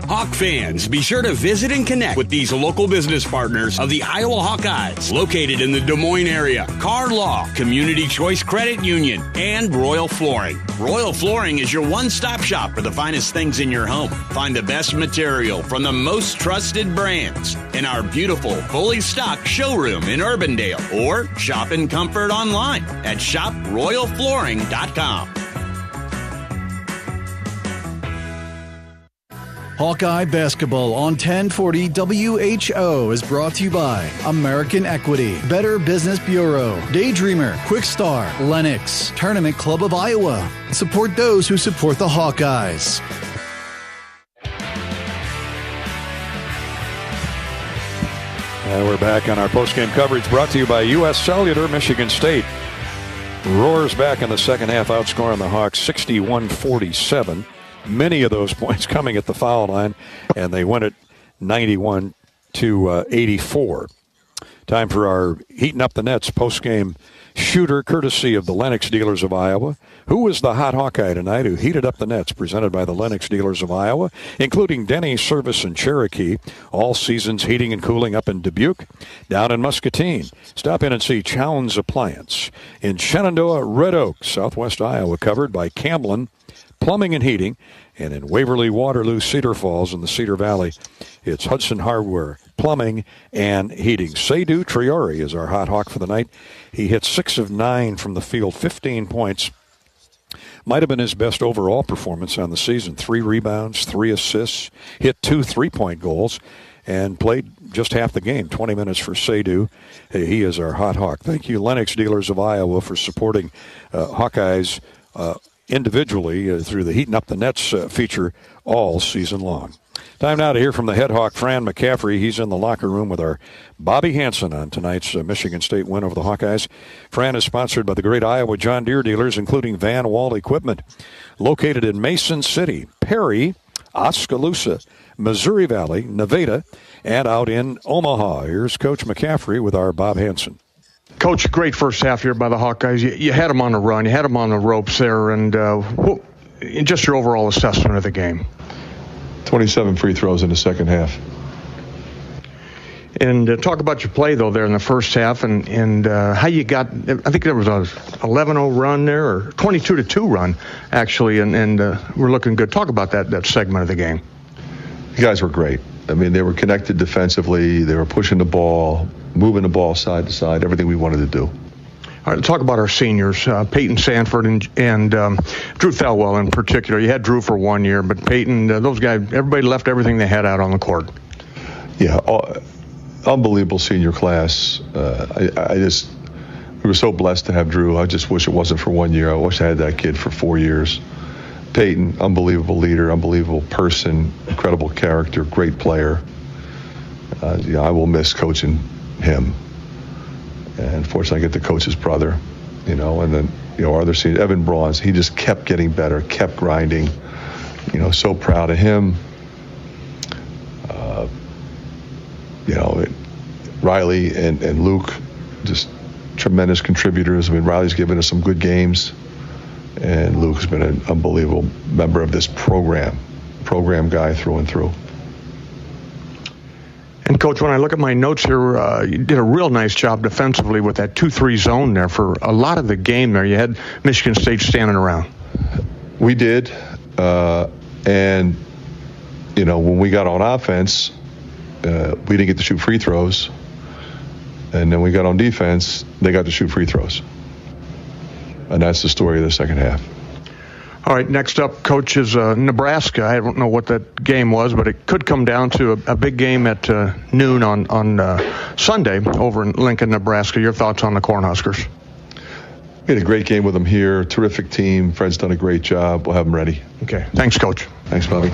Hawk fans, be sure to visit and connect with these local business partners of the Iowa Hawkeyes, located in the Des Moines area. Car Law, Community Choice Credit Union, and Royal Flooring. Royal Flooring is your one-stop shop for the finest things in your home. Find the best material from the most trusted brands in our beautiful, fully stocked showroom in Urbandale, or shop in comfort online at shoproyalflooring.com. Hawkeye Basketball on 1040 WHO is brought to you by American Equity, Better Business Bureau, Daydreamer, Quickstar, Lennox, Tournament Club of Iowa. Support those who support the Hawkeyes. And we're back on our postgame coverage brought to you by U.S. Cellular. Michigan State roars back in the second half, outscoring the Hawks 61-47. Many of those points coming at the foul line, and they win it 91-84. Time for our Heating Up the Nets postgame shooter, courtesy of the Lennox Dealers of Iowa. Who was the hot Hawkeye tonight who heated up the nets? Presented by the Lennox Dealers of Iowa, including Denny's Service in Cherokee. All seasons heating and cooling up in Dubuque. Down in Muscatine, stop in and see Chowns Appliance. In Shenandoah, Red Oak, Southwest Iowa, covered by Camblin Plumbing and Heating, and in Waverly, Waterloo, Cedar Falls, in the Cedar Valley, it's Hudson Hardware, Plumbing and Heating. Seydou Traore is our hot Hawk for the night. He hit 6 of 9 from the field, 15 points. Might have been his best overall performance on the season. 3 rebounds, 3 assists, hit 2 3-point goals, and played just half the game, 20 minutes for Seydou. He is our hot Hawk. Thank you, Lennox Dealers of Iowa, for supporting Hawkeyes individually through the Heating Up the Nets feature all season long. Time now to hear from the head Hawk, Fran McCaffrey. He's in the locker room with our Bobby Hansen on tonight's Michigan State win over the Hawkeyes. Fran is sponsored by the great Iowa John Deere dealers, including Van Wall Equipment, located in Mason City, Perry, Oskaloosa, Missouri Valley, Nevada, and out in Omaha. Here's Coach McCaffrey with our Bob Hansen. Coach, great first half here by the Hawkeyes. You had them on the run. You had them on the ropes there. And just your overall assessment of the game. 27 free throws in the second half. And talk about your play, though, there in the first half and how you got, I think there was a 11-0 run there, or 22-2 run, actually, and we're looking good. Talk about that segment of the game. The guys were great. I mean, they were connected defensively. They were pushing the ball, moving the ball side to side, everything we wanted to do. All right, talk about our seniors, Peyton Sanford and Drew Thelwell in particular. You had Drew for 1 year, but Peyton, those guys, everybody left everything they had out on the court. Yeah, unbelievable senior class. We were so blessed to have Drew. I just wish it wasn't for 1 year. I wish I had that kid for 4 years. Peyton, unbelievable leader, unbelievable person, incredible character, great player. I will miss coaching him. And fortunately, I get to coach his brother, and then, our other senior, Evan Braun's, he just kept getting better, kept grinding, so proud of him. Riley and Luke, just tremendous contributors. I mean, Riley's given us some good games, and Luke's been an unbelievable member of this program guy through and through. And, Coach, when I look at my notes here, you did a real nice job defensively with that 2-3 zone there for a lot of the game there. You had Michigan State standing around. We did. And, when we got on offense, we didn't get to shoot free throws. And then we got on defense, they got to shoot free throws. And that's the story of the second half. All right, next up, Coach, is Nebraska. I don't know what that game was, but it could come down to a big game at noon on Sunday over in Lincoln, Nebraska. Your thoughts on the Cornhuskers? We had a great game with them here. Terrific team. Fred's done a great job. We'll have them ready. Okay. Thanks, Coach. Thanks, Bobby.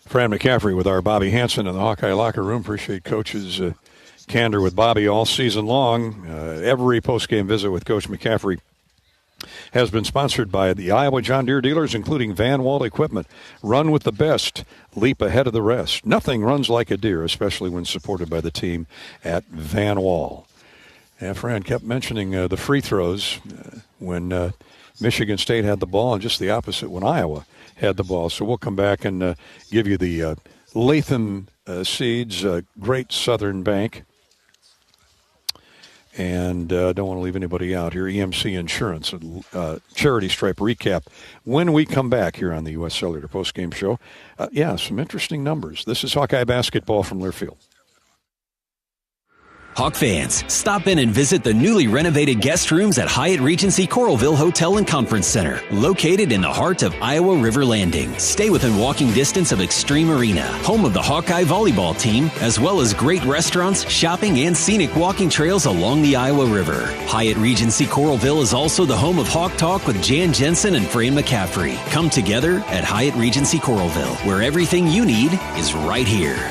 Fran McCaffrey with our Bobby Hansen in the Hawkeye locker room. Appreciate Coach's candor with Bobby all season long. Every postgame visit with Coach McCaffrey has been sponsored by the Iowa John Deere dealers, including Van Wall Equipment. Run with the best. Leap ahead of the rest. Nothing runs like a Deere, especially when supported by the team at Van Wall. And Fran kept mentioning the free throws when Michigan State had the ball, and just the opposite when Iowa had the ball. So we'll come back and give you the Latham Seeds, Great Southern Bank. And don't want to leave anybody out here. EMC Insurance, Charity Stripe recap when we come back here on the U.S. Cellular Postgame Show. Some interesting numbers. This is Hawkeye basketball from Learfield. Hawk fans, stop in and visit the newly renovated guest rooms at Hyatt Regency Coralville Hotel and Conference Center, located in the heart of Iowa River Landing. Stay within walking distance of Extreme Arena, home of the Hawkeye volleyball team, as well as great restaurants, shopping, and scenic walking trails along the Iowa River. Hyatt Regency Coralville is also the home of Hawk Talk with Jan Jensen and Fran McCaffrey. Come together at Hyatt Regency Coralville, where everything you need is right here.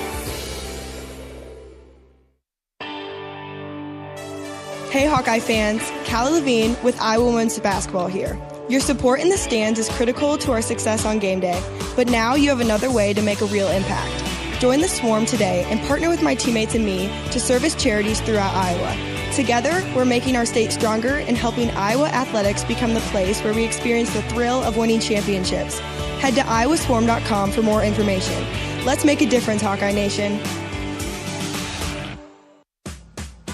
Hey Hawkeye fans, Callie Levine with Iowa Women's Basketball here. Your support in the stands is critical to our success on game day, but now you have another way to make a real impact. Join the Swarm today and partner with my teammates and me to service charities throughout Iowa. Together, we're making our state stronger and helping Iowa athletics become the place where we experience the thrill of winning championships. Head to iowaswarm.com for more information. Let's make a difference, Hawkeye Nation.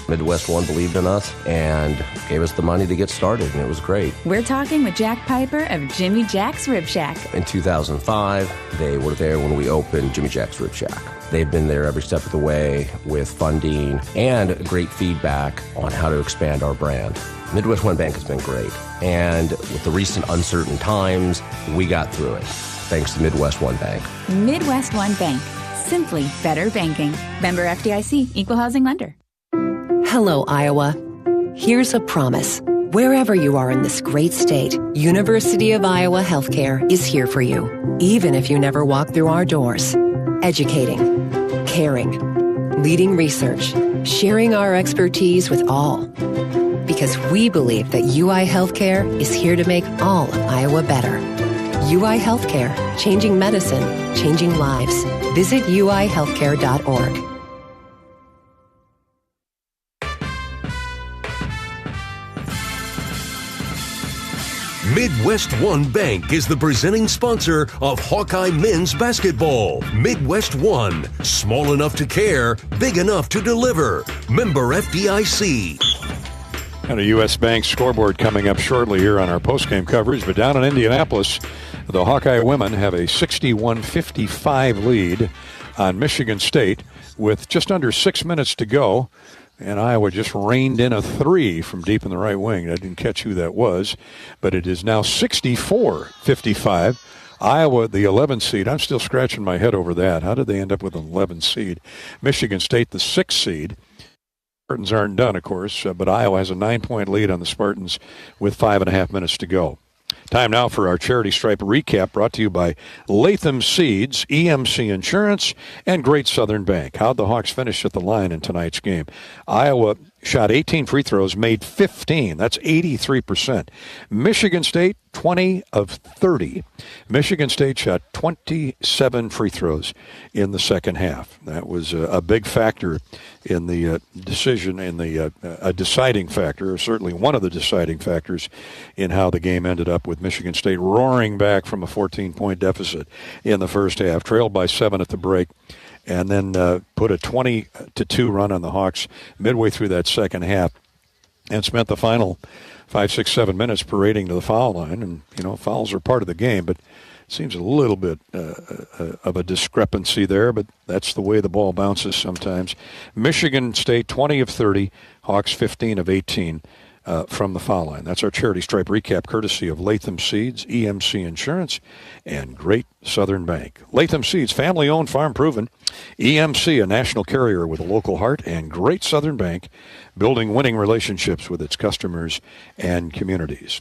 Midwest One believed in us and gave us the money to get started, and it was great. We're talking with Jack Piper of Jimmy Jack's Rib Shack. In 2005, they were there when we opened Jimmy Jack's Rib Shack. They've been there every step of the way with funding and great feedback on how to expand our brand. Midwest One Bank has been great, and with the recent uncertain times, we got through it, thanks to Midwest One Bank. Midwest One Bank. Simply better banking. Member FDIC, Equal Housing Lender. Hello, Iowa. Here's a promise. Wherever you are in this great state, University of Iowa Healthcare is here for you, even if you never walk through our doors. Educating, caring, leading research, sharing our expertise with all. Because we believe that UI Healthcare is here to make all of Iowa better. UI Healthcare, changing medicine, changing lives. Visit uihealthcare.org. Midwest One Bank is the presenting sponsor of Hawkeye men's basketball. Midwest One, small enough to care, big enough to deliver. Member FDIC. And a U.S. Bank scoreboard coming up shortly here on our postgame coverage. But down in Indianapolis, the Hawkeye women have a 61-55 lead on Michigan State with just under 6 minutes to go. And Iowa just reined in a three from deep in the right wing. I didn't catch who that was, but it is now 64-55. Iowa, the 11th seed. I'm still scratching my head over that. How did they end up with an 11th seed? Michigan State, the 6th seed. Spartans aren't done, of course, but Iowa has a 9-point lead on the Spartans with 5.5 minutes to go. Time now for our Charity Stripe recap, brought to you by Latham Seeds, EMC Insurance, and Great Southern Bank. How'd the Hawks finish at the line in tonight's game? Iowa shot 18 free throws, made 15. That's 83%. Michigan State, 20 of 30. Michigan State shot 27 free throws in the second half. That was a big factor in the decision, in the a deciding factor, or certainly one of the deciding factors in how the game ended up, with Michigan State roaring back from a 14-point deficit in the first half, trailed by 7 at the break, and then put a 20-2 run on the Hawks midway through that second half, and spent the final 5, 6, 7 minutes parading to the foul line. And, you know, fouls are part of the game, but it seems a little bit of a discrepancy there, but that's the way the ball bounces sometimes. Michigan State, 20 of 30, Hawks 15 of 18 from the foul line. That's our Charity Stripe recap, courtesy of Latham Seeds, EMC Insurance, and Great Southern Bank. Latham Seeds, family-owned, farm-proven. EMC, a national carrier with a local heart. And Great Southern Bank, building winning relationships with its customers and communities.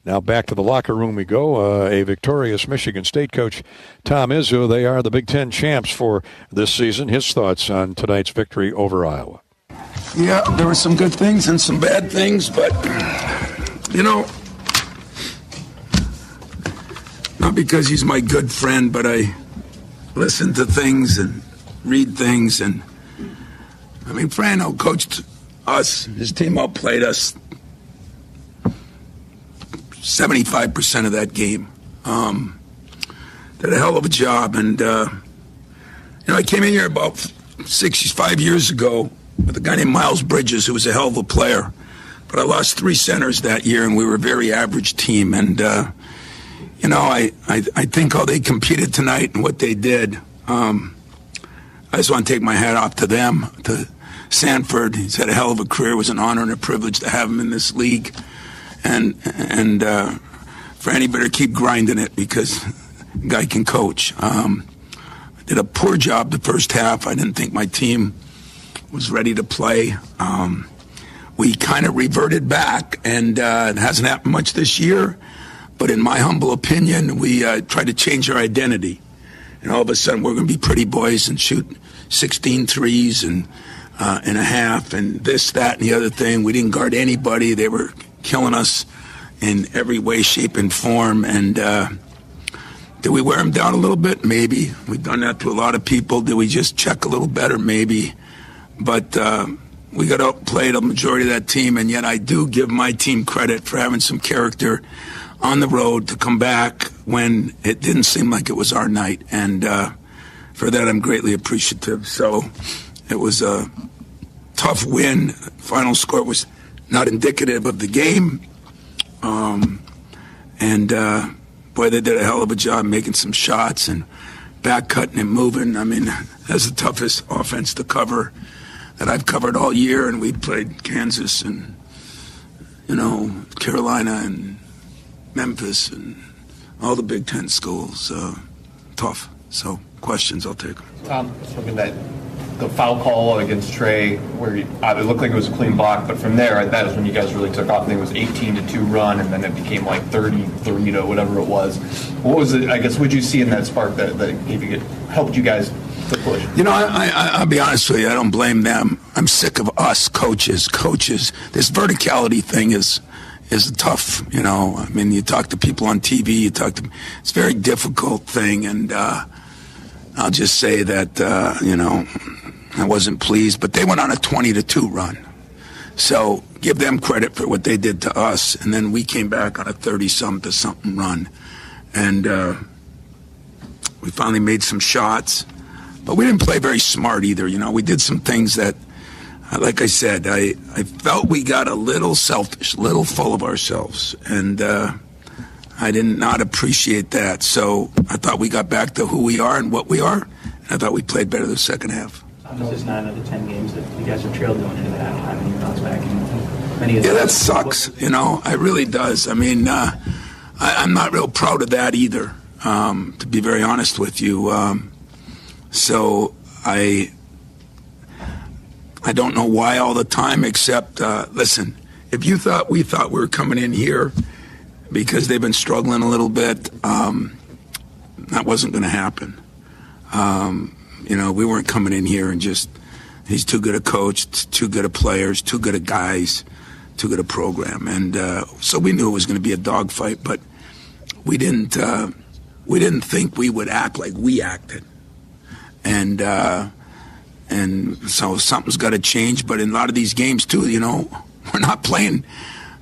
Now back to the locker room we go. A victorious Michigan State coach, Tom Izzo. They are the Big Ten champs for this season. His thoughts on tonight's victory over Iowa. Yeah, there were some good things and some bad things, but, not because he's my good friend, but I listen to things and read things. And, Frano coached us. His team outplayed us 75% of that game. Did a hell of a job. And, I came in here about 65 years ago with a guy named Miles Bridges, who was a hell of a player. But I lost 3 centers that year, and we were a very average team. And, I think how they competed tonight and what they did, I just want to take my hat off to them, to Sanford. He's had a hell of a career. It was an honor and a privilege to have him in this league. And Franny better keep grinding it, because the guy can coach. I did a poor job the first half. I didn't think my team was ready to play. We kind of reverted back, and it hasn't happened much this year. But in my humble opinion, we tried to change our identity. And all of a sudden, we're going to be pretty boys and shoot 16 threes and a half and this, that, and the other thing. We didn't guard anybody. They were killing us in every way, shape, and form. And did we wear them down a little bit? Maybe. We've done that to a lot of people. Did we just check a little better? Maybe. But we got outplayed a majority of that team, and yet I do give my team credit for having some character on the road to come back when it didn't seem like it was our night. And for that, I'm greatly appreciative. So it was a tough win. Final score was not indicative of the game. Boy, they did a hell of a job making some shots and back cutting and moving. That's the toughest offense to cover that I've covered all year, and we played Kansas and, Carolina and Memphis and all the Big Ten schools. Tough. So, questions, I'll take them. Tom, looking at the foul call against Trey, where it looked like it was a clean block, but from there, that was when you guys really took off. I think it was 18-2 run, and then it became like 33 to whatever it was. What was it? I guess, what did you see in that spark that helped you guys to push? I'll be honest with you. I don't blame them. I'm sick of us coaches. This verticality thing is tough. You talk to people on TV. It's a very difficult thing, and I'll just say that I wasn't pleased, but they went on a 20-2 run. So give them credit for what they did to us, and then we came back on a 30-something run, and we finally made some shots. But we didn't play very smart either. We did some things that, like I said, I felt we got a little selfish, a little full of ourselves. And I did not appreciate that. So I thought we got back to who we are and what we are. And I thought we played better the second half. This is 9 out of 10 games that you guys have trailed going into that halftime, and you bounce back. Yeah, that sucks. It really does. I'm not real proud of that either, to be very honest with you. So I don't know why all the time, except, listen, if we thought we were coming in here because they've been struggling a little bit, that wasn't going to happen. We weren't coming in here and just, he's too good a coach, too good a players, too good a guys, too good a program. And so we knew it was going to be a dogfight, but we didn't think we would act like we acted. And so something's got to change. But in a lot of these games, too, we're not playing.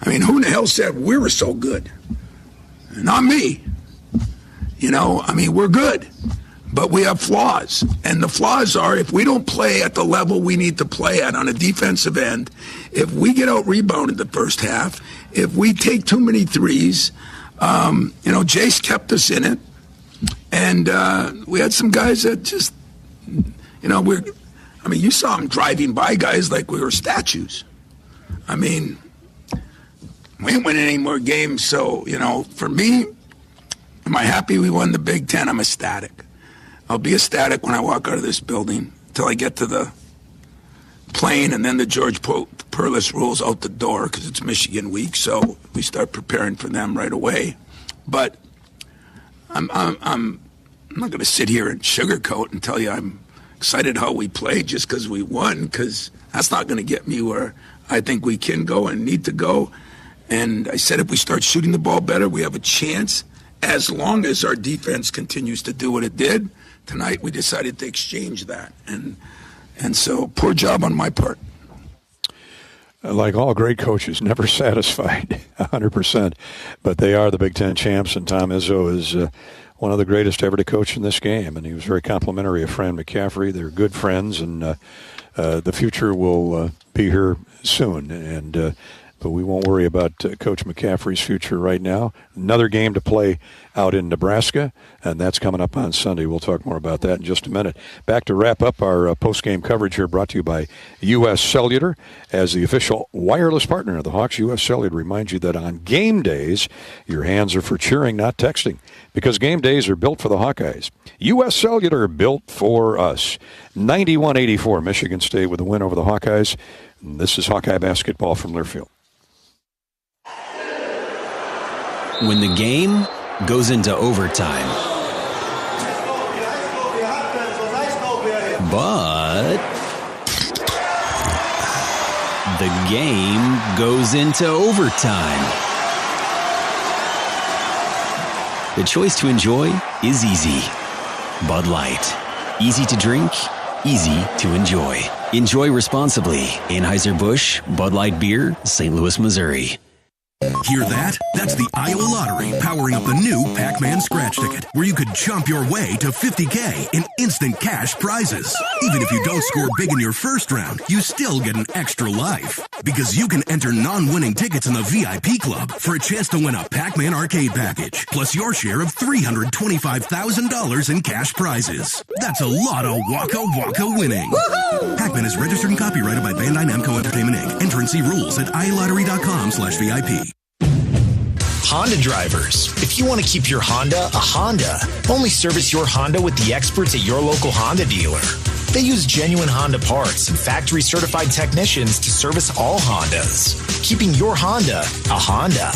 Who in the hell said we were so good? Not me. We're good. But we have flaws. And the flaws are, if we don't play at the level we need to play at on a defensive end, if we get out-rebounded the first half, if we take too many threes, Jace kept us in it. And we had some guys that just, you saw them driving by guys like we were statues. We ain't winning any more games. So, for me, am I happy we won the Big Ten? I'm ecstatic. I'll be ecstatic when I walk out of this building until I get to the playing, and then the George Perlis rules out the door because it's Michigan week, so we start preparing for them right away. But I'm not going to sit here and sugarcoat and tell you I'm excited how we played just because we won, because that's not going to get me where I think we can go and need to go. And I said if we start shooting the ball better, we have a chance, as long as our defense continues to do what it did. Tonight we decided to exchange that. And so poor job on my part. Like all great coaches, never satisfied 100%. But they are the Big Ten champs, and Tom Izzo is one of the greatest ever to coach in this game. And he was very complimentary of Fran McCaffrey. They're good friends, and the future will be here soon. But we won't worry about Coach McCaffrey's future right now. Another game to play out in Nebraska, and that's coming up on Sunday. We'll talk more about that in just a minute. Back to wrap up our post-game coverage here, brought to you by U.S. Cellular. As the official wireless partner of the Hawks, U.S. Cellular reminds you that on game days, your hands are for cheering, not texting, because game days are built for the Hawkeyes. U.S. Cellular, built for us. 91-84, Michigan State with a win over the Hawkeyes. And this is Hawkeye basketball from Learfield. When the game goes into overtime, but the game goes into overtime. The choice to enjoy is easy. Bud Light. Easy to drink, easy to enjoy. Enjoy responsibly. Anheuser-Busch, Bud Light Beer, St. Louis, Missouri. Hear that? That's the Iowa Lottery powering up the new Pac-Man scratch ticket, where you could jump your way to $50K in instant cash prizes. Even if you don't score big in your first round, you still get an extra life. Because you can enter non-winning tickets in the VIP club for a chance to win a Pac-Man arcade package, plus your share of $325,000 in cash prizes. That's a lot of Waka Waka winning. Woo-hoo! Pac-Man is registered and copyrighted by Bandai Namco Entertainment Inc. Enter and see rules at iLottery.com/VIP. Honda drivers, if you want to keep your Honda a Honda, only service your Honda with the experts at your local Honda dealer. They use genuine Honda parts and factory certified technicians to service all Hondas, keeping your Honda a Honda.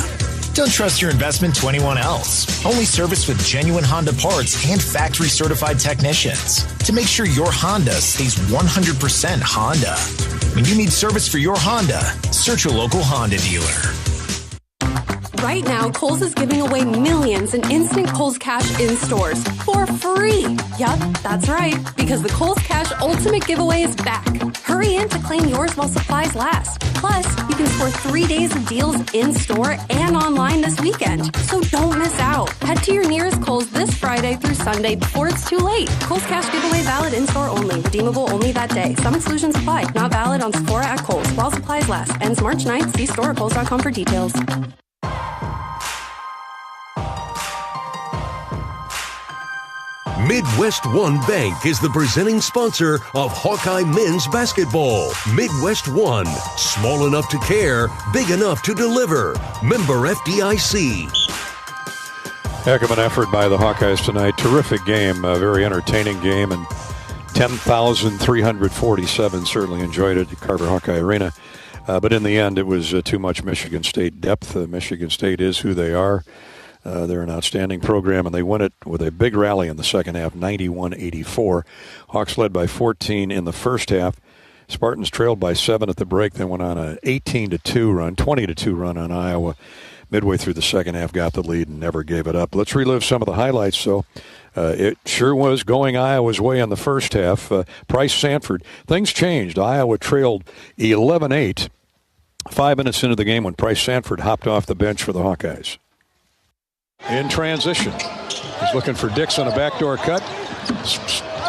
Don't trust your investment to anyone else. Only service with genuine Honda parts and factory certified technicians to make sure your Honda stays 100% Honda. When you need service for your Honda, search your local Honda dealer. Right now, Kohl's is giving away millions in instant Kohl's Cash in stores for free. Yup, that's right, because the Kohl's Cash Ultimate Giveaway is back. Hurry in to claim yours while supplies last. Plus, you can score 3 days of deals in store and online this weekend. So don't miss out. Head to your nearest Kohl's this Friday through Sunday before it's too late. Kohl's Cash Giveaway valid in store only. Redeemable only that day. Some exclusions apply. Not valid on Sephora at Kohl's while supplies last. Ends March 9th. See store at Kohl's.com for details. Midwest One Bank is the presenting sponsor of Hawkeye men's basketball. Midwest One, small enough to care, big enough to deliver. Member FDIC. Heck of an effort by the Hawkeyes tonight. Terrific game, a very entertaining game, and 10,347 certainly enjoyed it at Carver Hawkeye Arena. But in the end, it was too much Michigan State depth. Michigan State is who they are. They're an outstanding program, and they win it with a big rally in the second half, 91-84. Hawks led by 14 in the first half. Spartans trailed by 7 at the break, then went on an 18-2 run, 20-2 run on Iowa. Midway through the second half, got the lead and never gave it up. Let's relive some of the highlights. So it sure was going Iowa's way in the first half. Price-Sanford, things changed. Iowa trailed 11-8, 5 minutes into the game when Price-Sanford hopped off the bench for the Hawkeyes. In transition, he's looking for Dix on a backdoor cut.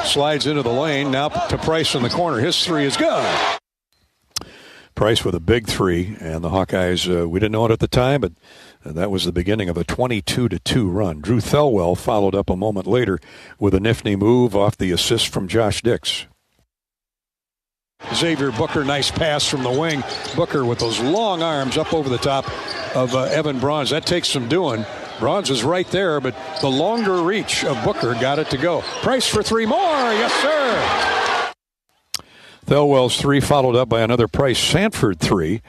Slides into the lane, now to Price in the corner. His three is good. Price with a big three, and the Hawkeyes, we didn't know it at the time, but that was the beginning of a 22-2 run. Drew Thelwell followed up a moment later with a nifty move off the assist from Josh Dix. Xavier Booker, nice pass from the wing. Booker with those long arms up over the top of Evan Bronze. That takes some doing. Bronze is right there, but the longer reach of Booker got it to go. Price for 3 more. Yes, sir. Thelwell's three followed up by another Price Sanford three.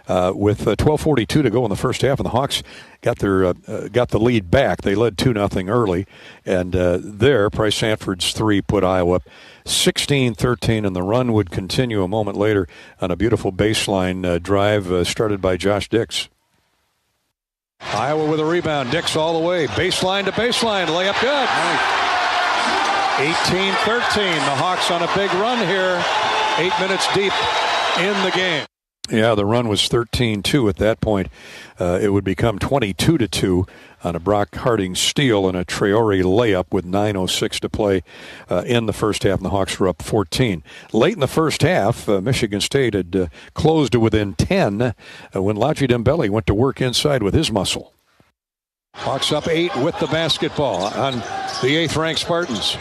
With 12:42 to go in the first half, and the Hawks got the lead back. They led 2-0 early, and there Price Sanford's three put Iowa up 16-13, and the run would continue a moment later on a beautiful baseline drive started by Josh Dix. Iowa with a rebound. Dix all the way, baseline to baseline, layup good. 18-13. The Hawks on a big run here, 8 minutes deep in the game. Yeah, the run was 13-2 at that point. It would become 22-2 on a Brock Harding steal and a Traore layup with 9:06 to play in the first half, and the Hawks were up 14. Late in the first half, Michigan State had closed to within 10 when Ladji Dembele went to work inside with his muscle. Hawks up 8 with the basketball on the 8th-ranked Spartans.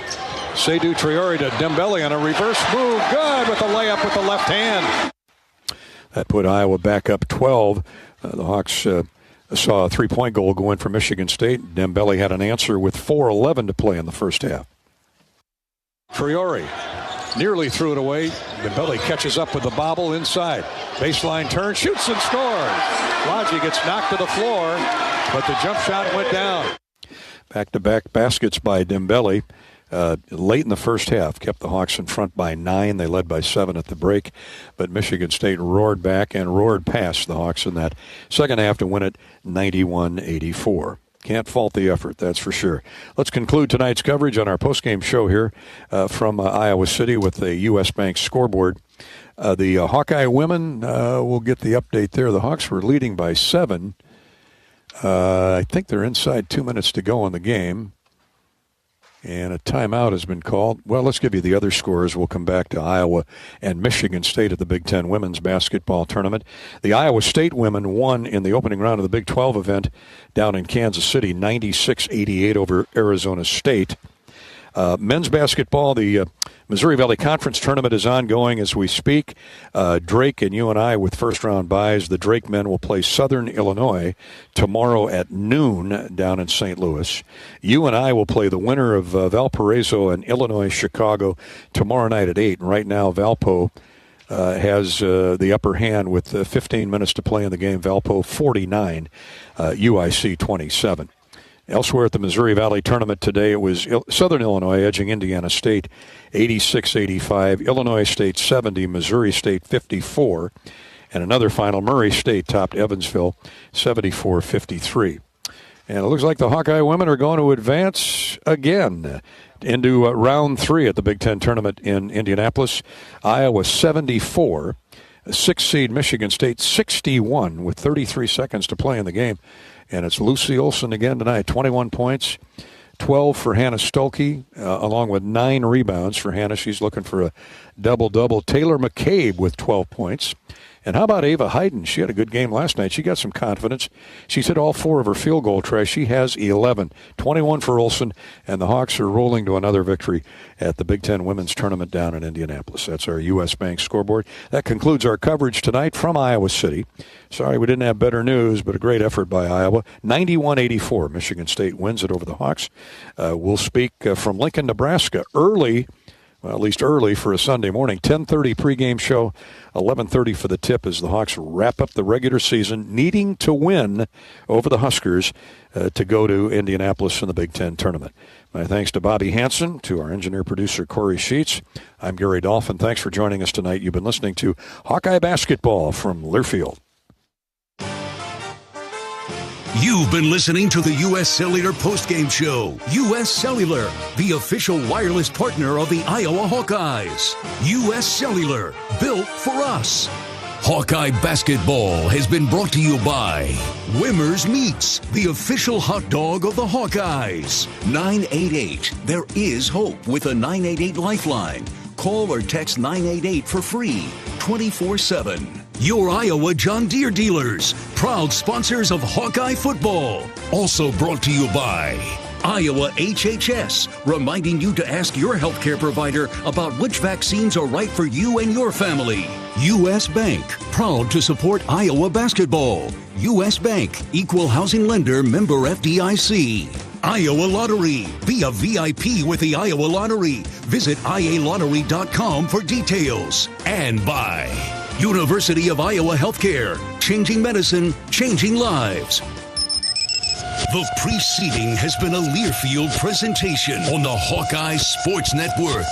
Seydou Traore to Dembele on a reverse move. Good with the layup with the left hand. That put Iowa back up 12. The Hawks saw a three-point goal go in for Michigan State. Dembele had an answer with 4:11 to play in the first half. Traore nearly threw it away. Dembele catches up with the bobble inside. Baseline turn, shoots and scores. Ladji gets knocked to the floor, but the jump shot went down. Back-to-back baskets by Dembele. Late in the first half, kept the Hawks in front by 9. They led by 7 at the break, but Michigan State roared back and roared past the Hawks in that second half to win it 91-84. Can't fault the effort, that's for sure. Let's conclude tonight's coverage on our postgame show here from Iowa City with the U.S. Bank scoreboard. The Hawkeye women will get the update there. The Hawks were leading by 7. I think they're inside 2 minutes to go in the game. And a timeout has been called. Well, let's give you the other scores. We'll come back to Iowa and Michigan State at the Big Ten women's basketball tournament. The Iowa State women won in the opening round of the Big 12 event down in Kansas City, 96-88 over Arizona State. Men's basketball, the Missouri Valley Conference tournament is ongoing as we speak. Drake and UNI with first-round byes. The Drake men will play Southern Illinois tomorrow at noon down in St. Louis. UNI will play the winner of Valparaiso and Illinois-Chicago tomorrow night at 8. And right now, Valpo has the upper hand with 15 minutes to play in the game. Valpo 49, UIC 27. Elsewhere at the Missouri Valley Tournament today, it was Southern Illinois edging Indiana State 86-85, Illinois State 70, Missouri State 54, and another final, Murray State topped Evansville 74-53. And it looks like the Hawkeye women are going to advance again into round 3 at the Big Ten Tournament in Indianapolis. Iowa 74, 6th seed Michigan State 61 with 33 seconds to play in the game. And it's Lucy Olson again tonight, 21 points, 12 for Hannah Stolke, along with 9 rebounds for Hannah. She's looking for a double-double. Taylor McCabe with 12 points. And how about Ava Hayden? She had a good game last night. She got some confidence. She's hit all 4 of her field goal tries. She has 11. 21 for Olson, and the Hawks are rolling to another victory at the Big Ten Women's Tournament down in Indianapolis. That's our U.S. Bank scoreboard. That concludes our coverage tonight from Iowa City. Sorry we didn't have better news, but a great effort by Iowa. 91-84. Michigan State wins it over the Hawks. We'll speak from Lincoln, Nebraska early. Well, at least early for a Sunday morning. 10:30 pregame show, 11:30 for the tip as the Hawks wrap up the regular season, needing to win over the Huskers to go to Indianapolis in the Big Ten Tournament. My thanks to Bobby Hansen, to our engineer-producer Corey Sheets. I'm Gary Dolphin. Thanks for joining us tonight. You've been listening to Hawkeye Basketball from Learfield. You've been listening to the U.S. Cellular Postgame Show. U.S. Cellular, the official wireless partner of the Iowa Hawkeyes. U.S. Cellular, built for us. Hawkeye Basketball has been brought to you by Wimmer's Meats, the official hot dog of the Hawkeyes. 988, there is hope with a 988 lifeline. Call or text 988 for free, 24/7. Your Iowa John Deere dealers, proud sponsors of Hawkeye football. Also brought to you by Iowa HHS, reminding you to ask your healthcare provider about which vaccines are right for you and your family. U.S. Bank, proud to support Iowa basketball. U.S. Bank, equal housing lender, member FDIC. Iowa Lottery. Be a VIP with the Iowa Lottery. Visit ialottery.com for details. And by University of Iowa Healthcare. Changing medicine, changing lives. The preceding has been a Learfield presentation on the Hawkeye Sports Network.